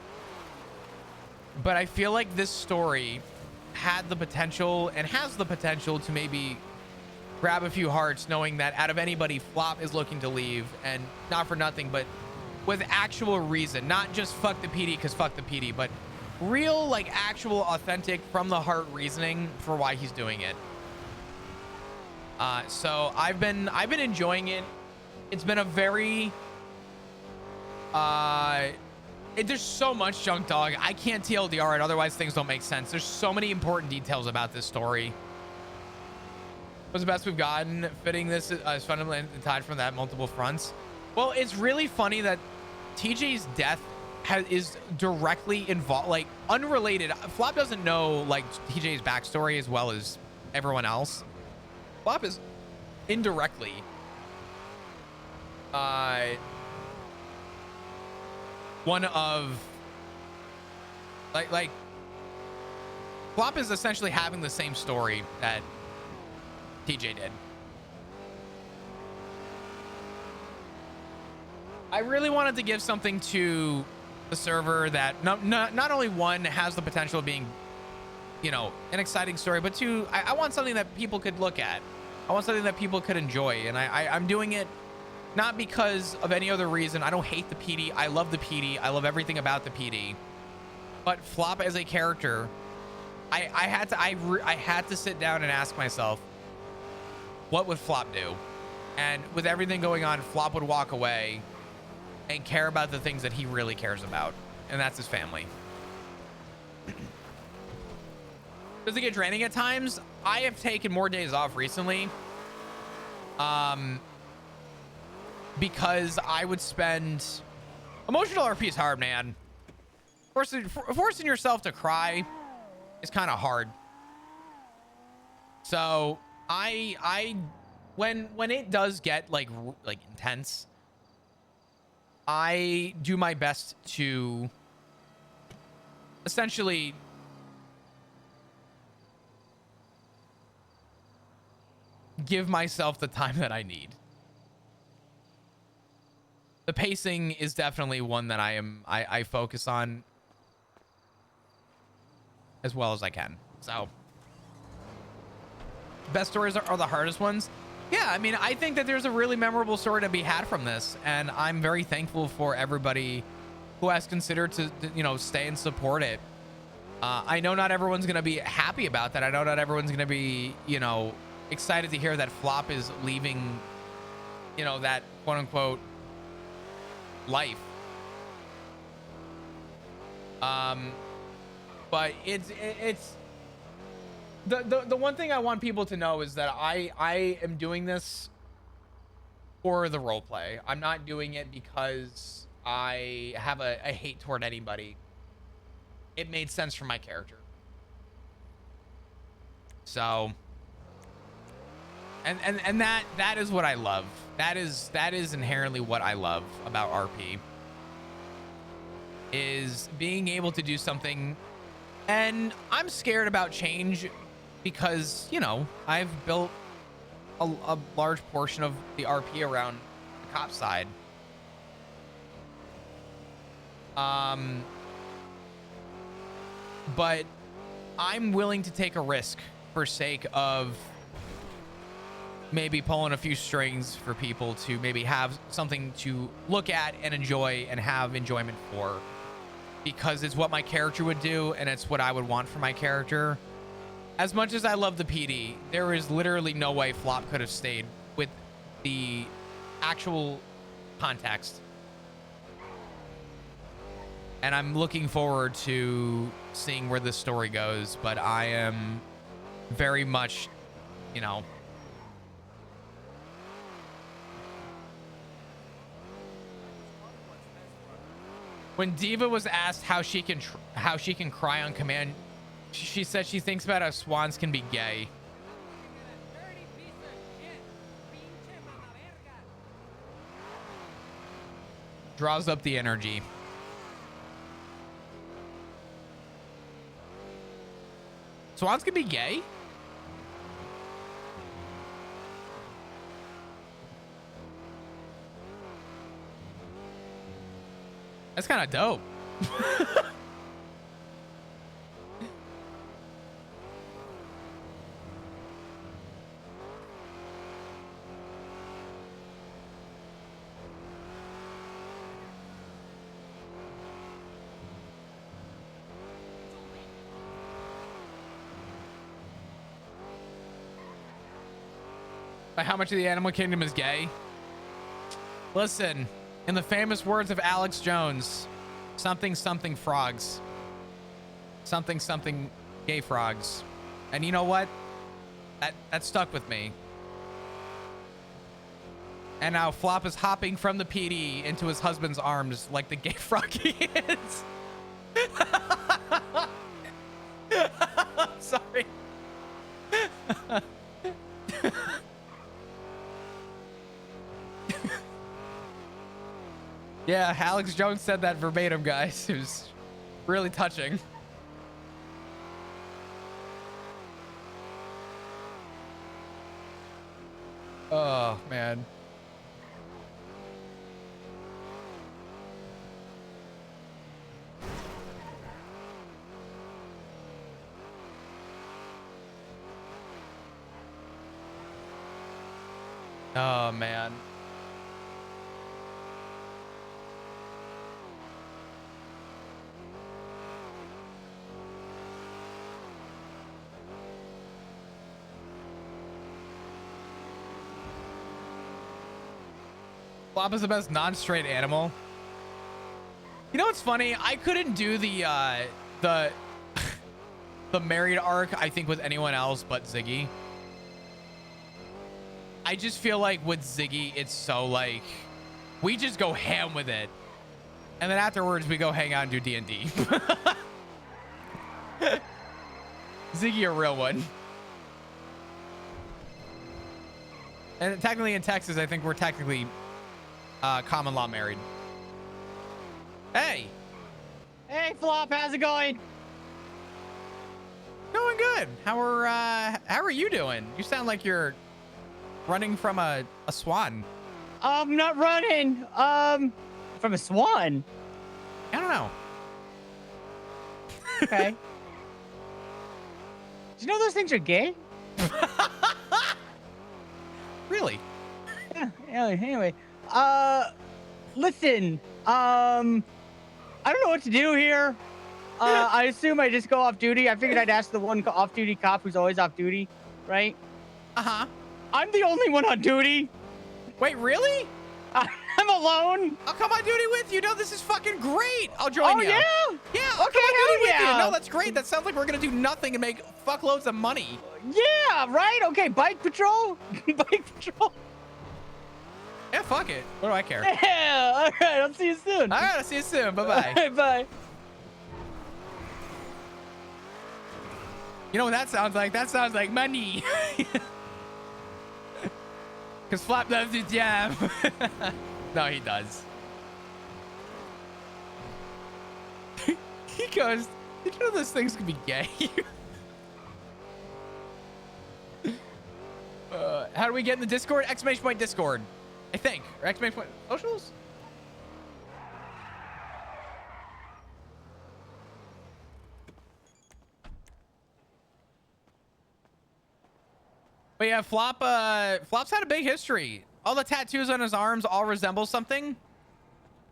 But I feel like this story had the potential and has the potential to maybe grab a few hearts, knowing that out of anybody, Flop is looking to leave, and not for nothing, but with actual reason, not just fuck the PD because fuck the PD, but real, actual, authentic, from the heart reasoning for why he's doing it. So I've been enjoying it. It's been a very there's so much, Junk Dog. I can't TLDR it, otherwise things don't make sense. There's so many important details about this story. What's the best we've gotten? Fitting this is fundamentally tied from that multiple fronts. Well, it's really funny that TJ's death is directly involved, unrelated. Flop doesn't know TJ's backstory as well as everyone else. Flop is indirectly one of Flop is essentially having the same story that TJ did. I really wanted to give something to the server that not only one has the potential of being you know, an exciting story, but two, I want something that people could look at. I want something that people could enjoy, and I'm doing it not because of any other reason. I don't hate the PD. I love the PD. I love everything about the PD. But Flop as a character, I had to sit down and ask myself, what would Flop do? And with everything going on, Flop would walk away and care about the things that he really cares about, and that's his family. Does it get draining at times? I have taken more days off recently, because I would spend... Emotional RP is hard, man. Forcing yourself to cry is kind of hard. So when it does get like intense, I do my best to essentially give myself the time that I need. The pacing is definitely one that I focus on as well as I can. So best stories are the hardest ones. Yeah, I mean, I think that there's a really memorable story to be had from this, and I'm very thankful for everybody who has considered to you know, stay and support it. I know not everyone's gonna be happy about that. I know not everyone's gonna be, you know, excited to hear that Flop is leaving, you know, that quote unquote life. But it's the one thing I want people to know is that I am doing this for the role play. I'm not doing it because I have a hate toward anybody. It made sense for my character. So and that is what I love. That is inherently what I love about RP, is being able to do something. And I'm scared about change because, you know, I've built a large portion of the RP around the cop side. But I'm willing to take a risk for sake of maybe pulling a few strings for people to maybe have something to look at and enjoy and have enjoyment for, because it's what my character would do and it's what I would want for my character. As much as I love the PD, there is literally no way Flop could have stayed with the actual context. And I'm looking forward to seeing where this story goes, but I am very much, you know, when Diva was asked how she can cry on command, she said she thinks about how swans can be gay. Draws up the energy. Swans can be gay? That's kind of dope. How much of the animal kingdom is gay? Listen, in the famous words of Alex Jones, something something frogs, something something gay frogs. And you know what? That stuck with me. And now Flop is hopping from the PD into his husband's arms like the gay frog he is. Sorry. Yeah, Alex Jones said that verbatim, guys. It was really touching. Oh, man. Oh man. Flop is the best non-straight animal. You know what's funny? I couldn't do the the married arc, I think, with anyone else but Ziggy. I just feel like with Ziggy, it's so like we just go ham with it, and then afterwards we go hang out and do D&D. Ziggy, a real one. And technically in Texas, I think we're technically common law married. Hey. Hey, Flop, how's it going? Going good. How are you doing? You sound like you're running from a swan. I'm not running. From a swan. I don't know. Okay. Do you know those things are gay? Really? Yeah. Anyway, listen. I don't know what to do here. I assume I just go off duty. I figured I'd ask the one off-duty cop who's always off duty, right? Uh-huh. I'm the only one on duty. Wait, really? I'm alone. I'll come on duty with you. No, this is fucking great. I'll join you. Yeah? Yeah. Okay, hell yeah. No, that's great. That sounds like we're gonna do nothing and make fuckloads of money. Yeah, right? Okay, bike patrol? Bike patrol? Yeah, fuck it. What do I care? Yeah, all right, I'll see you soon. All right, I'll see you soon. Bye-bye. All right, bye. You know what that sounds like? That sounds like money. Because Flop loves his job. No, he does. He goes, did you know those things could be gay? How do we get in the Discord? Exclamation point Discord, I think. Or exclamation point socials? But yeah, Flop's had a big history. All the tattoos on his arms all resemble something.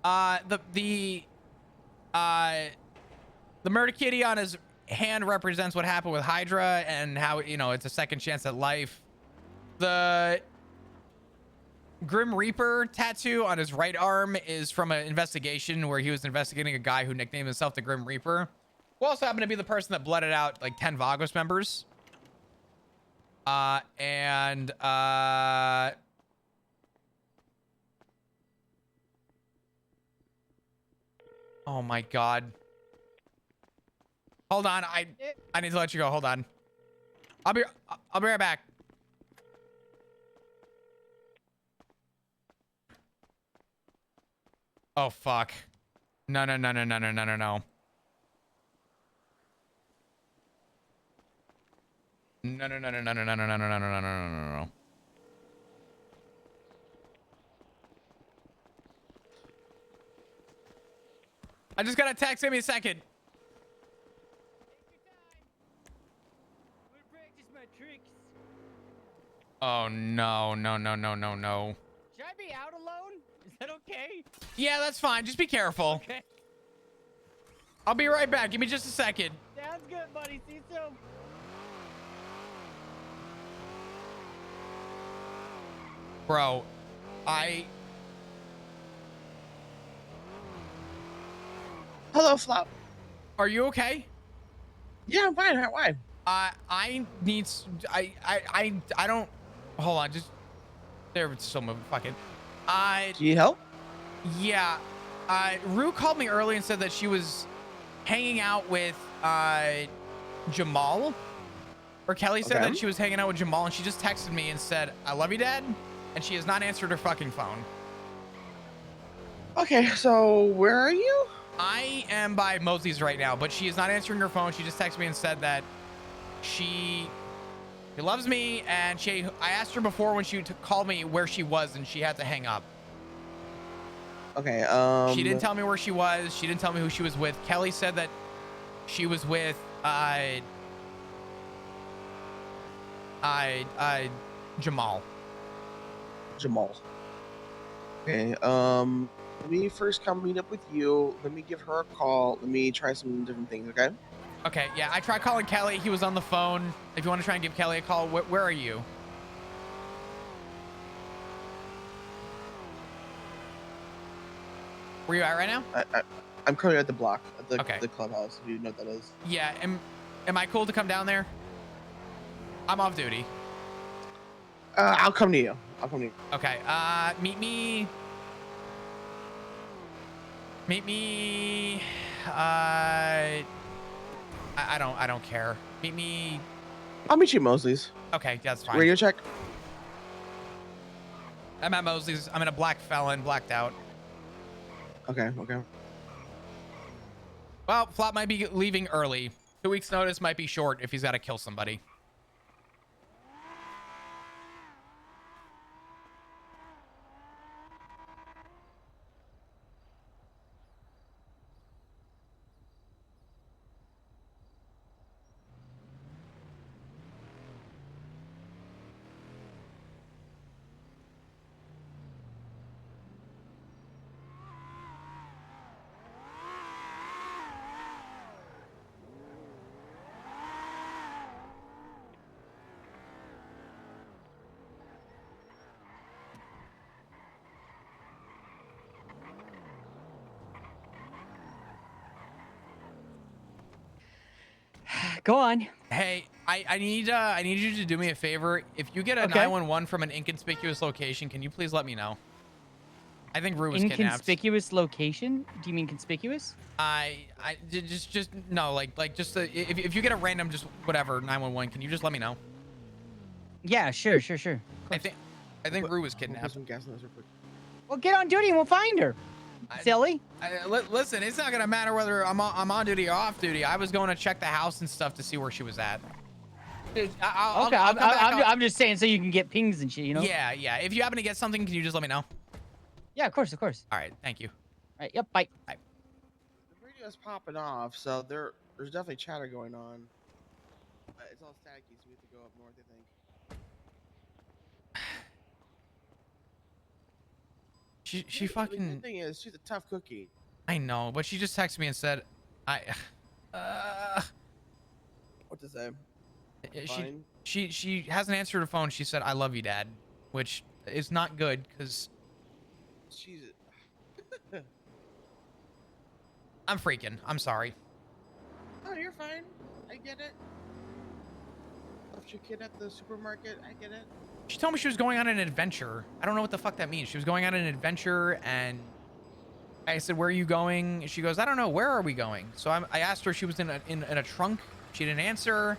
The murder kitty on his hand represents what happened with Hydra and how, you know, it's a second chance at life. The Grim Reaper tattoo on his right arm is from an investigation where he was investigating a guy who nicknamed himself the Grim Reaper, who also happened to be the person that blooded out like 10 Vagos members. Oh my God. Hold on. I need to let you go. Hold on. I'll be right back. Oh fuck. No. No. No. I just got a text. Give me a second. Oh no. Should I be out alone? Is that okay? Yeah, that's fine. Just be careful. Okay. I'll be right back. Give me just a second. Sounds good, buddy. See you soon. Bro, Hello, Flop. Are you okay? Yeah, I'm fine. Why? I need. I don't. Hold on. Just there. It's still moving. Fucking. Do you help? Yeah. Rue called me early and said that she was hanging out with Jamal. Or Kelly said that she was hanging out with Jamal, and she just texted me and said, "I love you, Dad," and she has not answered her fucking phone. Okay, so where are you? I am by Mosley's right now, but she is not answering her phone. She just texted me and said that she loves me, and I asked her before when she called me where she was, and she had to hang up. Okay, she didn't tell me where she was. She didn't tell me who she was with. Kelly said that she was with Jamal. Jamal. Okay. Let me first come meet up with you. Let me give her a call. Let me try some different things. Okay. Okay, yeah, I tried calling Kelly. He was on the phone. If you want to try and give Kelly a call, where are you? Where you at right now? I'm currently at the block, at the, Okay. the clubhouse, if you know what that is. Yeah, am I cool to come down there? I'm off duty. I'll come to you. Okay, meet me, I don't care. Meet me. I'll meet you at Mosley's. Okay, that's fine. Radio check. I'm at Mosley's. I'm in a black felon, blacked out. Okay. Well, Flop might be leaving early. 2 weeks notice might be short if he's got to kill somebody. Go on. Hey, I need you to do me a favor. If you get a Okay. 911 from an inconspicuous location, can you please let me know? I think Rue was kidnapped. Inconspicuous location? Do you mean conspicuous? Just no, like just if you get a random just whatever 911, can you just let me know? Yeah, sure. I think Rue was kidnapped. Put some gas in this real quick. Well, get on duty and we'll find her. Silly. Listen, it's not gonna matter whether I'm on duty or off duty. I was going to check the house and stuff to see where she was at. I'm just saying so you can get pings and shit, you know? Yeah. If you happen to get something, can you just let me know? Yeah, of course. All right, thank you. All right, yep, bye. The radio's popping off, so there's definitely chatter going on. It's all staticky, so we have to go up north, I think. She fucking. The good thing is, she's a tough cookie. I know, but she just texted me and said, What to say? She hasn't answered her phone. She said, "I love you, Dad," which is not good because she's. I'm freaking. I'm sorry. Oh, you're fine. I get it. Left your kid at the supermarket. I get it. She told me she was going on an adventure. I don't know what the fuck that means. She was going on an adventure, and I said, "Where are you going?" She goes, "I don't know. Where are we going?" So I asked her if she was in a trunk. She didn't answer.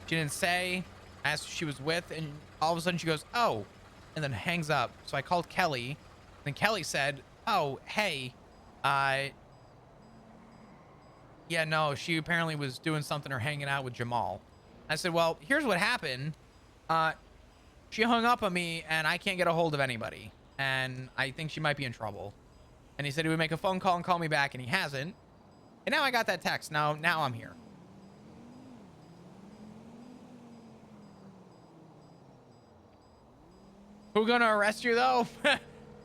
She didn't say. I asked who she was with, and all of a sudden she goes, "Oh," and then hangs up. So I called Kelly. Then Kelly said, "Oh, hey, yeah, no, she apparently was doing something or hanging out with Jamal." I said, "Well, here's what happened. She hung up on me, and I can't get a hold of anybody, and I think she might be in trouble." And he said he would make a phone call and call me back, and he hasn't. And now I got that text. Now I'm here. Who gonna arrest you though?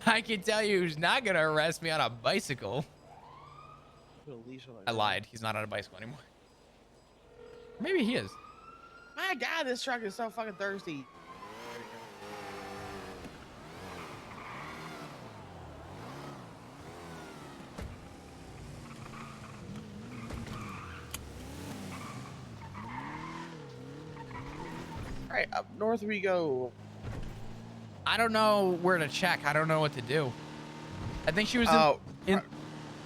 I can tell you who's not gonna arrest me on a bicycle. I lied. He's not on a bicycle anymore. Maybe he is. My God, this truck is so fucking thirsty. All right, up north we go. I don't know where to check. I don't know what to do. I think she was in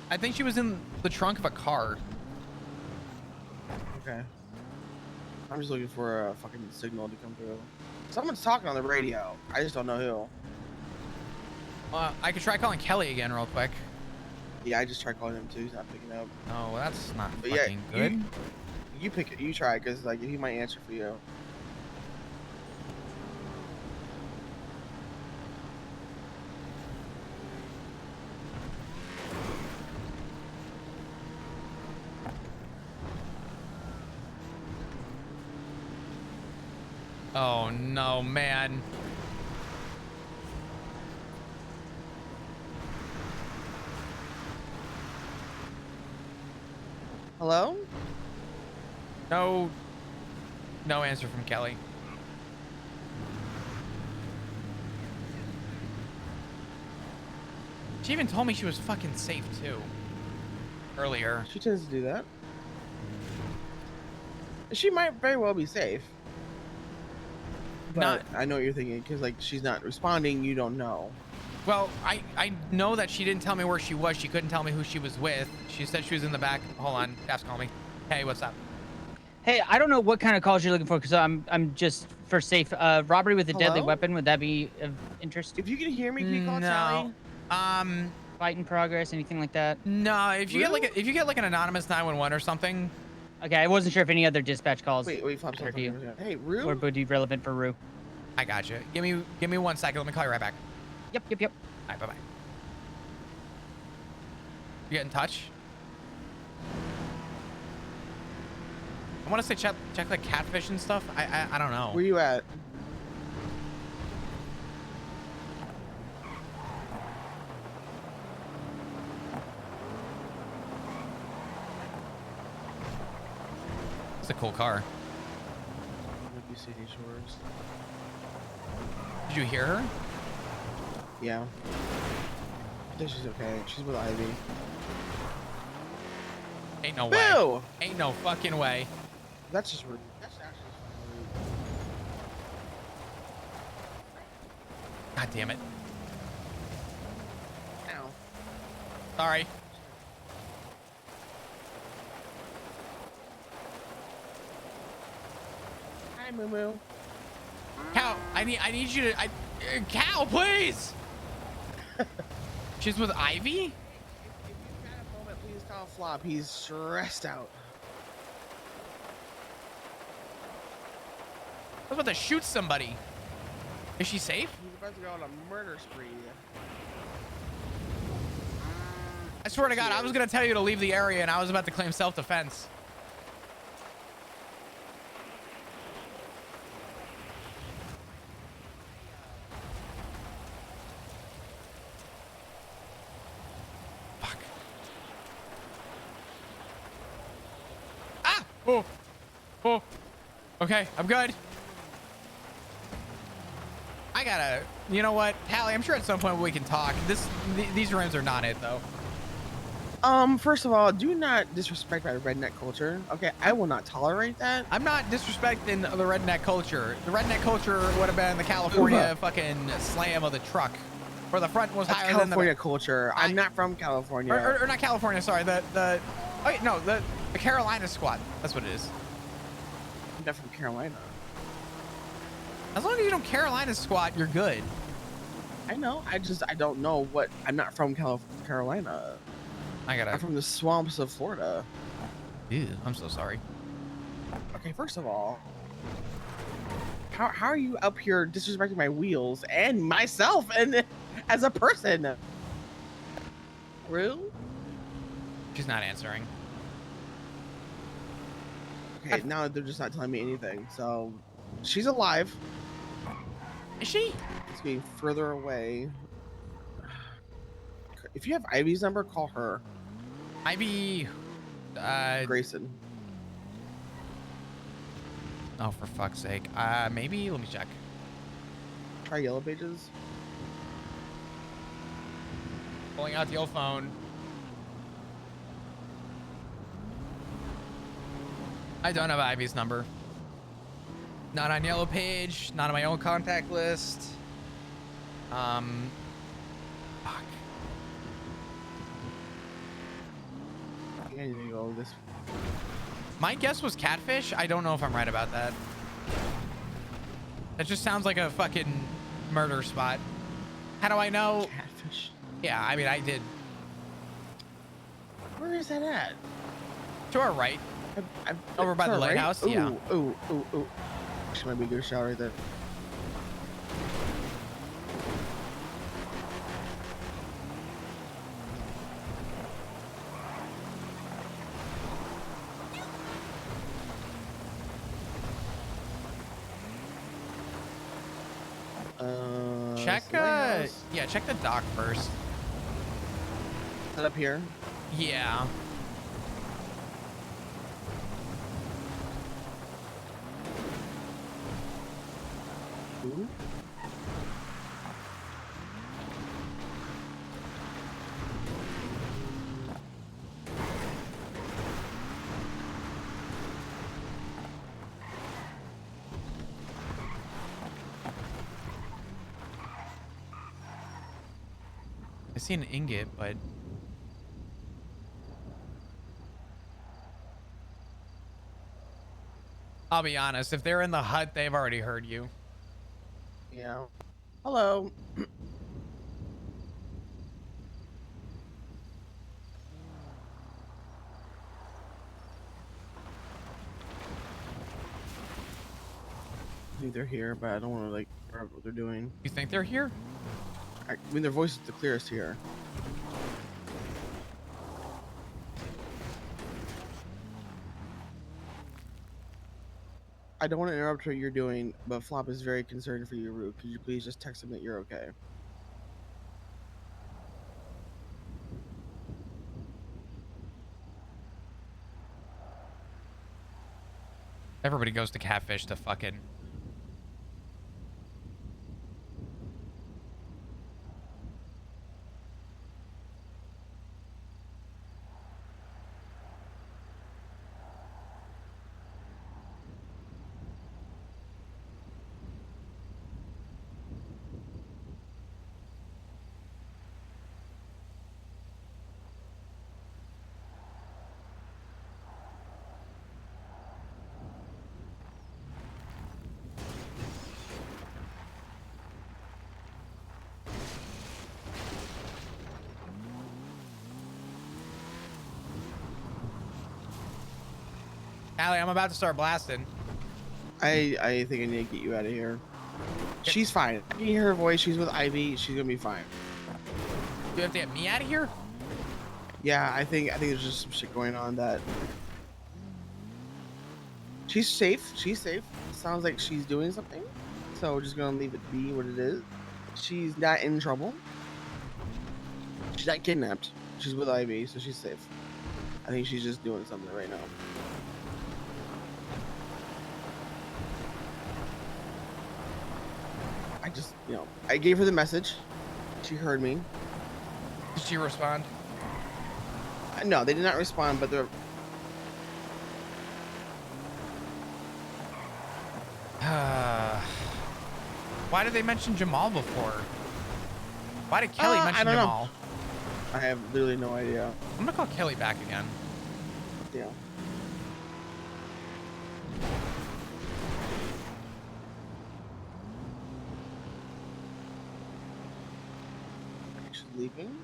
I think she was in the trunk of a car. Okay. I'm just looking for a fucking signal to come through. Someone's talking on the radio. I just don't know who. I could try calling Kelly again real quick. Yeah, I just tried calling him too. He's not picking up. Oh, well, that's not But fucking good. You pick it. You try, cause like he might answer for you. Oh no, man. Hello? No answer from Kelly. She even told me she was fucking safe too. Earlier. She tends to do that. She might very well be safe. But Not. I know what you're thinking, because like she's not responding, you don't know. Well, I know that she didn't tell me where she was. She couldn't tell me who she was with. She said she was in the back. Hold on. Dad's calling me. Hey, what's up? Hey, I don't know what kind of calls you're looking for, because I'm just for safe. Robbery with a deadly Hello? weapon. Would that be of interest? If you can hear me, can you call No. Tally? Fight in progress, anything like that? No, if you Really? get like an anonymous 911 or something. Okay, I wasn't sure if any other dispatch calls. Wait, Flop, heard you. Hey, Rue? Or would be relevant for Rue. I got you. Give me 1 second. Let me call you right back. Yep. All right, bye-bye. You get in touch? I want to say check like catfish and stuff. I don't know. Where you at? It's a cool car. City Shores. Did you hear her? Yeah. I think she's okay. She's with Ivy. Ain't no Boo! way. Ain't no fucking way. That's just rude. That's actually rude. God damn it. Ow. Sorry. Hi, Moo Moo. Cal, I need you to Cal, please. She's with Ivy? If you've got a moment, please call Flop. He's stressed out. I was about to shoot somebody. Is she safe? He's about to go on a murder spree. I swear to God, I was gonna tell you to leave the area and I was about to claim self-defense. Fuck. Ah! Oh. Okay, I'm good. I gotta, you know what, Hallie, I'm sure at some point we can talk. These rims are not it though. First of all, do not disrespect my redneck culture. Okay, I will not tolerate that. I'm not disrespecting the redneck culture. The redneck culture would have been the California fucking slam of the truck, where the front was That's higher California than the culture. I'm not from California. or not California. Sorry, the Carolina squad. That's what it is. I'm not from Carolina. As long as you don't Carolina squat, you're good. I know. I don't know what. I'm not from Carolina. I'm from the swamps of Florida. Ew, I'm so sorry. Okay, first of all, how are you up here disrespecting my wheels and myself and as a person? Rue? She's not answering. Okay, now they're just not telling me anything. So, she's alive. Is she? It's getting further away. If you have Ivy's number, call her. Ivy. Grayson. Oh, for fuck's sake. Maybe. Let me check. Try Yellow Pages. Pulling out the old phone. I don't have Ivy's number. Not on Yellow Page. Not on my own contact list. Fuck. I need to go this. My guess was catfish. I don't know if I'm right about that. That just sounds like a fucking murder spot. How do I know? Catfish. Yeah, I mean, I did. Where is that at? To our right. Over by the lighthouse. Right? Yeah. Ooh. Actually, might be a good shot right there. Check, yeah, check the dock first. Is that up here? Yeah. Ooh. I see an ingot, but I'll be honest, if they're in the hut, they've already heard you. Yeah. Hello. I think they're here, but I don't want to like interrupt what they're doing. You think they're here? I mean, their voice is the clearest here. I don't want to interrupt what you're doing, but Flop is very concerned for you, Root. Could you please just text him that you're okay? Everybody goes to Catfish to fucking... Allie, I'm about to start blasting. I think I need to get you out of here. She's fine. I can hear her voice. She's with Ivy. She's gonna be fine. You have to get me out of here? Yeah, I think there's just some shit going on that. She's safe. She's safe. Sounds like she's doing something. So we're just gonna leave it be what it is. She's not in trouble. She's not kidnapped. She's with Ivy, so she's safe. I think she's just doing something right now. I just, I gave her the message. She heard me. Did she respond? No, they did not respond, but they're... Why did they mention Jamal before? Why did Kelly I mention don't Jamal? know. I have literally no idea. I'm gonna call Kelly back again. Yeah. She's leaving.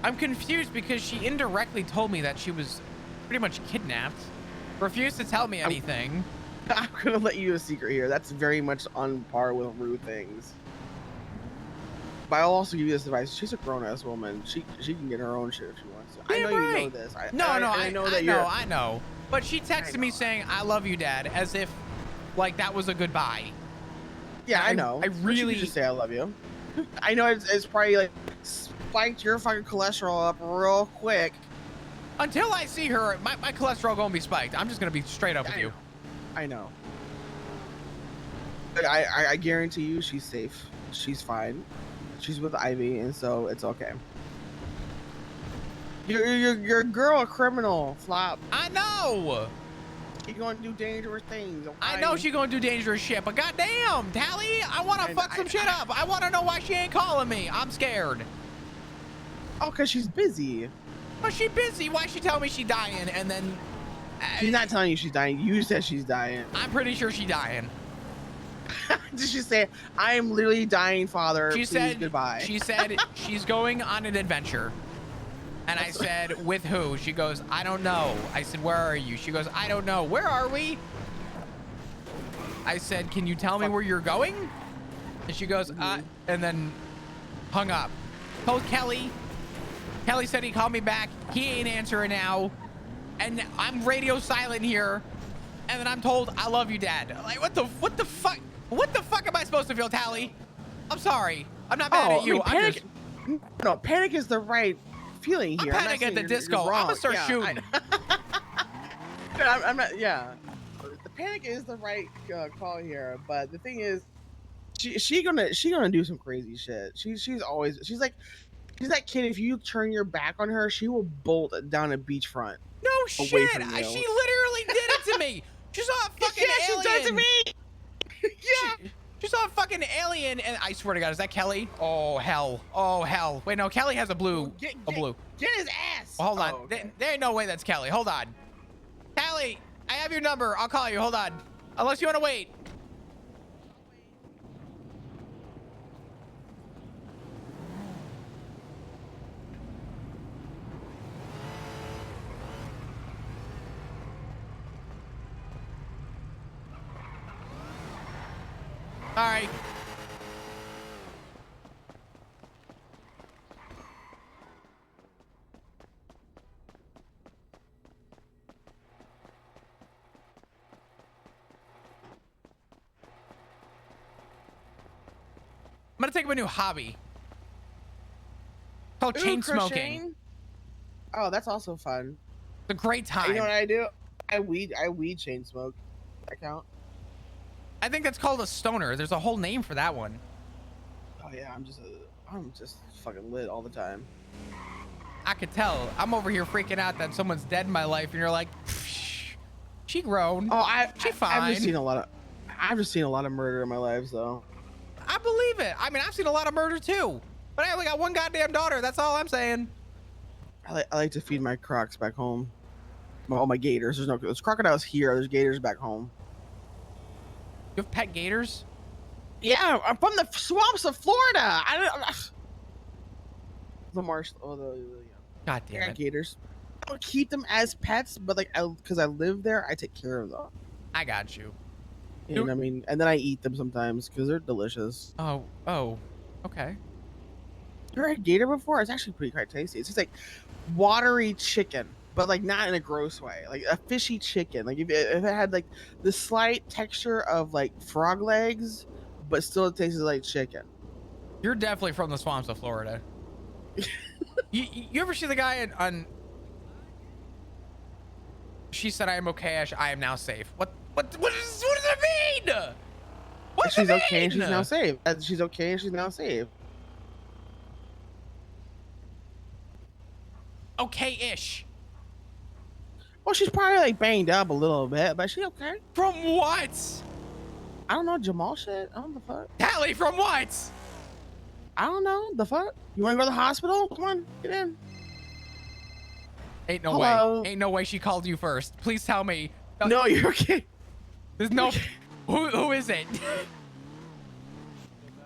I'm confused because she indirectly told me that she was pretty much kidnapped. Refused to tell me anything. I'm gonna let you a secret here. That's very much on par with rude things. But I'll also give you this advice. She's a grown-ass woman. She can get her own shit if she wants to. I know you know this. I know. But she texted me saying, "I love you, Dad," as if, like, that was a goodbye. Yeah, I know. I really just say I love you. I know it's probably like spiked your fucking cholesterol up real quick. Until I see her, my cholesterol gonna be spiked. I'm just gonna be straight up with you. I know. But I guarantee you she's safe. She's fine. She's with Ivy, and so it's okay. Your girl a criminal, Flop. I know. She's gonna do dangerous things. Okay? I know she's gonna do dangerous shit, but goddamn, Tally, I wanna fuck some shit up. I wanna know why she ain't calling me. I'm scared. Oh, cause she's busy. But she busy. Why she tell me she dying and then? She's not telling you she's dying. You said she's dying. I'm pretty sure she dying. Did she say, "I am literally dying, Father"? She said goodbye. She said she's going on an adventure. And I said, "With who?" She goes, "I don't know." I said, "Where are you?" She goes, "I don't know." "Where are we?" I said, "Can you tell me where you're going?" And she goes, and then hung up. Told Kelly. Kelly said he called me back. He ain't answering now. And I'm radio silent here. And then I'm told, "I love you, Dad." Like, what the fuck? What the fuck am I supposed to feel, Tally? I'm sorry. I'm not mad at you. No, panic is the right feeling here. I'm not Panic saying at the you're disco. I'm wrong. gonna start Yeah, shooting. I'm not. Yeah, the panic is the right call here. But the thing is, she gonna do some crazy shit. She's that kid. If you turn your back on her, she will bolt down a beachfront. No away shit. from you. She literally did it to me. She saw a fucking Yeah, alien. she did it to me. Yeah. She saw a fucking alien, and I swear to God, is that Kelly? Oh hell! Oh hell! Wait, no, Kelly has a blue. Blue. Get his ass. Well, hold on. Oh, okay. There ain't no way that's Kelly. Hold on. Kelly, I have your number. I'll call you. Hold on. Unless you want to wait. All right. I'm gonna take up a new hobby called chain smoking. Crocheting? Oh, that's also fun. It's a great time. You know what I do? I weed chain smoke. That count? I think that's called a stoner. There's a whole name for that one. Oh yeah, I'm just fucking lit all the time. I could tell. I'm over here freaking out that someone's dead in my life, and you're like, she grown. Oh, she fine. I've just seen a lot of murder in my life, though. I believe it. I mean, I've seen a lot of murder too, but I only got one goddamn daughter. That's all I'm saying. I like to feed my crocs back home. All my gators. There's crocodiles here. There's gators back home. You have pet gators? Yeah, I'm from the swamps of Florida. The marsh. Oh, God damn it. Gators. I don't keep them as pets, but because I live there, I take care of them. I got you. And I mean, and then I eat them sometimes because they're delicious. Oh, okay. You ever had gator before? It's actually quite tasty. It's just like watery chicken, but like not in a gross way. Like a fishy chicken. Like if it had like the slight texture of like frog legs, but still it tastes like chicken. You're definitely from the swamps of Florida. you ever see the guy on? She said, "I am okay. I am now safe." What does it mean? What does She's it okay and mean? she's now safe. She's okay and she's now safe. Okay-ish. Well, she's probably like banged up a little bit, but she okay. From what? I don't know, Jamal shit. I don't know the fuck. Tally, from what? I don't know the fuck. You want to go to the hospital? Come on, get in. Ain't no Hello? way. Ain't no way she called you first. Please tell me. No, you're okay. There's no. Who is it?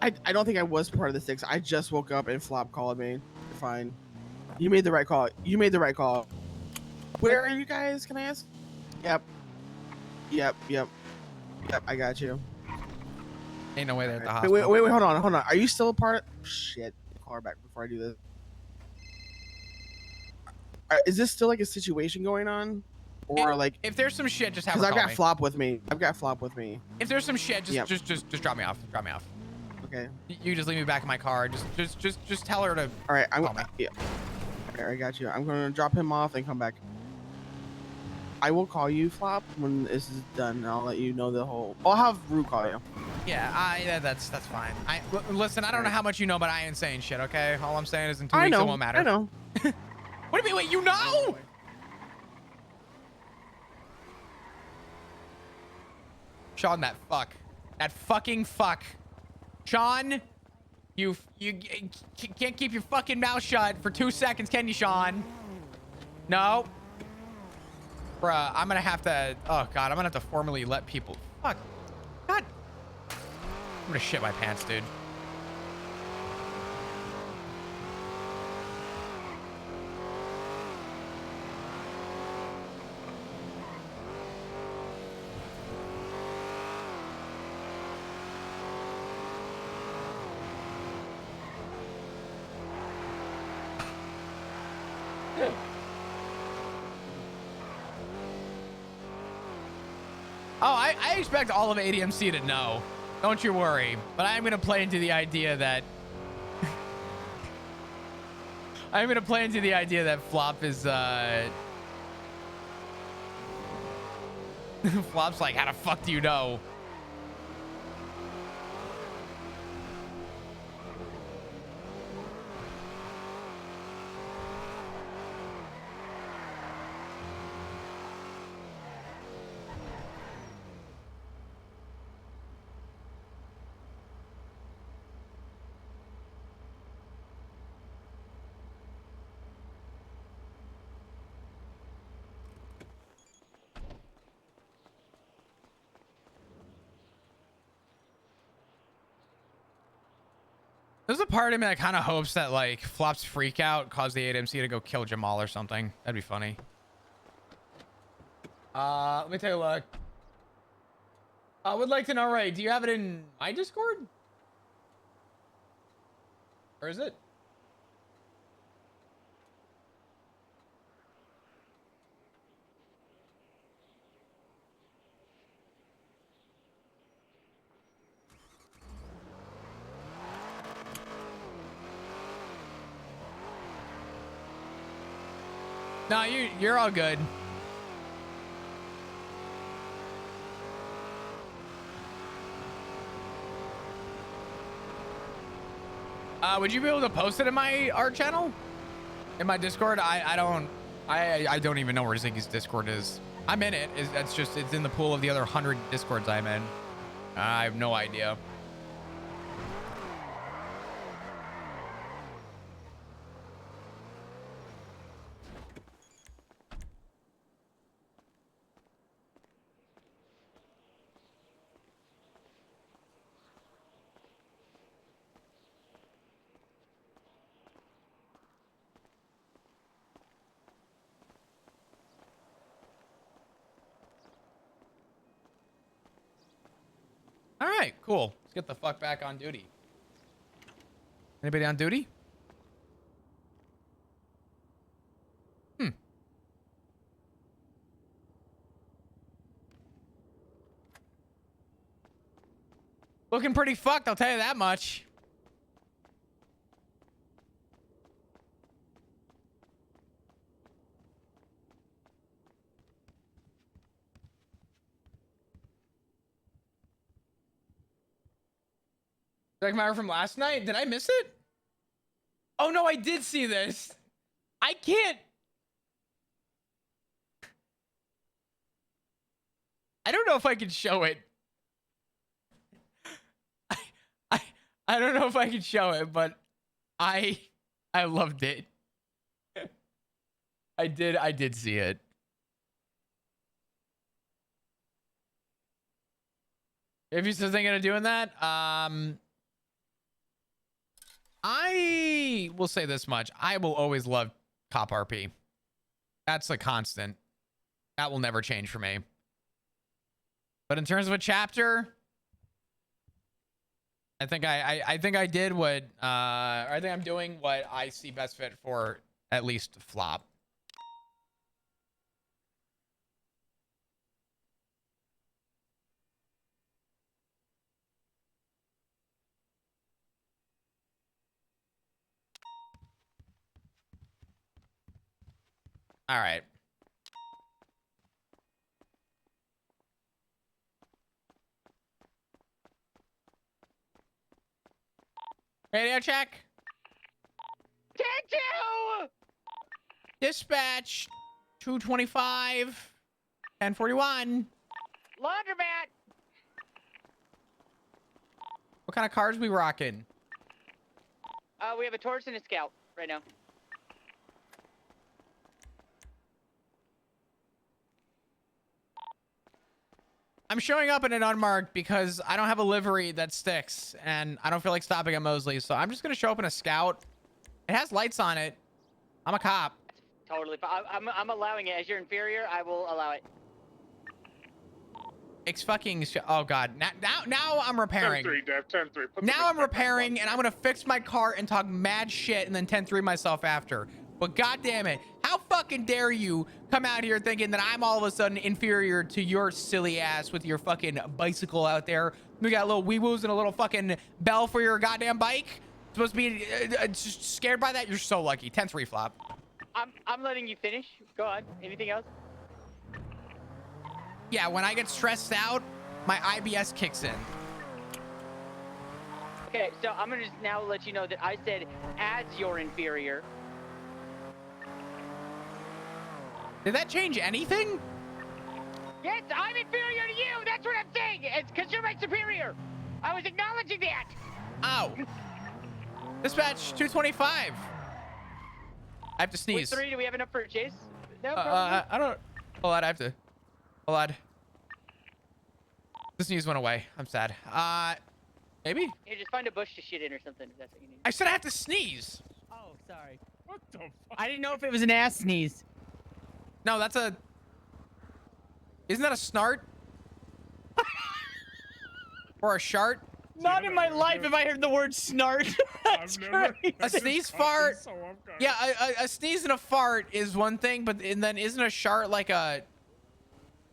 I don't think I was part of the 6. I just woke up and Flop called me. You're fine. You made the right call. You made the right call. Where are you guys? Can I ask? Yep. I got you. Ain't no way they're at the Wait, hospital. wait, hold on. Are you still a part of? Shit. Call her back before I do this. Is this still like a situation going on, or like? If there's some shit, just have her Because I've call got me. Flop with me. If If there's some shit, Yep. just drop me off. Drop me off. Okay. You just leave me back in my car. Just tell her to. All right. call me. Yeah. All right, I got you. I'm gonna drop him off and come back. I will call you, Flop, when this is done. And I'll let you know the whole. I'll have Rue call you. Yeah, that's fine. Listen, I don't know how much you know, but I ain't saying shit. Okay, all I'm saying is in 2 weeks I know. it won't matter. I know. What do you mean? Wait, you know? Sean, that fucking fuck. Sean, you can't keep your fucking mouth shut for 2 seconds, can you, Sean? No. Bruh, I'm gonna have to, oh God, I'm gonna have to formally let people, fuck. God. I'm gonna shit my pants, dude. Oh, I expect all of ADMC to know. Don't you worry. But I'm going to play into the idea that I'm gonna play into the idea that Flop is Flop's like, how the fuck do you know? There's a part of me that kind of hopes that like Flop's freak out caused the 8MC to go kill Jamal or something. That'd be funny. Let me take a look. I would like to know, Ray, do you have it in my Discord? Or is it? No, you're all good. Would you be able to post it in my art channel? In my Discord? I don't even know where Ziggy's Discord is. I'm in it. It's in the pool of the other 100 Discords I'm in. I have no idea. All right, cool. Let's get the fuck back on duty. Anybody on duty? Looking pretty fucked, I'll tell you that much. Documentary from last night? Did I miss it? Oh no, I did see this. I can't. I don't know if I can show it. I don't know if I can show it, but I loved it. I did see it. If you're still thinking of doing that, I will say this much. I will always love Cop RP. That's a constant. That will never change for me. But in terms of a chapter, I think I did what I think I'm doing what I see best fit for at least Flop. All right. Radio check. Take 2! Dispatch 225 1041. Laundromat! What kind of cars we rocking? We have a Taurus and a Scout right now. I'm showing up in an unmarked because I don't have a livery that sticks and I don't feel like stopping at Mosley. So I'm just going to show up in a Scout. It has lights on it. I'm a cop. Totally fine. I'm allowing it. As your inferior, I will allow it. It's fucking... Oh, God. Now I'm repairing. 10-3, Dev. 10-3. Now I'm repairing and I'm going to fix my car and talk mad shit and then 10-3 myself after. But God damn it. How fucking dare you come out here thinking that I'm all of a sudden inferior to your silly ass with your fucking bicycle out there. We got little wee-woos and a little fucking bell for your goddamn bike. supposed to be just scared by that? You're so lucky. 10-3 flop. I'm letting you finish. Go on. Anything else? Yeah, when I get stressed out, my IBS kicks in. Okay, so I'm gonna just now let you know that I said as your inferior. Did that change anything? Yes, I'm inferior to you. That's what I'm saying. It's because you're my superior. I was acknowledging that. Ow. Dispatch 225. I have to sneeze. With 3, do we have enough for a chase? No problem. I don't. Hold on, I have to. Hold on. The sneeze went away. I'm sad. Maybe? Here, just find a bush to shit in or something if that's what you need. I said I have to sneeze. Oh, sorry. What the fuck? I didn't know if it was an ass sneeze. No, that's a... Isn't that a snart? Or a shart? Not in my life have I heard the word snart. That's crazy. A sneeze fart. Yeah, a sneeze and a fart is one thing, but and then isn't a shart like a...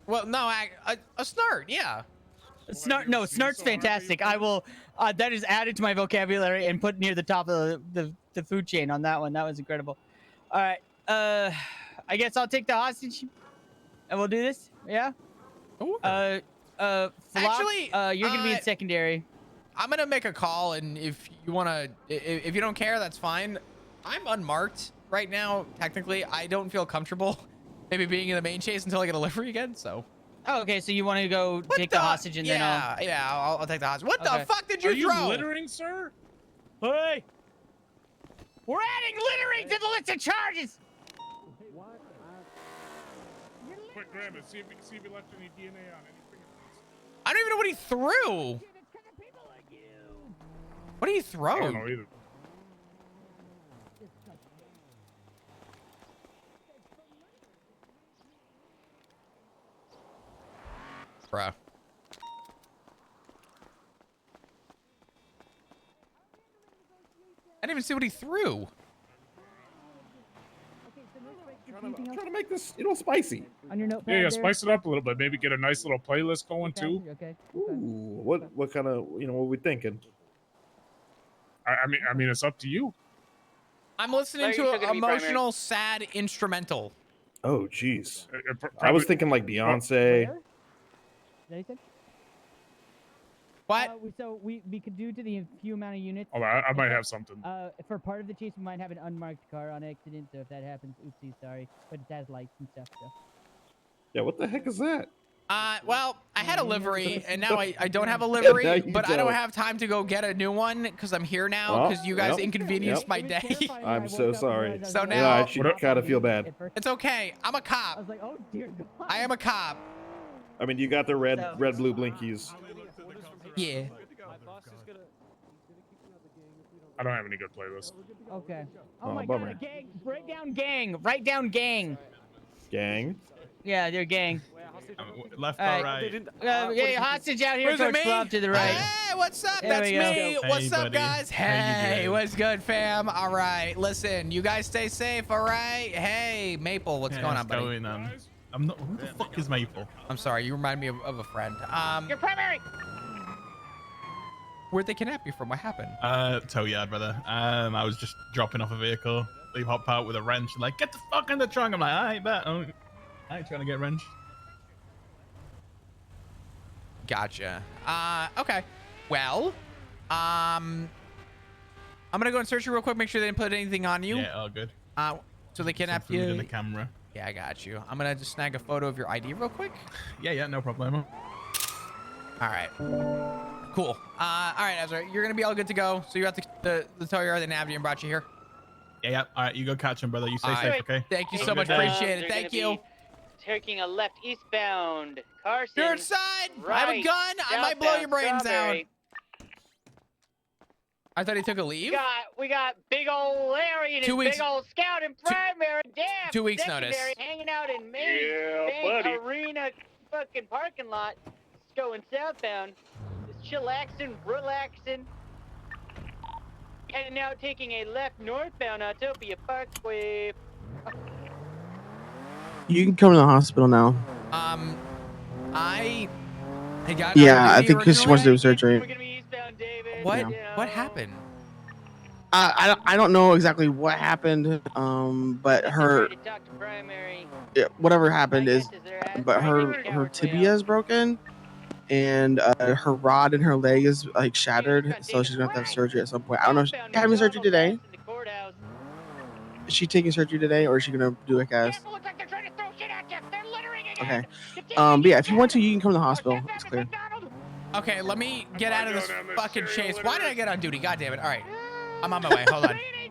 Well, no, a snart, yeah. Snart, no, snart's fantastic. I will, that is added to my vocabulary and put near the top of the food chain on that one. That was incredible. All right, I guess I'll take the hostage and we'll do this, yeah? Flop, actually, you're gonna be in secondary. I'm gonna make a call, and if you wanna, if you don't care, that's fine. I'm unmarked right now. Technically, I don't feel comfortable maybe being in the main chase until I get a livery again. So. Oh, okay. So you want to go take the hostage and then I'll... Yeah, I'll take the hostage. What Okay. the fuck did you throw? Are you littering, sir? Hey! We're adding littering to the list of charges. Quick, grab it. See if he left any DNA on any fingerprints. I don't even know what he threw. What did he throw? I don't know either. Bruh. I didn't even see what he threw. I'm trying to make this, spicy. On your notepad Yeah, there? spice it up a little bit. Maybe get a nice little playlist going too. Okay. Ooh, what kind of, what are we thinking? I mean, it's up to you. I'm listening to an emotional, sad instrumental. Oh, jeez. I probably- was thinking like Beyonce. What? So we could do to the few amount of units. Oh, I might have something. For part of the chase, we might have an unmarked car on accident. So if that happens, oopsie, sorry. But it has lights and stuff. So. Yeah, what the heck is that? Well, I had a livery, and now I don't have a Now livery, you but I don't don't. have time to go get a new one because I'm here now Well, because you guys yep, inconvenienced yep. my day. I'm so sorry. So now Yeah, I should kind of feel bad. it's okay. I'm a cop. I was like, oh dear God. I am a cop. I mean, you got the red, blue blinkies. Yeah. I don't have any good playlists. Okay. Oh, my bummer. God, gang! Write down gang. Write down gang. Gang. Yeah, they're gang. Left All or right. right? Yeah, hostage out here. Where's it, Coach me? Flop to the right. Hey, what's up? There That's we go. me. Hey, What's up, buddy. guys? How you Hey, doing? what's good, fam? All right, listen, you guys stay safe, all right? Hey, Maple, what's going on, buddy? Going on? I'm not. Who the fuck is Maple? I'm sorry, you remind me of a friend. Your primary. Where'd they kidnap you from? What happened? Tow yard, brother. I was just dropping off a vehicle. They hop out with a wrench. Like, get the fuck in the trunk. I'm like, I ain't bet. I ain't trying to get wrenched. Gotcha. Okay. Well, I'm gonna go and search you real quick, make sure they didn't put anything on you. Yeah, all good. So they kidnapped Some food you. in the camera. Yeah, I got you. I'm gonna just snag a photo of your ID real quick. Yeah, no problem. All right. Cool. All right, Ezra, you're gonna be all good to go. So you're at the tow yard, they nabbed you and brought you here. Yeah. All right, you go catch him, brother. You stay All safe, right. okay? Thank you Have so a much. good day. Appreciate it. They're Thank gonna you. be taking a left eastbound. Carson. You're inside. Right, I have a gun. I might blow your brains Strawberry. out. I thought he took a leave. We got big old Larry and 2 his weeks- big old scout in primary. Damn. 2 weeks secondary, notice. Hanging out in Main Yeah, Bank buddy. Arena fucking parking lot. It's going southbound. Just chillaxing, relaxing. Heading out, taking a left northbound Autopia Parkway. You can come to the hospital now. I got. Yeah, I think because she wants to do a surgery. What? Yeah. What happened? I don't know exactly what happened. But her To talk to primary. whatever happened My is, guess is they're but her taking her showers way tibia out. is broken, and her rod in her leg is like shattered, so she's gonna have to have surgery at some point. I don't know. Is she Southbound having surgery McDonald's today? in the courthouse. Is she taking surgery today, or is she gonna do a cast? Looks like they're trying to throw shit at you. They're littering Okay. again. But yeah, if you want to, you can come to the hospital. It's clear. Okay, let me get out of this fucking chase. Why did I get on duty? God damn it. All right. I'm on my way. Hold on. Hey,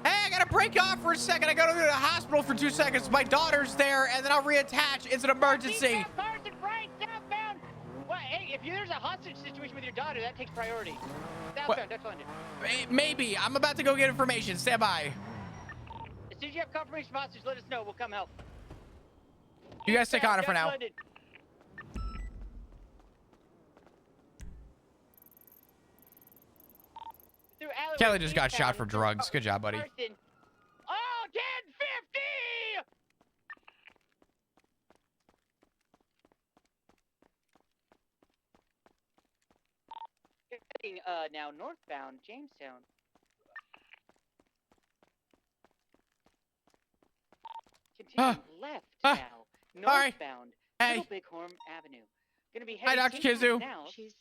I gotta break off for a second. I gotta go to the hospital for 2 seconds. My daughter's there, and then I'll reattach. It's an emergency. Southbound. Well, hey, if there's a hostage situation with your daughter, that takes priority. Southbound, Dutch London. Maybe. I'm about to go get information. Stand by. As soon as you have confirmation of hostage, let us know. We'll come help. You guys take on it for now. London. Kelly just got shot for drugs. Good job, buddy. Oh, 1050! Now northbound Jamestown. Continuing left now. Northbound Little Bighorn Avenue. Gonna be heading Hi, Dr. Kizu. now. She's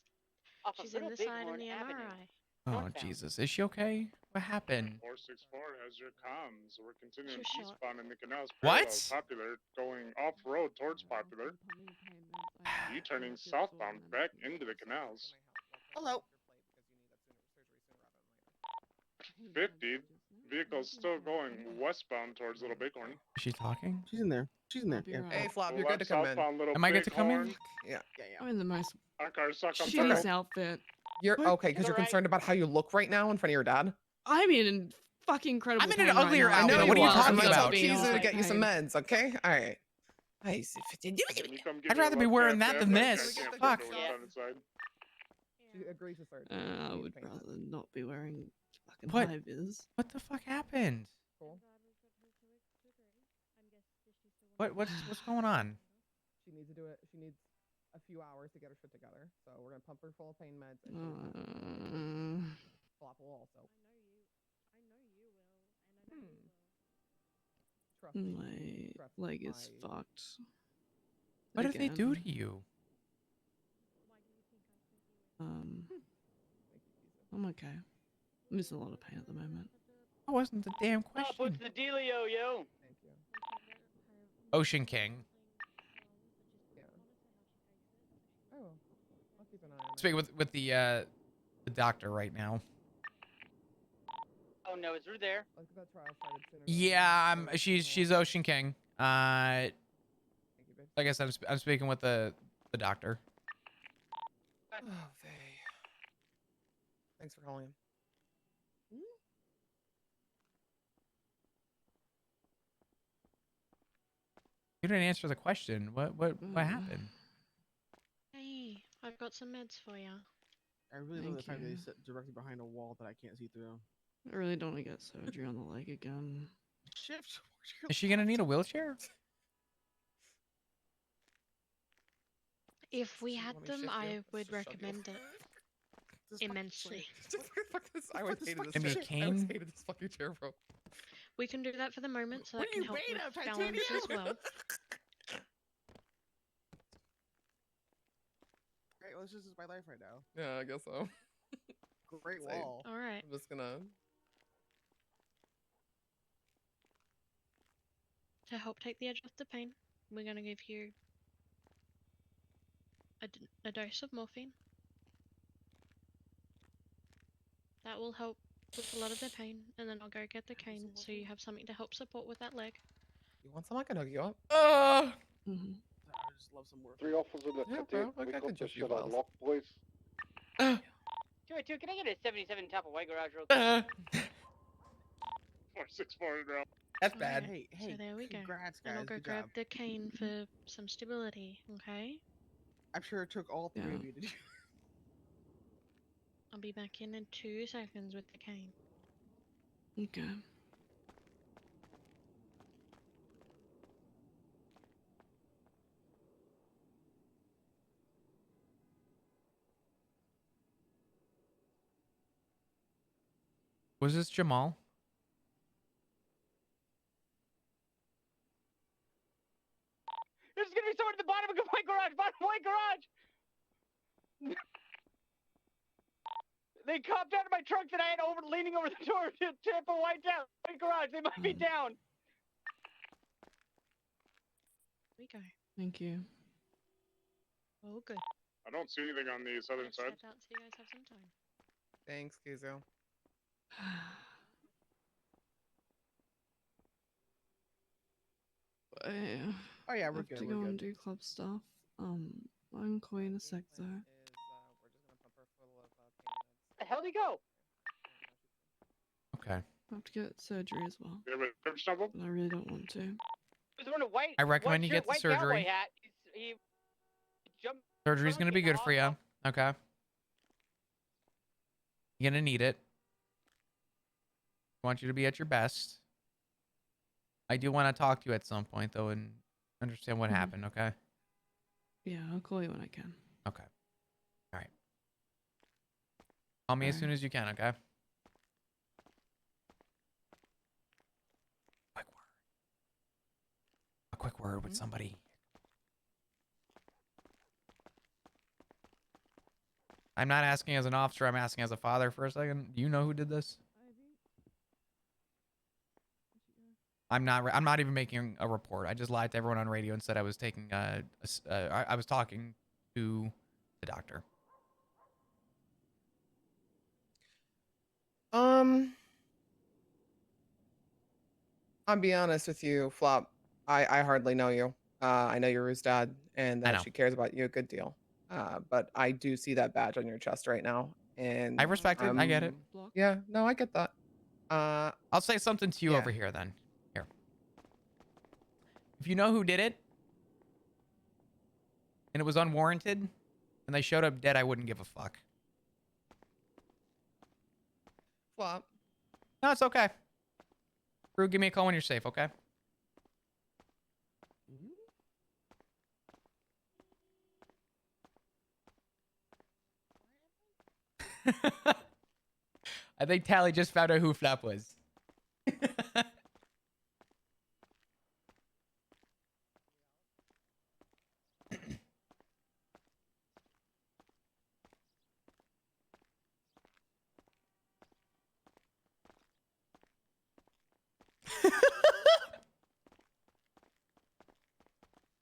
in the side in the MRI. Oh, Jesus. Is she okay? What happened? 464 has your comms. We're continuing She was shot. eastbound in the canals. What? Popular, going off-road towards Popular. You turning southbound back into the canals. Hello. 50. Vehicle's still going westbound towards Little Bighorn. Is she talking? She's in there. She's in there. Yeah. Hey, Flop, you're good to come in. Am I good to come in? Yeah. I'm in the most Our car's stuck on shittiest outfit. You're What? okay because you're concerned about how you look right now in front of your dad. I'm in fucking incredible. I'm in an pain right uglier now. outfit. I know What are you are. talking I'm about? gonna tell Kizu to get you some Pain. meds. Okay. All right. I'd rather be wearing that than this. Fuck. She agrees to surgery. I would rather not be wearing fucking What? high vis. What the fuck happened? Cool. What's going on? She needs to do it. She needs a few hours to get her shit together. So we're gonna pump her full of pain meds. And Flop will also. Trust me. My Trust leg is my- fucked. What did they do Again. to you? I'm okay. I'm just in a lot of pain at the moment. That wasn't the damn What's question. the dealio, yo? Thank you. Ocean King. Oh, I'll keep an eye on it. Speaking with the doctor right now. Oh no, is Rue there? Let's get that trial started sooner. Yeah, she's Ocean King. Thank you, babe. I guess I'm speaking with the doctor. Oh, they. Thanks for calling him. You didn't answer the question. What happened? Hey, I've got some meds for you. I really love the Thank fact that you. they sit directly behind a wall that I can't see through. I really don't want to get surgery on the leg again. Shift. Is she gonna need a wheelchair? If we had want me to them, shift you? I Let's would just shove you. recommend it immensely. Fuck this. I always hated this. Give me a shit. I cane? always hated this fucking chair, bro. We can do that for the moment, so What that are can you help made with of, balance as titanium? well. Great, well, this is my life right now. Yeah, I guess so. Great Same. wall. All right. I'm just gonna. To help take the edge off the pain, we're gonna give you a dose of morphine. That will help with a lot of the pain, and then I'll go get the cane so you have something to help support with that leg. You want some? I can hook you up. I just love some work. 3 officers in the Yeah, city. bro, I We got got the this Jiffy shit files. unlocked, boys. 282, can I get a 77 top of white garage real quick? 464 now. That's Alright, bad. Hey, so there we go. congrats, And I'll guys. go Good grab job. the cane for some stability, okay? I'm sure it took all three Yeah. of you to do. I'll be back in 2 seconds with the cane. Okay. Was this Jamal? There's gonna be someone at the bottom of my garage. Bottom of my garage. They copped out of my truck that I had leaning over the door to tip a white down. My garage. They might be down. We go. Thank you. Oh, good. I don't see anything on the southern Let's side. head out so you guys have some time. Thanks, Kuzo. Oh yeah, I we're have good. to We're go good. and do club stuff. I'm calling in a sec though. The hell did he go? Okay. I have to get surgery as well. You have a ChrisTombstone? But I really don't want to. He's wearing a white. I recommend white you shirt, get the white surgery. cowboy hat. He jumped. Surgery's gonna be good for you. Okay. You're gonna need it. I want you to be at your best. I do want to talk to you at some point though and understand what happened, okay? Yeah, I'll call you when I can. Okay. All right. Call me as soon as you can, okay? A quick word with somebody. I'm not asking as an officer, I'm asking as a father for a second. Do you know who did this? I'm not even making a report. I just lied to everyone on radio and said I was taking I was talking to the doctor. I'll be honest with you, Flop. I hardly know you. I know you're Rue's dad, and I that know. she cares about you a good deal. But I do see that badge on your chest right now, and I respect it. I get it. Yeah, no, I get that. I'll say something to you over here then. Here. If you know who did it, and it was unwarranted, and they showed up dead, I wouldn't give a fuck. Flop. No, it's okay. Rue, give me a call when you're safe, okay? I think Tally just found out who Flap was.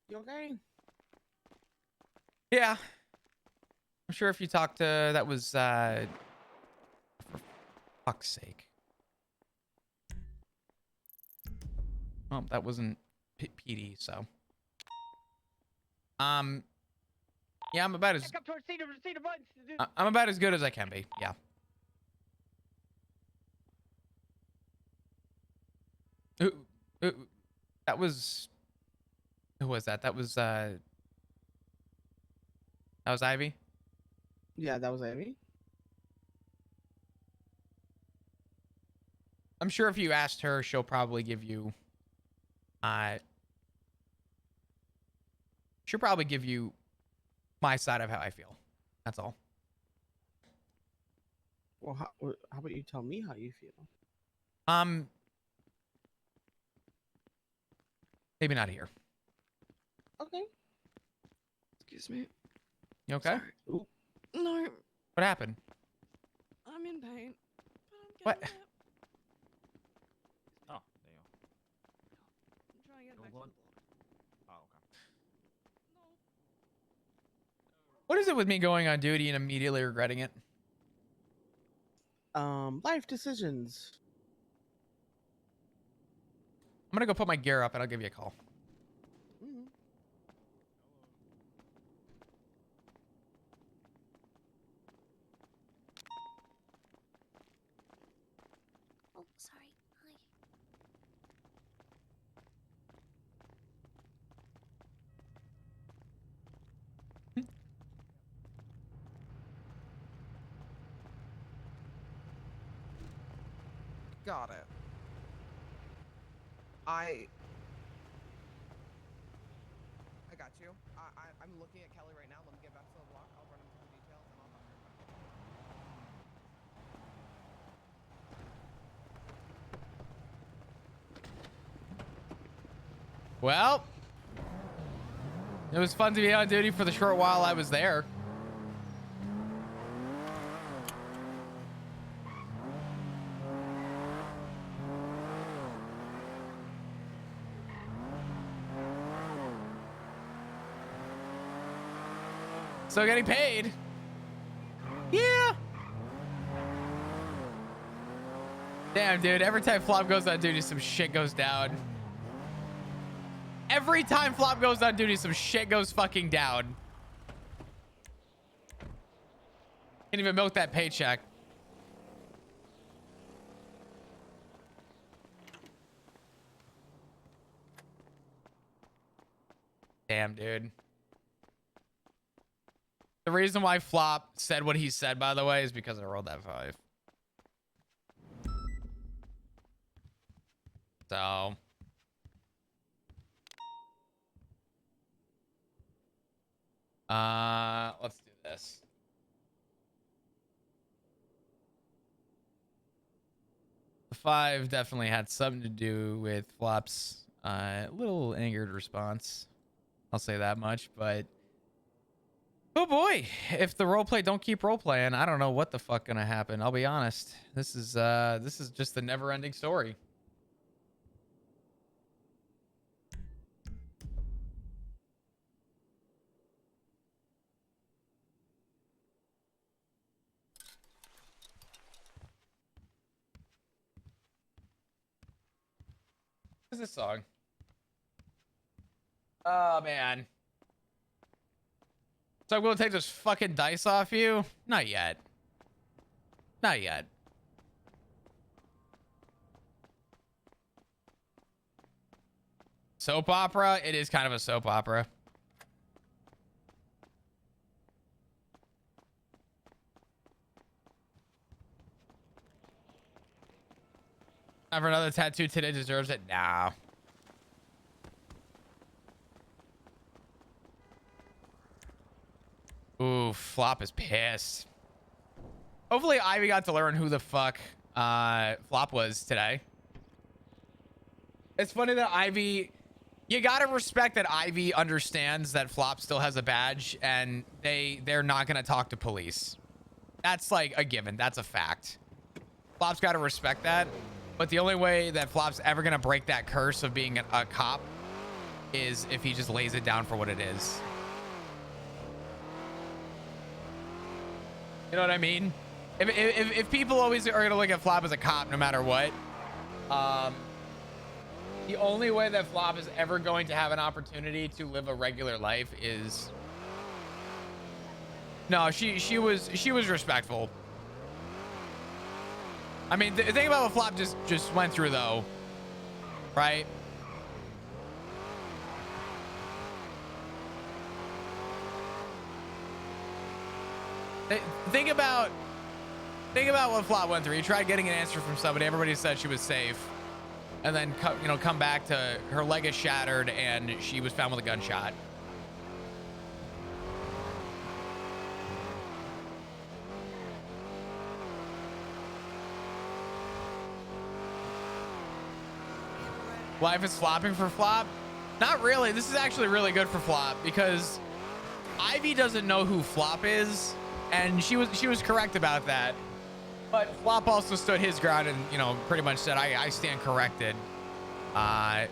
You okay? Yeah. I'm sure if you talked to that was for fuck's sake. Well, that wasn't PD, so. Yeah, I'm about as Back up towards Cedar Buds. I'm about as good as I can be. Yeah. That was who was that? That was Ivy. Yeah, that was Ivy. I'm sure if you asked her, she'll probably give you she'll probably give you my side of how I feel. That's all. Well, how about you tell me how you feel? Maybe not here. Okay. Excuse me. You okay? Ooh. No, What happened? I'm in pain. What? Oh, there you I'm trying to get go. back to the One. block. Oh, okay. What is it with me going on duty and immediately regretting it? Life decisions. I'm gonna go put my gear up and I'll give you a call. Mm. Oh, sorry. Hi. Got it. I got you. I'm looking at Kelly right now. Let me get back to the block. I'll run into the details and I'll talk to her about it. Well, it was fun to be on duty for the short while I was there. Still getting paid. Yeah. Damn, dude. Every time Flop goes on duty, some shit goes down. Every time Flop goes on duty, some shit goes fucking down. Can't even milk that paycheck. Damn, dude. The reason why Flop said what he said, by the way, is because I rolled that 5. So. Let's do this. The 5 definitely had something to do with Flop's little angered response. I'll say that much, but oh boy, if the roleplay don't keep roleplaying, I don't know what the fuck gonna happen. I'll be honest. This is just the never-ending story. What is this song? Oh man. So I'm gonna take this fucking dice off you? Not yet. Not yet. Soap opera? It is kind of a soap opera. Have another tattoo today deserves it? Nah. Ooh, Flop is pissed. Hopefully Ivy got to learn who the fuck Flop was today. It's funny that Ivy... You gotta respect that Ivy understands that Flop still has a badge and they're not gonna talk to police. That's like a given. That's a fact. Flop's gotta respect that. But the only way that Flop's ever gonna break that curse of being a cop is if he just lays it down for what it is. You know what I mean? If people always are gonna look at Flop as a cop no matter what, the only way that Flop is ever going to have an opportunity to live a regular life is... No, she was respectful. I mean, the thing about what Flop just went through though, right? Think about what Flop went through. He tried getting an answer from somebody. Everybody said she was safe. And then, come back to her leg is shattered and she was found with a gunshot. Life is flopping for Flop? Not really. This is actually really good for Flop because Ivy doesn't know who Flop is, and she was correct about that. But Flop also stood his ground and, pretty much said, I stand corrected. All right.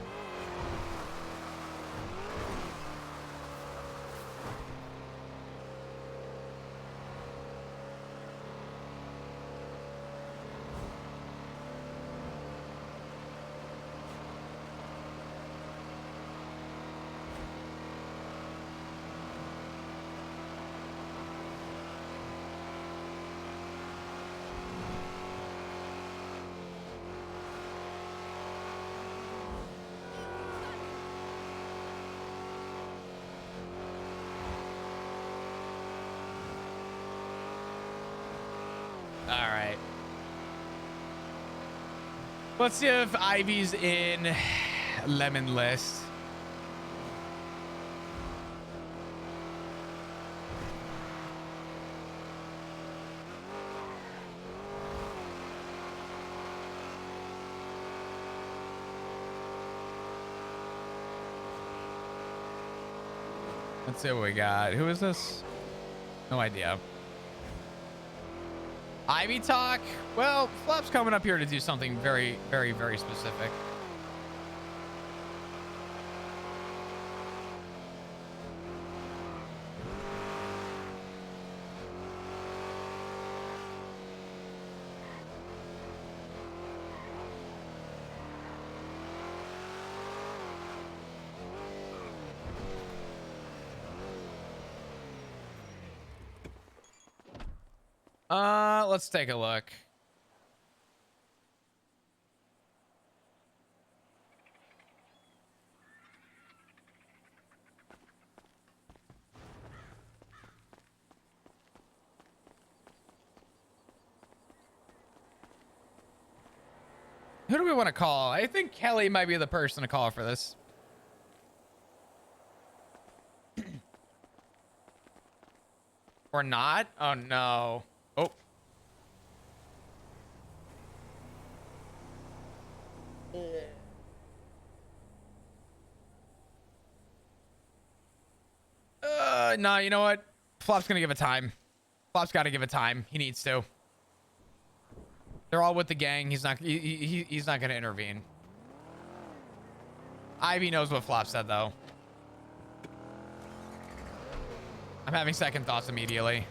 Let's see if Ivy's in Lemon List. Let's see what we got. Who is this? No idea. Ivy Tock? Well, Flop's coming up here to do something very, very, very specific. Let's take a look. Who do we want to call? I think Kelly might be the person to call for this. Or not? Oh, no. Oh. No, you know what? Flop's gonna give it time. Flop's got to give it time. He needs to. They're all with the gang. He's not gonna intervene. Ivy knows what Flop said, though. I'm having second thoughts immediately.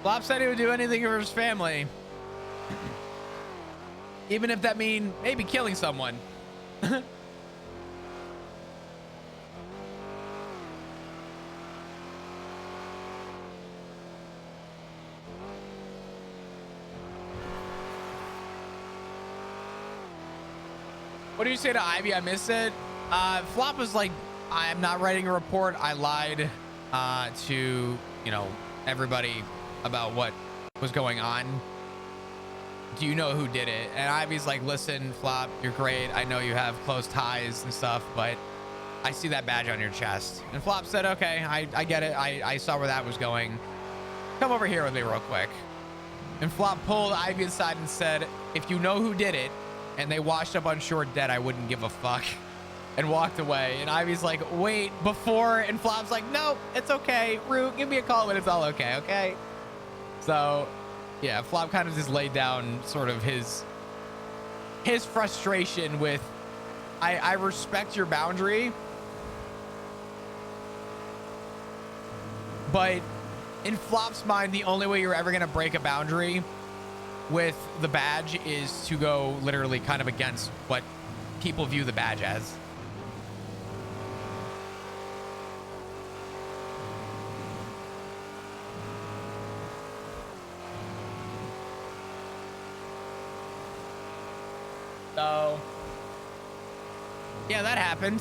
Flop said he would do anything for his family. Even if that mean maybe killing someone. What do you say to Ivy? I missed it. Flop was like, I'm not writing a report. I lied to, you know, everybody about what was going on. Do you know who did it? And Ivy's like, listen, Flop, you're great. I know you have close ties and stuff, but I see that badge on your chest. And Flop said, okay, I get it. I saw where that was going. Come over here with me real quick. And Flop pulled Ivy aside and said, if you know who did it and they washed up on shore dead, I wouldn't give a fuck. And walked away. And Ivy's like, wait, before? And Flop's like, no, it's okay. Root, give me a call when it's all okay, okay? So, yeah, Flop kind of just laid down sort of his frustration with, I respect your boundary, but in Flop's mind, the only way you're ever going to break a boundary with the badge is to go literally kind of against what people view the badge as. So, yeah, that happened.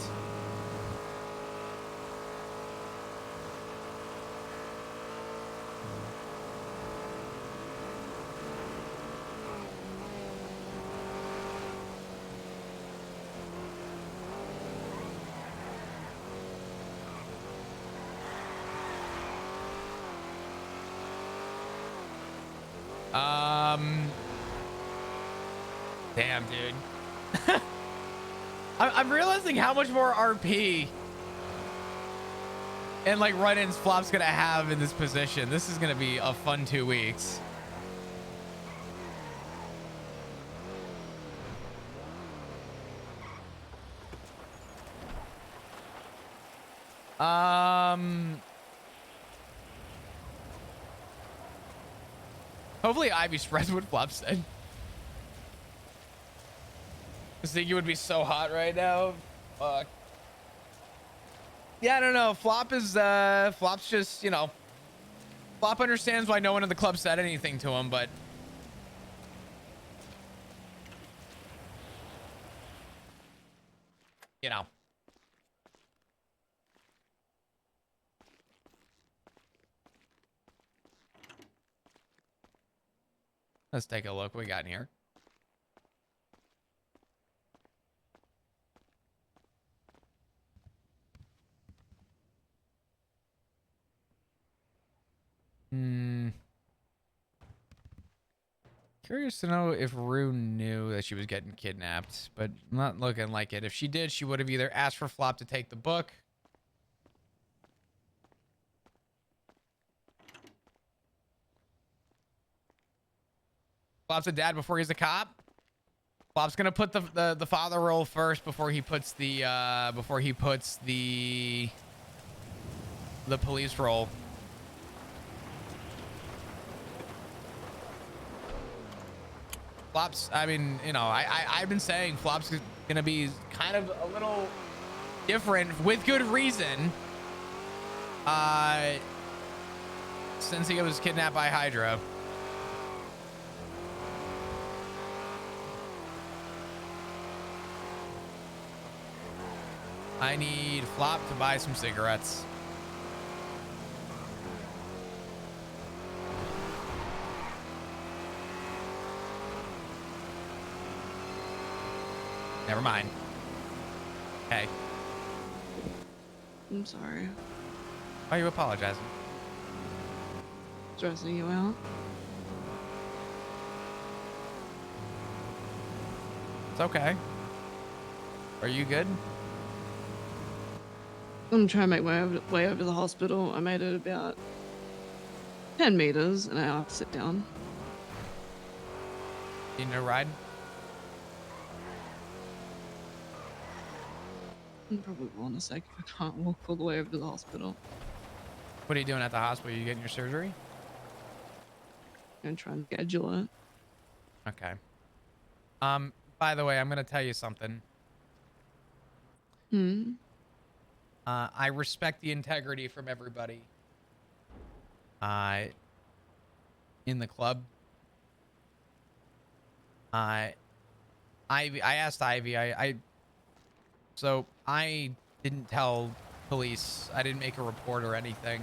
Damn, dude. I'm realizing how much more RP and like run-ins Flop's gonna have in this position. This is gonna be a fun 2 weeks. Hopefully Ivy spreads what Flop said. I think it would be so hot right now. Fuck. Yeah, I don't know. Flop's just, you know, Flop understands why no one in the club said anything to him, but you know. Let's take a look. What we got in here? Curious to know if Rue knew that she was getting kidnapped, but not looking like it. If she did, she would have either asked for Flop to take the book. Flop's a dad before he's a cop. Flop's gonna put the father role first before he puts the police role. Flop's, I mean, you know, I've been saying Flop's gonna be kind of a little different with good reason. Since he was kidnapped by Hydra. I need Flop to buy some cigarettes. Never mind. Hey. I'm sorry. Why are you apologizing? Stressing you out? It's okay. Are you good? I'm trying to make my way over to the hospital. I made it about 10 meters and I have to sit down. You need a ride? I probably will in a sec if I can't walk all the way over to the hospital. What are you doing at the hospital? Are you getting your surgery? And try and schedule it. Okay. By the way, I'm gonna tell you something. I respect the integrity from everybody in the club. I asked Ivy, so I didn't tell police. I didn't make a report or anything.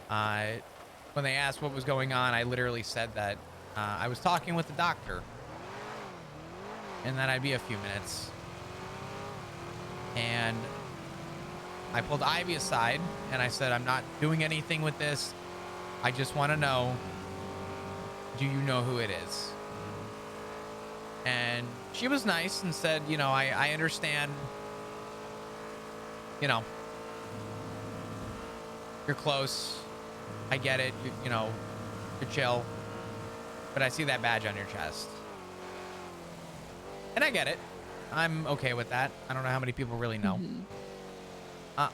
When they asked what was going on, I literally said that I was talking with the doctor and that I'd be a few minutes. And I pulled Ivy aside and I said, I'm not doing anything with this. I just want to know, do you know who it is? And she was nice and said, you know, I understand, you know, you're close. I get it. You know, you're chill. But I see that badge on your chest. And I get it. I'm okay with that. I don't know how many people really know.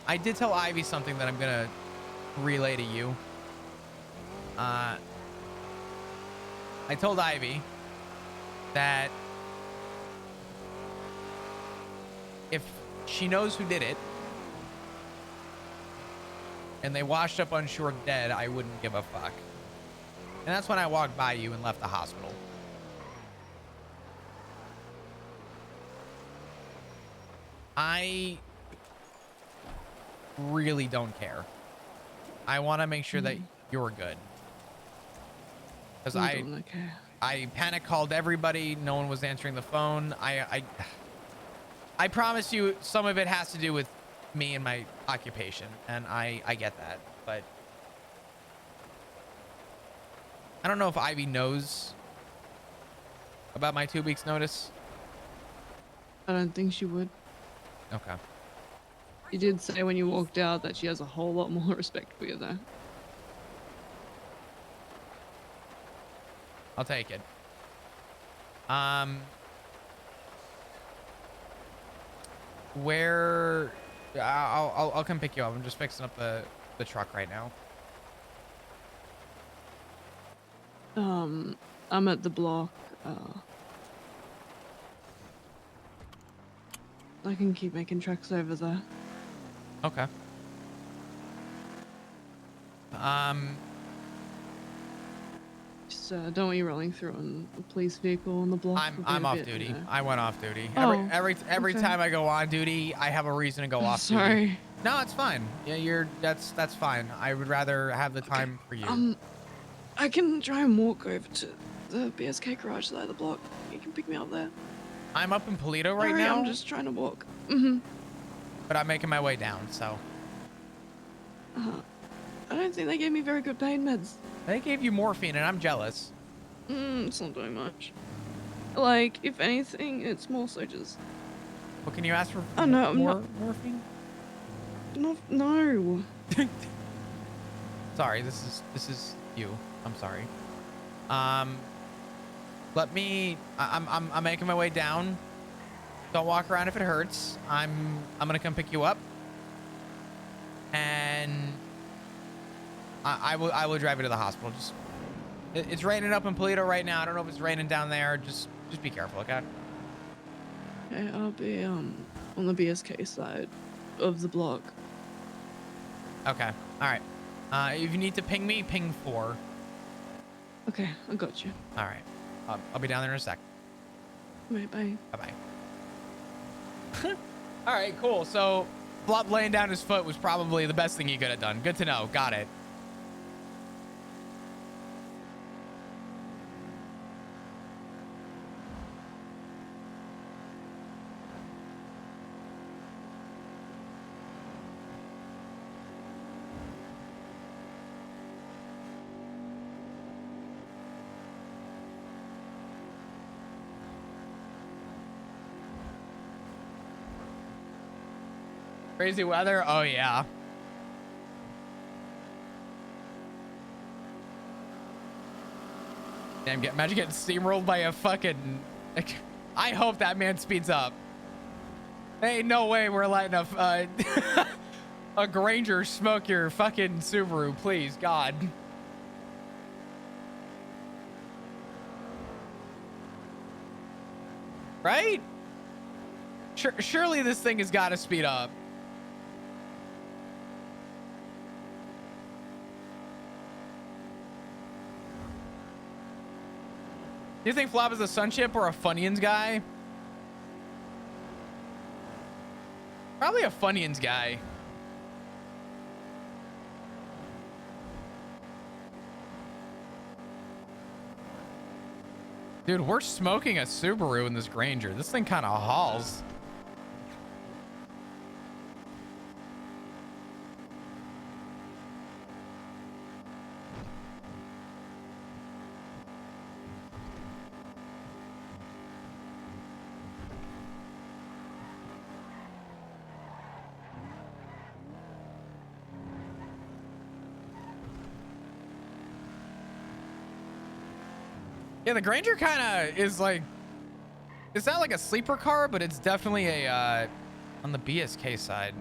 I did tell Ivy something that I'm going to relay to you. I told Ivy that if she knows who did it and they washed up unsure dead, I wouldn't give a fuck. And that's when I walked by you and left the hospital. I really don't care. I want to make sure that you're good. Because I panic called everybody. No one was answering the phone. I promise you some of it has to do with me and my occupation. And I get that. But I don't know if Ivy knows about my 2 weeks notice. I don't think she would. Okay. You did say when you walked out that she has a whole lot more respect for you though. I'll take it. Where I'll come pick you up. I'm just fixing up the truck right now. I'm at the block. I can keep making tracks over there. Okay. Just don't want you rolling through on a police vehicle on the block. I'm off duty. I went off duty. Oh, Every okay. time I go on duty, I have a reason to go off duty. Sorry. No, it's fine. Yeah, that's fine. I would rather have the time for you. I can try and walk over to the BSK garage side of the block. You can pick me up there. I'm up in Polito right Sorry, now. I'm just trying to walk. Mm-hmm. But I'm making my way down, so. I don't think they gave me very good pain meds. They gave you morphine, and I'm jealous. It's not doing much. Like, if anything, it's more so just... What can you ask for? Oh, no, I'm more not... morphine? No. Sorry, this is you. I'm sorry. Let me. I'm making my way down. Don't walk around if it hurts. I'm gonna come pick you up, and I will drive you to the hospital. Just it's raining up in Polito right now. I don't know if it's raining down there. Just be careful, okay? Okay, I'll be on the BSK side of the block. Okay. All right. If you need to ping me, ping 4. Okay, I got you. All right. I'll be down there in a sec. Right, bye. Bye-bye. All right, cool. So, Flop laying down his foot was probably the best thing he could have done. Good to know. Got it. Crazy weather? Oh, yeah. Damn, imagine getting steamrolled by a fucking... I hope that man speeds up. Ain't no way we're letting a Granger smoke your fucking Subaru, please, God. Right? Surely this thing has got to speed up. Do you think Flop is a Sunchip or a Funyuns guy? Probably a Funyuns guy. Dude, we're smoking a Subaru in this Granger. This thing kind of hauls. Yeah, the Granger kind of is like, it's not like a sleeper car, but it's definitely a, on the BSK side.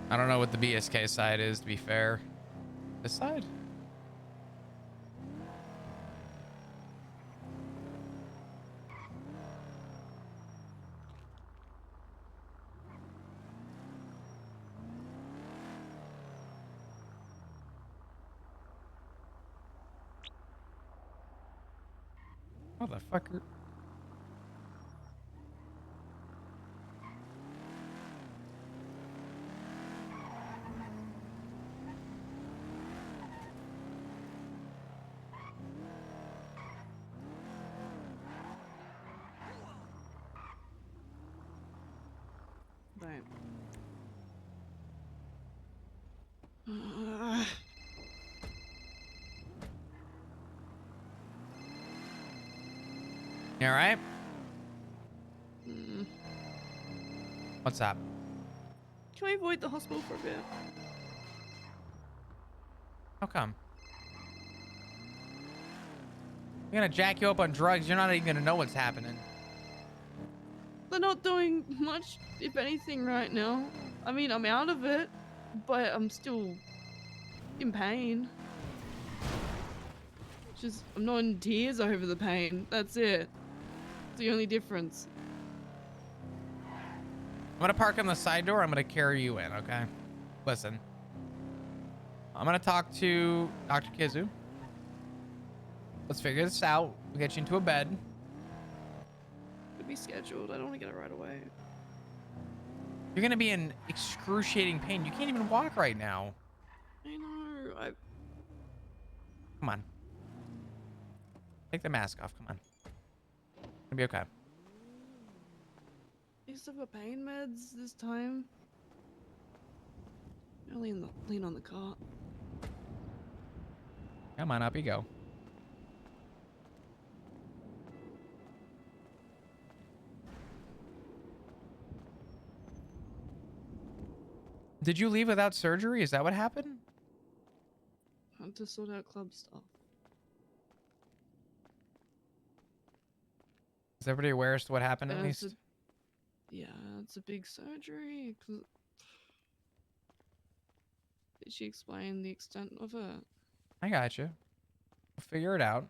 I don't know what the BSK side is, to be fair. This side? Motherfucker. Right. You all right? What's up? Can we avoid the hospital for a bit? How come? They're gonna jack you up on drugs. You're not even gonna know what's happening. They're not doing much, if anything, right now. I mean, I'm out of it, but I'm still in pain. Just, I'm not in tears over the pain. That's it. It's the only difference. I'm gonna park on the side door. I'm gonna carry you in, okay? Listen. I'm gonna talk to Dr. Kizu. Let's figure this out. We'll get you into a bed. To be scheduled. I don't want to get it right away. You're gonna be in excruciating pain. You can't even walk right now. I know. Come on. Take the mask off. Come on. It'll be okay. I still got pain meds this time. I'll lean on the cot. Come on, up you go. Did you leave without surgery? Is that what happened? I had to sort out club stuff. Is everybody aware as to what happened at It's least? Yeah, it's a big surgery. Did she explain the extent of it? I got you. We'll figure it out.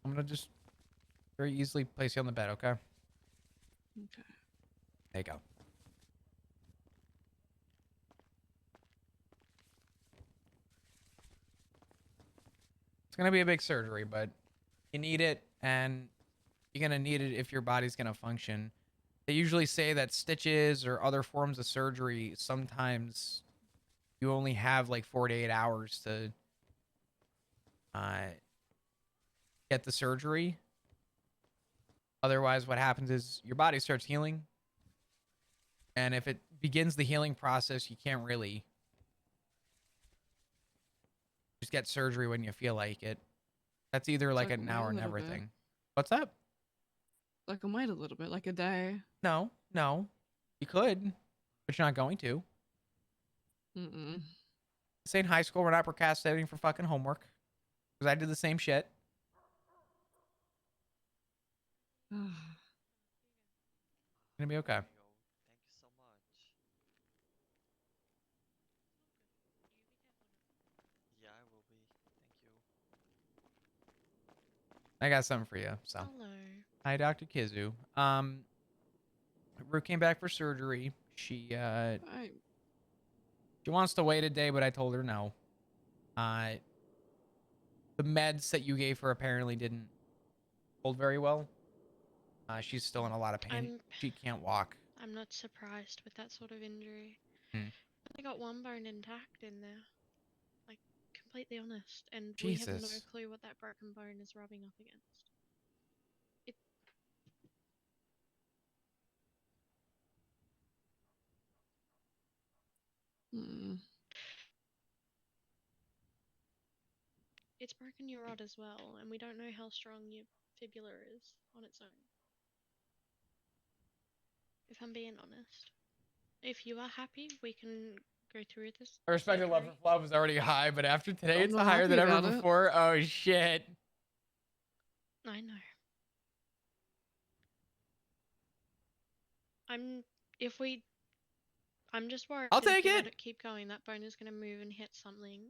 I'm gonna just very easily place you on the bed, okay? Okay. There you go. It's gonna be a big surgery, but you need it, and you're gonna need it if your body's gonna function. They usually say that stitches or other forms of surgery, sometimes you only have like 48 hours to get the surgery. Otherwise, what happens is your body starts healing. And if it begins the healing process, you can't really just get surgery when you feel like it. That's either like I an can now wait or a little never bit. thing. What's up? I can wait a little bit, like a day. No. You could, but you're not going to. Mm-mm. This ain't high school. We're not procrastinating for fucking homework. Because I did the same shit. Gonna be okay. I got something for you. So, Hello. hi, Dr. Kizu. Ruth came back for surgery. She wants to wait a day, but I told her no. The meds that you gave her apparently didn't hold very well. She's still in a lot of pain. She can't walk. I'm not surprised with that sort of injury. Hmm. I got one bone intact in there. Like, completely honest. And we have no Jesus. clue what that broken bone is rubbing up against. It's broken your rod as well, and we don't know how strong your fibula is on its own. If I'm being honest. If you are happy, we can go through this. I respect your love for Fluff was already high, but after today, I'm it's not higher than happy ever about it. before. Oh, shit. I know. I'm just worried I'll that if take you it. let it keep going, that bone is going to move and hit something,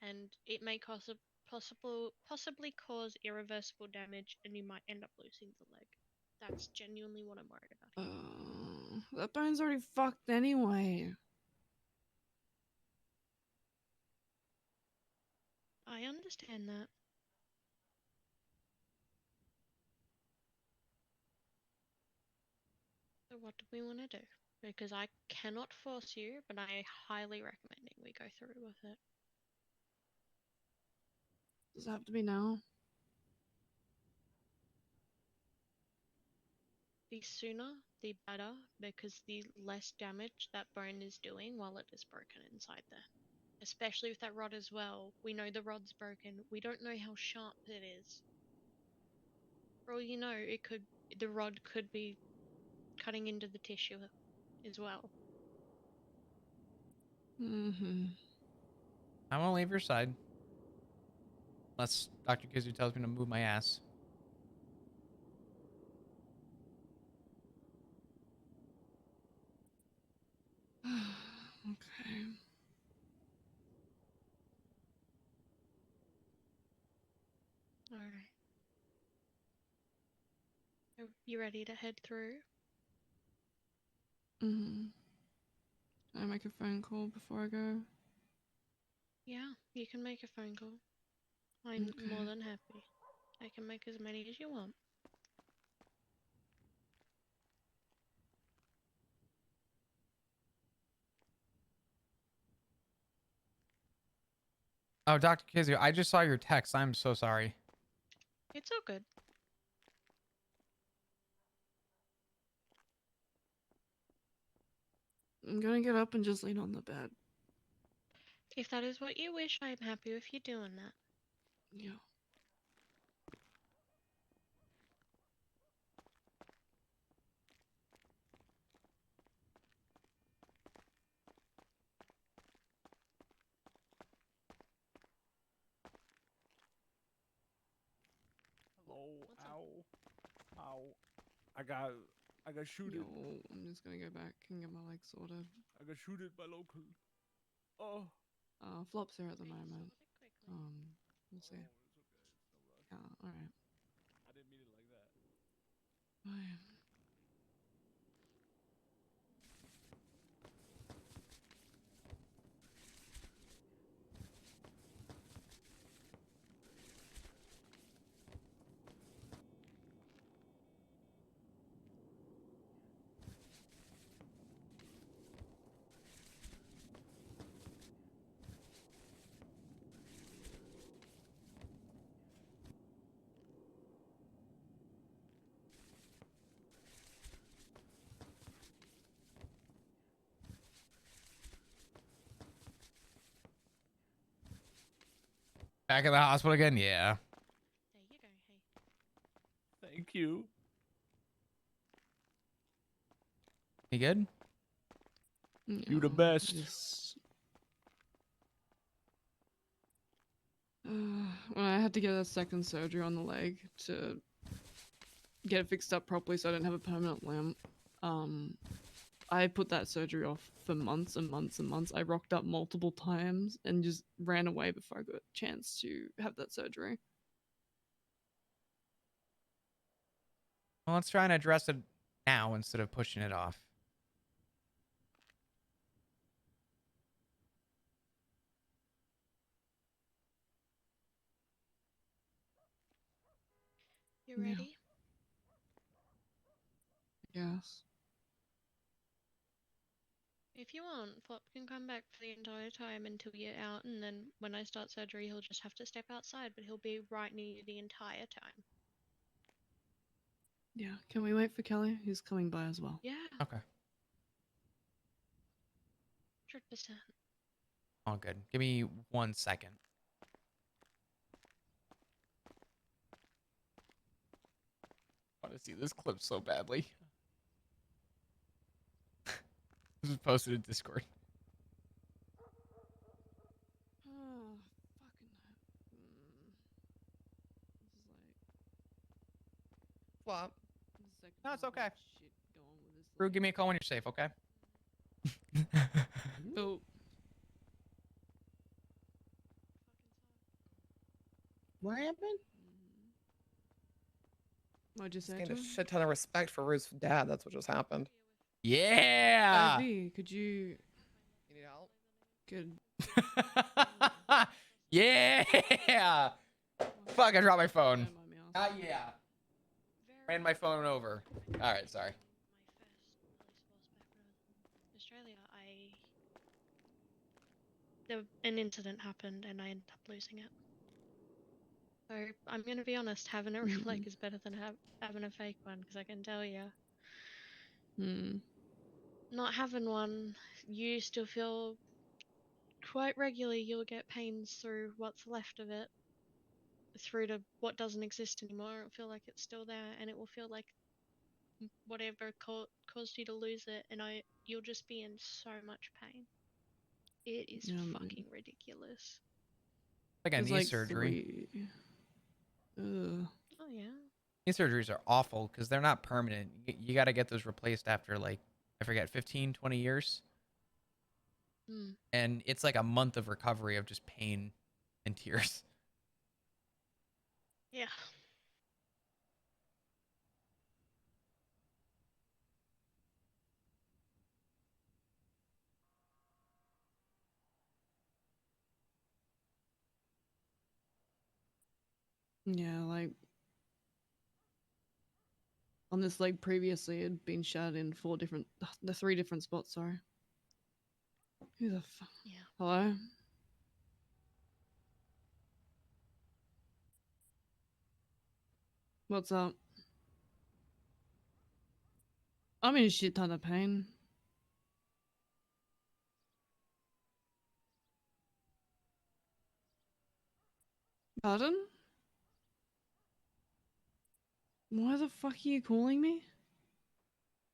and it may cause possibly cause irreversible damage, and you might end up losing the leg. That's genuinely what I'm worried about. That bone's already fucked anyway. I understand that. So what do we want to do? Because I cannot force you, but I highly recommending we go through with it. Does it have to be now? The sooner, the better, because the less damage that bone is doing while it is broken inside there. Especially with that rod as well. We know the rod's broken. We don't know how sharp it is. For all you know, the rod could be cutting into the tissue as well. I won't leave your side. Unless Dr. Kizu tells me to move my ass. Okay. Alright. Are you ready to head through? Can I make a phone call before I go? Yeah, you can make a phone call. I'm more Okay. than happy. I can make as many as you want. Oh, Dr. Kizio, I just saw your text. I'm so sorry. It's all good. I'm gonna get up and just lean on the bed. If that is what you wish, I am happy with you doing that. Yeah. Hello. Ow. Ow. I got shooted. Yo, I'm just gonna go back and get my leg sorted. I got shooted by local. Oh. Flop's here at the moment. We'll see. Yeah, alright. I didn't mean it like that. Bye. Back at the hospital again? Yeah. There you go, hey. Thank you. You good? You the best. When I had to get a second surgery on the leg to get it fixed up properly so I didn't have a permanent limp, I put that surgery off for months and months and months. I rocked up multiple times and just ran away before I got a chance to have that surgery. Well, let's try and address it now instead of pushing it off. You ready? Yes. If you want, Flop can come back for the entire time until you're out, and then when I start surgery, he'll just have to step outside, but he'll be right near you the entire time. Yeah. Can we wait for Kelly? He's coming by as well. Yeah. Okay. 100%. All good. Give me 1 second. I want to see this clip so badly. This was posted in Discord. Oh, Flop. No, it's okay. Brew, give me a call when you're safe, okay? Oh. What happened? What'd you say? Gained To a him? shit ton of respect for Ruth's dad. That's what just happened. Yeah. V, could you? You need help? Good. Yeah. Fuck, I dropped my phone. Yeah. Ran my phone over. All right, sorry. Australia, an incident happened and I ended up losing it. So I'm gonna be honest, having a real leg is better than having a fake one, because I can tell you, not having one, you still feel quite regularly you'll get pains through what's left of it, through to what doesn't exist anymore. It'll feel like it's still there, and it will feel like whatever caused you to lose it, and you'll just be in so much pain. It is fucking ridiculous. Like a knee surgery. Ugh. Oh yeah. Knee surgeries are awful because they're not permanent. You got to get those replaced after, like, I forget, 15, 20 years. And it's like a month of recovery of just pain and tears. Yeah. Yeah, like on this leg previously, it had been shot in the 3 different spots. Sorry. Who the fuck? Yeah. Hello. What's up? I'm in a shit ton of pain. Pardon? Why the fuck are you calling me?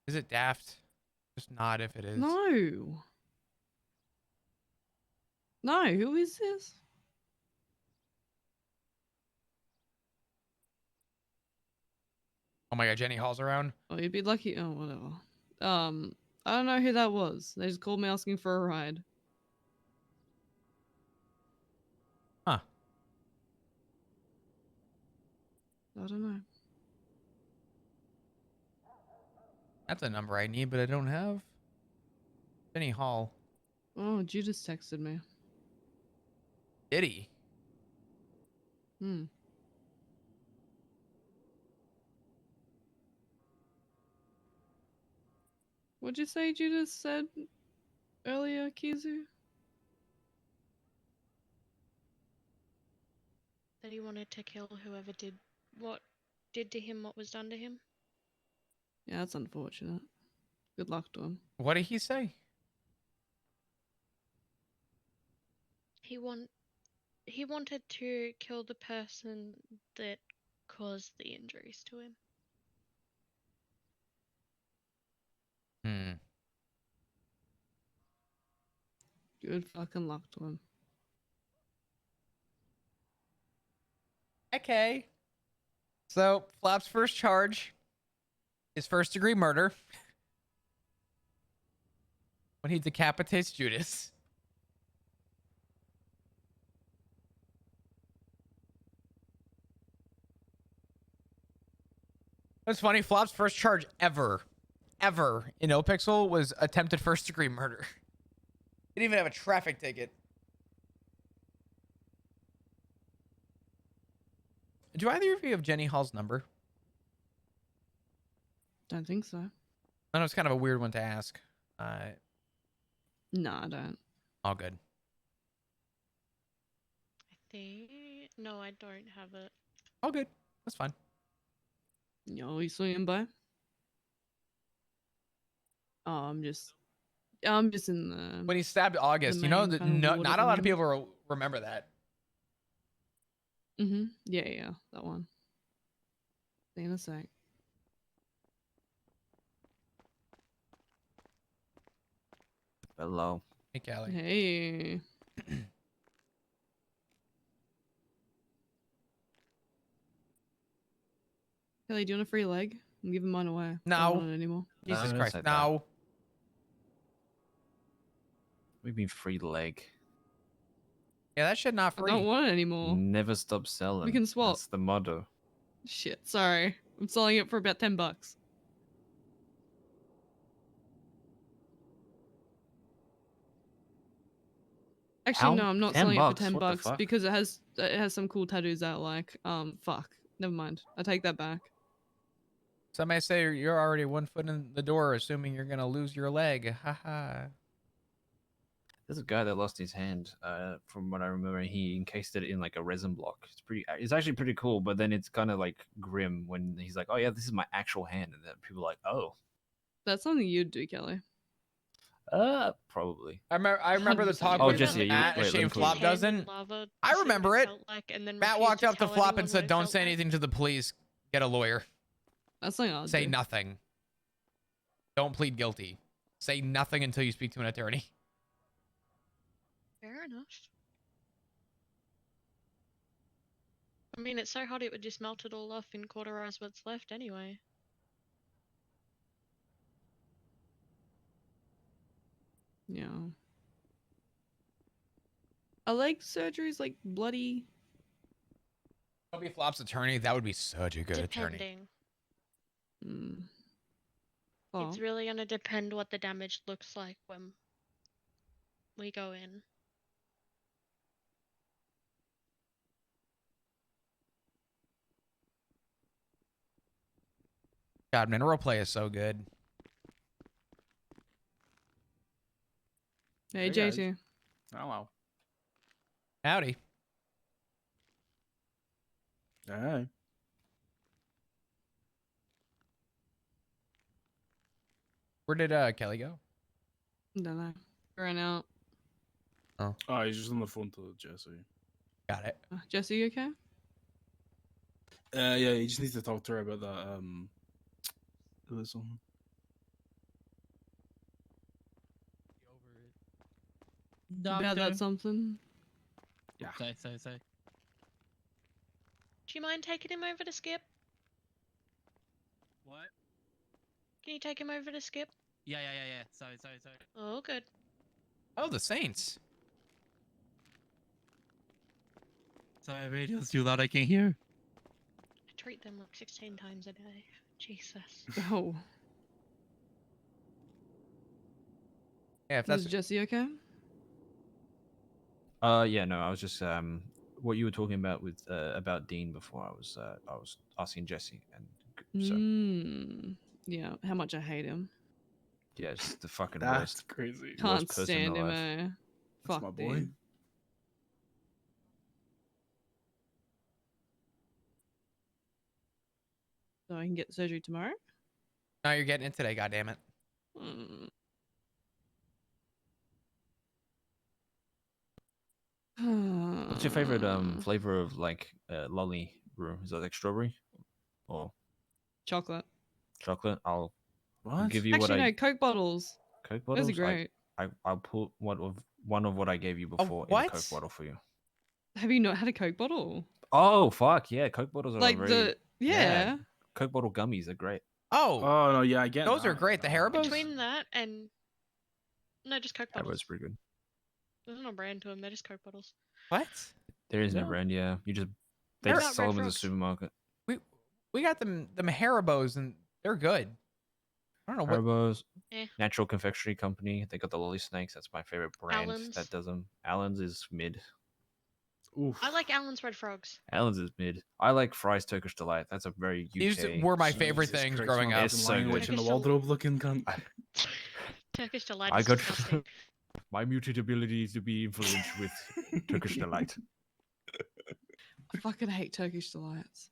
Is it daft? Just nod if it is. No. No, who is this? Oh my god, Jenny Hall's around. Oh, you'd be lucky. Oh, whatever. I don't know who that was. They just called me asking for a ride. Huh. I don't know. That's a number I need, but I don't have. Jenny Hall. Oh, Judas texted me. Did he? Hmm. What'd you say Judas said earlier, Kizu? That he wanted to kill whoever did to him what was done to him. Yeah, that's unfortunate. Good luck to him. What did he say? He wanted to kill the person that caused the injuries to him. Hmm. Good fucking luck to him. Okay. So, Flop's first charge is first-degree murder. When he decapitates Judas. That's funny. Flop's first charge ever in NoPixel was attempted first-degree murder. He didn't even have a traffic ticket. Do either of you have Jenny Hall's number? Don't think so. I know it's kind of a weird one to ask. No, I don't. All good. No, I don't have it. All good. That's fine. Yo, you swinging by? Oh, I'm just in the. When he stabbed August, you know main that kind of no, ward not at a the lot of moment. people remember that. Yeah, that one. See you in a sec. Hello. Hey, Callie. Hey. Kelly, do you want a free leg? I'm giving mine away. No. I don't want it anymore. Jesus No, Christ. don't say that. No. We've been free leg. Yeah, that shit not I free. don't want it anymore. Never stop selling. We can swap. That's the motto. Shit, sorry. I'm selling it for about $10. Actually, How? no, I'm not 10 selling it for bucks? $10 What the fuck? because it has some cool tattoos that I like. Fuck. Never mind. I take that back. Somebody say you're already 1 foot in the door, assuming you're gonna lose your leg. Haha. There's a guy that lost his hand. From what I remember, he encased it in like a resin block. It's actually pretty cool, but then it's kind of like grim when he's like, "Oh yeah, this is my actual hand," and then people are like, "Oh, That's something you'd do, Kelly. probably." I remember the 100% talk Oh, with Jesse, Matt. wait, A shame let me Flop call you. doesn't. Lava I to see what remember it. felt like, and then Matt refused walked to up to tell Flop anyone and said, what it "Don't felt say like. anything to the police. Get a lawyer. That's something I'd Say do. nothing. Don't plead guilty. Say nothing until you speak to an attorney." Fair enough. I mean, it's so hot it would just melt it all off and cauterize what's left anyway. Yeah. A leg surgery is like bloody. Don't be Flop's attorney. That would be such a good attorney. Depending. Oh. It's really gonna depend what the damage looks like when we go in. God, mineral play is so good. Hey, guys. JT. Hello. Howdy. Hey. Where did Kelly go? Don't know. Ran out. Oh. Oh, he's just on the phone to Jesse. Got it. Jesse, you okay? Yeah, he just needs to talk to her about that. Something. About that something. Yeah. Say. Do you mind taking him over to Skip? What? Can you take him over to Skip? Yeah. Sorry. Oh, good. Oh, the Saints. Sorry, radio's too loud. I can't hear. I treat them like 16 times a day. Jesus. Oh. Yeah, if Is that's Jesse okay? Yeah, no, I was just what you were talking about with about Dean before. I was asking Jesse, and so Yeah, how much I hate him. yeah, it's the fucking That's worst. crazy. Can't Worst person stand in him, life. eh? That's Fuck my boy. Dean. So I can get surgery tomorrow? no, you're getting it today. God damn it. What's your favorite flavor of like lolly brew? Is that like strawberry or Chocolate. chocolate? I'll What? give you Actually, what I no, Coke bottles. Coke Those are bottles. great. I'll put one of what I gave you before in a Coke bottle for you. Have you not had a Coke bottle? Oh fuck yeah, Coke bottles are Like very yeah. Coke bottle gummies are great. Oh. Oh no, yeah, I get Those are that. great. The Haribos? Between that and... No, just Coke bottles. Haribo's pretty good. There's no brand to them, they're just Coke bottles. What? There is no No. brand. Yeah, they They're just not sell Red them in the Frogs. supermarket. We got them Haribos and they're good. I don't know what. Haribo's, Eh. Natural Confectionery Company. They got the lolly snakes. That's my favorite brand Allen's. that does them. Allen's is mid. Oof. I like Allen's Red Frogs. Allen's is mid. I like Fry's Turkish Delight. That's a very UK. These were my favorite Jesus things Christ, growing my up. It's fucking so language good. in the Turkish wardrobe looking cunt. Turkish Delight I is got disgusting. my muted ability to be influenced with Turkish Delight. I fucking hate Turkish delights.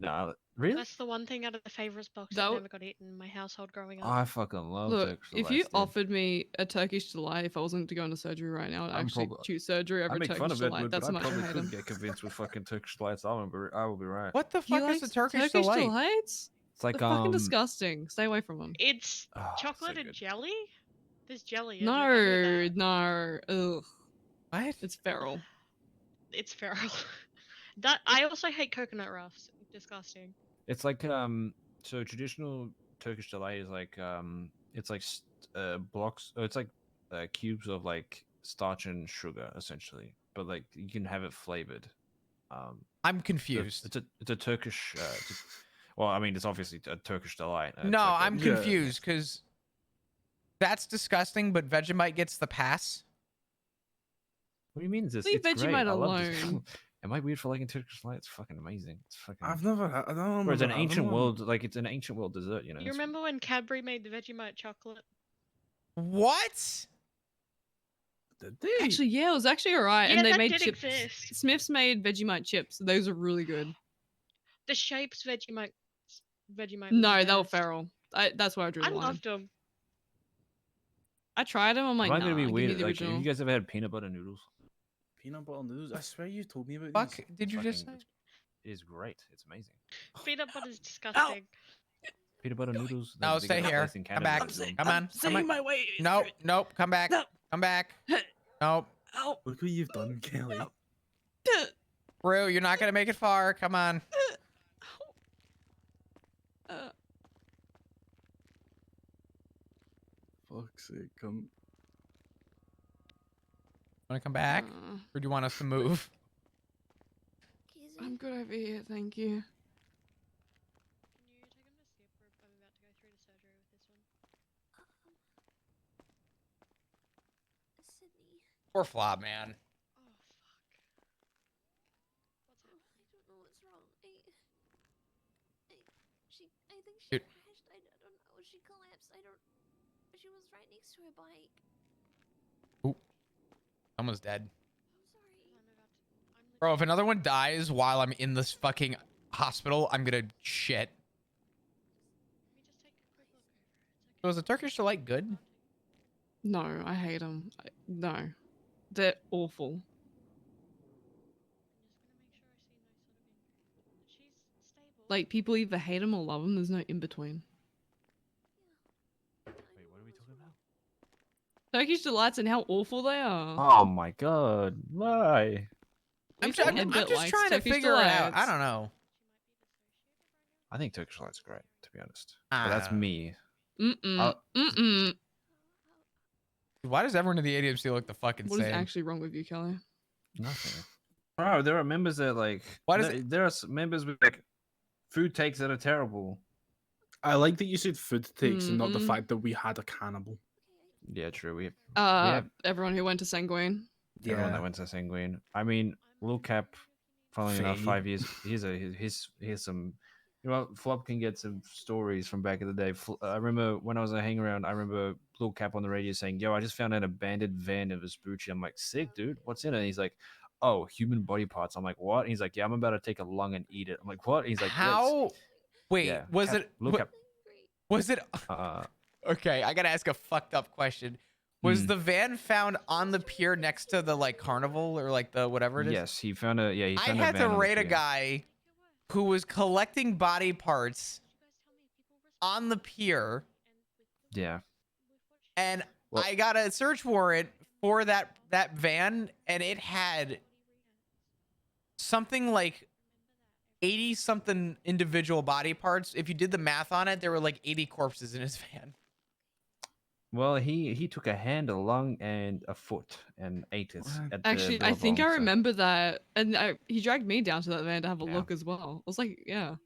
No, really? That's the one thing out of the favorites box That that w- never got eaten in my household growing up. I fucking love Look, Turkish if Delights. you dude. offered me a Turkish delight, if I wasn't to go into surgery right now, I'd I'm actually prob- choose surgery I over make Turkish fun of it, delight. but That's I how much I probably hate could them. get convinced with fucking Turkish Delights. I will be right. What the He fuck is likes a Turkish delight? delights? It's like They're fucking disgusting. Stay away from them. It's Oh, chocolate so and good. jelly? There's jelly in it. I know that. No. Ugh. What? It's feral. It's feral. That I also hate coconut ruffs. Disgusting. It's like so traditional Turkish delight is like it's like blocks. It's like cubes of like starch and sugar essentially, but like you can have it flavored. I'm confused. It's a Turkish. Well, I mean, it's obviously a Turkish delight. It's No, like a- I'm confused because that's disgusting, but Vegemite gets the pass. What do you mean? It's Leave great. Vegemite I love this. alone. Am I weird for liking Turkish delight? It's fucking amazing. It's fucking. I don't know. Or it's an ancient world, like it's an ancient world dessert. You know. You remember when Cadbury made the Vegemite chocolate? What? Actually, yeah, it was actually alright. Yeah, And they that made did chips. exist. Smith's made Vegemite chips. Those are really good. The Shapes Vegemite was No, the they were best. feral. That's where I drew I the line. loved them. I tried them. I'm like, Am I nah, gonna be give me weird? the Like, have original. you guys ever had peanut butter noodles? Peanut butter noodles? I swear you told me about Fuck, these. did you just say? It is great. It's amazing. Peanut butter is disgusting. Peanut butter noodles. No, they stay got a here. place in Come Canada back. that do them. Come on. Come on. my way. Nope. Nope. Come back. No. Come back. Nope. Look what you've done, Kelly. Rue, you're not gonna make it far. Come on. Fuck's sake, come. Want to come back, or do you want us to move? I'm good over here, thank you. Sydney. Poor Flop, man. I don't know what's wrong. I think she to her bike. Someone's dead. Bro, if another one dies while I'm in this fucking hospital, I'm gonna shit. So is the Turkish delight good? No, I hate them. No, they're awful. Like, people either hate them or love them. There's no in between. Wait, what are we talking about? Turkish delights and how awful they are. Oh my god, why? I'm We just think Edbit likes trying to Turkish figure it out. I delights. don't know. I think Turkish delights are great, to be honest. I But that's don't know. me. Mm-mm. Why does everyone in the ADMC look the fucking What is same? actually wrong with you, Kelly? Nothing. Bro, there are members that like. What is there are members with like food takes that are terrible. I like that you said food takes and not the Mm-mm. fact that we had a cannibal. Yeah, true. We Everyone who went to Sanguine. everyone that went to Sanguine. I mean, Lil Cap, funnily enough, Faye. 5 years. Here's some. You know, Flop can get some stories from back in the day. I remember when I was hanging around. I remember Lil Cap on the radio saying, "Yo, I just found an abandoned van of Vespucci." I'm like, "Sick, dude. What's in it?" And he's like, "Oh, human body parts." I'm like, "What?" And he's like, "Yeah, I'm about to take a lung and eat it." I'm like, "What?" And he's like, How? Wait, Yeah, was Cap, it? Lil Cap. Was it? Uh, Okay, I gotta ask a fucked up question. Was Hmm. the van found on the pier next to the like carnival or like the whatever it is? Yes, he found a. Yeah, he I found a had van to on the raid a pier. guy who was collecting body parts on the pier, Yeah. and Well- I got a search warrant for that van, and it had something like 80 something individual body parts. If you did the math on it, there were like 80 corpses in his van. Well, he took a hand, a lung, and a foot and ate it. At Actually, the I think I Billabong, so- remember that, and he dragged me down to that van to have a look as well. I was like, yeah.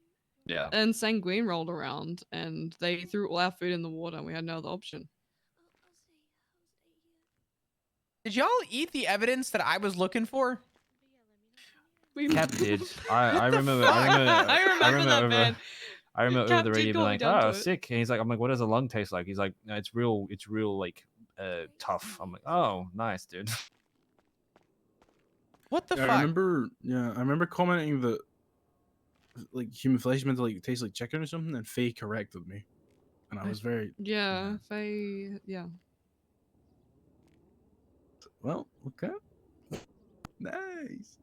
Yeah. And Sanguine rolled around, and they threw all our food in the water, and we had no other option. Did y'all eat the evidence that I was looking for? Cap did. I remember. fuck? I remember that, over. man. I remember Cap over the did radio call being me like, down to "Oh, it." sick." And he's like, "I'm like, what does a lung taste like?" He's like, "No, it's real. It's real like tough." I'm like, "Oh, nice, dude." What the I fuck? remember commenting that like human flesh is meant to like taste like chicken or something, and Faye corrected me, and I was very Yeah, Faye. Yeah. well. Okay. Nice.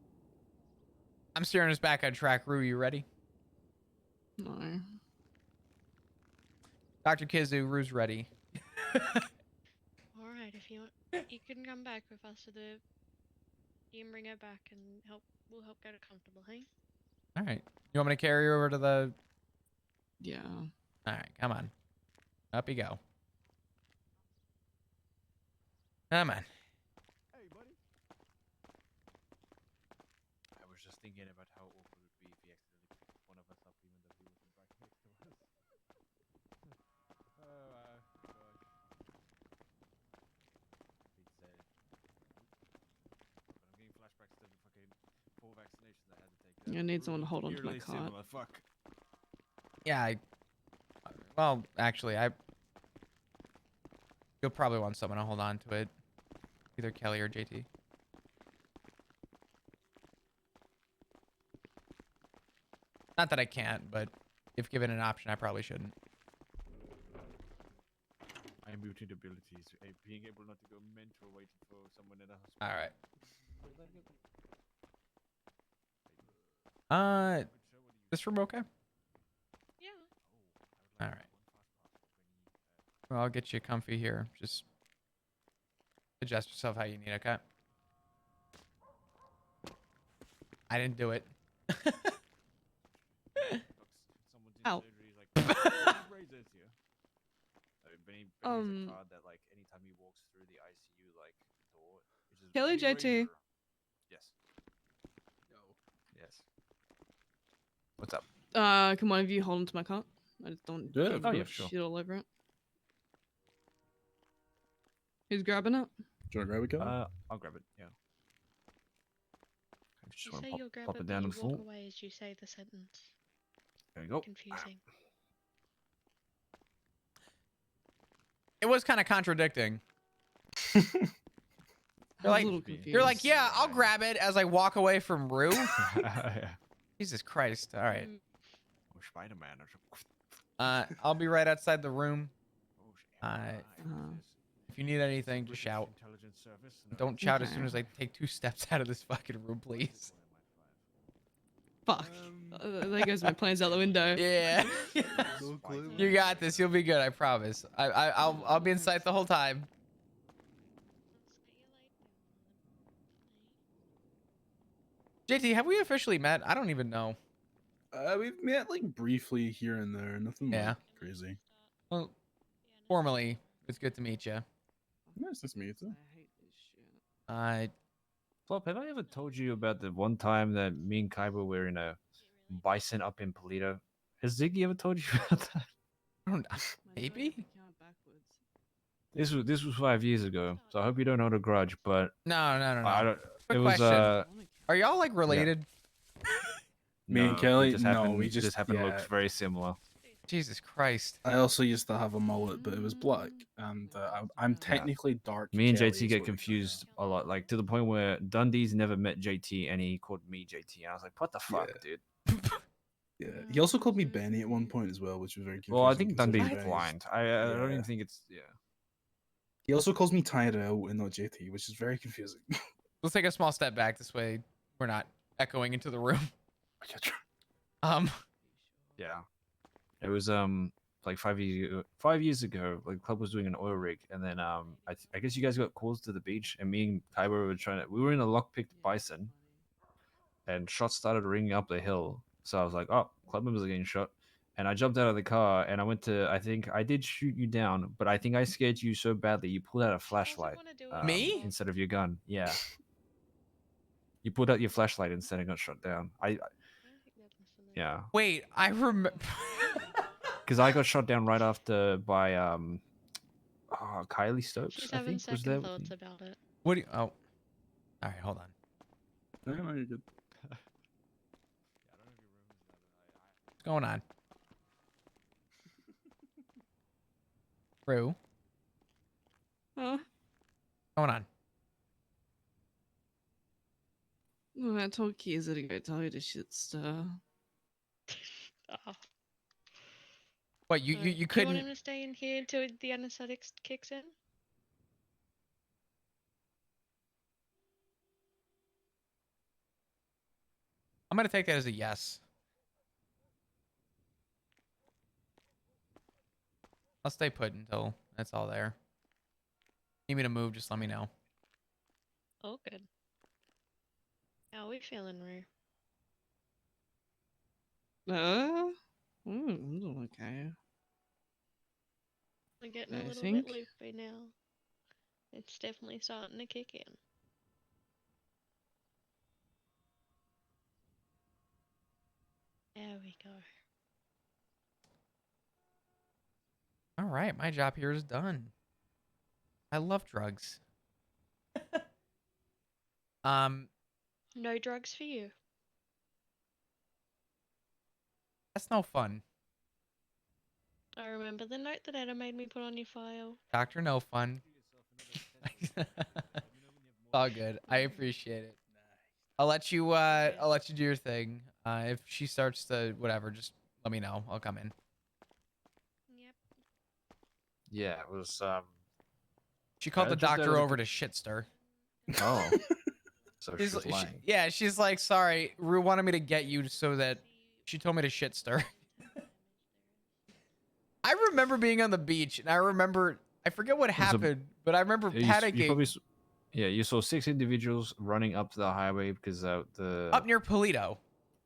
I'm steering us back on track. Rue, you ready? No. Dr. Kizu, Rue's ready. All right, if you want, you can come back with us to the. You can bring her back and help. We'll help get her comfortable, hey? All right. You want me to carry you over to the... Yeah. All right, come on. Up you go. Come on. I was just thinking about how awful it would be if he accidentally picked one of us up, even though he wasn't right next to us. Oh gosh. Being said. But I'm getting flashbacks to the fucking 4 vaccinations I had to take. I need someone to hold on to my Eerily cart. similar, fuck. Yeah, well, actually, you'll probably want someone to hold on to it. Either Kelly or JT. Not that I can't, but if given an option, I probably shouldn't. I am mutant abilities. Being able not to go mental waiting for someone in a hospital. All right. This room okay? Yeah. All right. Well, I'll get you comfy here. Just adjust yourself how you need, okay? I didn't do it. Ow. Benny's a card that like anytime he walks through the ICU like door, it just Kelly Benny JT. Razor. Yes. Yes. What's up? Can one of you hold onto my cart? I just don't Yeah, give oh, a yeah, sure. shit all over it. Who's grabbing it? Do you want to grab it, Kelly? I'll grab it. Yeah. I just You want say to you'll grab pop it, it but down you and walk full. away as you say the sentence. There you go. Confusing. It was kind of contradicting. I You're was like, a little confused. you're like, yeah, I'll grab it as I walk away from Rue. Yeah. Jesus Christ! All right. Oh, Spider-Man. I'll be right outside the room. If you need anything, just shout. Don't shout as soon as I take 2 steps out of this fucking room, please. Fuck. There goes my plans out the window. Yeah. You got this. You'll be good. I promise. I'll be in sight the whole time. JT, have we officially met? I don't even know. We've met like briefly here and there. Nothing Yeah. like crazy. Well, formally, it's good to meet you. Nice to meet you. Flop, have I ever told you about the one time that me and Kaiba were in a bison up in Polito? Has Ziggy ever told you about that? I don't know. Maybe. This was 5 years ago, so I hope you don't hold a grudge. But No. I don't. Quick It was question. Are y'all like related? Me and no, Kelly? we just No, happened, we just happened to yeah. look very similar. Jesus Christ. I also used to have a mullet, but it was black, and I'm technically dark. Me and Kelly JT is get what we confused a lot, like to the point where Dundee's never met JT and he called me JT. And I was like, "What the fuck, dude?" Yeah. He also called me Benny at one point as well, which was very confusing. Well, I think considering Dundee's Benny's- blind. I don't even think it's He also calls me Tyrell and not JT, which is very confusing. Let's take a small step back. This way, we're not echoing into the room. Yeah. It was like 5 years ago, like club was doing an oil rig, and then I guess you guys got calls to the beach, and me and Kyber were we were in a lockpicked bison, and shots started ringing up the hill. So I was like, oh, club members are getting shot. And I jumped out of the car and I went to, I think I did shoot you down, but I think I scared you so badly you pulled out a flashlight. Me? Instead of your gun. Yeah. You pulled out your flashlight instead and got shot down. Yeah. Wait, I remember. Because I got shot down right after by Kylie Stokes. She's I having think was second there. thoughts about it. What do you? Oh, all right. Hold on. No, you're good. What's going on? Rue. Huh? What's going on? Well, I told Kiza to go tell you the shit stir. Oh. What you Do you want couldn't? him to stay in here until the anesthetics kicks in? I'm gonna take that as a yes. I'll stay put until that's all there. Need me to move? Just let me know. Oh, good. How are we feeling, Rue? I'm doing okay. We're getting I a little think. bit loopy now. It's definitely starting to kick in. There we go. All right, my job here is done. I love drugs. No drugs for you. That's no fun. I remember the note that Ada made me put on your file. Dr. No Fun. All good. I appreciate it. I'll let you do your thing. If she starts to whatever, just let me know. I'll come in. Yeah, it was. She called I the just doctor had a- over to shit stir. Oh. So She's, she's lying. yeah, she's like, sorry, Rue wanted me to get you so that she told me to shit stir. I remember being on the beach, and I forget what happened, but I remember You panicking. probably yeah, you saw 6 individuals running up the highway because the Up near Polito.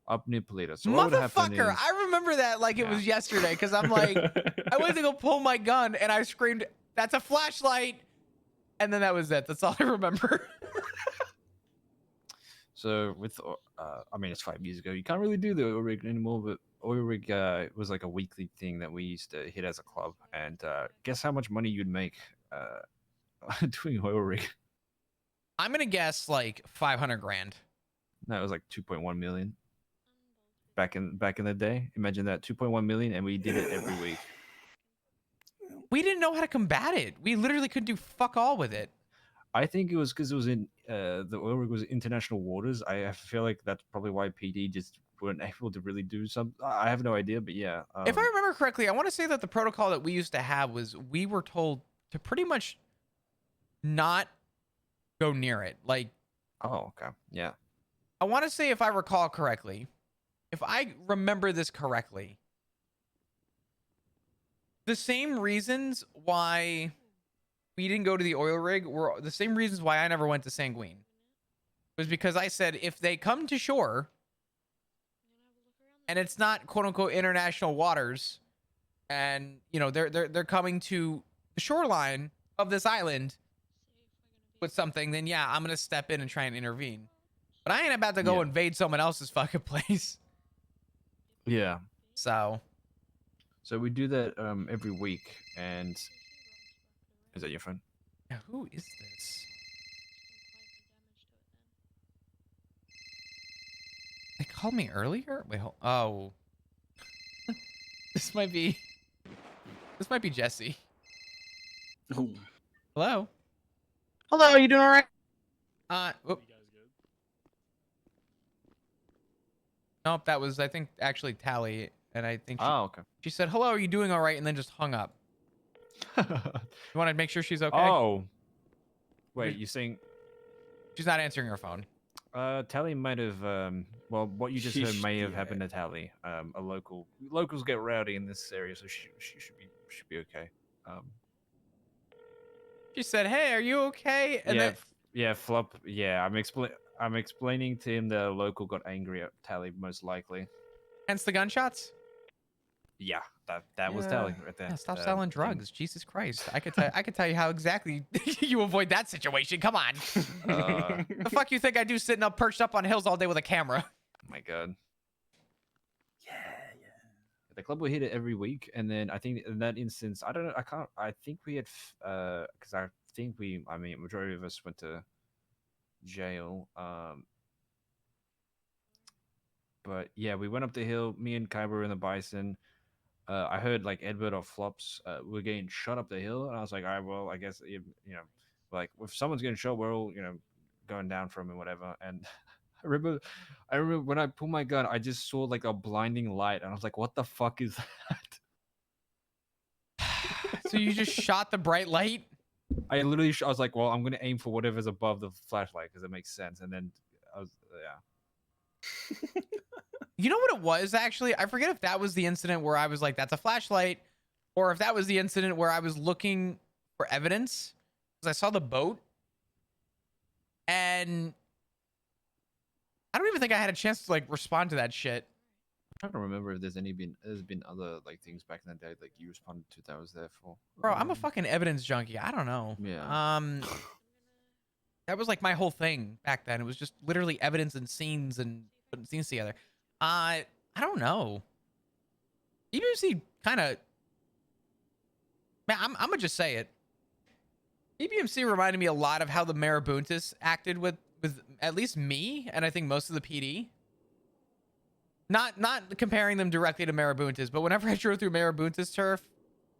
Up near Polito. So what would happen Motherfucker, is, I remember that like it was yesterday because I'm like, I went to go pull my gun and I screamed, "That's a flashlight!" And then that was it. That's all I remember. so with I mean it's 5 years ago. You can't really do the oil rig anymore, but oil rig was like a weekly thing that we used to hit as a club. And guess how much money you'd make doing oil rig? I'm gonna guess like 500 grand. No, it was like 2.1 million. Back in the day, imagine that 2.1 million, and we did it every week. We didn't know how to combat it. We literally couldn't do fuck all with it. I think it was because it was in the oil rig was international waters. I feel like that's probably why PD just weren't able to really do some. I have no idea, but yeah. If I remember correctly, I want to say that the protocol that we used to have was we were told to pretty much not go near it. Like, oh, okay, yeah. I want to say, if I recall correctly, if I remember this correctly, the same reasons why we didn't go to the oil rig were the same reasons why I never went to Sanguine. It was because I said, if they come to shore and it's not quote unquote international waters, and you know they're coming to the shoreline of this island with something, then yeah, I'm gonna step in and try and intervene. But I ain't about to go invade someone else's fucking place. Yeah. So we do that every week, and is that your phone? Yeah, who is this? They called me earlier? Wait, oh. This might be Jesse. Oh. Hello? Hello, you doing all right? Whoop. Nope, that was, I think, actually Tally, and I think okay. She said, hello, are you doing all right? And then just hung up. You want to make sure she's okay? Oh. Wait, you saying... She's not answering her phone. Tally might have, well, what you just heard may have happened to Tally. Locals get rowdy in this area, so she should be okay. She said, hey, are you okay? And Flop. Yeah, I'm explaining to him the local got angry at Tally, most likely. Hence the gunshots? Yeah, that was Tally right there. Yeah, stop selling drugs. Jesus Christ. I could tell you how exactly you avoid that situation. Come on. The fuck you think I do sitting up perched up on hills all day with a camera? Oh my god. Yeah. The club will hit it every week, and then I think in that instance, I think we had because majority of us went to jail. But yeah, we went up the hill. Me and Kyber were in the Bison. I heard like Edward or Flops were getting shot up the hill, and I was like, all right, well, I guess you know, like if someone's getting shot, we're all going down from it, whatever. And I remember when I pulled my gun, I just saw like a blinding light, and I was like, what the fuck is that? So you just shot the bright light? I literally, I was like, well, I'm gonna aim for whatever's above the flashlight because it makes sense. And then I was, yeah. You know what it was, actually? I forget if that was the incident where I was like, that's a flashlight, or if that was the incident where I was looking for evidence because I saw the boat, and I don't even think I had a chance to like respond to that shit. I'm trying to remember if there's been other like things back in the day like you responded to that I was there for. Bro, I'm a fucking evidence junkie. I don't know. Yeah. That was like my whole thing back then. It was just literally evidence and scenes and putting scenes together. I don't know. EBMC kind of, man, I'm gonna just say it. EBMC reminded me a lot of how the Marabuntas acted with at least me, and I think most of the PD. Not comparing them directly to Marabuntas, but whenever I drove through Marabuntas turf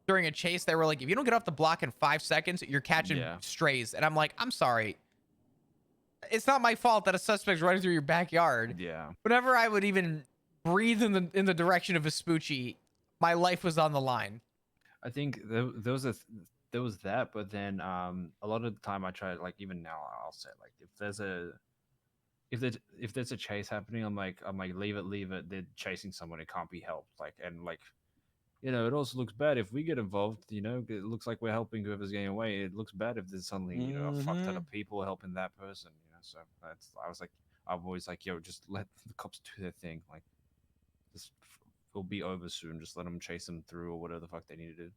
during a chase, they were like, if you don't get off the block in 5 seconds, you're catching strays. And I'm like, I'm sorry. It's not my fault that a suspect's running through your backyard. Yeah. Whenever I would even breathe in the direction of Vespucci, my life was on the line. I think there was that, but then a lot of the time I try, like even now I'll say like if there's a chase happening, I'm like leave it. They're chasing someone. It can't be helped. Like, and like, it also looks bad if we get involved. It looks like we're helping whoever's getting away. It looks bad if there's suddenly a fuck ton of people helping that person. So I'm always like, yo, just let the cops do their thing. Like, it'll be over soon. Just let them chase them through or whatever the fuck they need to do.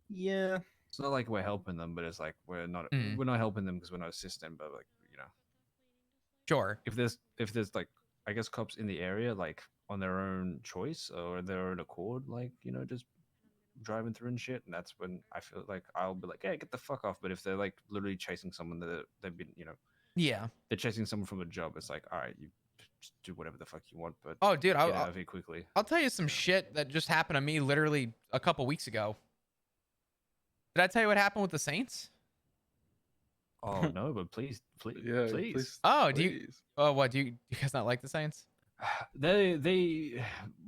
Yeah. It's not like we're helping them, but it's like we're not helping them because we're not assisting, but like, Sure. If there's like, I guess cops in the area, like on their own choice or their own accord, like, just driving through and shit, and that's when I feel like I'll be like, hey, get the fuck off. But if they're like literally chasing someone that they've been, yeah, they're chasing someone from a job, it's like, all right, you just do whatever the fuck you want, but Oh, dude, get out of here quickly. I'll tell you some shit that just happened to me literally a couple weeks ago. Did I tell you what happened with the Saints? Oh no, but please. Oh, do you? Oh, what do you guys not like the Saints? We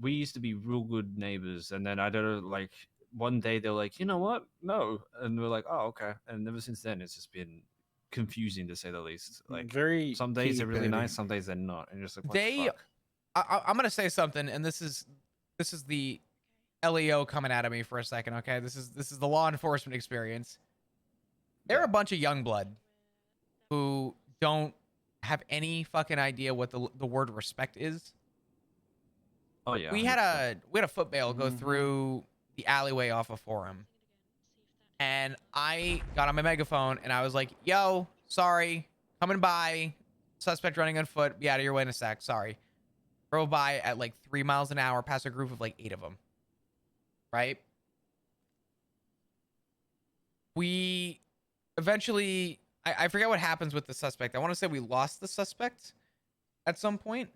used to be real good neighbors, and then I don't know, like one day they're like, you know what, no, and we're like, oh okay, and ever since then it's just been confusing to say the least. Like Very some days they're really petty. nice, some days they're not, and you're just like, what the fuck? I'm gonna say something, and this is the LEO coming out of me for a second. Okay, this is the law enforcement experience. There are a bunch of young blood who don't have any fucking idea what the word respect is. Oh yeah, We had a foot bail go through the alleyway off of Forum, and I got on my megaphone and I was like, "Yo, sorry, coming by, suspect running on foot. Be out of your way in a sec. Sorry." Drove by at like 3 miles an hour past a group of like 8 of them. Right? We eventually, I forget what happens with the suspect. I want to say we lost the suspect at some point,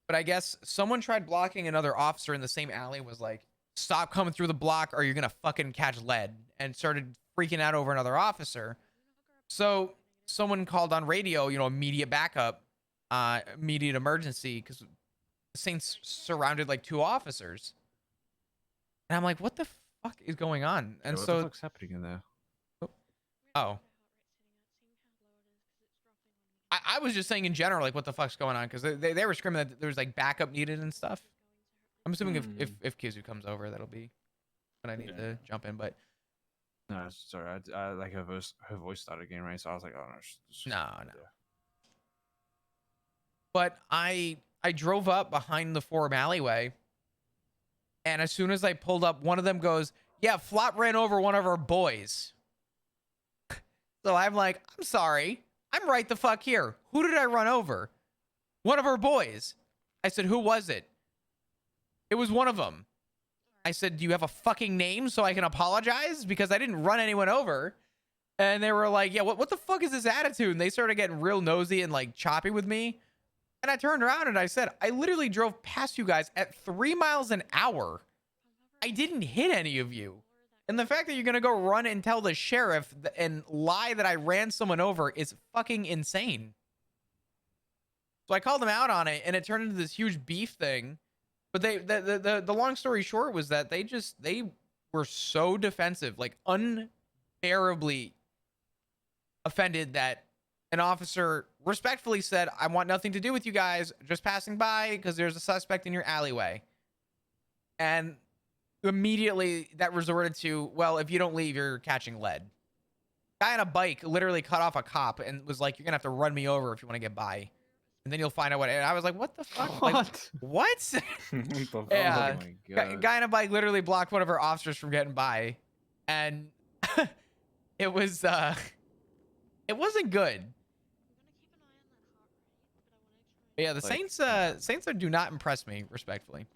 but I guess someone tried blocking another officer in the same alley, was like, "Stop coming through the block or you're gonna fucking catch lead," and started freaking out over another officer. So someone called on radio, immediate backup, immediate emergency, because the Saints surrounded like 2 officers. And I'm like, what the fuck is going on? And what so the fuck's happening in there? Oh. I was just saying in general, like, what the fuck's going on? Because they were screaming that there was like backup needed and stuff. I'm assuming if Kizu comes over, that'll be when I need to jump in. But No, sorry, I like her voice started getting raised, so I was like, oh no, no. But I drove up behind the Forum alleyway, and as soon as I pulled up, one of them goes, "Yeah, Flop ran over one of our boys." So I'm like, "I'm sorry. I'm right the fuck here. Who did I run over?" "One of our boys." I said, "Who was it?" "It was one of them." I said, "Do you have a fucking name so I can apologize? Because I didn't run anyone over." And they were like, "Yeah, what the fuck is this attitude?" And they started getting real nosy and like choppy with me. And I turned around and I said, "I literally drove past you guys at 3 miles an hour. I didn't hit any of you. And the fact that you're going to go run and tell the sheriff and lie that I ran someone over is fucking insane." So I called them out on it, and it turned into this huge beef thing. But the long story short was that they were so defensive, like unbearably offended, that an officer respectfully said, "I want nothing to do with you guys, just passing by because there's a suspect in your alleyway." And immediately that resorted to, "Well, if you don't leave, you're catching lead." Guy on a bike literally cut off a cop and was like, "You're gonna have to run me over if you want to get by, and then you'll find out what." And I was like, "What the fuck? What? Like, what?" Yeah. Oh my God. Guy on a bike literally blocked one of our officers from getting by, and it wasn't good. Yeah, the Saints do not impress me, respectfully.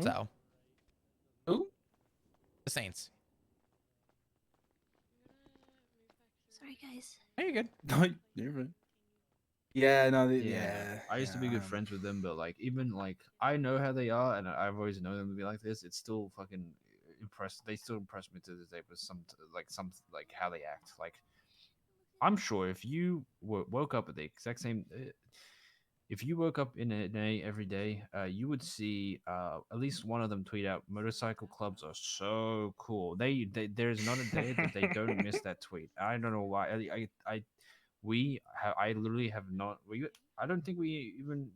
So, who? The Saints. Sorry, guys. Hey, you good? No, you're fine. Yeah, no, I used to be good friends with them, but like even like I know how they are, and I've always known them to be like this. It's still fucking impressed. They still impress me to this day with some how they act. Like I'm sure if you woke up at the exact same, if you woke up in a day every day, you would see at least one of them tweet out, "Motorcycle clubs are so cool." There's not a day that they don't miss that tweet. I don't know why. I literally have not. I don't think we even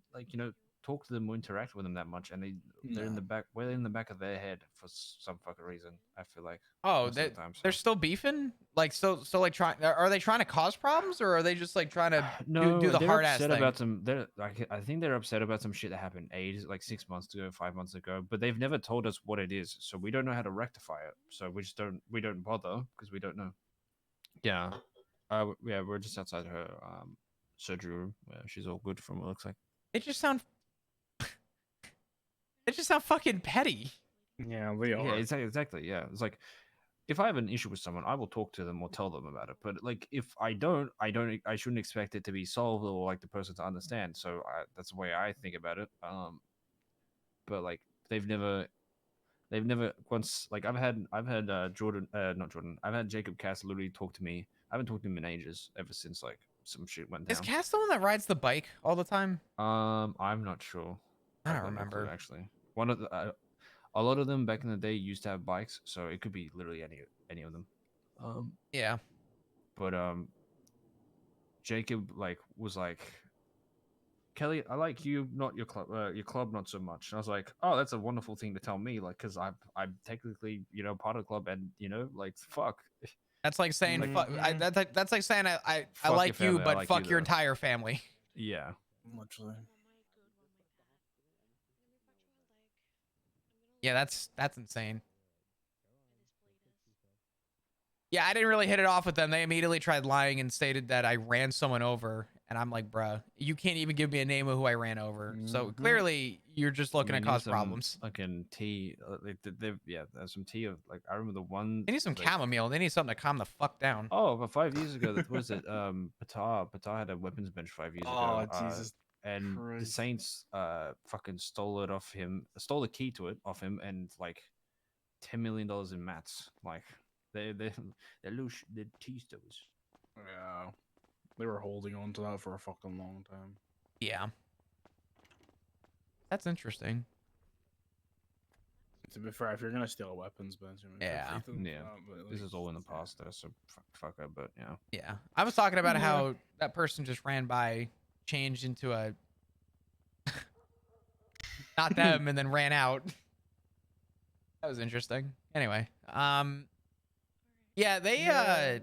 talk to them or interact with them that much, and they're in the back. We're in the back of their head for some fucking reason. I feel like. Oh, most of the time, so. they're still beefing? Like, so like trying? Are they trying to cause problems, or are they just like trying to do the they're hard ass upset thing? about some. I think they're upset about some shit that happened 6 months ago, 5 months ago. But they've never told us what it is, so we don't know how to rectify it. So we just don't. We don't bother because we don't know. Yeah. Yeah, we're just outside her surgery room. Where she's all good from what it looks like. It just sound fucking petty. Yeah, we are. Yeah, exactly. Yeah, it's like if I have an issue with someone, I will talk to them or tell them about it. But like, if I shouldn't expect it to be solved or like the person to understand. So that's the way I think about it. But like, they've never once like I've had Jordan, not Jordan. I've had Jacob Cass literally talk to me. I haven't talked to him in ages, ever since like some shit went Is down. Cass the one that rides the bike all the time? I'm not sure. I don't I've got no clue, remember. actually. One of the a lot of them back in the day used to have bikes, so it could be literally any of them. Yeah. But Jacob like was like, Kelly, I like you, not your club, not so much. And I was like, oh, that's a wonderful thing to tell me, like, because I'm technically, you know, part of the club, and you know, like, fuck. That's like saying Like, fuck. That's like saying I Fuck your like you, family, I but like fuck you, your though. entire family. Yeah. Literally. Yeah, that's insane. Yeah, I didn't really hit it off with them. They immediately tried lying and stated that I ran someone over, and I'm like, bruh, you can't even give me a name of who I ran over. So clearly, you're just looking to cause problems. Fucking tea, there's some tea of like I remember the one. They need some like, chamomile. They need something to calm the fuck down. Oh, about 5 years ago, that was it. Patar had a weapons bench 5 years ago. Oh, Jesus and the Christ. Saints fucking stole it off him, stole the key to it off him, and like $10 million in mats. Like they're loose, the tea stores. Yeah. They were holding on to that for a fucking long time. Yeah. That's interesting. To be fair, if you're gonna steal a weapons bench, I mean, Yeah. This is all in the past though, so fuck it, but yeah. Yeah. I was talking about how that person just ran by, changed into a not them, and then ran out. That was interesting. Anyway, yeah, they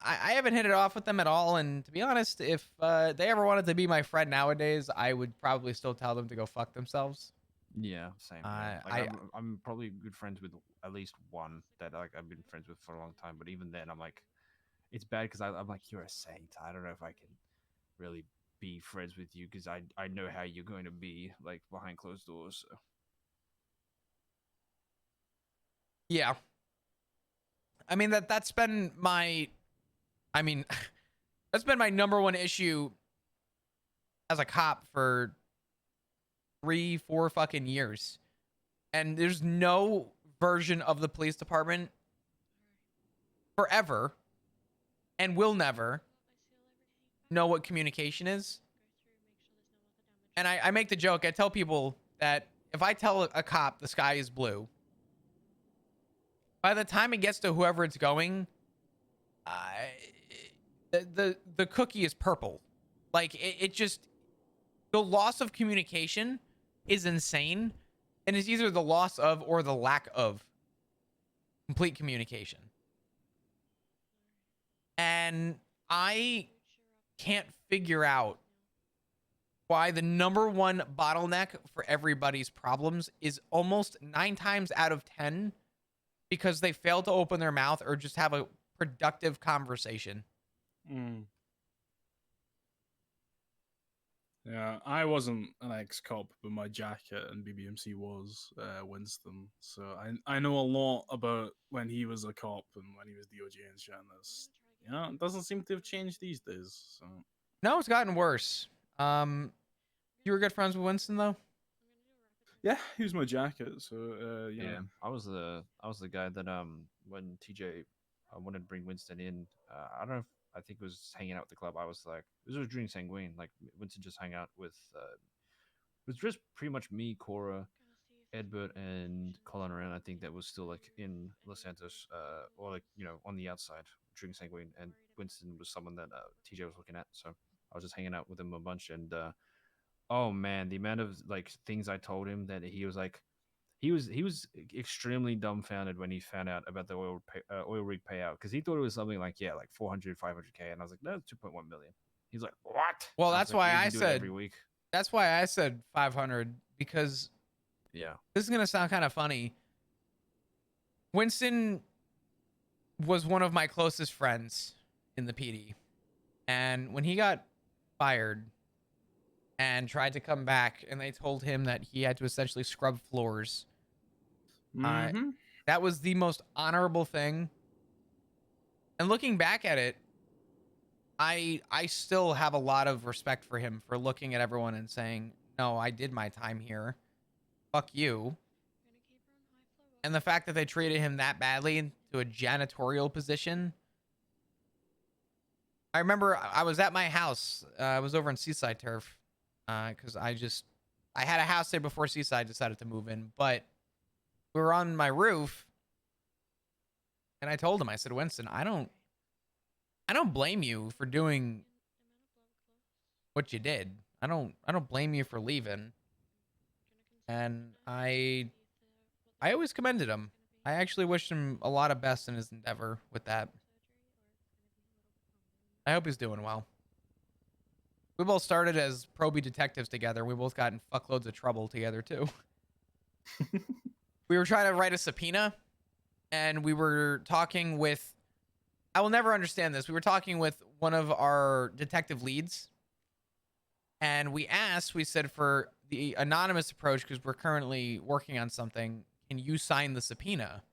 I haven't hit it off with them at all, and to be honest, if they ever wanted to be my friend nowadays, I would probably still tell them to go fuck themselves. Yeah, same. Yeah. Like, I'm probably good friends with at least one that like I've been friends with for a long time. But even then, I'm like, it's bad because I'm like, you're a saint. I don't know if I can really be friends with you because I know how you're going to be like behind closed doors. So. Yeah. I mean that's been my, I mean, that's been my number one issue as a cop for 3-4 fucking years, and there's no version of the police department forever and will never know what communication is. And I make the joke, I tell people that if I tell a cop the sky is blue, by the time it gets to whoever it's going, the cookie is purple. Like it just, the loss of communication is insane, and it's either the loss of or the lack of complete communication. And I can't figure out why the number one bottleneck for everybody's problems is almost 9 times out of 10 because they fail to open their mouth or just have a productive conversation. Yeah, I wasn't an ex-cop, but my jacket and BBMC was Winston. So I know a lot about when he was a cop and when he was DOJ and shit. And that's, you know, it doesn't seem to have changed these days. So No, it's gotten worse. You were good friends with Winston though? yeah, he was my jacket. So Yeah, I was the guy that when TJ wanted to bring Winston in, I don't know if, I think it was hanging out at the club. I was like, this was during Sanguine. Like Winston just hung out with, it was just pretty much me, Cora, Edbert, and Colin around. I think that was still like in Los Santos, or like, you know, on the outside during Sanguine. And Winston was someone that TJ was looking at, so I was just hanging out with him a bunch. And oh man, the amount of like things I told him that he was like, he was extremely dumbfounded when he found out about the oil rig payout, because he thought it was something like 400, 500K, and I was like, no, it's 2.1 million. He's like, what? Well, And I that's was like, why "Yeah, I you do it said every week." That's why I said 500, because this is gonna sound kind of funny. Winston was one of my closest friends in the PD, and when he got fired and tried to come back, and they told him that he had to essentially scrub floors, that was the most honorable thing And looking back at it, I still have a lot of respect for him for looking at everyone and saying, no, I did my time here. Fuck you. And the fact that they treated him that badly to a janitorial position. I remember I was at my house. I was over in Seaside Turf because I had a house there before Seaside decided to move in. But we were on my roof, and I told him, I said, Winston, I don't blame you for doing what you did. I don't blame you for leaving. And I always commended him. I actually wished him a lot of best in his endeavor with that. I hope he's doing well. We both started as probie detectives together. We both got in fuckloads of trouble together too. We were trying to write a subpoena, and we were talking with, I will never understand this. We were talking with one of our detective leads, and we said, for the anonymous approach, because we're currently working on something, can you sign the subpoena?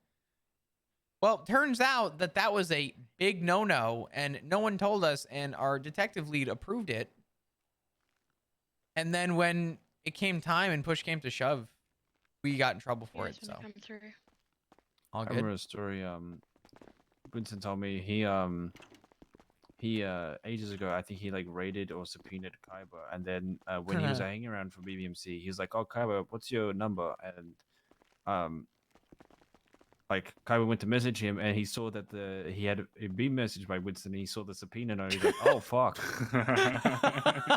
Well, turns out that was a big no-no, and no one told us, and our detective lead approved it. And then when it came time and push came to shove, we got in trouble for it. So all I good. remember a story. Winston told me he ages ago, I think he like raided or subpoenaed Kaiba, and then when he was hanging around for BBMC, he was like, "Oh, Kaiba, what's your number?" And like Kaiba went to message him, and he saw that he had been messaged by Winston. And he saw the subpoena, and he's like, "Oh fuck!"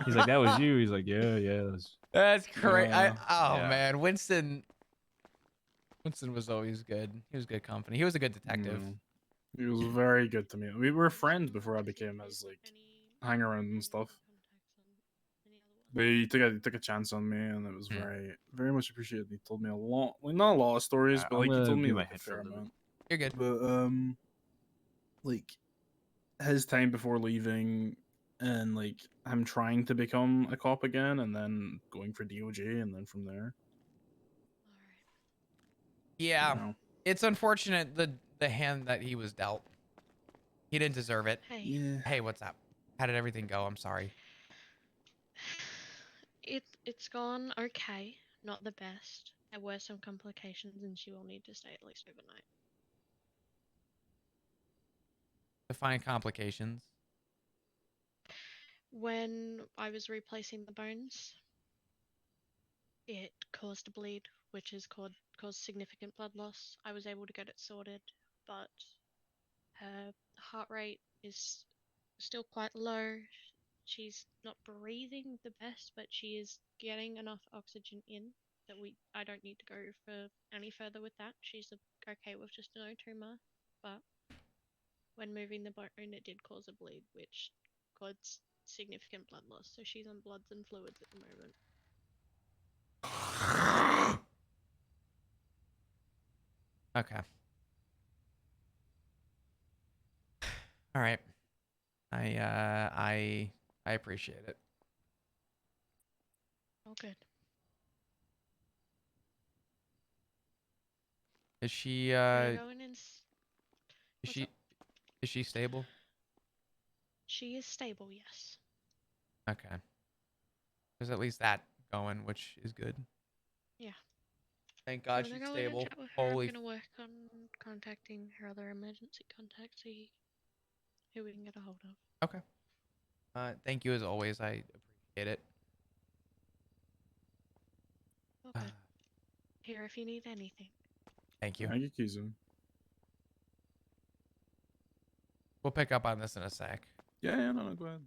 He's like, "That was you." He's like, "Yeah, yeah." That's correct. Yeah. Man, Winston was always good. He was good company. He was a good detective. He was very good to me. We were friends before I became as like hang around and stuff. But he took a chance on me, and it was very much appreciated. He told me a lot, like not a lot of stories, but like he told me like a fair amount. You're good. But like his time before leaving, and like him trying to become a cop again, and then going for DOJ, and then from there. Yeah, Wow. it's unfortunate the hand that he was dealt. He didn't deserve it. Hey. Yeah. Hey, what's up? How did everything go? I'm sorry. It's gone okay, not the best. There were some complications, and she will need to stay at least overnight. Define complications. When I was replacing the bones, it caused a bleed, which has caused significant blood loss. I was able to get it sorted, but her heart rate is still quite low. She's not breathing the best, but she is getting enough oxygen in that I don't need to go for any further with that. She's okay with just no tumor, but when moving the bone, it did cause a bleed, which caused significant blood loss. So she's on bloods and fluids at the moment. Okay. All right. I appreciate it. Oh, good. Is she Are you going in? Is she stable? She is stable, yes. Okay. There's at least that going, which is good. Yeah. Thank God I'm she's gonna go in and stable. chat with her. Holy I'm gonna work on contacting her other emergency contacts, see who we can get a hold of. Okay. Thank you as always. I appreciate it. Okay. Here if you need anything. Thank you. Thank you, Kizu. We'll pick up on this in a sec. Yeah, no, go ahead.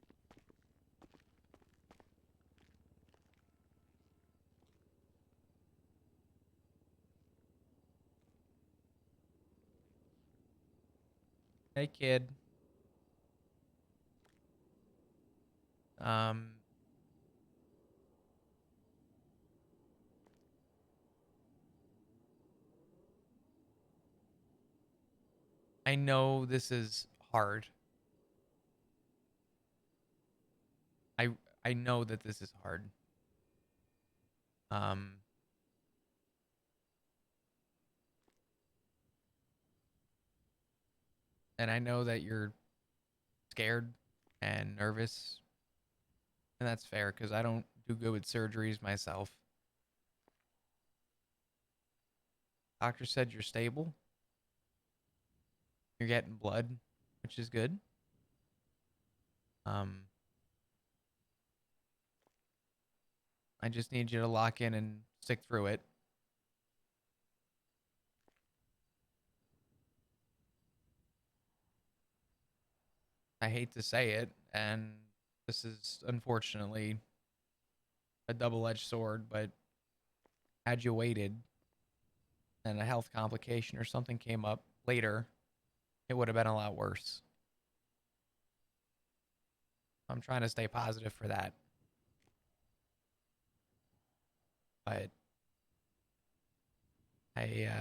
Hey, kid. I know this is hard. I know that this is hard. And I know that you're scared and nervous. And that's fair because I don't do good with surgeries myself. Doctor said you're stable. You're getting blood, which is good. I just need you to lock in and stick through it. I hate to say it, and this is unfortunately a double-edged sword, but had you waited and a health complication or something came up later, it would have been a lot worse. I'm trying to stay positive for that. But I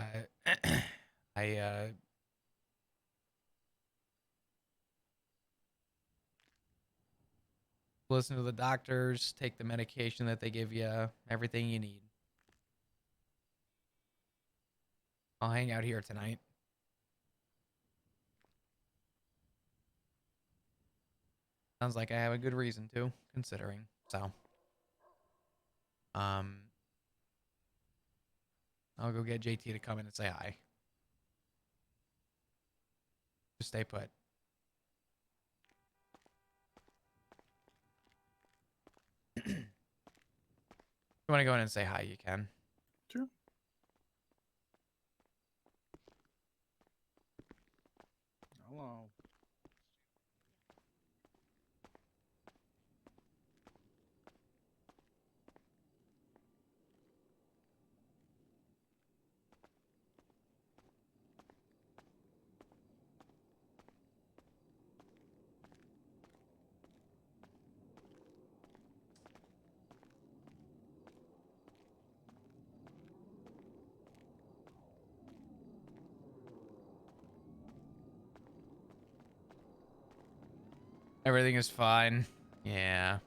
listen to the doctors, take the medication that they give you, everything you need. I'll hang out here tonight. Sounds like I have a good reason to, considering. So, I'll go get JT to come in and say hi. Just stay put. If you want to go in and say hi, you can. Sure. Hello. Everything is fine. Yeah.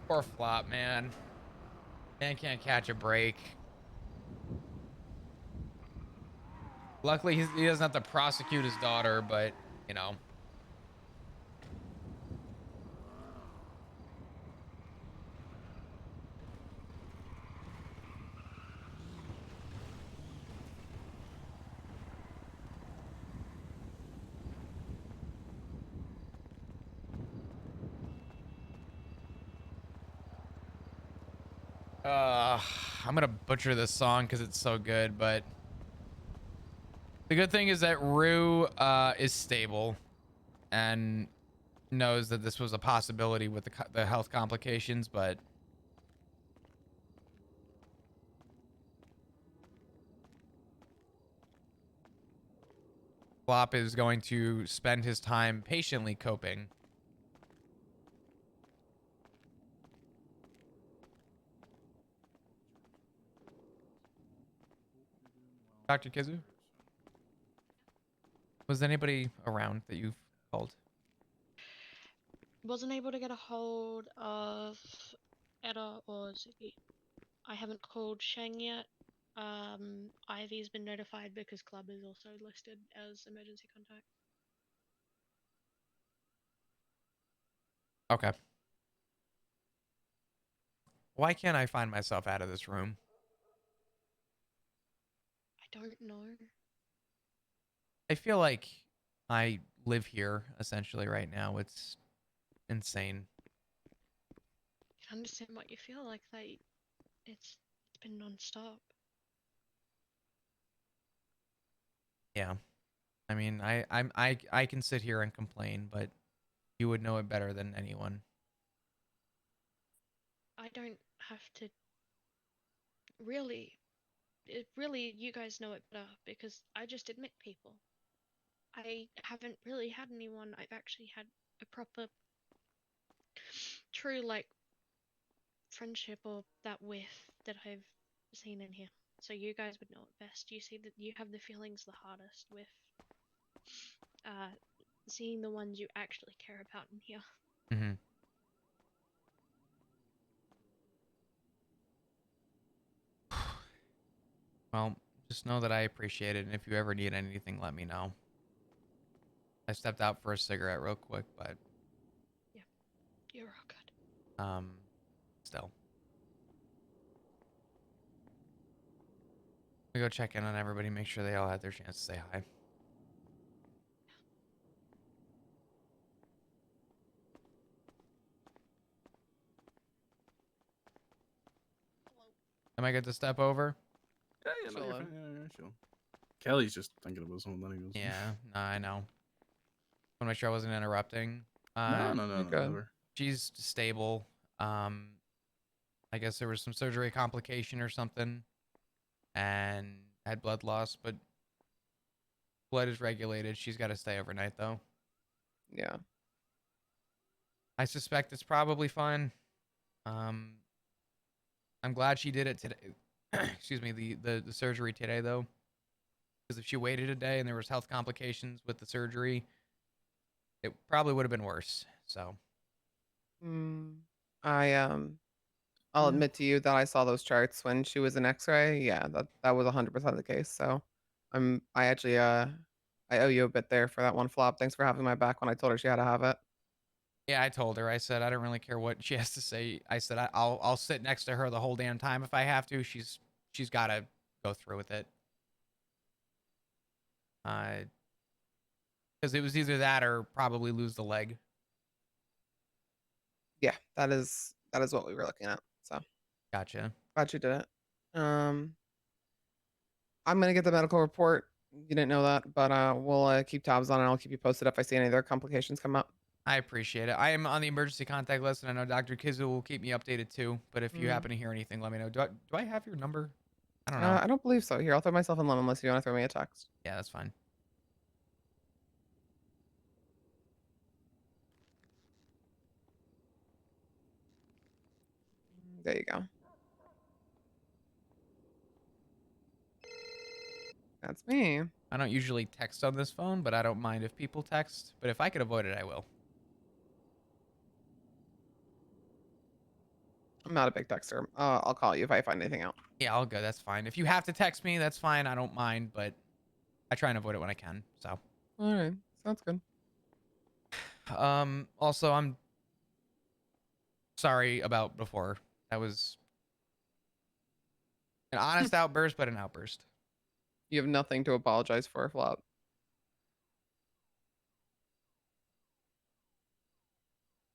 Poor Flop, man. Man can't catch a break. Luckily, he doesn't have to prosecute his daughter, but, you know. I'm gonna butcher this song because it's so good, but the good thing is that Rue is stable and knows that this was a possibility with the health complications, but Flop is going to spend his time patiently coping. Dr. Kizu? Was anybody around that you've called? Wasn't able to get a hold of Etta or Ziggy. I haven't called Shang yet. Ivy's been notified because Club is also listed as emergency contact. Okay. Why can't I find myself out of this room? I don't know. I feel like I live here essentially right now. It's insane. I can understand what you feel like. That it's been non-stop. Yeah. I mean, I can sit here and complain, but you would know it better than anyone. I don't have to really. really, you guys know it better because I just admit people. I haven't really had anyone I've actually had a proper, true, like, friendship or that with that I've seen in here. So you guys would know it best. You see that you have the feelings the hardest with seeing the ones you actually care about in here. Mm-hmm. Well, just know that I appreciate it, and if you ever need anything, let me know. I stepped out for a cigarette real quick, but Yeah, you're all good. still. We go check in on everybody, make sure they all had their chance to say hi. Am I good to step over? Yeah, no, you're fine. Yeah, sure. Kelly's just thinking about something. Then he goes. Yeah, no, I know. Want to make sure I wasn't interrupting. No, never. She's stable. I guess there was some surgery complication or something, and had blood loss, but blood is regulated. She's got to stay overnight though. Yeah. I suspect it's probably fine. I'm glad she did it today. Excuse me, the surgery today though, because if she waited a day and there was health complications with the surgery, it probably would have been worse. So I'll admit to you that I saw those charts when she was in X-ray. Yeah, that was 100% the case. So I actually I owe you a bit there for that one flop. Thanks for having my back when I told her she had to have it. yeah, I told her. I said I don't really care what she has to say. I said I'll sit next to her the whole damn time if I have to. She's got to go through with it. Because it was either that or probably lose the leg. Yeah, that is what we were looking at. So Gotcha. glad you did it. I'm gonna get the medical report. You didn't know that, but we'll keep tabs on it. I'll keep you posted if I see any other complications come up. I appreciate it. I am on the emergency contact list, and I know Dr. Kizu will keep me updated too. But if you happen to hear anything, let me know. Do I have your number? I don't know. I don't believe so. Here, I'll throw myself in lemon unless you want to throw me a text. Yeah, that's fine. There you go. That's me. I don't usually text on this phone, but I don't mind if people text. But if I could avoid it, I will. I'm not a big texter. I'll call you if I find anything out. Yeah, I'll go. That's fine. If you have to text me, that's fine. I don't mind, but I try and avoid it when I can. So. All right, sounds good. Also, I'm sorry about before. That was an honest outburst, but an outburst. You have nothing to apologize for, Flop.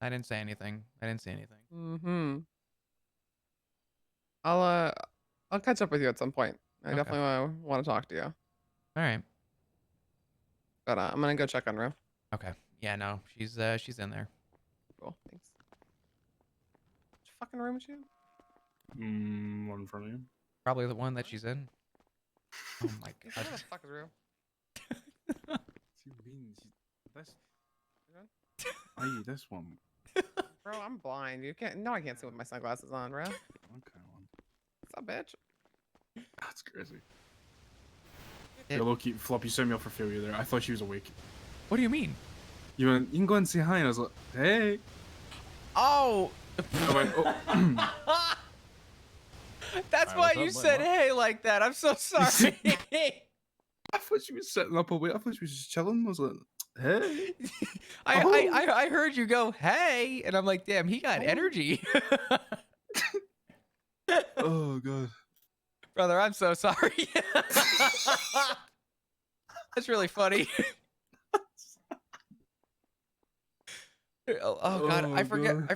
I didn't say anything. Mm-hmm. I'll catch up with you at some point. I definitely want to talk to you. All right. But I'm gonna go check on Rue. Okay. Yeah, no, she's in there. Cool. Thanks. Which fucking room is she in? One in front of you. Probably the one that she's in. Oh my god. Where the fuck is Rue? This one. Bro, I'm blind. You can't. No, I can't see with my sunglasses on, bro. Okay, What's up, bitch? that's crazy. Yeah, low-key, Flop, you set me up for failure there. I thought she was awake. What do you mean? You went, you can go and say hi, and I was like, hey. Oh. I went, oh. That's why you said hey like that. I'm so sorry. I thought she was setting up a way. I thought she was just chilling. I was like, hey. I heard you go hey, and I'm like, damn, he got energy. Oh god. Brother, I'm so sorry. That's really funny. Oh god, I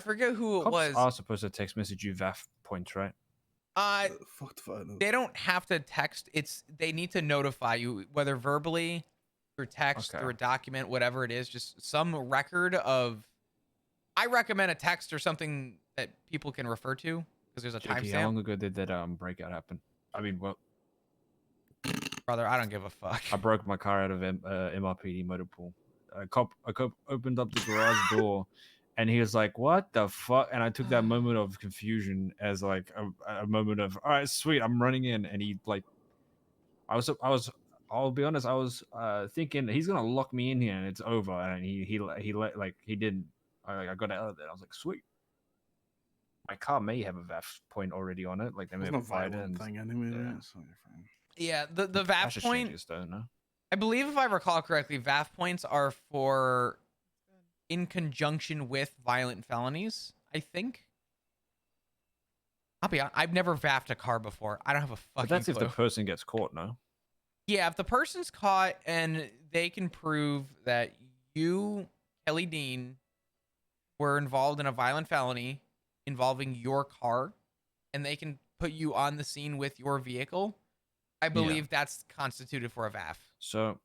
forget who it was. Cops are supposed to text message you VAF points, right? They don't have to text. They need to notify you, whether verbally, through text, through a document, whatever it is. Just some record of. I recommend a text or something that people can refer to because there's a JP, how timestamp. long ago did that breakout happen? I mean, well, Brother, I don't give a fuck. I broke my car out of MRPD motor pool. A cop opened up the garage door, and he was like, "What the fuck?" And I took that moment of confusion as like a moment of, "All right, sweet, I'm running in." And he like, I'll be honest, I was thinking he's gonna lock me in here and it's over, and he like he didn't. I got out of there. I was like, "Sweet." My car may have a VAF point already on it, like they may It's have not applied it. violent And, thing anyway, yeah. right? So you're fine. Yeah, the That's VAF just point. changes, though, no? I believe if I recall correctly, VAF points are for in conjunction with violent felonies. I think. I'll be honest, I've never VAF'd a car before. I don't have a fucking But that's if clue. the person gets caught, no? Yeah, if the person's caught and they can prove that you, Kelly Dean, were involved in a violent felony involving your car, and they can put you on the scene with your vehicle, I believe that's constituted for a VAF. So,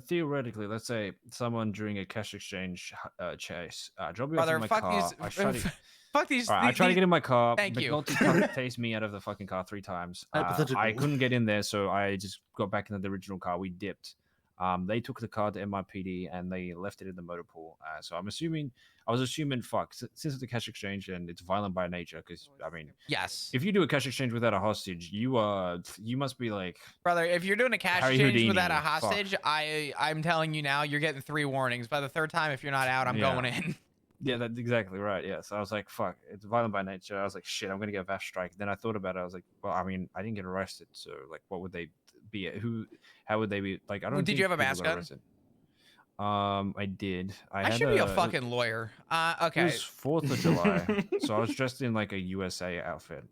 theoretically, let's say someone during a cash exchange chase drop me off Brother, in my fuck car. these. I try to, Fuck these. all right, I try to get in my car. Thank you. McNulty tased me out of the fucking car 3 times. I Hypothetical. couldn't get in there, so I just got back into the original car. We dipped. They took the car to MIPD and they left it in the motor pool. So I was assuming, fuck, since it's a cash exchange and it's violent by nature, because I mean, yes, if you do a cash exchange without a hostage, you must be like, brother, if you're doing a cash Harry exchange Houdini, without a fuck. hostage, I'm telling you now, you're getting 3 warnings. By the 3rd time, if you're not out, I'm going in. Yeah, that's exactly right. Yeah, so I was like, fuck, it's violent by nature. I was like, shit, I'm gonna get a VAF strike. Then I thought about it. I was like, well, I mean, I didn't get arrested, so like, what would they be? How would they be? Like, I don't. Did you have a think mask people got on? arrested. I did. I had should be a fucking lawyer. Okay. It was 4th of July, so I was dressed in like a USA outfit.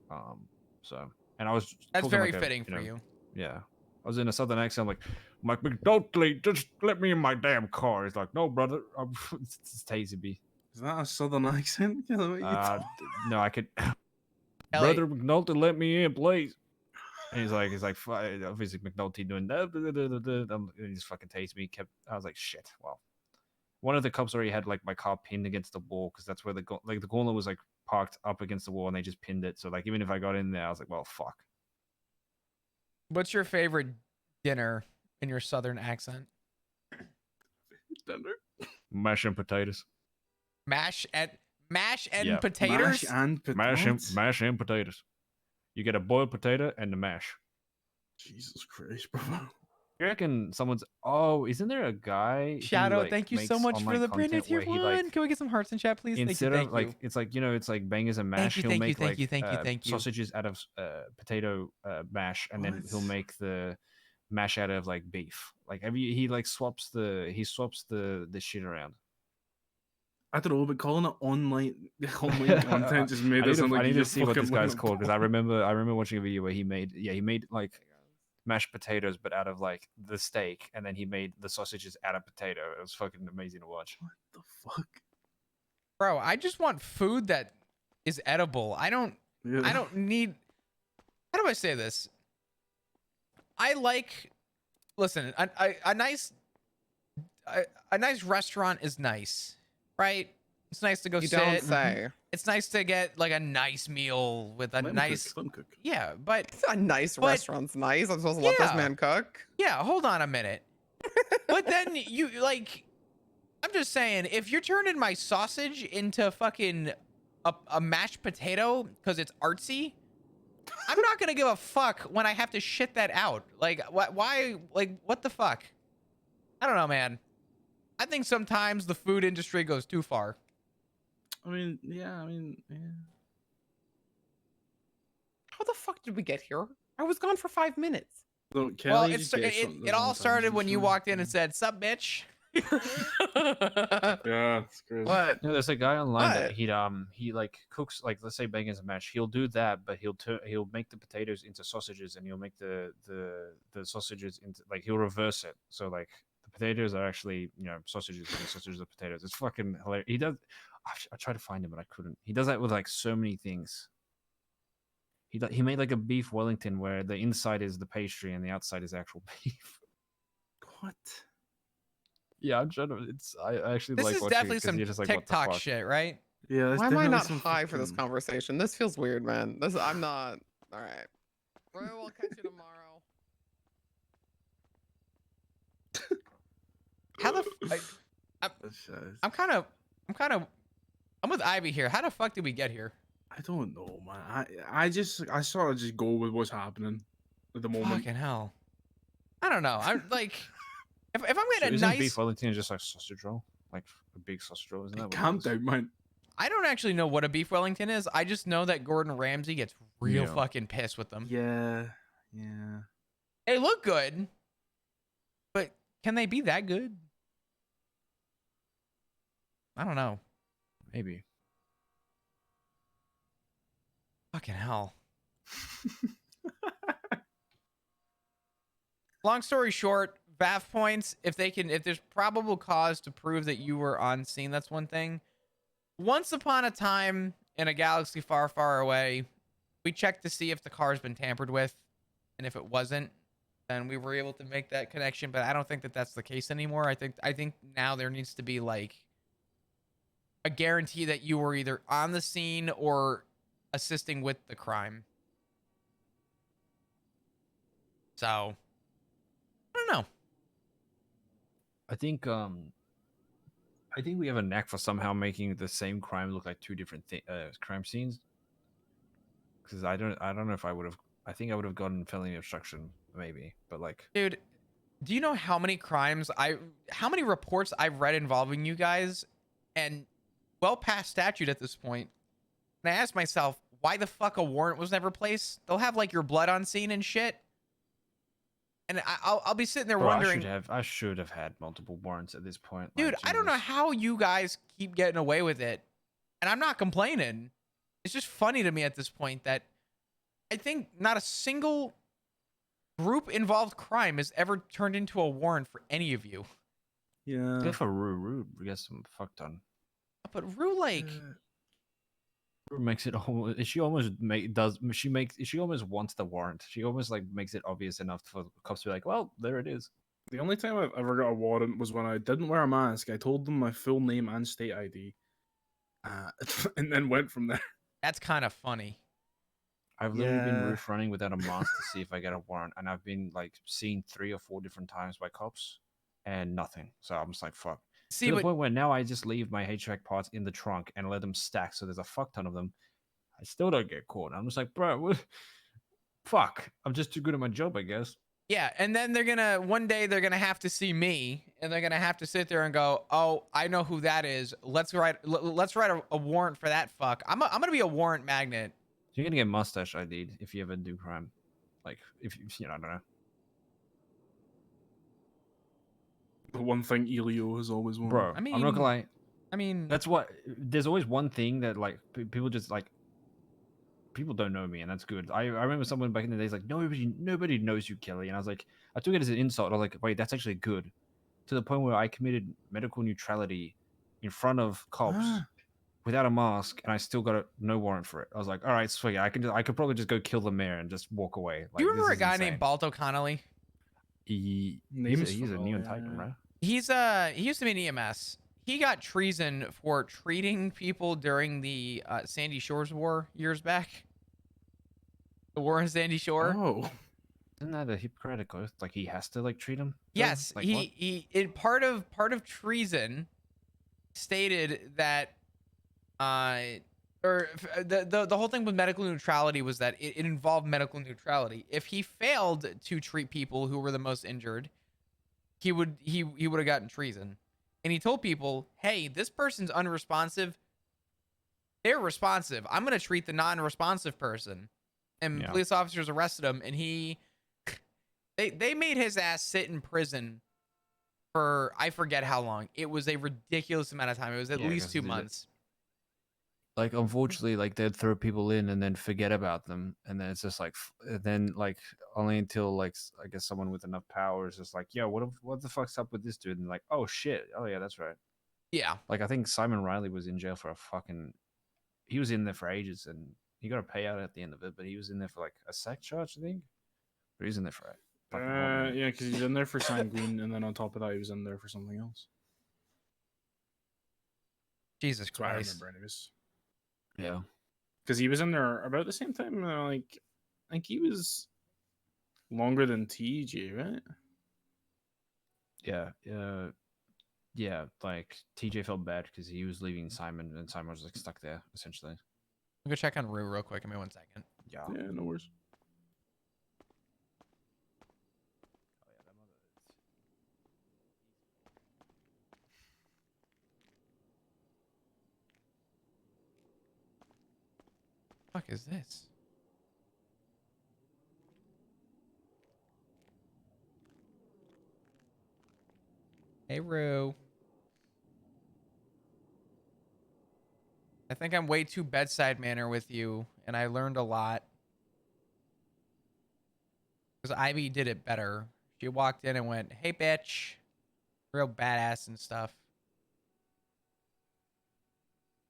So and I was. That's talking very like fitting for you. Yeah. I was in a southern accent. I'm like, Mike McNulty, just let me in my damn car. He's like, no, brother. It's Tazy B. Is that a southern accent? No, I could. Ellie. Brother McNulty, let me in, please. And he's like, obviously McNulty doing that. And he just fucking tased me. I was like, shit. Well, one of the cops already had like my car pinned against the wall because that's where the gauntlet was like parked up against the wall, and they just pinned it. So like, even if I got in there, I was like, well, fuck. What's your favorite dinner in your southern accent? Dinner? Mash and potatoes. Mash and Yeah. potatoes. Mash and potatoes. You get a boiled potato and the mash. Jesus Christ, bro. You reckon someone's? Oh, isn't there a guy? Shadow, who, like, thank you so makes much for online the brand new content tier where he, 1. like, Can we get some hearts in chat, please? Instead thank of you, like, it's like, you know, it's like bangers and mash. Thank you, He'll thank you, make thank you. sausages out of potato mash, and then he'll make the mash out of like beef. Like he like swaps the shit around. I don't know, but calling it online content just made us sound like I need you to just see what fucking this guy's went called, because I remember watching a video where he made like mashed potatoes but out of like the steak, and then he made the sausages out of potato. It was fucking amazing to watch. What the fuck, bro? I just want food that is edible. I don't need. How do I say this? Listen, a nice restaurant is nice, right? It's nice to go You sit. don't say. It's nice to get like a nice meal with a nice. Let him cook. Yeah, but A nice restaurant's nice. I'm supposed to let this man cook. Yeah, hold on a minute. But then you like, I'm just saying, if you're turning my sausage into fucking a mashed potato because it's artsy, I'm not gonna give a fuck when I have to shit that out. Like, why? Like, what the fuck? I don't know, man. I think sometimes the food industry goes too far. I mean, yeah. How the fuck did we get here? I was gone for 5 minutes. So, Well, Kelly, it all started when you walked in and said, "Sup, bitch." Yeah, it's crazy. What? No, there's a guy online that he like cooks, like, let's say bacon and mash. He'll do that, but he'll make the potatoes into sausages, and he'll make the sausages into, like, he'll reverse it. So like the potatoes are actually, you know, sausages, and the sausages are potatoes. It's fucking hilarious. He does. I tried to find him, but I couldn't. He does that with like so many things. He made like a beef Wellington where the inside is the pastry and the outside is actual beef. What? Yeah, I'm trying to. I actually This like is watching definitely it 'cause some you're just like, what the TikTok fuck? shit, right? Yeah. Why am I not high for this conversation? This feels weird, man. I'm not. All right. We'll catch you tomorrow. I'm kind of, I'm with Ivy here. How the fuck did we get here? I don't know, man. I sort of just go with what's happening at the moment. Fucking hell. I don't know. I'm like, if I'm So getting a isn't nice, beef Wellington just like sausage roll, like a big sausage roll? Isn't that what Calm down, man. I don't actually know what a beef Wellington is. I just know that Gordon Ramsay gets real Yeah. fucking pissed with them. Yeah. They look good, but can they be that good? I don't know. Maybe. Fucking hell. Long story short, VAF points, if there's probable cause to prove that you were on scene, that's one thing. Once upon a time in a galaxy far, far away, we checked to see if the car's been tampered with, and if it wasn't, then we were able to make that connection, but I don't think that that's the case anymore. I think now there needs to be like a guarantee that you were either on the scene or assisting with the crime. So, I don't know. I think we have a knack for somehow making the same crime look like two different crime scenes. Because I don't know if I would have. I think I would have gotten felony obstruction maybe, but like, dude, do you know how many how many reports I've read involving you guys, and well past statute at this point? And I asked myself, why the fuck a warrant was never placed? They'll have like your blood on scene and shit. And I'll be sitting there bro, wondering, I should have had multiple warrants at this point. dude, Like, I don't know Jesus. how you guys keep getting away with it. And I'm not complaining. It's just funny to me at this point that I think not a single group involved crime has ever turned into a warrant for any of you. Yeah. Except for Rue gets some fuck done. But Rue, like, Rue makes it almost. She almost wants the warrant. She almost like makes it obvious enough for the cops to be like, well, there it is. The only time I've ever got a warrant was when I didn't wear a mask. I told them my full name and state ID, and then went from there. That's kind of funny. I've literally been roof running without a mask to see if I get a warrant, and I've been like seen 3 or 4 different times by cops, and nothing. So I'm just like, fuck. See, to the point where now I just leave my HVAC parts in the trunk and let them stack, so there's a fuck ton of them. I still don't get caught. I'm just like, bro, what? Fuck. I'm just too good at my job, I guess. Yeah, and then one day they're gonna have to see me, and they're gonna have to sit there and go, "Oh, I know who that is. Let's write a warrant for that fuck." I'm gonna be a warrant magnet. You're gonna get mustache ID'd if you ever do crime. Like, if you know, I don't know. The one thing Elio has always wanted. Bro, I'm not gonna lie. I mean, that's what. There's always one thing that like people just like. People don't know me, and that's good. I remember someone back in the days like nobody knows you, Kelly, and I was like, I took it as an insult. I was like, wait, that's actually good. To the point where I committed medical neutrality in front of cops without a mask, and I still got no warrant for it. I was like, all right, sweet. I could probably just go kill the mayor and just walk away. Like, Do you remember a this is guy insane. named Balto Connolly? He's a neon Titan, right? He used to be an EMS. He got treason for treating people during the Sandy Shores War years back. The war in Sandy Shore. Oh, isn't that a Hippocratic oath? Like he has to like treat him. Yes, like, part of treason stated that the whole thing with medical neutrality was that it involved medical neutrality. If he failed to treat people who were the most injured, he would have gotten treason. And he told people, hey, this person's unresponsive. They're responsive. I'm going to treat the non-responsive person. And police officers arrested him. And they made his ass sit in prison for, I forget how long. It was a ridiculous amount of time. It was at least 2 months. Like, unfortunately, like they'd throw people in and then forget about them. And then it's just like, then like only until like, I guess someone with enough power is just like, yeah, what the fuck's up with this dude? And like, oh shit. Oh yeah, that's right. Yeah. Like, I think Simon Riley was in jail for he was in there for ages and he got a payout at the end of it, but he was in there for like a sack charge, I think. But he's in there for it. Yeah, because he's in there for sanguine, and then on top of that, he was in there for something else. Jesus That's what I Christ. remember, anyways. Yeah, because he was in there about the same time. Like, I think he was longer than TJ, right? Yeah. Yeah, like TJ felt bad because he was leaving Simon, and Simon was like stuck there essentially. I'll go check on Rue real quick. Give me 1 second. Yeah. Yeah, no worries. Fuck is this? Hey, Rue. I think I'm way too bedside manner with you, and I learned a lot. Because Ivy did it better. She walked in and went, "Hey, bitch." Real badass and stuff.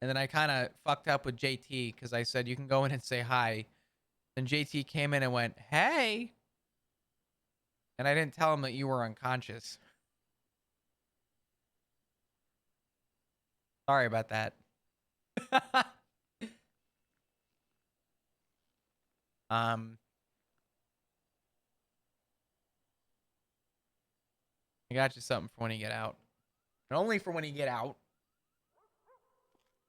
And then I kind of fucked up with JT because I said, "You can go in and say hi." Then JT came in and went, "Hey." And I didn't tell him that you were unconscious. Sorry about that. um, I got you something for when you get out. And only for when you get out.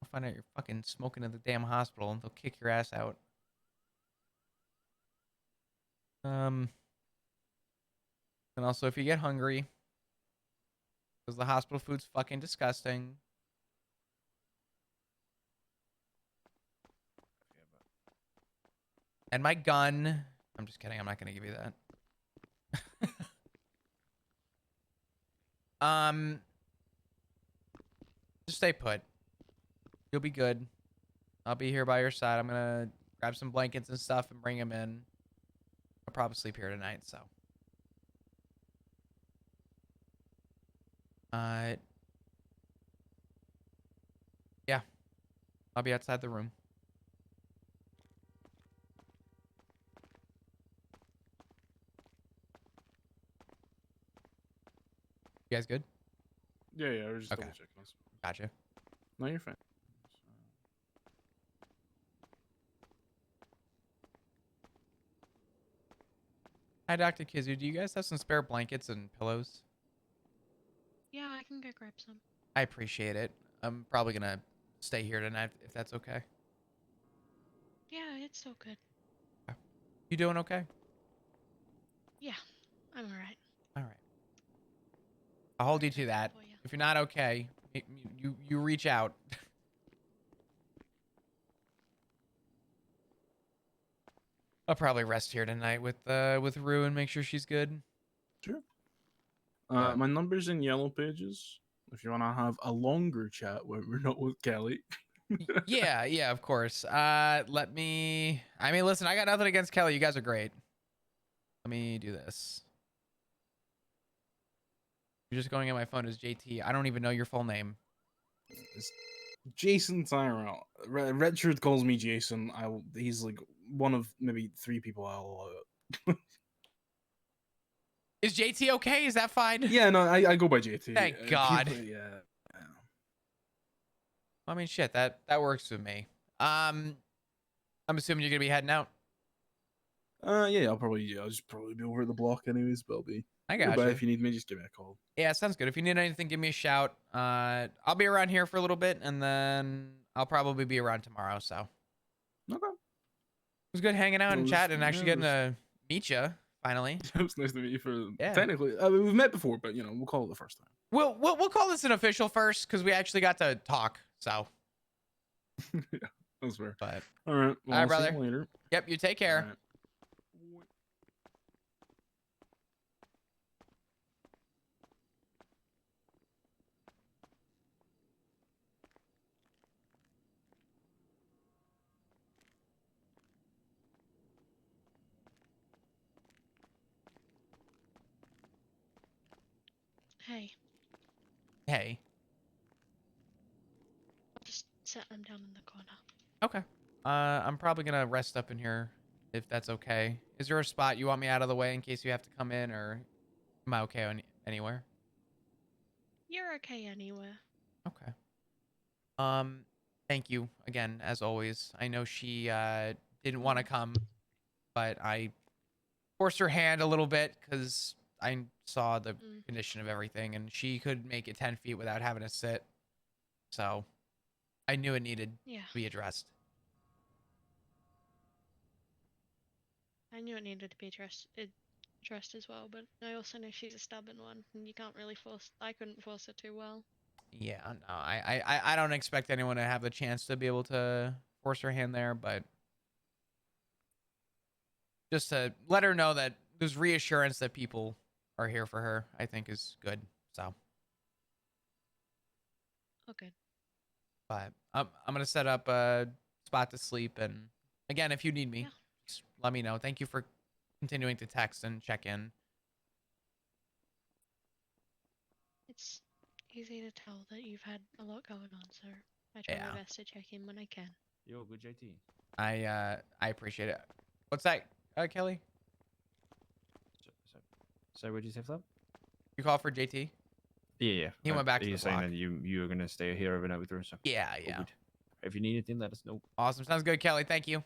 I'll find out you're fucking smoking in the damn hospital and they'll kick your ass out. And also if you get hungry, because the hospital food's fucking disgusting. And my gun. I'm just kidding. I'm not going to give you that. Just stay put. You'll be good. I'll be here by your side. I'm gonna grab some blankets and stuff and bring them in. I'll probably sleep here tonight, so. Yeah. I'll be outside the room. You guys good? Yeah, yeah, I was just Okay. double checking. Gotcha. No, you're fine. Hi, Dr. Kizu. Do you guys have some spare blankets and pillows? Yeah, I can go grab some. I appreciate it. I'm probably gonna stay here tonight if that's okay. Yeah, it's so good. You doing okay? Yeah, I'm alright. All right. I'll hold you to that. If you're not okay, you reach out. I'll probably rest here tonight with Rue and make sure she's good. Sure. My number's in Yellow Pages. If you want to have a longer chat where we're not with Kelly. Yeah, of course. Let me. I mean, listen, I got nothing against Kelly. You guys are great. Let me do this. You're just going on my phone as JT. I don't even know your full name. It's Jason Tyrell. Richard calls me Jason. He's like one of maybe 3 people I'll allow it. Is JT okay? Is that fine? Yeah, no, I go by JT. Thank God. Yeah. I mean, shit, that works with me. I'm assuming you're gonna be heading out. Yeah, I'll just probably be over at the block anyways, but I'll be. I nearby. gotcha. If you need me, just give me a call. Yeah, sounds good. If you need anything, give me a shout. I'll be around here for a little bit, and then I'll probably be around tomorrow. So. Okay. It was good hanging out and chatting and actually getting to meet you finally. It was nice to meet you for Yeah. technically. I mean, we've met before, but we'll call it the first time. We'll call this an official first because we actually got to talk. So. Yeah, that's fair. But. All right. Well, All right, I'll see brother. you later. Yep. You take care. All right. Hey, Hey. I'll just set them down in the corner. Okay. I'm probably gonna rest up in here if that's okay. Is there a spot you want me out of the way in case you have to come in, or am I okay anywhere? You're okay anywhere. Okay. Thank you again, as always. I know she didn't want to come, but I forced her hand a little bit because I saw the condition of everything, and she could make it 10 feet without having to sit. So I knew it needed Yeah. to be addressed. I knew it needed to be addressed as well, but I also know she's a stubborn one, and you can't really force. I couldn't force her too well. Yeah, no, I don't expect anyone to have the chance to be able to force her hand there, but just to let her know that there's reassurance that people are here for her, I think is good. So, Okay. but I'm gonna set up a spot to sleep, and again, if you need me, just let me know. Thank you for continuing to text and check in. It's easy to tell that you've had a lot going on, so I try Yeah. my best to check in when I can. Yo, good JT. I appreciate it. What's that, Kelly? Sorry, what did you say, Flap? You call for JT? Yeah. He went back to You're the saying block. that you were gonna stay here overnight with her, so. Yeah, All yeah. good. If you need anything, let us know. Awesome. Sounds good, Kelly. Thank you.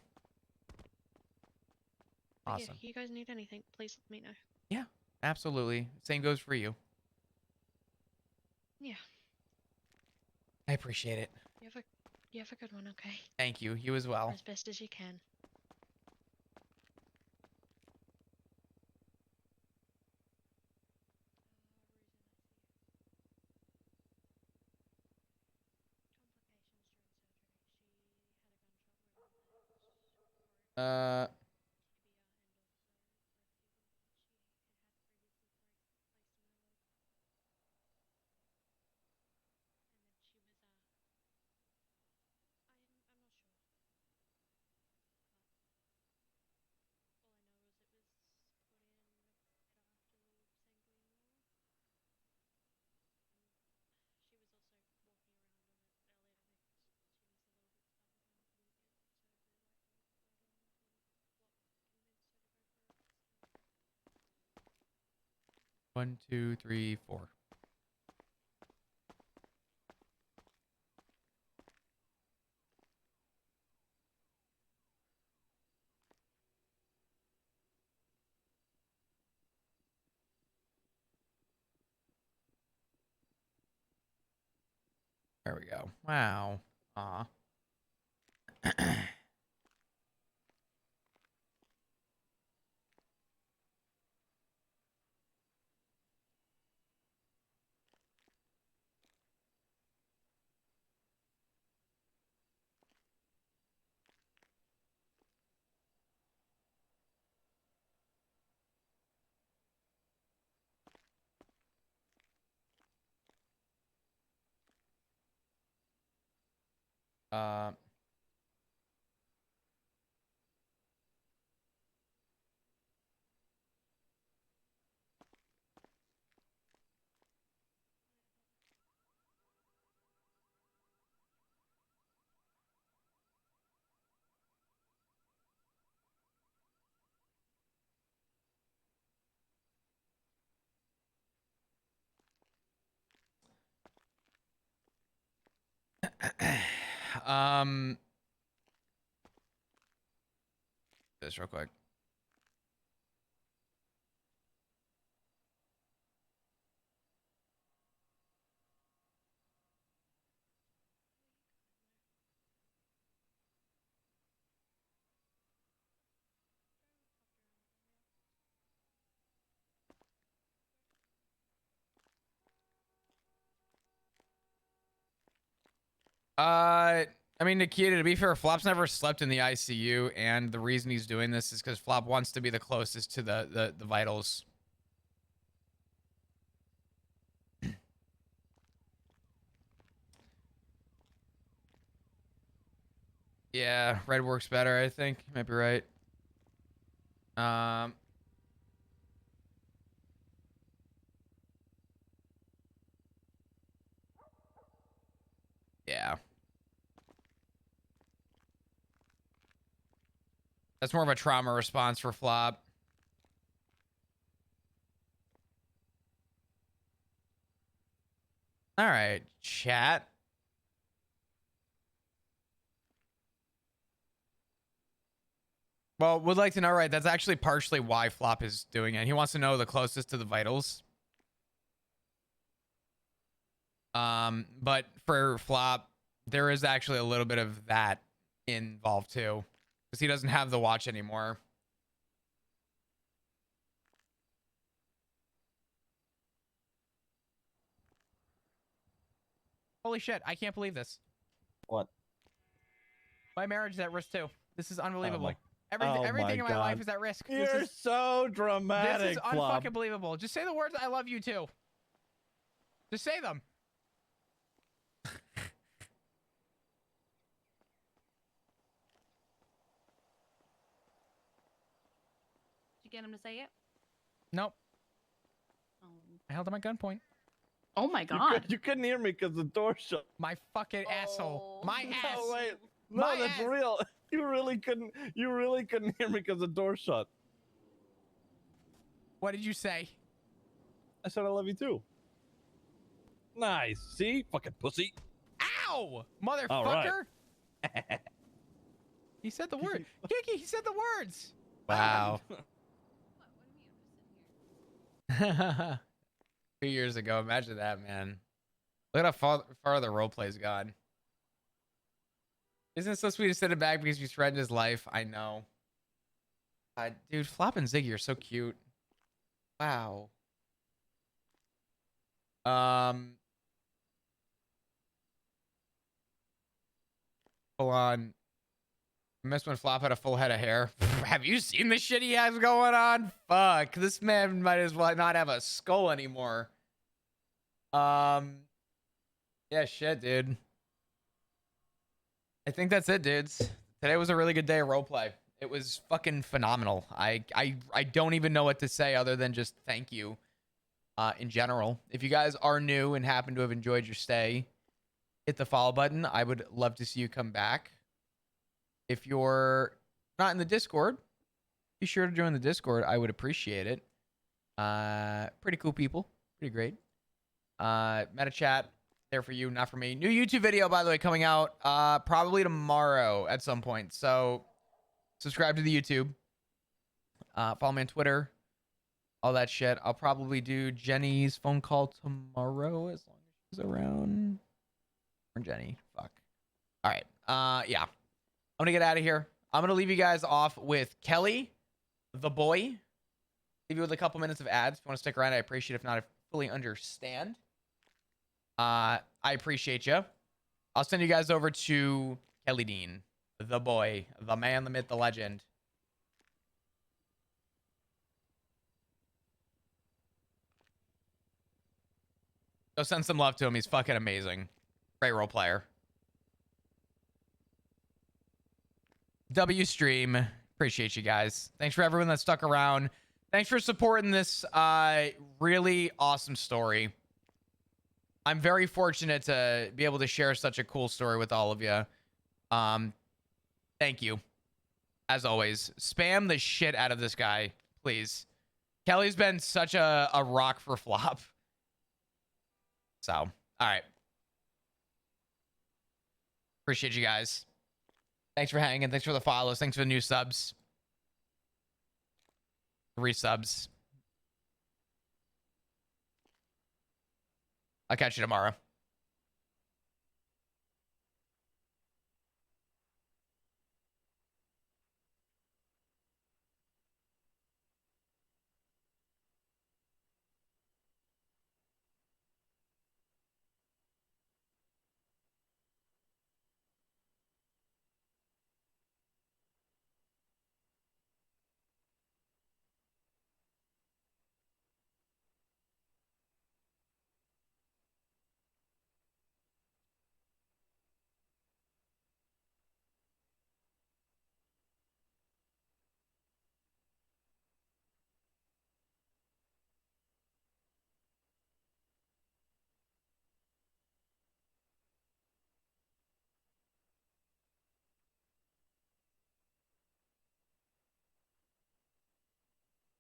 But Awesome. yeah, you guys need anything, please let me know. Yeah, absolutely. Same goes for you. Yeah. I appreciate it. You have a good one, okay? Thank you. You as well. Or as best as you can. Uh. One, two, three, four. There we go. Wow. Aw. uh. um. This real quick. I mean, Nikita, to be fair, Flop's never slept in the ICU, and the reason he's doing this is because Flop wants to be the closest to the vitals. Yeah, red works better, I think. You might be right. Yeah. That's more of a trauma response for Flop. All right, chat. Well, would like to know, right? That's actually partially why Flop is doing it. He wants to know the closest to the vitals. But for Flop, there is actually a little bit of that involved too, because he doesn't have the watch anymore. Holy shit, I can't believe this. What? My marriage is at risk too. This is unbelievable. my- Everything in my life God. is at risk. You're so dramatic, This is Flop. unfucking believable. Just say the words "I love you" too. Just say them. Did you get him to say it? Nope. I held him at gunpoint. Oh my You god. You couldn't hear me because the door shut. My fucking asshole. My ass. No, wait. No, My that's ass. real. You really couldn't hear me because the door shut. What did you say? I said I love you too. Nice. See? Fucking pussy. Ow! Motherfucker! All right. He said the word. Kiki, he said the words. Wow. 2 years ago. Imagine that, man. Look at how far the roleplay's gone. Isn't it so sweet to send it back because you threatened his life? I know. Dude, Flop and Ziggy are so cute. Wow. Full on. I missed when Flop had a full head of hair. Have you seen the shit he has going on? Fuck. This man might as well not have a skull anymore. Yeah, shit, dude. I think that's it, dudes. Today was a really good day of roleplay. It was fucking phenomenal. I don't even know what to say other than just thank you. In general, if you guys are new and happen to have enjoyed your stay, hit the follow button. I would love to see you come back. If you're not in the Discord, be sure to join the Discord. I would appreciate it. Pretty cool people. Pretty great. Meta chat there for you, not for me. New YouTube video, by the way, coming out probably tomorrow at some point. So subscribe to the YouTube. Follow me on Twitter. All that shit. I'll probably do Jenny's phone call tomorrow as long as she's around. Or Jenny. Fuck. All right. Yeah. I'm gonna get out of here. I'm gonna leave you guys off with Kelly, the boy. Leave you with a couple minutes of ads. If you want to stick around, I appreciate it. If not, I fully understand. I appreciate you. I'll send you guys over to Kelly Dean, the boy, the man, the myth, the legend. Go send some love to him. He's fucking amazing. Great role player. W stream. Appreciate you guys. Thanks for everyone that stuck around. Thanks for supporting this really awesome story. I'm very fortunate to be able to share such a cool story with all of you. Thank you. As always, spam the shit out of this guy, please. Kelly's been such a rock for Flop. So, all right. Appreciate you guys. Thanks for hanging. Thanks for the follows. Thanks for the new subs. Resubs. I'll catch you tomorrow.